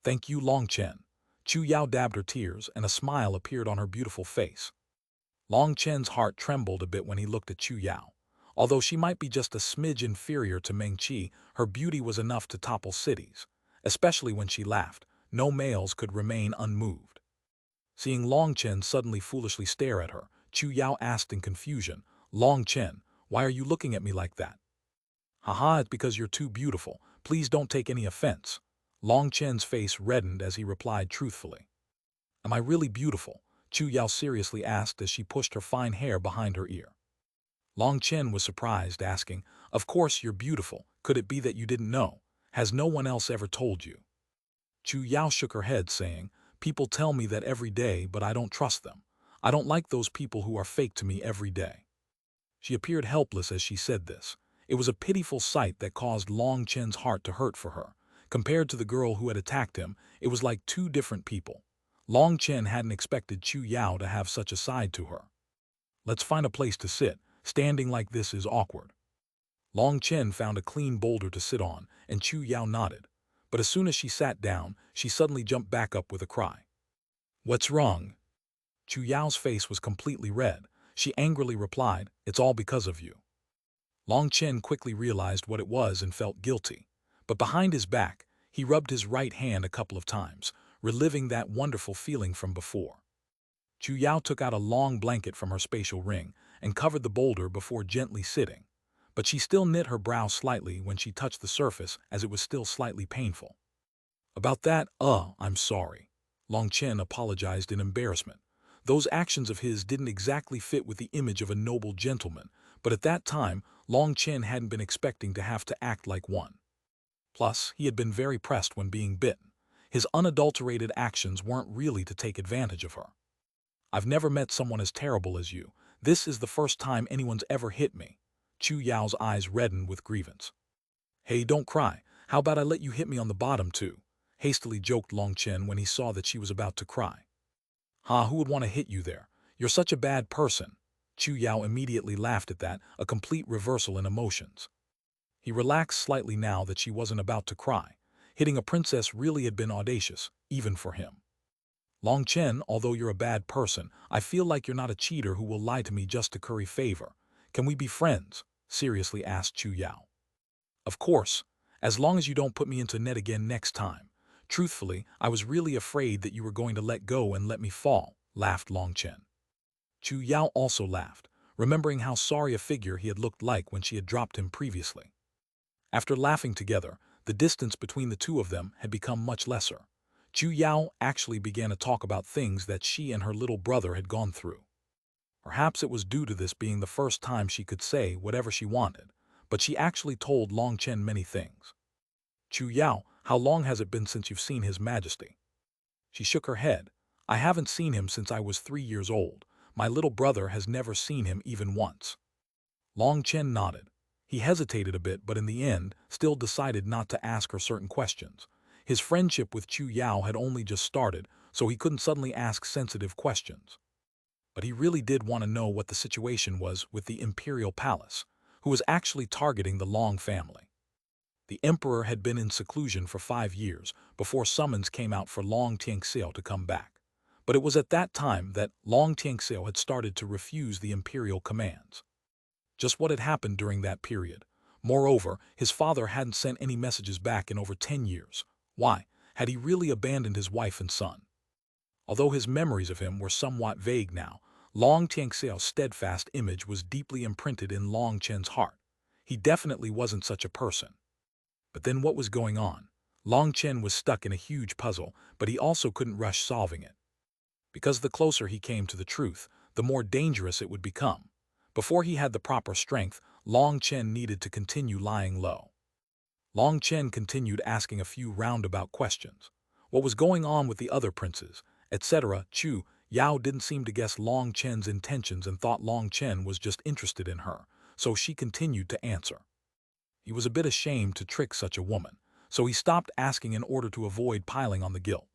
[SPEAKER 1] "Thank you, Long Chen." Chu Yao dabbed her tears and a smile appeared on her beautiful face. Long Chen's heart trembled a bit when he looked at Chu Yao. Although she might be just a smidge inferior to Meng Qi, her beauty was enough to topple cities. Especially when she laughed, no males could remain unmoved. Seeing Long Chen suddenly foolishly stare at her, Chu Yao asked in confusion, "Long Chen, why are you looking at me like that?" "Haha, it's because you're too beautiful. Please don't take any offense." Long Chen's face reddened as he replied truthfully. "Am I really beautiful?" Chu Yao seriously asked as she pushed her fine hair behind her ear. Long Chen was surprised, asking, "Of course you're beautiful. Could it be that you didn't know? Has no one else ever told you?" Chu Yao shook her head, saying, "People tell me that every day, but I don't trust them. I don't like those people who are fake to me every day." She appeared helpless as she said this. It was a pitiful sight that caused Long Chen's heart to hurt for her. Compared to the girl who had attacked him, it was like two different people. Long Chen hadn't expected Chu Yao to have such a side to her. "Let's find a place to sit. Standing like this is awkward." Long Chen found a clean boulder to sit on, and Chu Yao nodded. But as soon as she sat down, she suddenly jumped back up with a cry. "What's wrong?" Chu Yao's face was completely red. She angrily replied, "It's all because of you." Long Chen quickly realized what it was and felt guilty. But behind his back, he rubbed his right hand a couple of times, reliving that wonderful feeling from before. Chu Yao took out a long blanket from her spatial ring and covered the boulder before gently sitting. But she still knit her brow slightly when she touched the surface, as it was still slightly painful. "About that, I'm sorry." Long Chen apologized in embarrassment. Those actions of his didn't exactly fit with the image of a noble gentleman, but at that time, Long Chen hadn't been expecting to have to act like one. Plus, he had been very pressed when being bitten. His unadulterated actions weren't really to take advantage of her. "I've never met someone as terrible as you. This is the first time anyone's ever hit me." Chu Yao's eyes reddened with grievance. "Hey, don't cry. How about I let you hit me on the bottom too?" hastily joked Long Chen when he saw that she was about to cry. "Ha, who would want to hit you there? You're such a bad person." Chu Yao immediately laughed at that, a complete reversal in emotions. He relaxed slightly now that she wasn't about to cry. Hitting a princess really had been audacious, even for him. "Long Chen, although you're a bad person, I feel like you're not a cheater who will lie to me just to curry favor. Can we be friends?" seriously asked Chu Yao. "Of course, as long as you don't put me into net again next time. Truthfully, I was really afraid that you were going to let go and let me fall," laughed Long Chen. Chu Yao also laughed, remembering how sorry a figure he had looked like when she had dropped him previously. After laughing together, the distance between the two of them had become much lesser. Chu Yao actually began to talk about things that she and her little brother had gone through. Perhaps it was due to this being the first time she could say whatever she wanted, but she actually told Long Chen many things. "Chu Yao, how long has it been since you've seen His Majesty?" She shook her head. "I haven't seen him since I was 3 years old. My little brother has never seen him even once." Long Chen nodded. He hesitated a bit, but in the end, still decided not to ask her certain questions. His friendship with Chu Yao had only just started, so he couldn't suddenly ask sensitive questions. But he really did want to know what the situation was with the imperial palace, who was actually targeting the Long family. The emperor had been in seclusion for 5 years before summons came out for Long Tianxiao to come back. But it was at that time that Long Tianxiao had started to refuse the imperial commands. Just what had happened during that period. Moreover, his father hadn't sent any messages back in over 10 years. Why? Had he really abandoned his wife and son? Although his memories of him were somewhat vague now, Long Tianxiao's steadfast image was deeply imprinted in Long Chen's heart. He definitely wasn't such a person. But then what was going on? Long Chen was stuck in a huge puzzle, but he also couldn't rush solving it. Because the closer he came to the truth, the more dangerous it would become. Before he had the proper strength, Long Chen needed to continue lying low. Long Chen continued asking a few roundabout questions. What was going on with the other princes, etc. Chu Yao didn't seem to guess Long Chen's intentions and thought Long Chen was just interested in her, so she continued to answer. He was a bit ashamed to trick such a woman, so he stopped asking in order to avoid piling on the guilt.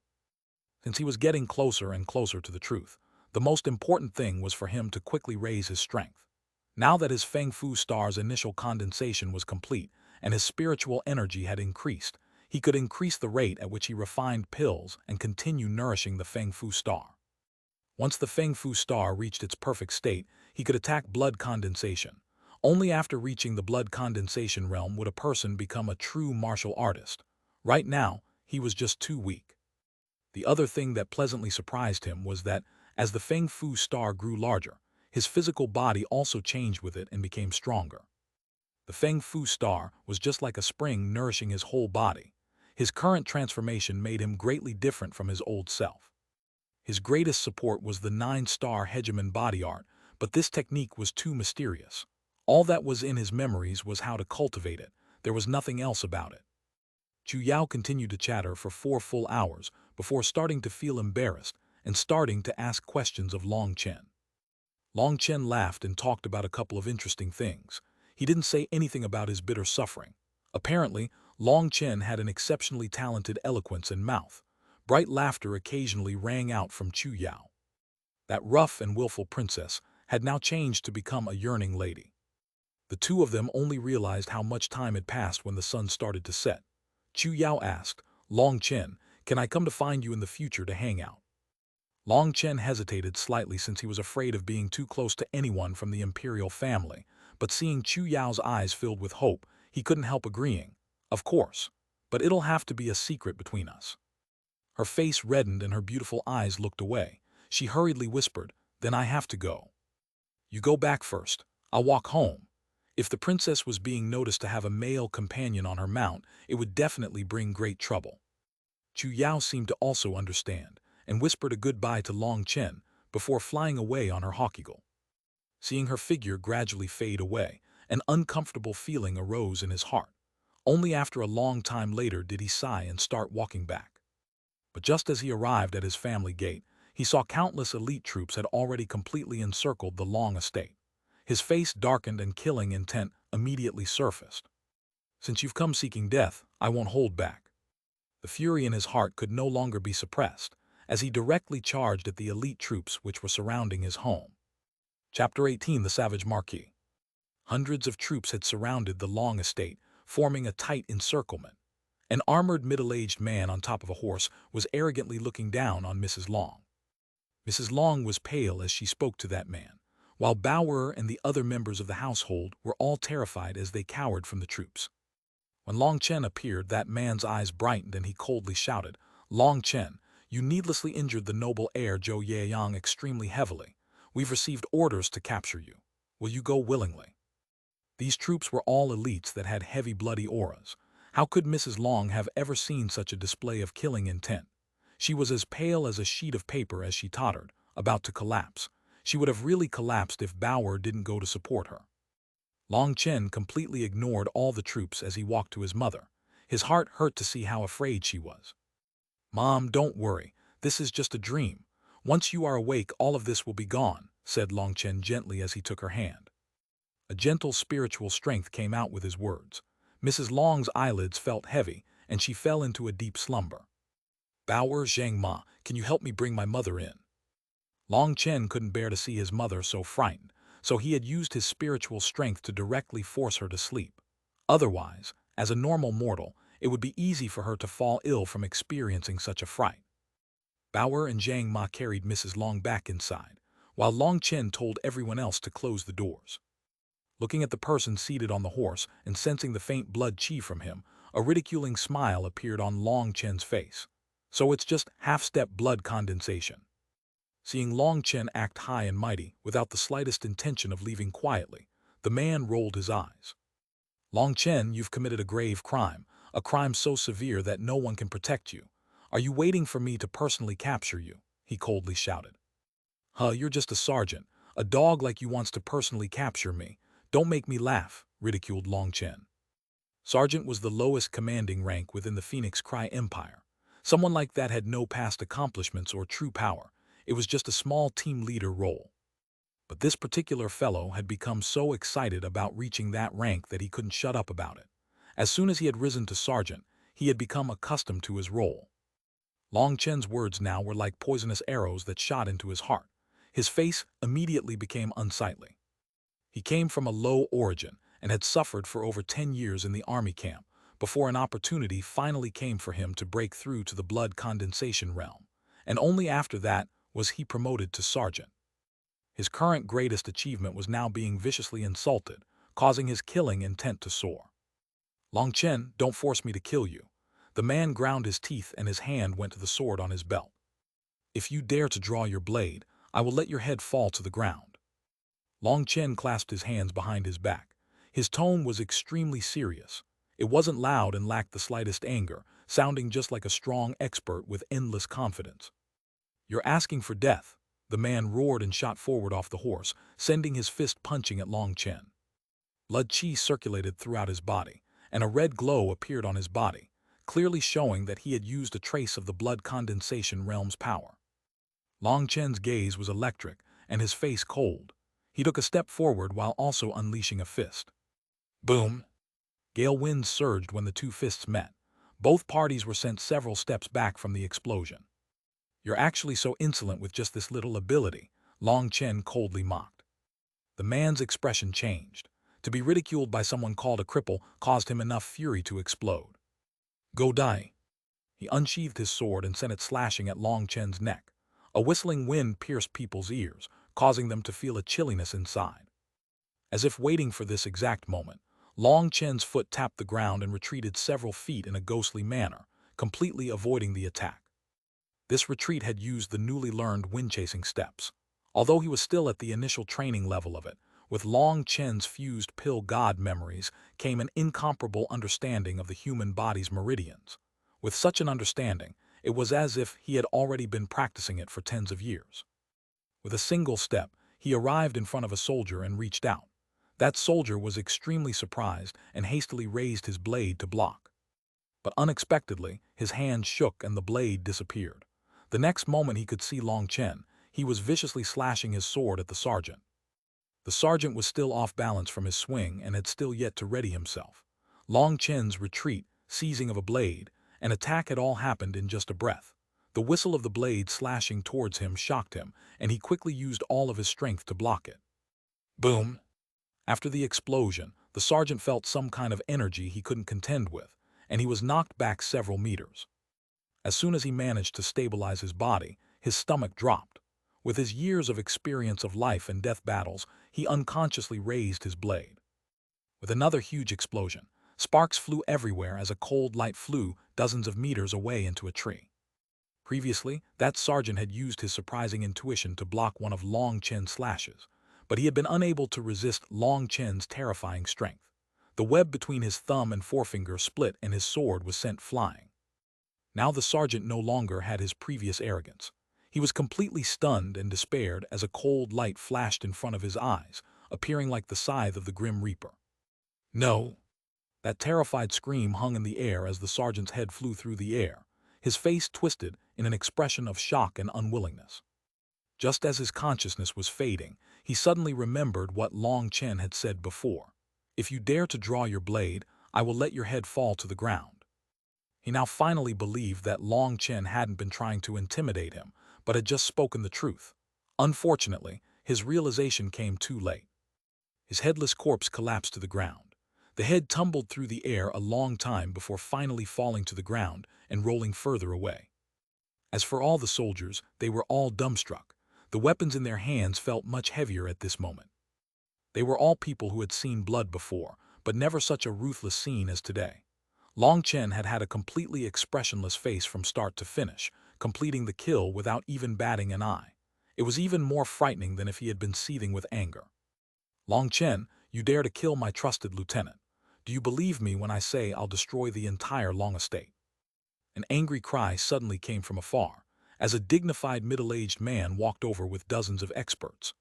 [SPEAKER 1] Since he was getting closer and closer to the truth, the most important thing was for him to quickly raise his strength. Now that his Feng Fu star's initial condensation was complete and his spiritual energy had increased, he could increase the rate at which he refined pills and continue nourishing the Feng Fu star. Once the Feng Fu star reached its perfect state, he could attack blood condensation. Only after reaching the blood condensation realm would a person become a true martial artist. Right now, he was just too weak. The other thing that pleasantly surprised him was that, as the Feng Fu star grew larger, his physical body also changed with it and became stronger. The Feng Fu star was just like a spring nourishing his whole body. His current transformation made him greatly different from his old self. His greatest support was the 9-star Hegemon body art, but this technique was too mysterious. All that was in his memories was how to cultivate it. There was nothing else about it. Chu Yao continued to chatter for 4 full hours before starting to feel embarrassed, and starting to ask questions of Long Chen. Long Chen laughed and talked about a couple of interesting things. He didn't say anything about his bitter suffering. Apparently, Long Chen had an exceptionally talented eloquence and mouth. Bright laughter occasionally rang out from Chu Yao. That rough and willful princess had now changed to become a yearning lady. The two of them only realized how much time had passed when the sun started to set. Chu Yao asked, Long Chen, can I come to find you in the future to hang out? Long Chen hesitated slightly since he was afraid of being too close to anyone from the imperial family, but seeing Chu Yao's eyes filled with hope, he couldn't help agreeing. Of course, but it'll have to be a secret between us. Her face reddened and her beautiful eyes looked away. She hurriedly whispered, then I have to go. You go back first. I'll walk home. If the princess was being noticed to have a male companion on her mount, it would definitely bring great trouble. Chu Yao seemed to also understand, and whispered a goodbye to Long Chen before flying away on her hawk eagle. Seeing her figure gradually fade away, an uncomfortable feeling arose in his heart. Only after a long time later did he sigh and start walking back. But just as he arrived at his family gate, he saw countless elite troops had already completely encircled the Long estate. His face darkened and killing intent immediately surfaced. Since you've come seeking death, I won't hold back. The fury in his heart could no longer be suppressed, as he directly charged at the elite troops which were surrounding his home. Chapter 18: The Savage Marquis. Hundreds of troops had surrounded the Long estate, forming a tight encirclement. An armored middle-aged man on top of a horse was arrogantly looking down on Mrs. Long. Mrs. Long was pale as she spoke to that man, while Bauer and the other members of the household were all terrified as they cowered from the troops. When Long Chen appeared, that man's eyes brightened and he coldly shouted, Long Chen, you needlessly injured the noble heir Zhou Yeyang extremely heavily. We've received orders to capture you. Will you go willingly? These troops were all elites that had heavy bloody auras. How could Mrs. Long have ever seen such a display of killing intent? She was as pale as a sheet of paper as she tottered, about to collapse. She would have really collapsed if Bauer didn't go to support her. Long Chen completely ignored all the troops as he walked to his mother. His heart hurt to see how afraid she was. Mom, don't worry. This is just a dream. Once you are awake, all of this will be gone, said Long Chen gently as he took her hand. A gentle spiritual strength came out with his words. Mrs. Long's eyelids felt heavy, and she fell into a deep slumber. Bauer, Zhang Ma, can you help me bring my mother in? Long Chen couldn't bear to see his mother so frightened, so he had used his spiritual strength to directly force her to sleep. Otherwise, as a normal mortal, it would be easy for her to fall ill from experiencing such a fright. Bauer and Zhang Ma carried Mrs. Long back inside, while Long Chen told everyone else to close the doors. Looking at the person seated on the horse and sensing the faint blood chi from him, a ridiculing smile appeared on Long Chen's face. So it's just half-step blood condensation. Seeing Long Chen act high and mighty, without the slightest intention of leaving quietly, the man rolled his eyes. Long Chen, you've committed a grave crime, a crime so severe that no one can protect you. Are you waiting for me to personally capture you? He coldly shouted. You're just a sergeant. A dog like you wants to personally capture me. Don't make me laugh, ridiculed Long Chen. Sergeant was the lowest commanding rank within the Phoenix Cry Empire. Someone like that had no past accomplishments or true power. It was just a small team leader role. But this particular fellow had become so excited about reaching that rank that he couldn't shut up about it. As soon as he had risen to sergeant, he had become accustomed to his role. Long Chen's words now were like poisonous arrows that shot into his heart. His face immediately became unsightly. He came from a low origin and had suffered for over 10 years in the army camp before an opportunity finally came for him to break through to the blood condensation realm, and only after that was he promoted to sergeant. His current greatest achievement was now being viciously insulted, causing his killing intent to soar. Long Chen, don't force me to kill you. The man ground his teeth and his hand went to the sword on his belt. If you dare to draw your blade, I will let your head fall to the ground. Long Chen clasped his hands behind his back. His tone was extremely serious. It wasn't loud and lacked the slightest anger, sounding just like a strong expert with endless confidence. You're asking for death. The man roared and shot forward off the horse, sending his fist punching at Long Chen. Blood chi circulated throughout his body, and a red glow appeared on his body, clearly showing that he had used a trace of the blood condensation realm's power. Long Chen's gaze was electric, and his face cold. He took a step forward while also unleashing a fist. Boom! Gale winds surged when the two fists met. Both parties were sent several steps back from the explosion. "You're actually so insolent with just this little ability," Long Chen coldly mocked. The man's expression changed. To be ridiculed by someone called a cripple caused him enough fury to explode. "Go die!" He unsheathed his sword and sent it slashing at Long Chen's neck. A whistling wind pierced people's ears, causing them to feel a chilliness inside. As if waiting for this exact moment, Long Chen's foot tapped the ground and retreated several feet in a ghostly manner, completely avoiding the attack. This retreat had used the newly learned wind-chasing steps. Although he was still at the initial training level of it, with Long Chen's fused pill god memories came an incomparable understanding of the human body's meridians. With such an understanding, it was as if he had already been practicing it for tens of years. With a single step, he arrived in front of a soldier and reached out. That soldier was extremely surprised and hastily raised his blade to block. But unexpectedly, his hand shook and the blade disappeared. The next moment he could see Long Chen. He was viciously slashing his sword at the sergeant. The sergeant was still off balance from his swing and had still yet to ready himself. Long Chen's retreat, seizing of a blade, an attack had all happened in just a breath. The whistle of the blade slashing towards him shocked him, and he quickly used all of his strength to block it. Boom! After the explosion, the sergeant felt some kind of energy he couldn't contend with, and he was knocked back several meters. As soon as he managed to stabilize his body, his stomach dropped. With his years of experience of life and death battles, he unconsciously raised his blade. With another huge explosion, sparks flew everywhere as a cold light flew dozens of meters away into a tree. Previously, that sergeant had used his surprising intuition to block one of Long Chen's slashes, but he had been unable to resist Long Chen's terrifying strength. The web between his thumb and forefinger split and his sword was sent flying. Now the sergeant no longer had his previous arrogance. He was completely stunned and despaired as a cold light flashed in front of his eyes, appearing like the scythe of the Grim Reaper. "No!" That terrified scream hung in the air as the sergeant's head flew through the air, his face twisted in an expression of shock and unwillingness. Just as his consciousness was fading, he suddenly remembered what Long Chen had said before. "If you dare to draw your blade, I will let your head fall to the ground." He now finally believed that Long Chen hadn't been trying to intimidate him, but had just spoken the truth. Unfortunately, his realization came too late. His headless corpse collapsed to the ground. The head tumbled through the air a long time before finally falling to the ground and rolling further away. As for all the soldiers, they were all dumbstruck. The weapons in their hands felt much heavier at this moment. They were all people who had seen blood before, but never such a ruthless scene as today. Long Chen had had a completely expressionless face from start to finish, completing the kill without even batting an eye. It was even more frightening than if he had been seething with anger. "Long Chen, you dare to kill my trusted lieutenant. Do you believe me when I say I'll destroy the entire Long estate?" An angry cry suddenly came from afar, as a dignified middle-aged man walked over with dozens of experts.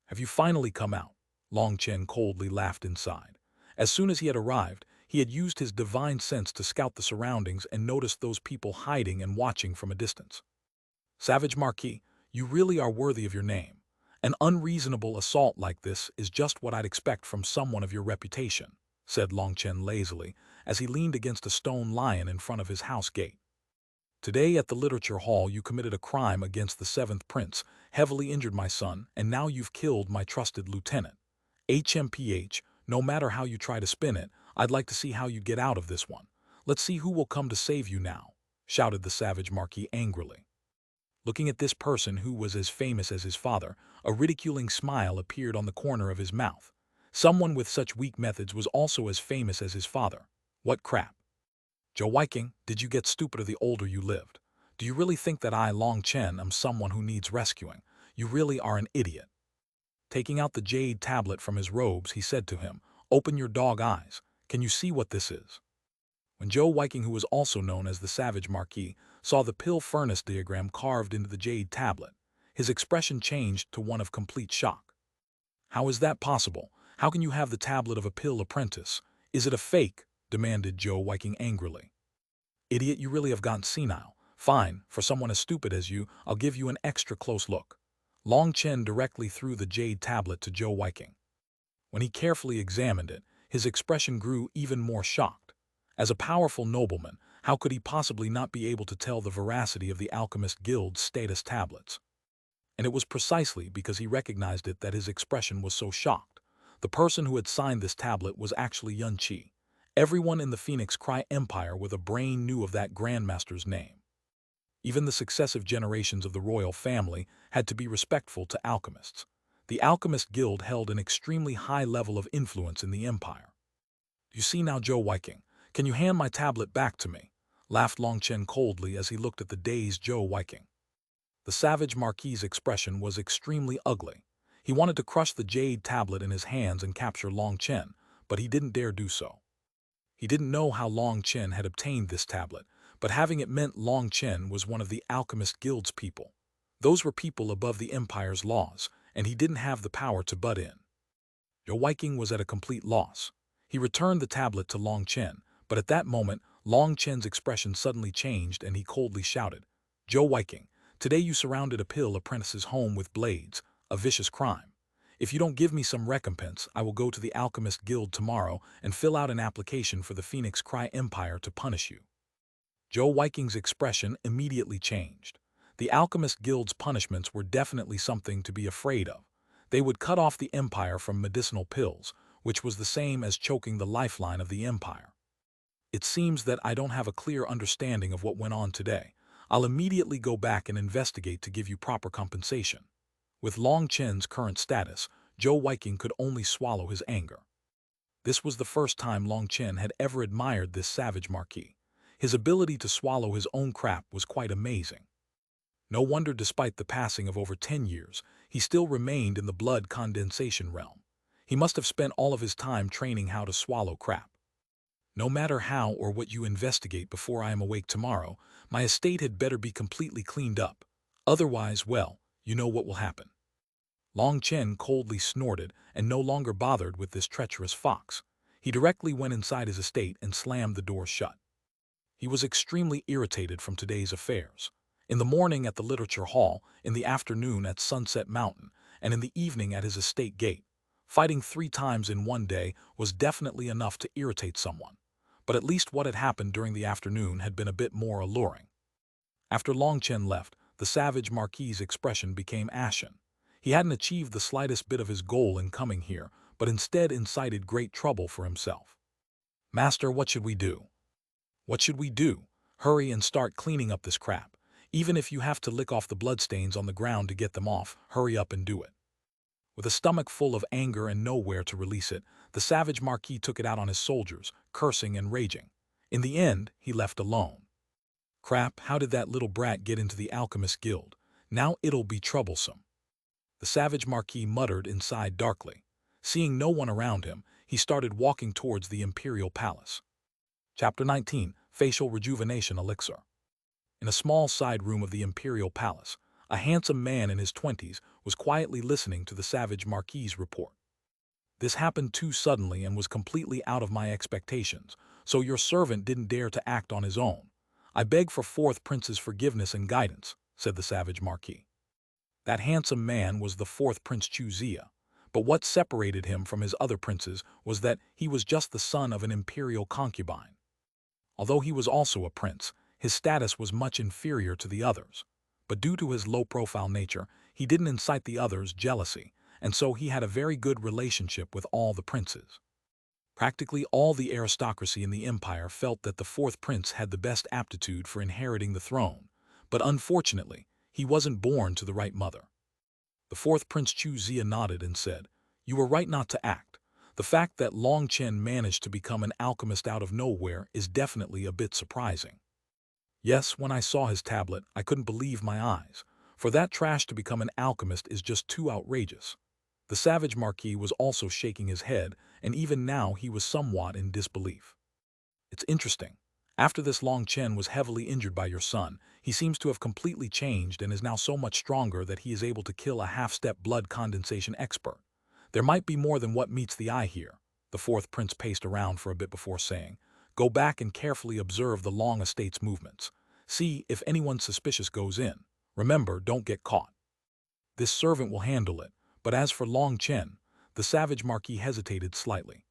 [SPEAKER 1] "Have you finally come out?" Long Chen coldly laughed inside. As soon as he had arrived, he had used his divine sense to scout the surroundings and noticed those people hiding and watching from a distance. "Savage Marquis, you really are worthy of your name. An unreasonable assault like this is just what I'd expect from someone of your reputation," said Long Chen lazily, as he leaned against a stone lion in front of his house gate. "Today at the Literature Hall you committed a crime against the 7th Prince, heavily injured my son, and now you've killed my trusted lieutenant. HMPH, no matter how you try to spin it, I'd like to see how you get out of this one. Let's see who will come to save you now," shouted the Savage Marquis angrily. Looking at this person who was as famous as his father, a ridiculing smile appeared on the corner of his mouth. Someone with such weak methods was also as famous as his father. What crap. "Joe Viking, did you get stupider the older you lived? Do you really think that I, Long Chen, am someone who needs rescuing? You really are an idiot." Taking out the jade tablet from his robes, he said to him, "Open your dog eyes. Can you see what this is?" When Joe Viking, who was also known as the Savage Marquis, saw the pill furnace diagram carved into the jade tablet, his expression changed to one of complete shock. "How is that possible? How can you have the tablet of a pill apprentice? Is it a fake?" demanded Joe Viking angrily. "Idiot, you really have gone senile. Fine, for someone as stupid as you, I'll give you an extra close look. Long Chen directly threw the jade tablet to Xuanhuan. When he carefully examined it, his expression grew even more shocked. As a powerful nobleman, how could he possibly not be able to tell the veracity of the Alchemist Guild's status tablets? And it was precisely because he recognized it that his expression was so shocked. The person who had signed this tablet was actually Yun Qi. Everyone in the Phoenix Cry Empire with a brain knew of that Grandmaster's name. Even the successive generations of the royal family had to be respectful to alchemists. The Alchemist Guild held an extremely high level of influence in the empire. You see now, Xuanhuan, can you hand my tablet back to me? Laughed Long Chen coldly as he looked at the dazed Xuanhuan. The savage Marquis's expression was extremely ugly. He wanted to crush the jade tablet in his hands and capture Long Chen, but he didn't dare do so. He didn't know how Long Chen had obtained this tablet, but having it meant Long Chen was one of the Alchemist Guild's people. Those were people above the Empire's laws, and he didn't have the power to butt in. Xuanhuan was at a complete loss. He returned the tablet to Long Chen, but at that moment, Long Chen's expression suddenly changed and he coldly shouted, Xuanhuan, today you surrounded a pill apprentice's home with blades, a vicious crime. If you don't give me some recompense, I will go to the Alchemist Guild tomorrow and fill out an application for the Phoenix Cry Empire to punish you. Xuanhuan's expression immediately changed. The Alchemist Guild's punishments were definitely something to be afraid of. They would cut off the empire from medicinal pills, which was the same as choking the lifeline of the empire. It seems that I don't have a clear understanding of what went on today. I'll immediately go back and investigate to give you proper compensation. With Long Chen's current status, Xuanhuan could only swallow his anger. This was the first time Long Chen had ever admired this savage Marquis. His ability to swallow his own crap was quite amazing. No wonder despite the passing of over 10 years, he still remained in the blood condensation realm. He must have spent all of his time training how to swallow crap. No matter how or what you investigate before I am awake tomorrow, my estate had better be completely cleaned up. Otherwise, well, you know what will happen. Long Chen coldly snorted and no longer bothered with this treacherous fox. He directly went inside his estate and slammed the door shut. He was extremely irritated from today's affairs. In the morning at the Literature Hall, in the afternoon at Sunset Mountain, and in the evening at his estate gate. Fighting 3 times in one day was definitely enough to irritate someone. But at least what had happened during the afternoon had been a bit more alluring. After Long Chen left, the savage Marquis's expression became ashen. He hadn't achieved the slightest bit of his goal in coming here, but instead incited great trouble for himself. Master, what should we do? What should we do? Hurry and start cleaning up this crap. Even if you have to lick off the bloodstains on the ground to get them off, hurry up and do it. With a stomach full of anger and nowhere to release it, the savage Marquis took it out on his soldiers, cursing and raging. In the end, he left alone. Crap, how did that little brat get into the Alchemist Guild? Now it'll be troublesome. The savage Marquis muttered inside darkly. Seeing no one around him, he started walking towards the Imperial Palace. Chapter 19, Facial Rejuvenation Elixir. In a small side room of the Imperial Palace, a handsome man in his 20s was quietly listening to the savage Marquis's report. This happened too suddenly and was completely out of my expectations, so your servant didn't dare to act on his own. I beg for 4th Prince's forgiveness and guidance, said the savage Marquis. That handsome man was the 4th Prince Chuzia, but what separated him from his other princes was that he was just the son of an imperial concubine. Although he was also a prince, his status was much inferior to the others. But due to his low-profile nature, he didn't incite the others' jealousy, and so he had a very good relationship with all the princes. Practically all the aristocracy in the empire felt that the 4th Prince had the best aptitude for inheriting the throne, but unfortunately, he wasn't born to the right mother. The 4th Prince Chuzia nodded and said, "You were right not to act. The fact that Long Chen managed to become an alchemist out of nowhere is definitely a bit surprising. Yes, when I saw his tablet, I couldn't believe my eyes. For that trash to become an alchemist is just too outrageous." The savage Marquis was also shaking his head, and even now he was somewhat in disbelief. It's interesting. After this Long Chen was heavily injured by your son, he seems to have completely changed and is now so much stronger that he is able to kill a half-step blood condensation expert. There might be more than what meets the eye here. The 4th Prince paced around for a bit before saying, "Go back and carefully observe the Long Estate's movements. See if anyone suspicious goes in. Remember, don't get caught. This servant will handle it, but as for Long Chen, the savage marquis hesitated slightly.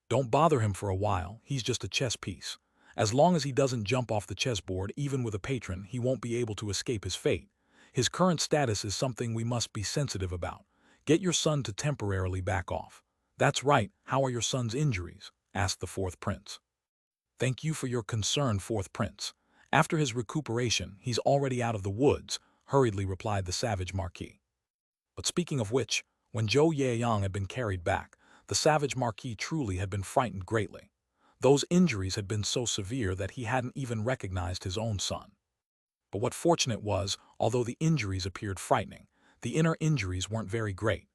[SPEAKER 1] Don't bother him for a while, he's just a chess piece. As long as he doesn't jump off the chessboard even with a patron, he won't be able to escape his fate. His current status is something we must be sensitive about. Get your son to temporarily back off. That's right, how are your son's injuries? Asked the fourth prince. Thank you for your concern, fourth prince. After his recuperation, he's already out of the woods, hurriedly replied the savage marquis. But speaking of which, when Zhou Yaoyang had been carried back, the savage marquis truly had been frightened greatly. Those injuries had been so severe that he hadn't even recognized his own son. But what fortunate was, although the injuries appeared frightening, the inner injuries weren't very great.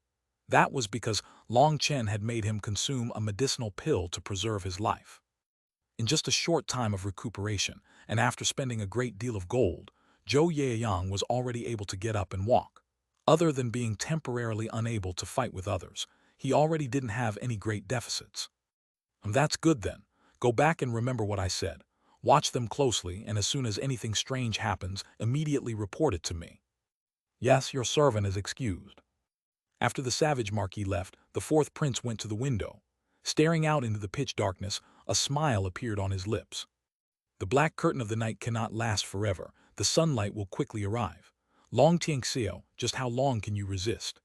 [SPEAKER 1] That was because Long Chen had made him consume a medicinal pill to preserve his life. In just a short time of recuperation, and after spending a great deal of gold, Zhou Yaoyang was already able to get up and walk. Other than being temporarily unable to fight with others, he already didn't have any great deficits. That's good then. Go back and remember what I said. Watch them closely, and as soon as anything strange happens, immediately report it to me. Yes, your servant is excused. After the savage marquis left, the fourth prince went to the window. Staring out into the pitch darkness, a smile appeared on his lips. The black curtain of the night cannot last forever. The sunlight will quickly arrive. Long Tianxiao, just how long can you resist?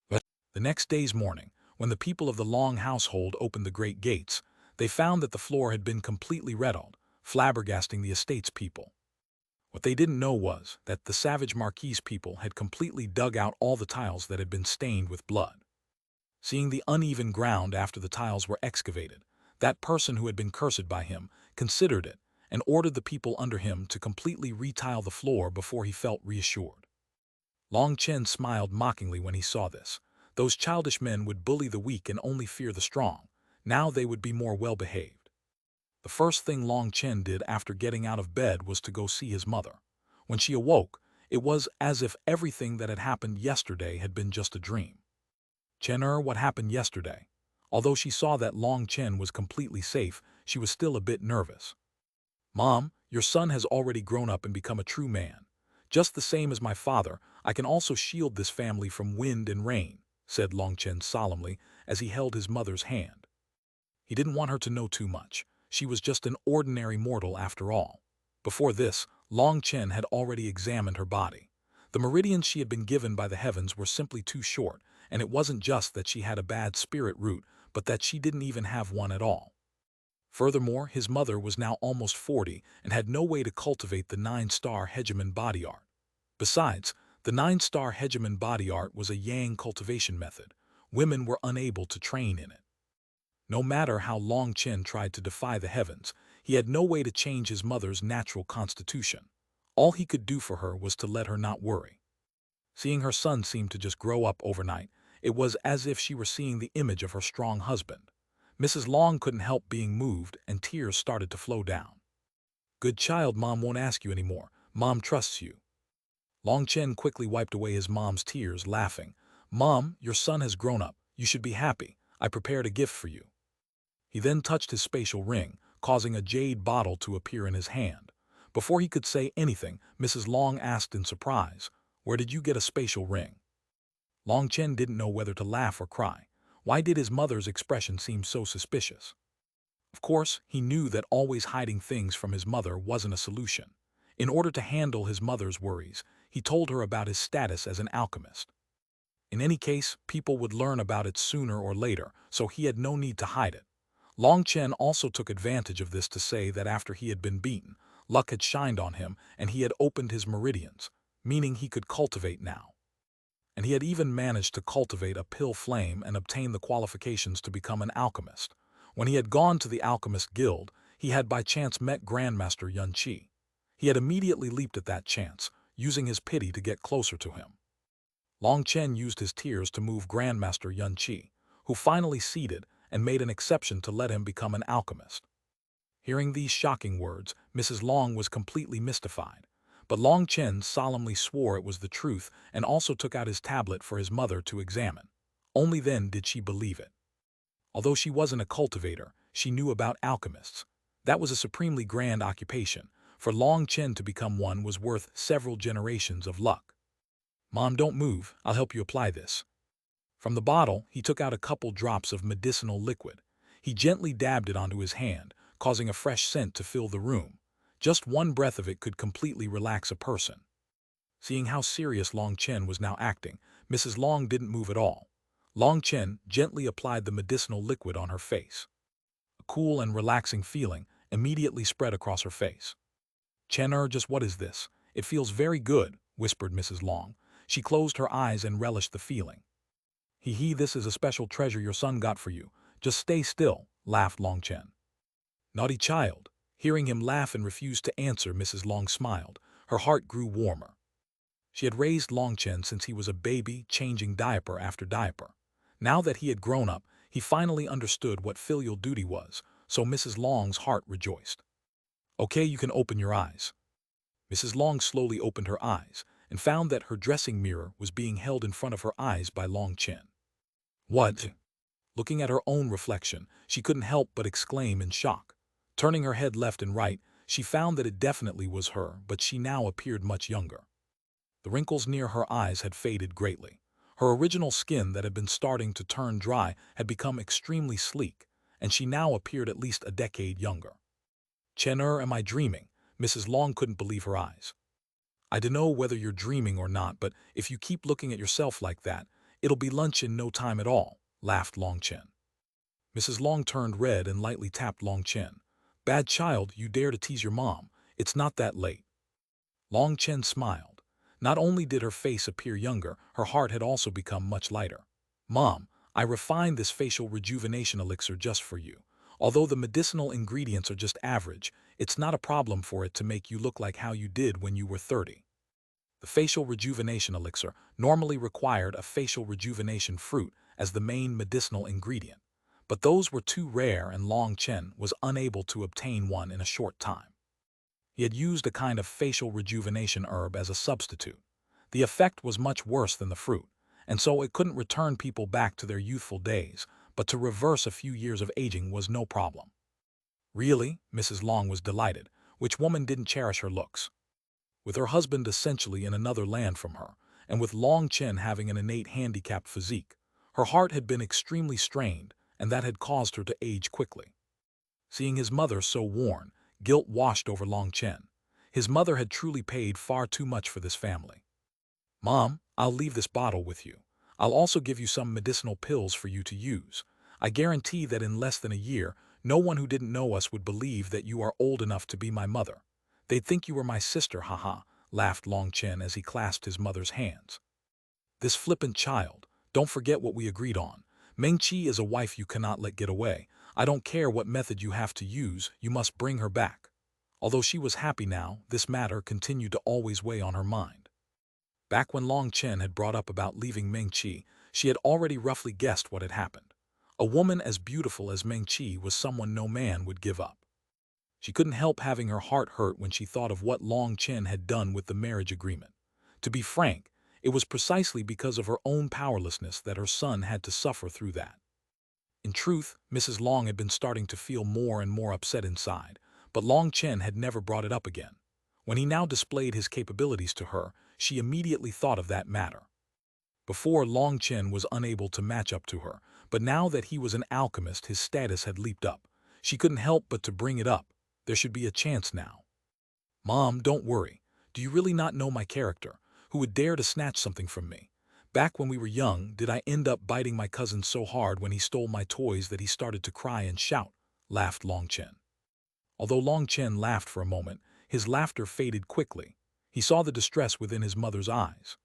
[SPEAKER 1] But the next day's morning, when the people of the Long household opened the great gates, they found that the floor had been completely redoled, flabbergasting the estate's people. What they didn't know was that the savage marquis people had completely dug out all the tiles that had been stained with blood. Seeing the uneven ground after the tiles were excavated, that person who had been cursed by him considered it and ordered the people under him to completely retile the floor before he felt reassured. Long Chen smiled mockingly when he saw this. Those childish men would bully the weak and only fear the strong. Now they would be more well-behaved. The first thing Long Chen did after getting out of bed was to go see his mother. When she awoke, it was as if everything that had happened yesterday had been just a dream. Chen, what happened yesterday? Although she saw that Long Chen was completely safe, she was still a bit nervous. Mom, your son has already grown up and become a true man. Just the same as my father, I can also shield this family from wind and rain, said Long Chen solemnly as he held his mother's hand. He didn't want her to know too much. She was just an ordinary mortal after all. Before this, Long Chen had already examined her body. The meridians she had been given by the heavens were simply too short, and it wasn't just that she had a bad spirit root, but that she didn't even have one at all. Furthermore, his mother was now almost 40 and had no way to cultivate the 9-star Hegemon body art. Besides, the 9-star Hegemon body art was a yang cultivation method. Women were unable to train in it. No matter how Long Chen tried to defy the heavens, he had no way to change his mother's natural constitution. All he could do for her was to let her not worry. Seeing her son seem to just grow up overnight, it was as if she were seeing the image of her strong husband. Mrs. Long couldn't help being moved, and tears started to flow down. Good child, Mom won't ask you anymore. Mom trusts you. Long Chen quickly wiped away his mom's tears, laughing. Mom, your son has grown up. You should be happy. I prepared a gift for you. He then touched his spatial ring, causing a jade bottle to appear in his hand. Before he could say anything, Mrs. Long asked in surprise, "Where did you get a spatial ring?" Long Chen didn't know whether to laugh or cry. Why did his mother's expression seem so suspicious? Of course, he knew that always hiding things from his mother wasn't a solution. In order to handle his mother's worries, he told her about his status as an alchemist. In any case, people would learn about it sooner or later, so he had no need to hide it. Long Chen also took advantage of this to say that after he had been beaten, luck had shined on him and he had opened his meridians, meaning he could cultivate now. And he had even managed to cultivate a pill flame and obtain the qualifications to become an alchemist. When he had gone to the alchemist guild, he had by chance met Grandmaster Yun Qi. He had immediately leaped at that chance, using his pity to get closer to him. Long Chen used his tears to move Grandmaster Yun Qi, who finally ceded and made an exception to let him become an alchemist. Hearing these shocking words, Mrs. Long was completely mystified. But Long Chen solemnly swore it was the truth and also took out his tablet for his mother to examine. Only then did she believe it. Although she wasn't a cultivator, she knew about alchemists. That was a supremely grand occupation. For Long Chen to become one was worth several generations of luck. Mom, don't move, I'll help you apply this. From the bottle, he took out a couple drops of medicinal liquid. He gently dabbed it onto his hand, causing a fresh scent to fill the room. Just one breath of it could completely relax a person. Seeing how serious Long Chen was now acting, Mrs. Long didn't move at all. Long Chen gently applied the medicinal liquid on her face. A cool and relaxing feeling immediately spread across her face. "Chen, just what is this? It feels very good," whispered Mrs. Long. She closed her eyes and relished the feeling. This is a special treasure your son got for you. Just stay still," laughed Long Chen. Naughty child. Hearing him laugh and refuse to answer, Mrs. Long smiled. Her heart grew warmer. She had raised Long Chen since he was a baby, changing diaper after diaper. Now that he had grown up, he finally understood what filial duty was, so Mrs. Long's heart rejoiced. "Okay, you can open your eyes." Mrs. Long slowly opened her eyes and found that her dressing mirror was being held in front of her eyes by Long Chen. "What?" Looking at her own reflection, she couldn't help but exclaim in shock. Turning her head left and right, she found that it definitely was her, but she now appeared much younger. The wrinkles near her eyes had faded greatly. Her original skin that had been starting to turn dry had become extremely sleek, and she now appeared at least a decade younger. "Chen, am I dreaming?" Mrs. Long couldn't believe her eyes. "I don't know whether you're dreaming or not, but if you keep looking at yourself like that, it'll be lunch in no time at all," laughed Long Chen. Mrs. Long turned red and lightly tapped Long Chen. "Bad child, you dare to tease your mom. It's not that late." Long Chen smiled. Not only did her face appear younger, her heart had also become much lighter. "Mom, I refined this facial rejuvenation elixir just for you. Although the medicinal ingredients are just average, it's not a problem for it to make you look like how you did when you were 30. The facial rejuvenation elixir normally required a facial rejuvenation fruit as the main medicinal ingredient, but those were too rare and Long Chen was unable to obtain one in a short time. He had used a kind of facial rejuvenation herb as a substitute. The effect was much worse than the fruit, and so it couldn't return people back to their youthful days, but to reverse a few years of aging was no problem. Really? Mrs. Long was delighted. Which woman didn't cherish her looks? With her husband essentially in another land from her, and with Long Chen having an innate handicapped physique, her heart had been extremely strained, and that had caused her to age quickly. Seeing his mother so worn, guilt washed over Long Chen. His mother had truly paid far too much for this family. "Mom, I'll leave this bottle with you. I'll also give you some medicinal pills for you to use. I guarantee that in less than a year, no one who didn't know us would believe that you are old enough to be my mother. They'd think you were my sister, haha," laughed Long Chen as he clasped his mother's hands. "This flippant child, don't forget what we agreed on. Meng Qi is a wife you cannot let get away. I don't care what method you have to use, you must bring her back." Although she was happy now, this matter continued to always weigh on her mind. Back when Long Chen had brought up about leaving Meng Qi, she had already roughly guessed what had happened. A woman as beautiful as Meng Qi was someone no man would give up. She couldn't help having her heart hurt when she thought of what Long Chen had done with the marriage agreement. To be frank, it was precisely because of her own powerlessness that her son had to suffer through that. In truth, Mrs. Long had been starting to feel more and more upset inside, but Long Chen had never brought it up again. When he now displayed his capabilities to her, she immediately thought of that matter. Before, Long Chen was unable to match up to her, but now that he was an alchemist, his status had leaped up. She couldn't help but to bring it up. There should be a chance now. "Mom, don't worry. Do you really not know my character? Who would dare to snatch something from me? Back when we were young, did I end up biting my cousin so hard when he stole my toys that he started to cry and shout?" laughed Long Chen. Although Long Chen laughed for a moment, his laughter faded quickly. He saw the distress within his mother's eyes.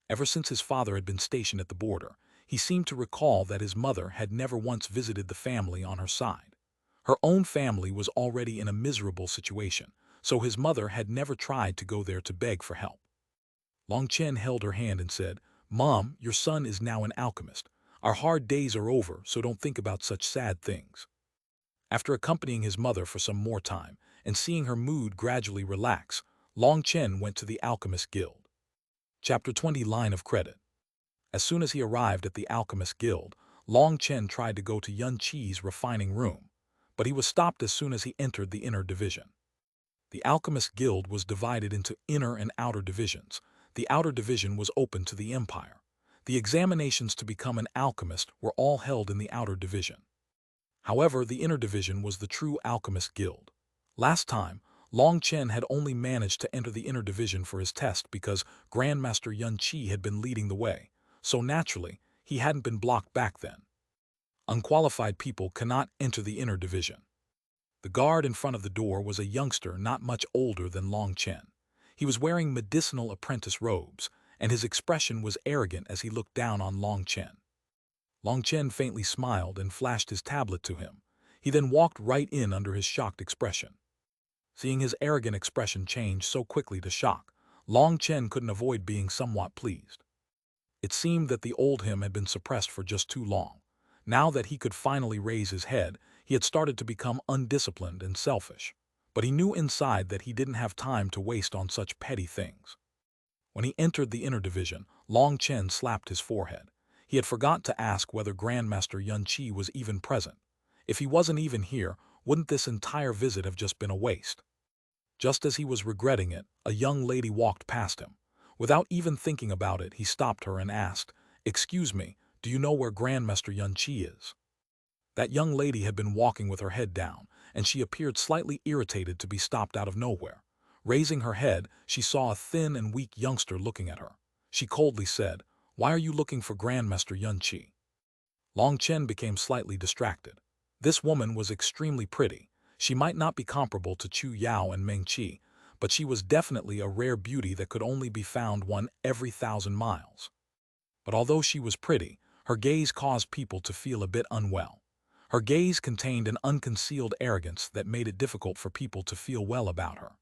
[SPEAKER 1] Ever since his father had been stationed at the border, he seemed to recall that his mother had never once visited the family on her side. Her own family was already in a miserable situation, so his mother had never tried to go there to beg for help. Long Chen held her hand and said, "Mom, your son is now an alchemist. Our hard days are over, so don't think about such sad things." After accompanying his mother for some more time and seeing her mood gradually relax, Long Chen went to the Alchemist Guild. Chapter 20 Line of Credit. As soon as he arrived at the Alchemist Guild, Long Chen tried to go to Yun Qi's refining room, but he was stopped as soon as he entered the inner division. The alchemist guild was divided into inner and outer divisions. The outer division was open to the empire. The examinations to become an alchemist were all held in the outer division. However, the inner division was the true alchemist guild. Last time, Long Chen had only managed to enter the inner division for his test because Grandmaster Yun Qi had been leading the way, so naturally, he hadn't been blocked back then. Unqualified people cannot enter the inner division. The guard in front of the door was a youngster not much older than Long Chen. He was wearing medicinal apprentice robes, and his expression was arrogant as he looked down on Long Chen. Long Chen faintly smiled and flashed his tablet to him. He then walked right in under his shocked expression. Seeing his arrogant expression change so quickly to shock, Long Chen couldn't avoid being somewhat pleased. It seemed that the old him had been suppressed for just too long. Now that he could finally raise his head, he had started to become undisciplined and selfish. But he knew inside that he didn't have time to waste on such petty things. When he entered the inner division, Long Chen slapped his forehead. He had forgot to ask whether Grandmaster Yun Qi was even present. If he wasn't even here, wouldn't this entire visit have just been a waste? Just as he was regretting it, a young lady walked past him. Without even thinking about it, he stopped her and asked, "Excuse me, do you know where Grandmaster Yun Qi is?" That young lady had been walking with her head down, and she appeared slightly irritated to be stopped out of nowhere. Raising her head, she saw a thin and weak youngster looking at her. She coldly said, "Why are you looking for Grandmaster Yun Qi?" Long Chen became slightly distracted. This woman was extremely pretty. She might not be comparable to Chu Yao and Meng Qi, but she was definitely a rare beauty that could only be found one every 1,000 miles. But although she was pretty, her gaze caused people to feel a bit unwell. Her gaze contained an unconcealed arrogance that made it difficult for people to feel well about her.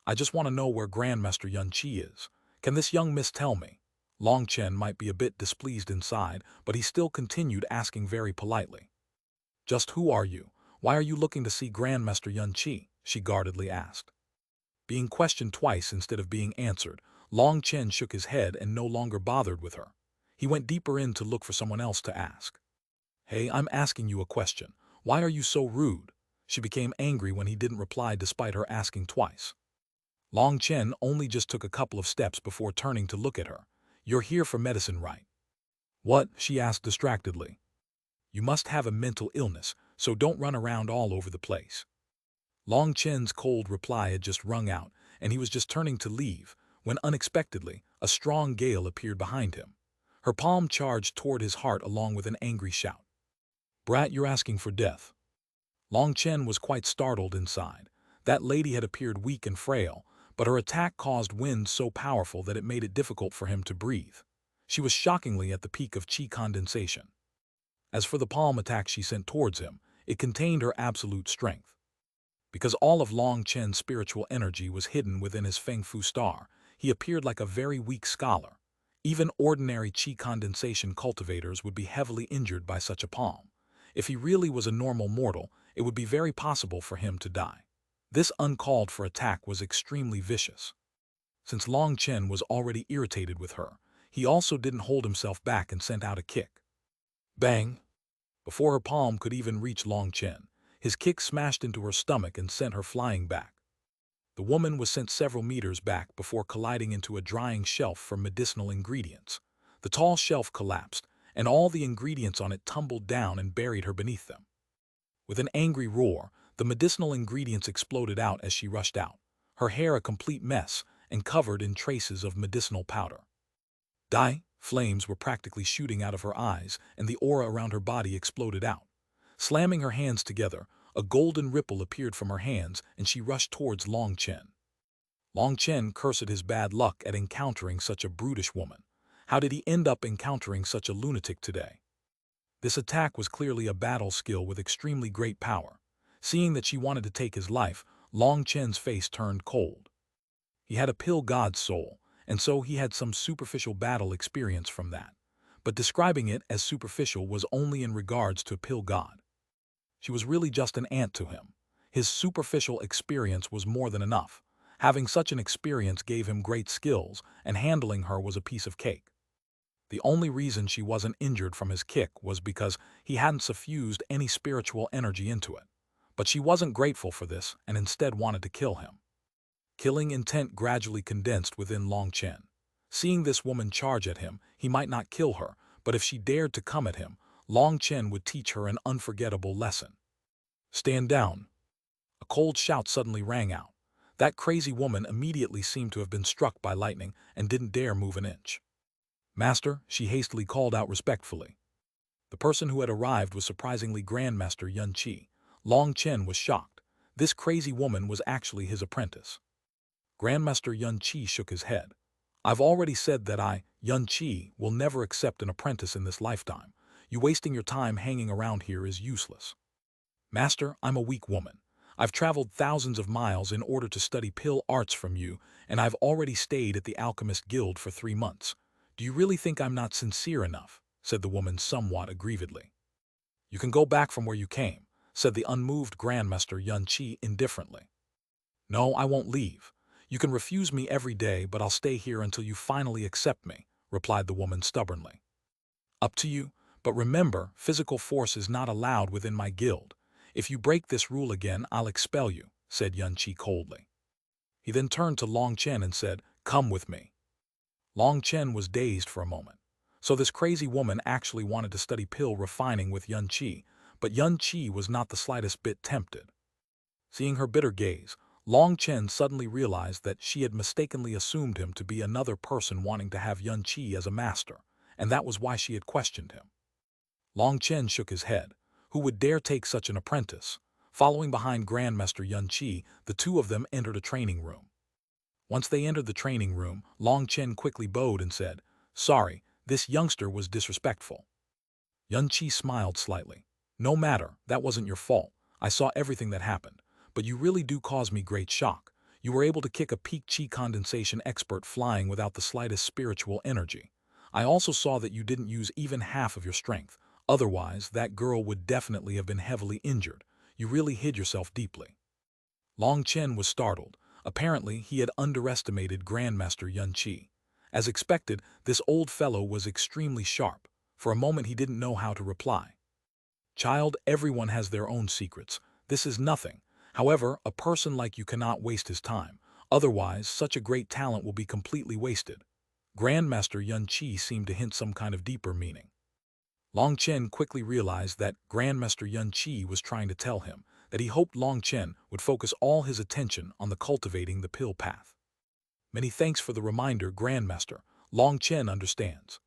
[SPEAKER 1] "I just want to know where Grandmaster Yun Qi is. Can this young miss tell me?" Long Chen might be a bit displeased inside, but he still continued asking very politely. "Just who are you? Why are you looking to see Grandmaster Yun Qi?" she guardedly asked. Being questioned twice instead of being answered, Long Chen shook his head and no longer bothered with her. He went deeper in to look for someone else to ask. "Hey, I'm asking you a question. Why are you so rude?" She became angry when he didn't reply despite her asking twice. Long Chen only just took a couple of steps before turning to look at her. "You're here for medicine, right?" "What?" she asked distractedly. "You must have a mental illness, so don't run around all over the place." Long Chen's cold reply had just rung out, and he was just turning to leave, when unexpectedly, a strong gale appeared behind him. Her palm charged toward his heart along with an angry shout. "Brat, you're asking for death." Long Chen was quite startled inside. That lady had appeared weak and frail, but her attack caused wind so powerful that it made it difficult for him to breathe. She was shockingly at the peak of qi condensation. As for the palm attack she sent towards him, it contained her absolute strength. Because all of Long Chen's spiritual energy was hidden within his Feng Fu star, he appeared like a very weak scholar. Even ordinary qi condensation cultivators would be heavily injured by such a palm. If he really was a normal mortal, it would be very possible for him to die. This uncalled-for attack was extremely vicious. Since Long Chen was already irritated with her, he also didn't hold himself back and sent out a kick. Bang! Before her palm could even reach Long Chen, his kick smashed into her stomach and sent her flying back. The woman was sent several meters back before colliding into a drying shelf for medicinal ingredients. The tall shelf collapsed, and all the ingredients on it tumbled down and buried her beneath them. With an angry roar, the medicinal ingredients exploded out as she rushed out, her hair a complete mess and covered in traces of medicinal powder. Die! Flames were practically shooting out of her eyes, and the aura around her body exploded out. Slamming her hands together, a golden ripple appeared from her hands, and she rushed towards Long Chen. Long Chen cursed his bad luck at encountering such a brutish woman. How did he end up encountering such a lunatic today? This attack was clearly a battle skill with extremely great power. Seeing that she wanted to take his life, Long Chen's face turned cold. He had a pill god's soul, and so he had some superficial battle experience from that. But describing it as superficial was only in regards to pill god. She was really just an ant to him. His superficial experience was more than enough. Having such an experience gave him great skills, and handling her was a piece of cake. The only reason she wasn't injured from his kick was because he hadn't suffused any spiritual energy into it. But she wasn't grateful for this and instead wanted to kill him. Killing intent gradually condensed within Long Chen. Seeing this woman charge at him, he might not kill her, but if she dared to come at him, Long Chen would teach her an unforgettable lesson. Stand down. A cold shout suddenly rang out. That crazy woman immediately seemed to have been struck by lightning and didn't dare move an inch. Master, she hastily called out respectfully. The person who had arrived was surprisingly Grandmaster Yun Qi. Long Chen was shocked. This crazy woman was actually his apprentice. Grandmaster Yun Qi shook his head. I've already said that I, Yun Qi, will never accept an apprentice in this lifetime. You wasting your time hanging around here is useless. Master, I'm a weak woman. I've traveled thousands of miles in order to study pill arts from you, and I've already stayed at the Alchemist Guild for 3 months. Do you really think I'm not sincere enough? Said the woman somewhat aggrievedly. You can go back from where you came, said the unmoved Grandmaster Yun Qi indifferently. No, I won't leave. You can refuse me every day, but I'll stay here until you finally accept me, replied the woman stubbornly. Up to you, but remember, physical force is not allowed within my guild. If you break this rule again, I'll expel you, said Yun Qi coldly. He then turned to Long Chen and said, Come with me. Long Chen was dazed for a moment. So this crazy woman actually wanted to study pill refining with Yun Qi, but Yun Qi was not the slightest bit tempted. Seeing her bitter gaze, Long Chen suddenly realized that she had mistakenly assumed him to be another person wanting to have Yun Qi as a master, and that was why she had questioned him. Long Chen shook his head. Who would dare take such an apprentice? Following behind Grandmaster Yun Qi, the two of them entered a training room. Once they entered the training room, Long Chen quickly bowed and said, Sorry, this youngster was disrespectful. Yun Qi smiled slightly. No matter, that wasn't your fault. I saw everything that happened. But you really do cause me great shock. You were able to kick a peak chi condensation expert flying without the slightest spiritual energy. I also saw that you didn't use even half of your strength. Otherwise, that girl would definitely have been heavily injured. You really hid yourself deeply. Long Chen was startled. Apparently, he had underestimated Grandmaster Yun Qi. As expected, this old fellow was extremely sharp. For a moment, he didn't know how to reply. Child, everyone has their own secrets. This is nothing. However, a person like you cannot waste his time. Otherwise, such a great talent will be completely wasted. Grandmaster Yun Qi seemed to hint some kind of deeper meaning. Long Chen quickly realized that Grandmaster Yun Qi was trying to tell him that he hoped Long Chen would focus all his attention on the cultivating the pill path. Many thanks for the reminder, Grandmaster. Long Chen understands.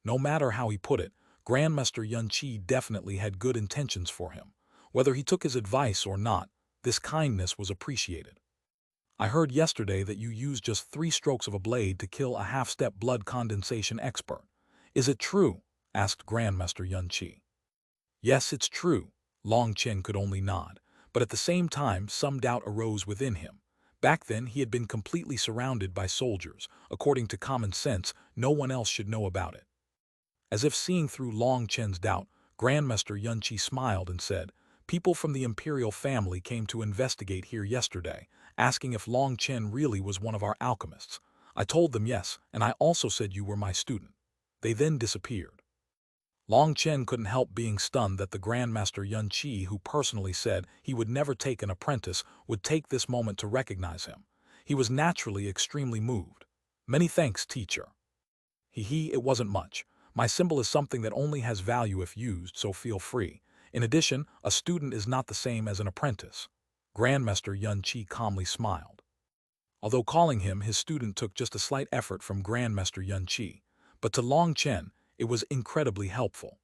[SPEAKER 1] No matter how he put it, Grandmaster Yun Qi definitely had good intentions for him. Whether he took his advice or not, this kindness was appreciated. I heard yesterday that you used just 3 strokes of a blade to kill a half-step blood condensation expert. Is it true? Asked Grandmaster Yun Qi. Yes, it's true. Long Chen could only nod, but at the same time some doubt arose within him. Back then he had been completely surrounded by soldiers. According to common sense, no one else should know about it. As if seeing through Long Chen's doubt, Grandmaster Yun Qi smiled and said, People from the imperial family came to investigate here yesterday, asking if Long Chen really was one of our alchemists. I told them yes, and I also said you were my student. They then disappeared. Long Chen couldn't help being stunned that the Grandmaster Yun Qi, who personally said he would never take an apprentice, would take this moment to recognize him. He was naturally extremely moved. Many thanks, teacher. It wasn't much. My symbol is something that only has value if used, so feel free. In addition, a student is not the same as an apprentice. Grandmaster Yun Qi calmly smiled. Although calling him his student took just a slight effort from Grandmaster Yun Qi, but to Long Chen, it was incredibly helpful.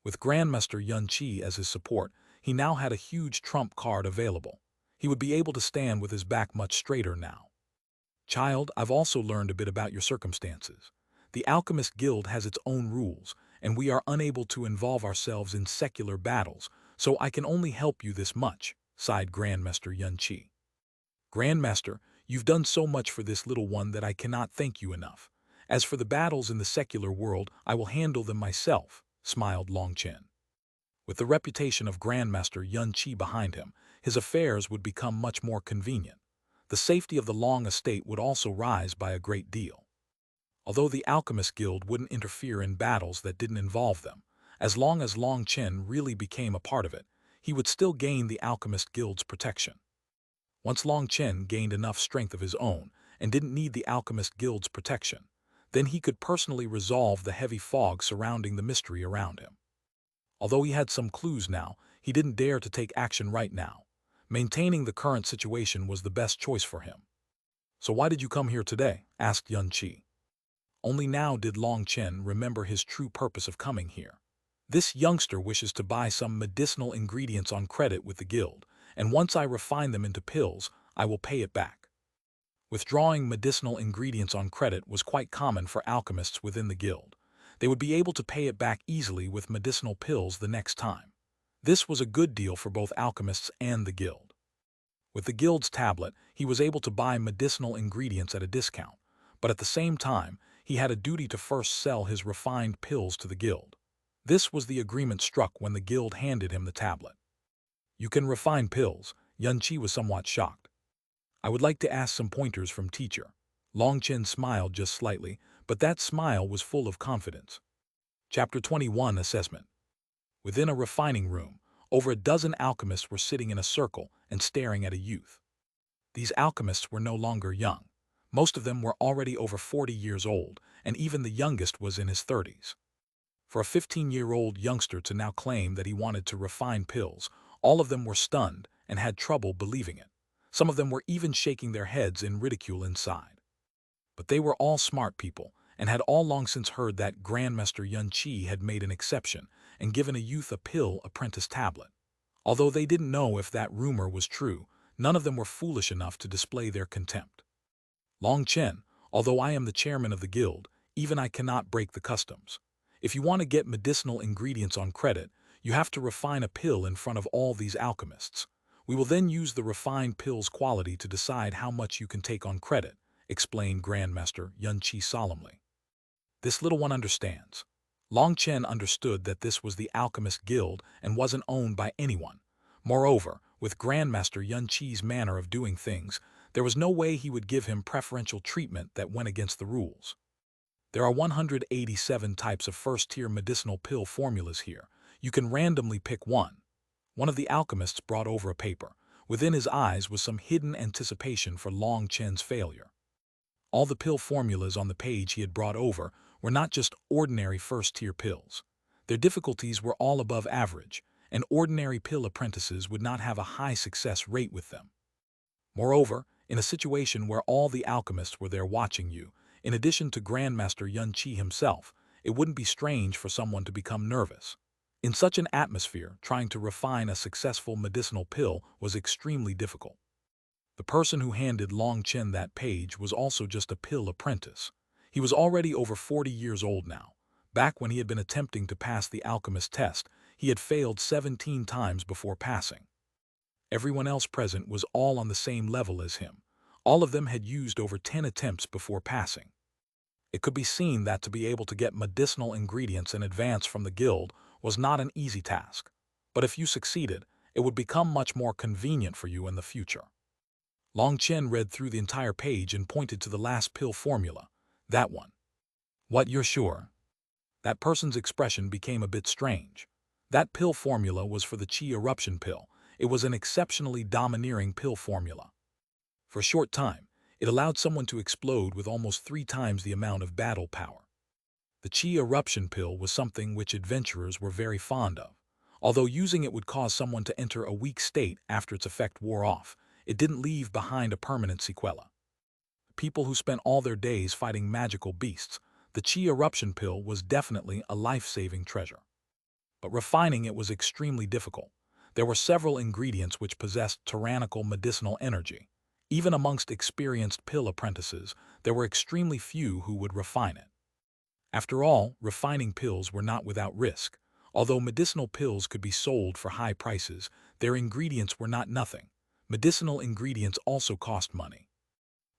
[SPEAKER 1] With Grandmaster Yun Qi as his support, he now had a huge trump card available. He would be able to stand with his back much straighter now. Child, I've also learned a bit about your circumstances. The Alchemist Guild has its own rules, and we are unable to involve ourselves in secular battles, so I can only help you this much, sighed Grandmaster Yun Qi. Grandmaster, you've done so much for this little one that I cannot thank you enough. As for the battles in the secular world, I will handle them myself, smiled Long Chen. With the reputation of Grandmaster Yun Qi behind him, his affairs would become much more convenient. The safety of the Long estate would also rise by a great deal. Although the Alchemist Guild wouldn't interfere in battles that didn't involve them, as long as Long Chen really became a part of it, he would still gain the Alchemist Guild's protection. Once Long Chen gained enough strength of his own and didn't need the Alchemist Guild's protection, then he could personally resolve the heavy fog surrounding the mystery around him. Although he had some clues now, he didn't dare to take action right now. Maintaining the current situation was the best choice for him. "So why did you come here today?" asked Yun Qi. Only now did Long Chen remember his true purpose of coming here. This youngster wishes to buy some medicinal ingredients on credit with the guild, and once I refine them into pills, I will pay it back. Withdrawing medicinal ingredients on credit was quite common for alchemists within the guild. They would be able to pay it back easily with medicinal pills the next time. This was a good deal for both alchemists and the guild. With the guild's tablet, he was able to buy medicinal ingredients at a discount, but at the same time, he had a duty to first sell his refined pills to the guild. This was the agreement struck when the guild handed him the tablet. "You can refine pills." Yun Qi was somewhat shocked. "I would like to ask some pointers from teacher." Long Chen smiled just slightly, but that smile was full of confidence. Chapter 21 Assessment. Within a refining room, over a dozen alchemists were sitting in a circle and staring at a youth. These alchemists were no longer young. Most of them were already over 40 years old, and even the youngest was in his 30s. For a 15-year-old youngster to now claim that he wanted to refine pills, all of them were stunned and had trouble believing it. Some of them were even shaking their heads in ridicule inside. But they were all smart people, and had all long since heard that Grandmaster Yun Qi had made an exception and given a youth a pill apprentice tablet. Although they didn't know if that rumor was true, none of them were foolish enough to display their contempt. "Long Chen, although I am the chairman of the guild, even I cannot break the customs. If you want to get medicinal ingredients on credit, you have to refine a pill in front of all these alchemists. We will then use the refined pill's quality to decide how much you can take on credit," explained Grandmaster Yun Qi solemnly. "This little one understands." Long Chen understood that this was the Alchemist Guild and wasn't owned by anyone. Moreover, with Grandmaster Yun Qi's manner of doing things, there was no way he would give him preferential treatment that went against the rules. "There are 187 types of first-tier medicinal pill formulas here. You can randomly pick one." One of the alchemists brought over a paper. Within his eyes was some hidden anticipation for Long Chen's failure. All the pill formulas on the page he had brought over were not just ordinary first-tier pills. Their difficulties were all above average, and ordinary pill apprentices would not have a high success rate with them. Moreover, in a situation where all the alchemists were there watching you, in addition to Grandmaster Yun Qi himself, it wouldn't be strange for someone to become nervous. In such an atmosphere, trying to refine a successful medicinal pill was extremely difficult. The person who handed Long Chen that page was also just a pill apprentice. He was already over 40 years old now. Back when he had been attempting to pass the alchemist test, he had failed 17 times before passing. Everyone else present was all on the same level as him. All of them had used over 10 attempts before passing. It could be seen that to be able to get medicinal ingredients in advance from the guild was not an easy task. But if you succeeded, it would become much more convenient for you in the future. Long Chen read through the entire page and pointed to the last pill formula. "That one." "What, you're sure?" That person's expression became a bit strange. That pill formula was for the Qi eruption pill. It was an exceptionally domineering pill formula. For a short time, it allowed someone to explode with almost 3 times the amount of battle power. The Qi eruption pill was something which adventurers were very fond of. Although using it would cause someone to enter a weak state after its effect wore off, it didn't leave behind a permanent sequela. People who spent all their days fighting magical beasts, the Qi eruption pill was definitely a life-saving treasure. But refining it was extremely difficult. There were several ingredients which possessed tyrannical medicinal energy. Even amongst experienced pill apprentices, there were extremely few who would refine it. After all, refining pills were not without risk. Although medicinal pills could be sold for high prices, their ingredients were not nothing. Medicinal ingredients also cost money.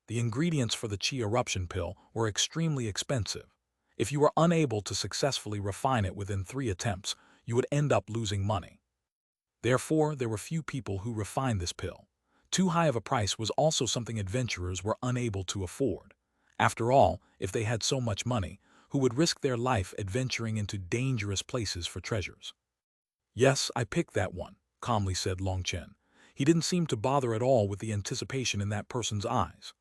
[SPEAKER 1] The ingredients for the Qi eruption pill were extremely expensive. If you were unable to successfully refine it within 3 attempts, you would end up losing money. Therefore, there were few people who refined this pill. Too high of a price was also something adventurers were unable to afford. After all, if they had so much money, who would risk their life adventuring into dangerous places for treasures? "Yes, I picked that one," calmly said Long Chen. He didn't seem to bother at all with the anticipation in that person's eyes.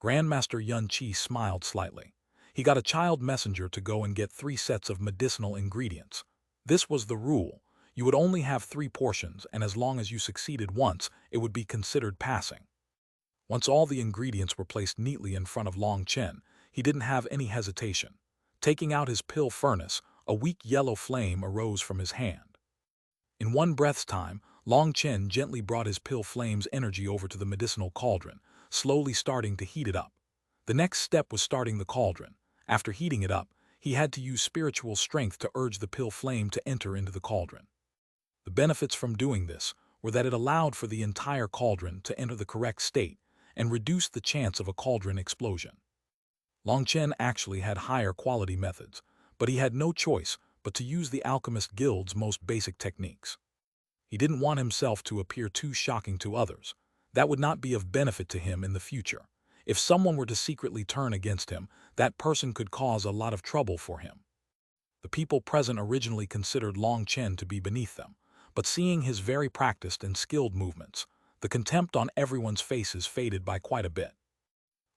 [SPEAKER 1] Grandmaster Yun Qi smiled slightly. He got a child messenger to go and get 3 sets of medicinal ingredients. This was the rule. You would only have 3 portions, and as long as you succeeded once, it would be considered passing. Once all the ingredients were placed neatly in front of Long Chen, he didn't have any hesitation. Taking out his pill furnace, a weak yellow flame arose from his hand. In one breath's time, Long Chen gently brought his pill flame's energy over to the medicinal cauldron, slowly starting to heat it up. The next step was starting the cauldron. After heating it up, he had to use spiritual strength to urge the pill flame to enter into the cauldron. The benefits from doing this were that it allowed for the entire cauldron to enter the correct state and reduced the chance of a cauldron explosion. Long Chen actually had higher quality methods, but he had no choice but to use the Alchemist Guild's most basic techniques. He didn't want himself to appear too shocking to others. That would not be of benefit to him in the future. If someone were to secretly turn against him, that person could cause a lot of trouble for him. The people present originally considered Long Chen to be beneath them, but seeing his very practiced and skilled movements, the contempt on everyone's faces faded by quite a bit.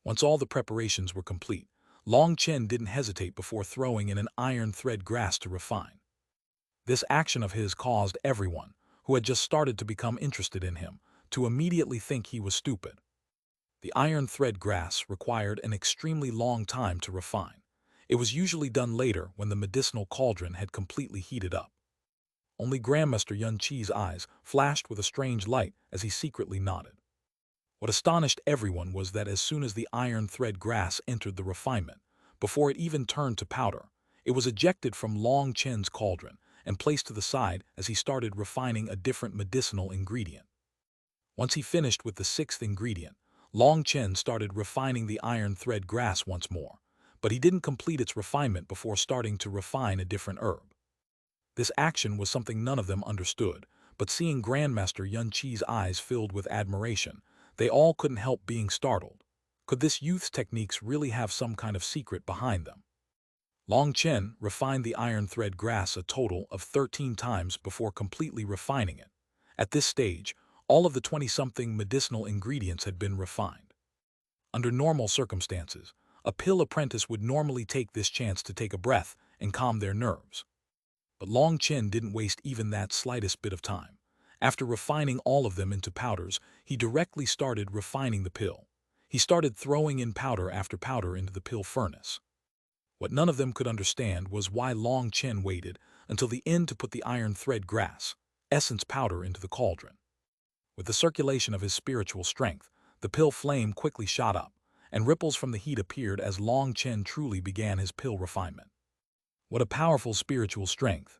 [SPEAKER 1] Once all the preparations were complete, Long Chen didn't hesitate before throwing in an iron thread grass to refine. This action of his caused everyone, who had just started to become interested in him, to immediately think he was stupid. The iron thread grass required an extremely long time to refine. It was usually done later when the medicinal cauldron had completely heated up. Only Grandmaster Yun Qi's eyes flashed with a strange light as he secretly nodded. What astonished everyone was that as soon as the iron thread grass entered the refinement, before it even turned to powder, it was ejected from Long Chen's cauldron and placed to the side as he started refining a different medicinal ingredient. Once he finished with the 6th ingredient, Long Chen started refining the iron thread grass once more, but he didn't complete its refinement before starting to refine a different herb. This action was something none of them understood, but seeing Grandmaster Yun Qi's eyes filled with admiration, they all couldn't help being startled. Could this youth's techniques really have some kind of secret behind them? Long Chen refined the iron thread grass a total of 13 times before completely refining it. At this stage, all of the 20-something medicinal ingredients had been refined. Under normal circumstances, a pill apprentice would normally take this chance to take a breath and calm their nerves. But Long Chen didn't waste even that slightest bit of time. After refining all of them into powders, he directly started refining the pill. He started throwing in powder after powder into the pill furnace. What none of them could understand was why Long Chen waited until the end to put the iron thread grass, essence powder, into the cauldron. With the circulation of his spiritual strength, the pill flame quickly shot up, and ripples from the heat appeared as Long Chen truly began his pill refinement. What a powerful spiritual strength!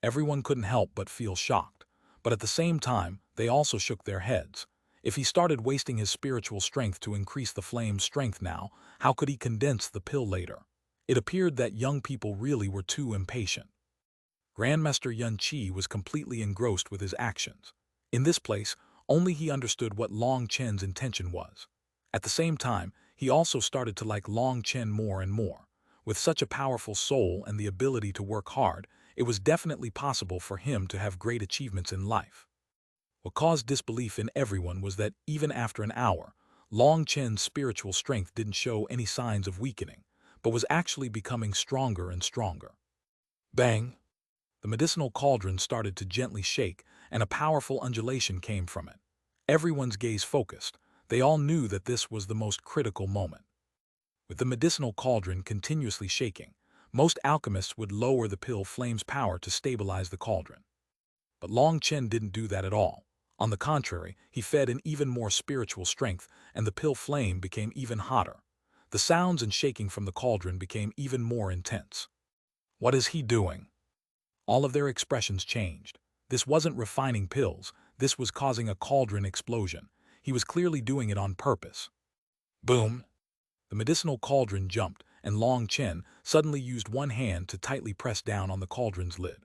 [SPEAKER 1] Everyone couldn't help but feel shocked, but at the same time, they also shook their heads. If he started wasting his spiritual strength to increase the flame's strength now, how could he condense the pill later? It appeared that young people really were too impatient. Grandmaster Yun Qi was completely engrossed with his actions. In this place, only he understood what Long Chen's intention was. At the same time, he also started to like Long Chen more and more. With such a powerful soul and the ability to work hard, it was definitely possible for him to have great achievements in life. What caused disbelief in everyone was that even after an hour, Long Chen's spiritual strength didn't show any signs of weakening, but was actually becoming stronger and stronger. Bang! The medicinal cauldron started to gently shake, and a powerful undulation came from it. Everyone's gaze focused. They all knew that this was the most critical moment. With the medicinal cauldron continuously shaking, most alchemists would lower the pill flame's power to stabilize the cauldron. But Long Chen didn't do that at all. On the contrary, he fed in even more spiritual strength, and the pill flame became even hotter. The sounds and shaking from the cauldron became even more intense. What is he doing? All of their expressions changed. This wasn't refining pills, this was causing a cauldron explosion. He was clearly doing it on purpose. Boom! The medicinal cauldron jumped, and Long Chen suddenly used one hand to tightly press down on the cauldron's lid.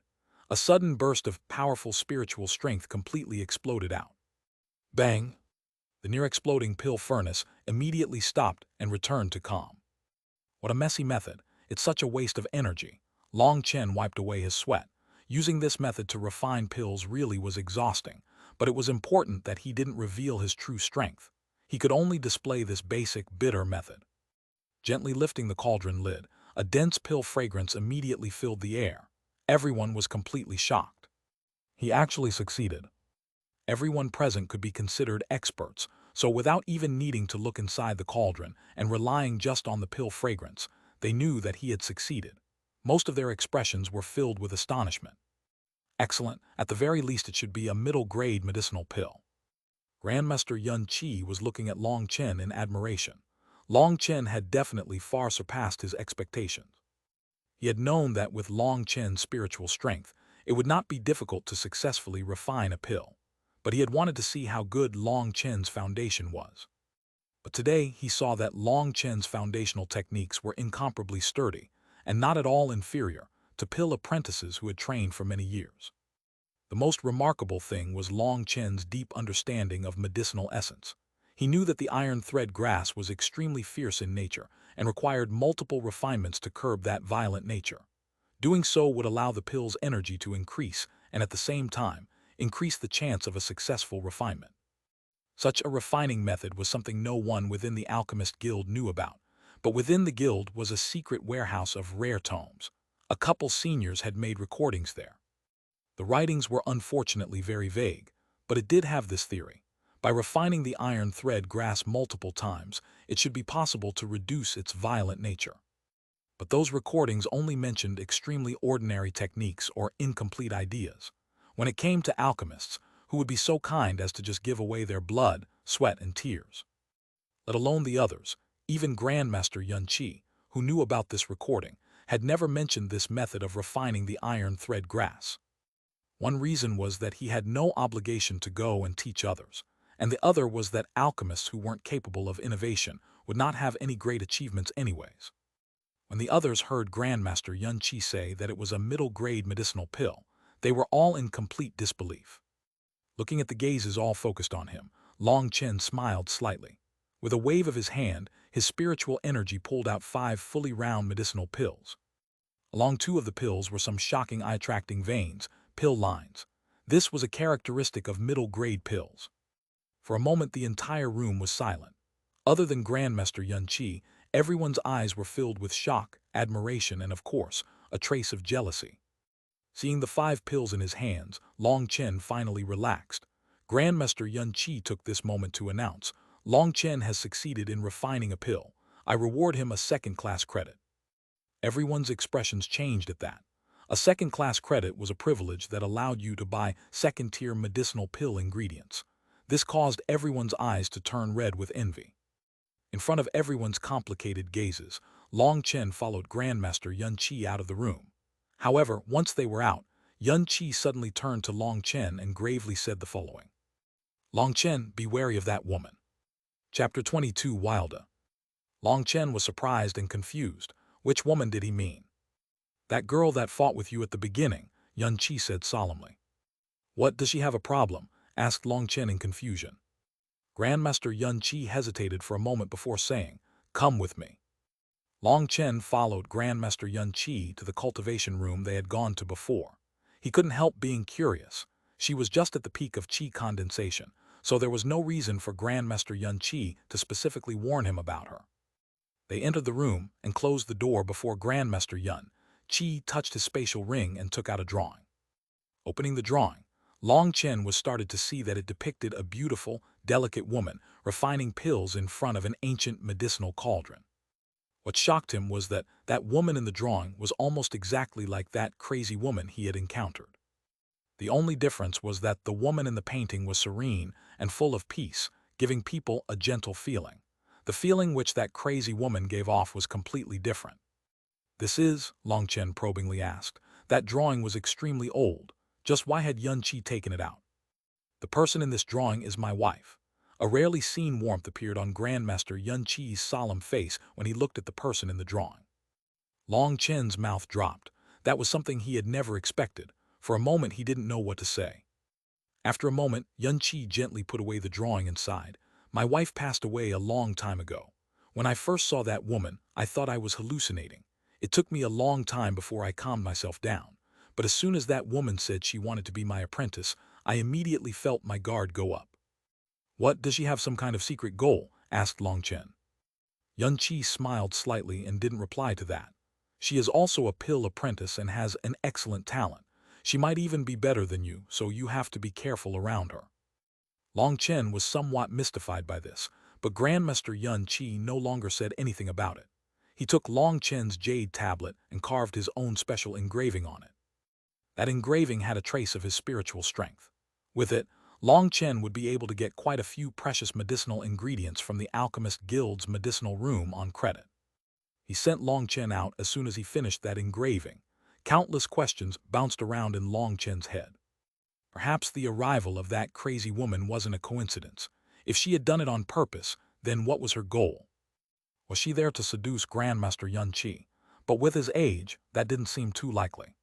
[SPEAKER 1] A sudden burst of powerful spiritual strength completely exploded out. Bang! The near-exploding pill furnace immediately stopped and returned to calm. What a messy method. It's such a waste of energy. Long Chen wiped away his sweat. Using this method to refine pills really was exhausting, but it was important that he didn't reveal his true strength. He could only display this basic, bitter method. Gently lifting the cauldron lid, a dense pill fragrance immediately filled the air. Everyone was completely shocked. He actually succeeded. Everyone present could be considered experts, so without even needing to look inside the cauldron and relying just on the pill fragrance, they knew that he had succeeded. Most of their expressions were filled with astonishment. Excellent, at the very least it should be a middle-grade medicinal pill. Grandmaster Yun Qi was looking at Long Chen in admiration. Long Chen had definitely far surpassed his expectations. He had known that with Long Chen's spiritual strength, it would not be difficult to successfully refine a pill, but he had wanted to see how good Long Chen's foundation was. But today he saw that Long Chen's foundational techniques were incomparably sturdy, and not at all inferior to pill apprentices who had trained for many years. The most remarkable thing was Long Chen's deep understanding of medicinal essence. He knew that the iron thread grass was extremely fierce in nature and required multiple refinements to curb that violent nature. Doing so would allow the pill's energy to increase and at the same time increase the chance of a successful refinement. Such a refining method was something no one within the Alchemist Guild knew about, but within the guild was a secret warehouse of rare tomes. A couple seniors had made recordings there. The writings were unfortunately very vague, but it did have this theory. By refining the iron thread grass multiple times, it should be possible to reduce its violent nature. But those recordings only mentioned extremely ordinary techniques or incomplete ideas. When it came to alchemists, who would be so kind as to just give away their blood, sweat, and tears? Let alone the others, even Grandmaster Yun Qi, who knew about this recording, had never mentioned this method of refining the iron thread grass. One reason was that he had no obligation to go and teach others, and the other was that alchemists who weren't capable of innovation would not have any great achievements anyways. When the others heard Grandmaster Yun Qi say that it was a middle-grade medicinal pill, they were all in complete disbelief. Looking at the gazes all focused on him, Long Chen smiled slightly. With a wave of his hand, his spiritual energy pulled out 5 fully round medicinal pills. Along 2 of the pills were some shocking eye-attracting veins, pill lines. This was a characteristic of middle-grade pills. For a moment the entire room was silent. Other than Grandmaster Yun Qi, everyone's eyes were filled with shock, admiration, and of course, a trace of jealousy. Seeing the 5 pills in his hands, Long Chen finally relaxed. Grandmaster Yun Qi took this moment to announce, Long Chen has succeeded in refining a pill. I reward him a second-class credit. Everyone's expressions changed at that. A second-class credit was a privilege that allowed you to buy second-tier medicinal pill ingredients. This caused everyone's eyes to turn red with envy. In front of everyone's complicated gazes, Long Chen followed Grandmaster Yun Qi out of the room. However, once they were out, Yun Qi suddenly turned to Long Chen and gravely said the following. Long Chen, be wary of that woman. Chapter 22 Wilda. Long Chen was surprised and confused. Which woman did he mean? That girl that fought with you at the beginning, Yun Qi said solemnly. What, does she have a problem? Asked Long Chen in confusion. Grandmaster Yun Qi hesitated for a moment before saying, come with me. Long Chen followed Grandmaster Yun Qi to the cultivation room they had gone to before. He couldn't help being curious. She was just at the peak of qi condensation, so there was no reason for Grandmaster Yun Qi to specifically warn him about her. They entered the room and closed the door before Grandmaster Yun Qi touched his spatial ring and took out a drawing. Opening the drawing, Long Chen was started to see that it depicted a beautiful, delicate woman refining pills in front of an ancient medicinal cauldron. What shocked him was that that woman in the drawing was almost exactly like that crazy woman he had encountered. The only difference was that the woman in the painting was serene and full of peace, giving people a gentle feeling. The feeling which that crazy woman gave off was completely different. This is, Long Chen probingly asked. That drawing was extremely old. Just why had Yun Qi taken it out? The person in this drawing is my wife. A rarely seen warmth appeared on Grandmaster Yun Qi's solemn face when he looked at the person in the drawing. Long Chen's mouth dropped. That was something he had never expected. For a moment he didn't know what to say. After a moment, Yun Qi gently put away the drawing and sighed. My wife passed away a long time ago. When I first saw that woman, I thought I was hallucinating. It took me a long time before I calmed myself down. But as soon as that woman said she wanted to be my apprentice, I immediately felt my guard go up. "What, does she have some kind of secret goal?" asked Long Chen. Yun Qi smiled slightly and didn't reply to that. "She is also a pill apprentice and has an excellent talent. She might even be better than you, so you have to be careful around her." Long Chen was somewhat mystified by this, but Grandmaster Yun Qi no longer said anything about it. He took Long Chen's jade tablet and carved his own special engraving on it. That engraving had a trace of his spiritual strength. With it, Long Chen would be able to get quite a few precious medicinal ingredients from the Alchemist Guild's medicinal room on credit. He sent Long Chen out as soon as he finished that engraving. Countless questions bounced around in Long Chen's head. Perhaps the arrival of that crazy woman wasn't a coincidence. If she had done it on purpose, then what was her goal? Was she there to seduce Grandmaster Yun Qi? But with his age, that didn't seem too likely.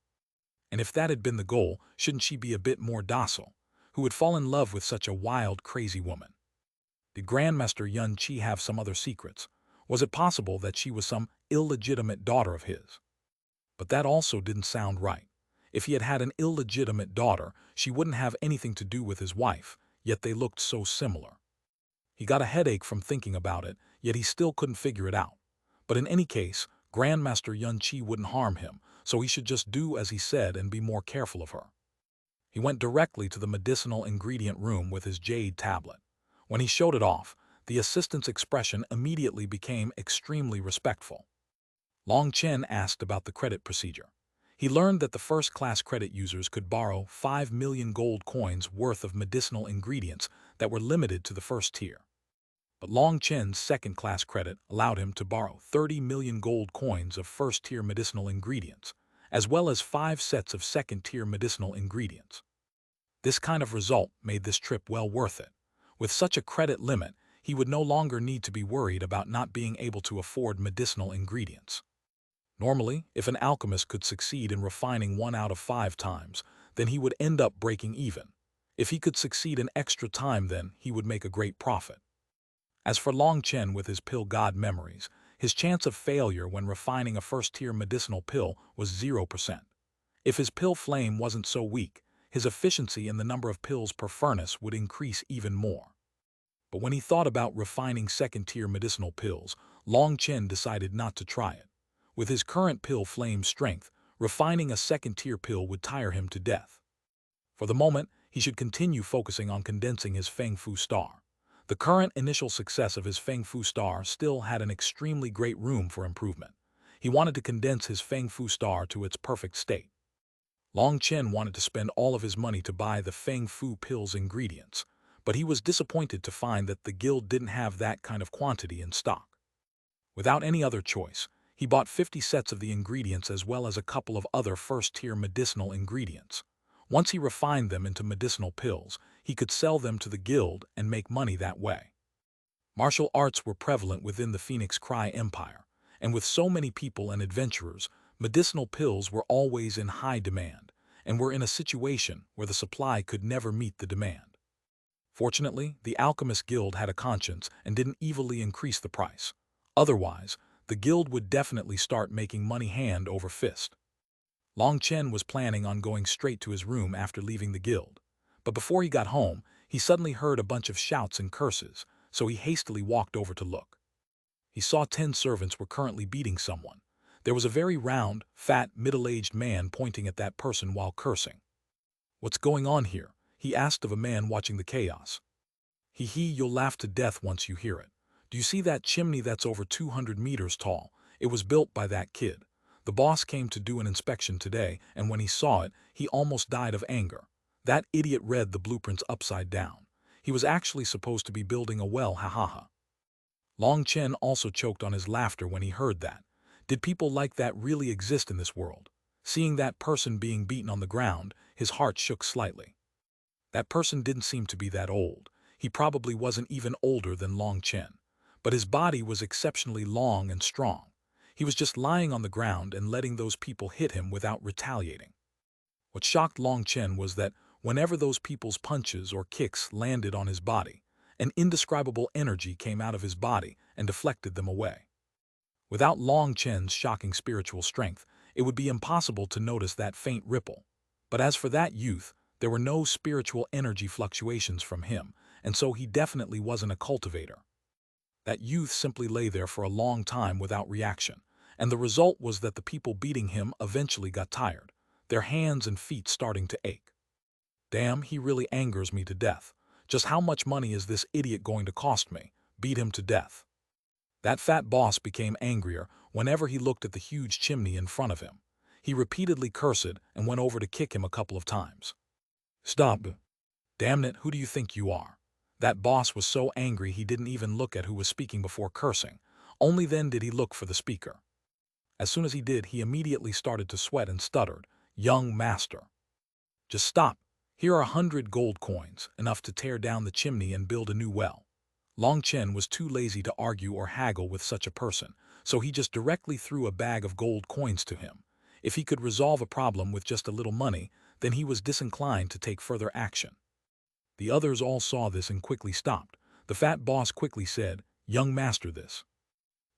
[SPEAKER 1] And if that had been the goal, shouldn't she be a bit more docile? Who would fall in love with such a wild, crazy woman? Did Grandmaster Yun Qi have some other secrets? Was it possible that she was some illegitimate daughter of his? But that also didn't sound right. If he had had an illegitimate daughter, she wouldn't have anything to do with his wife, yet they looked so similar. He got a headache from thinking about it, yet he still couldn't figure it out. But in any case, Grandmaster Yun Qi wouldn't harm him, so he should just do as he said and be more careful of her. He went directly to the medicinal ingredient room with his jade tablet. When he showed it off, the assistant's expression immediately became extremely respectful. Long Chen asked about the credit procedure. He learned that the first-class credit users could borrow 5 million gold coins worth of medicinal ingredients that were limited to the first tier. But Long Chen's second-class credit allowed him to borrow 30 million gold coins of first-tier medicinal ingredients, as well as 5 sets of second-tier medicinal ingredients. This kind of result made this trip well worth it. With such a credit limit, he would no longer need to be worried about not being able to afford medicinal ingredients. Normally, if an alchemist could succeed in refining 1 out of 5 times, then he would end up breaking even. If he could succeed an extra time, then he would make a great profit. As for Long Chen with his pill god memories, his chance of failure when refining a first-tier medicinal pill was 0%. If his pill flame wasn't so weak, his efficiency in the number of pills per furnace would increase even more. But when he thought about refining second-tier medicinal pills, Long Chen decided not to try it. With his current pill flame strength, refining a second-tier pill would tire him to death. For the moment, he should continue focusing on condensing his Feng Fu star. The current initial success of his Feng Fu star still had an extremely great room for improvement. He wanted to condense his Feng Fu star to its perfect state. Long Chen wanted to spend all of his money to buy the Feng Fu pill's ingredients, but he was disappointed to find that the guild didn't have that kind of quantity in stock. Without any other choice, he bought 50 sets of the ingredients as well as a couple of other first-tier medicinal ingredients. Once he refined them into medicinal pills, he could sell them to the guild and make money that way. Martial arts were prevalent within the Phoenix Cry Empire, and with so many people and adventurers, medicinal pills were always in high demand, and were in a situation where the supply could never meet the demand. Fortunately, the Alchemist Guild had a conscience and didn't evilly increase the price. Otherwise, the guild would definitely start making money hand over fist. Long Chen was planning on going straight to his room after leaving the guild, but before he got home, he suddenly heard a bunch of shouts and curses, so he hastily walked over to look. He saw 10 servants were currently beating someone. There was a very round, fat, middle-aged man pointing at that person while cursing. "What's going on here?" he asked of a man watching the chaos. You'll laugh to death once you hear it. Do you see that chimney that's over 200 meters tall? It was built by that kid. The boss came to do an inspection today, and when he saw it, he almost died of anger. That idiot read the blueprints upside down. He was actually supposed to be building a well, ha ha ha. Long Chen also choked on his laughter when he heard that. Did people like that really exist in this world? Seeing that person being beaten on the ground, his heart shook slightly. That person didn't seem to be that old. He probably wasn't even older than Long Chen. But his body was exceptionally long and strong. He was just lying on the ground and letting those people hit him without retaliating. What shocked Long Chen was that whenever those people's punches or kicks landed on his body, an indescribable energy came out of his body and deflected them away. Without Long Chen's shocking spiritual strength, it would be impossible to notice that faint ripple. But as for that youth, There were no spiritual energy fluctuations from him, and so he definitely wasn't a cultivator. That youth simply lay there for a long time without reaction, and the result was that the people beating him eventually got tired, their hands and feet starting to ache. Damn, he really angers me to death. Just how much money is this idiot going to cost me? Beat him to death. That fat boss became angrier whenever he looked at the huge chimney in front of him. He repeatedly cursed and went over to kick him a couple of times. Stop. Damn it, who do you think you are? That boss was so angry he didn't even look at who was speaking before cursing. Only then did he look for the speaker. As soon as he did, he immediately started to sweat and stuttered, "Young master. Just stop. Here are 100 gold coins, enough to tear down the chimney and build a new well." Long Chen was too lazy to argue or haggle with such a person, so he just directly threw a bag of gold coins to him. If he could resolve a problem with just a little money, then he was disinclined to take further action. The others all saw this and quickly stopped. The fat boss quickly said, "Young master, this.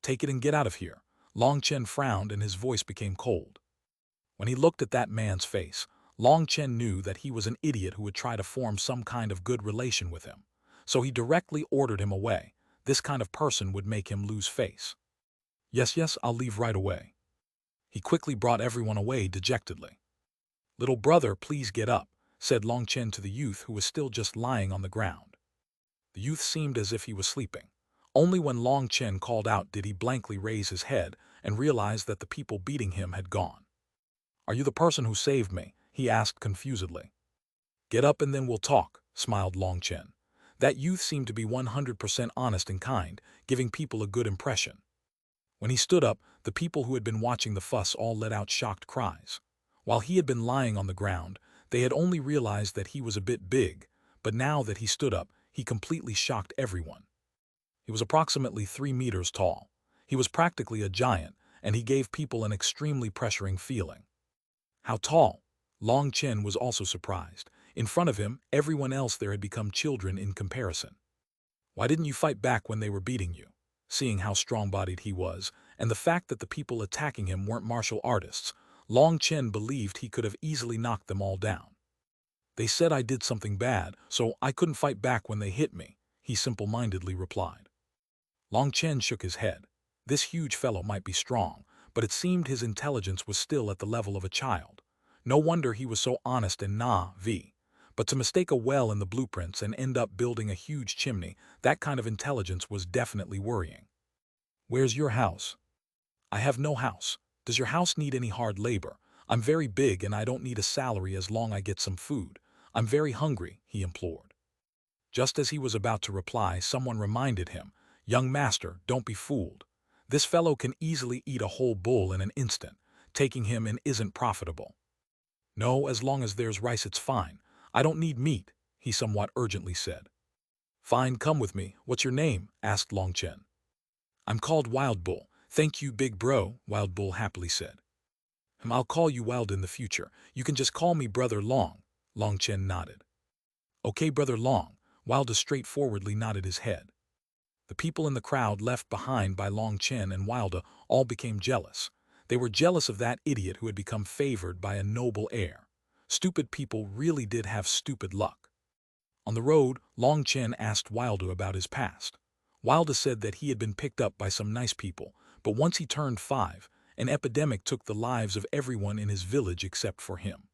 [SPEAKER 1] Take it and get out of here." Long Chen frowned and his voice became cold. When he looked at that man's face, Long Chen knew that he was an idiot who would try to form some kind of good relation with him. So he directly ordered him away. This kind of person would make him lose face. Yes, yes, I'll leave right away. He quickly brought everyone away dejectedly. "Little brother, please get up," said Long Chen to the youth who was still just lying on the ground. The youth seemed as if he was sleeping. Only when Long Chen called out did he blankly raise his head and realize that the people beating him had gone. "Are you the person who saved me?" he asked confusedly. "Get up and then we'll talk," smiled Long Chen. That youth seemed to be 100% honest and kind, giving people a good impression. When he stood up, the people who had been watching the fuss all let out shocked cries. While he had been lying on the ground, they had only realized that he was a bit big, but now that he stood up, he completely shocked everyone. He was approximately 3 meters tall. He was practically a giant, and he gave people an extremely pressuring feeling. How tall? Long Chen was also surprised. In front of him, everyone else there had become children in comparison. Why didn't you fight back when they were beating you? Seeing how strong-bodied he was, and the fact that the people attacking him weren't martial artists, Long Chen believed he could have easily knocked them all down. "They said I did something bad, so I couldn't fight back when they hit me," he simple-mindedly replied. Long Chen shook his head. This huge fellow might be strong, but it seemed his intelligence was still at the level of a child. No wonder he was so honest and naive. But to mistake a well in the blueprints and end up building a huge chimney, that kind of intelligence was definitely worrying. "Where's your house?" "I have no house. Does your house need any hard labor? I'm very big and I don't need a salary as long as I get some food. I'm very hungry," he implored. Just as he was about to reply, someone reminded him, "Young master, don't be fooled. This fellow can easily eat a whole bull in an instant. Taking him in isn't profitable." "No, as long as there's rice it's fine. I don't need meat," he somewhat urgently said. "Fine, come with me. What's your name?" asked Long Chen. "I'm called Wild Bull. Thank you, big bro," Wild Bull happily said. "I'll call you Wild in the future. You can just call me Brother Long." Long Chen nodded. "Okay, Brother Long." Wild straightforwardly nodded his head. The people in the crowd left behind by Long Chen and Wilda all became jealous. They were jealous of that idiot who had become favored by a noble heir. Stupid people really did have stupid luck. On the road, Long Chen asked Wilda about his past. Wilda said that he had been picked up by some nice people, but once he turned 5, an epidemic took the lives of everyone in his village except for him.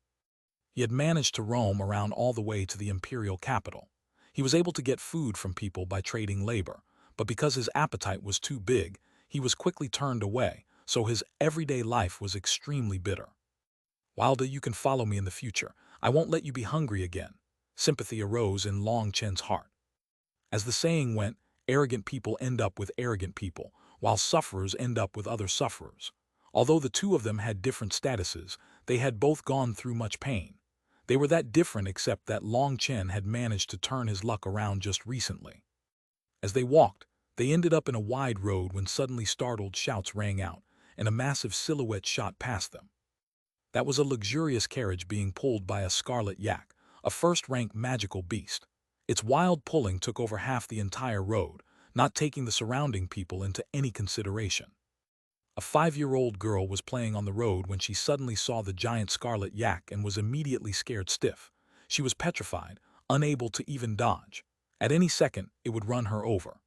[SPEAKER 1] He had managed to roam around all the way to the imperial capital. He was able to get food from people by trading labor, but because his appetite was too big, he was quickly turned away, so his everyday life was extremely bitter. "Wilda, you can follow me in the future. I won't let you be hungry again." Sympathy arose in Long Chen's heart. As the saying went, arrogant people end up with arrogant people, while sufferers end up with other sufferers. Although the two of them had different statuses, they had both gone through much pain. They were that different except that Long Chen had managed to turn his luck around just recently. As they walked, they ended up in a wide road when suddenly startled shouts rang out, and a massive silhouette shot past them. That was a luxurious carriage being pulled by a scarlet yak, a first-rank magical beast. Its wild pulling took over half the entire road, not taking the surrounding people into any consideration. A 5-year-old girl was playing on the road when she suddenly saw the giant scarlet yak and was immediately scared stiff. She was petrified, unable to even dodge. At any second, it would run her over.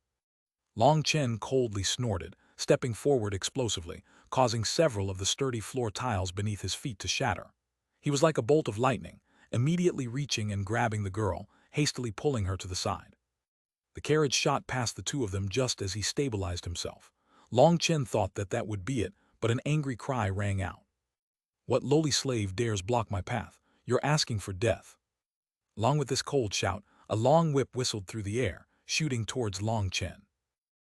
[SPEAKER 1] Long Chen coldly snorted, stepping forward explosively, causing several of the sturdy floor tiles beneath his feet to shatter. He was like a bolt of lightning, immediately reaching and grabbing the girl, hastily pulling her to the side. The carriage shot past the two of them just as he stabilized himself. Long Chen thought that would be it, but an angry cry rang out. "What lowly slave dares block my path? You're asking for death." Along with this cold shout, a long whip whistled through the air, shooting towards Long Chen.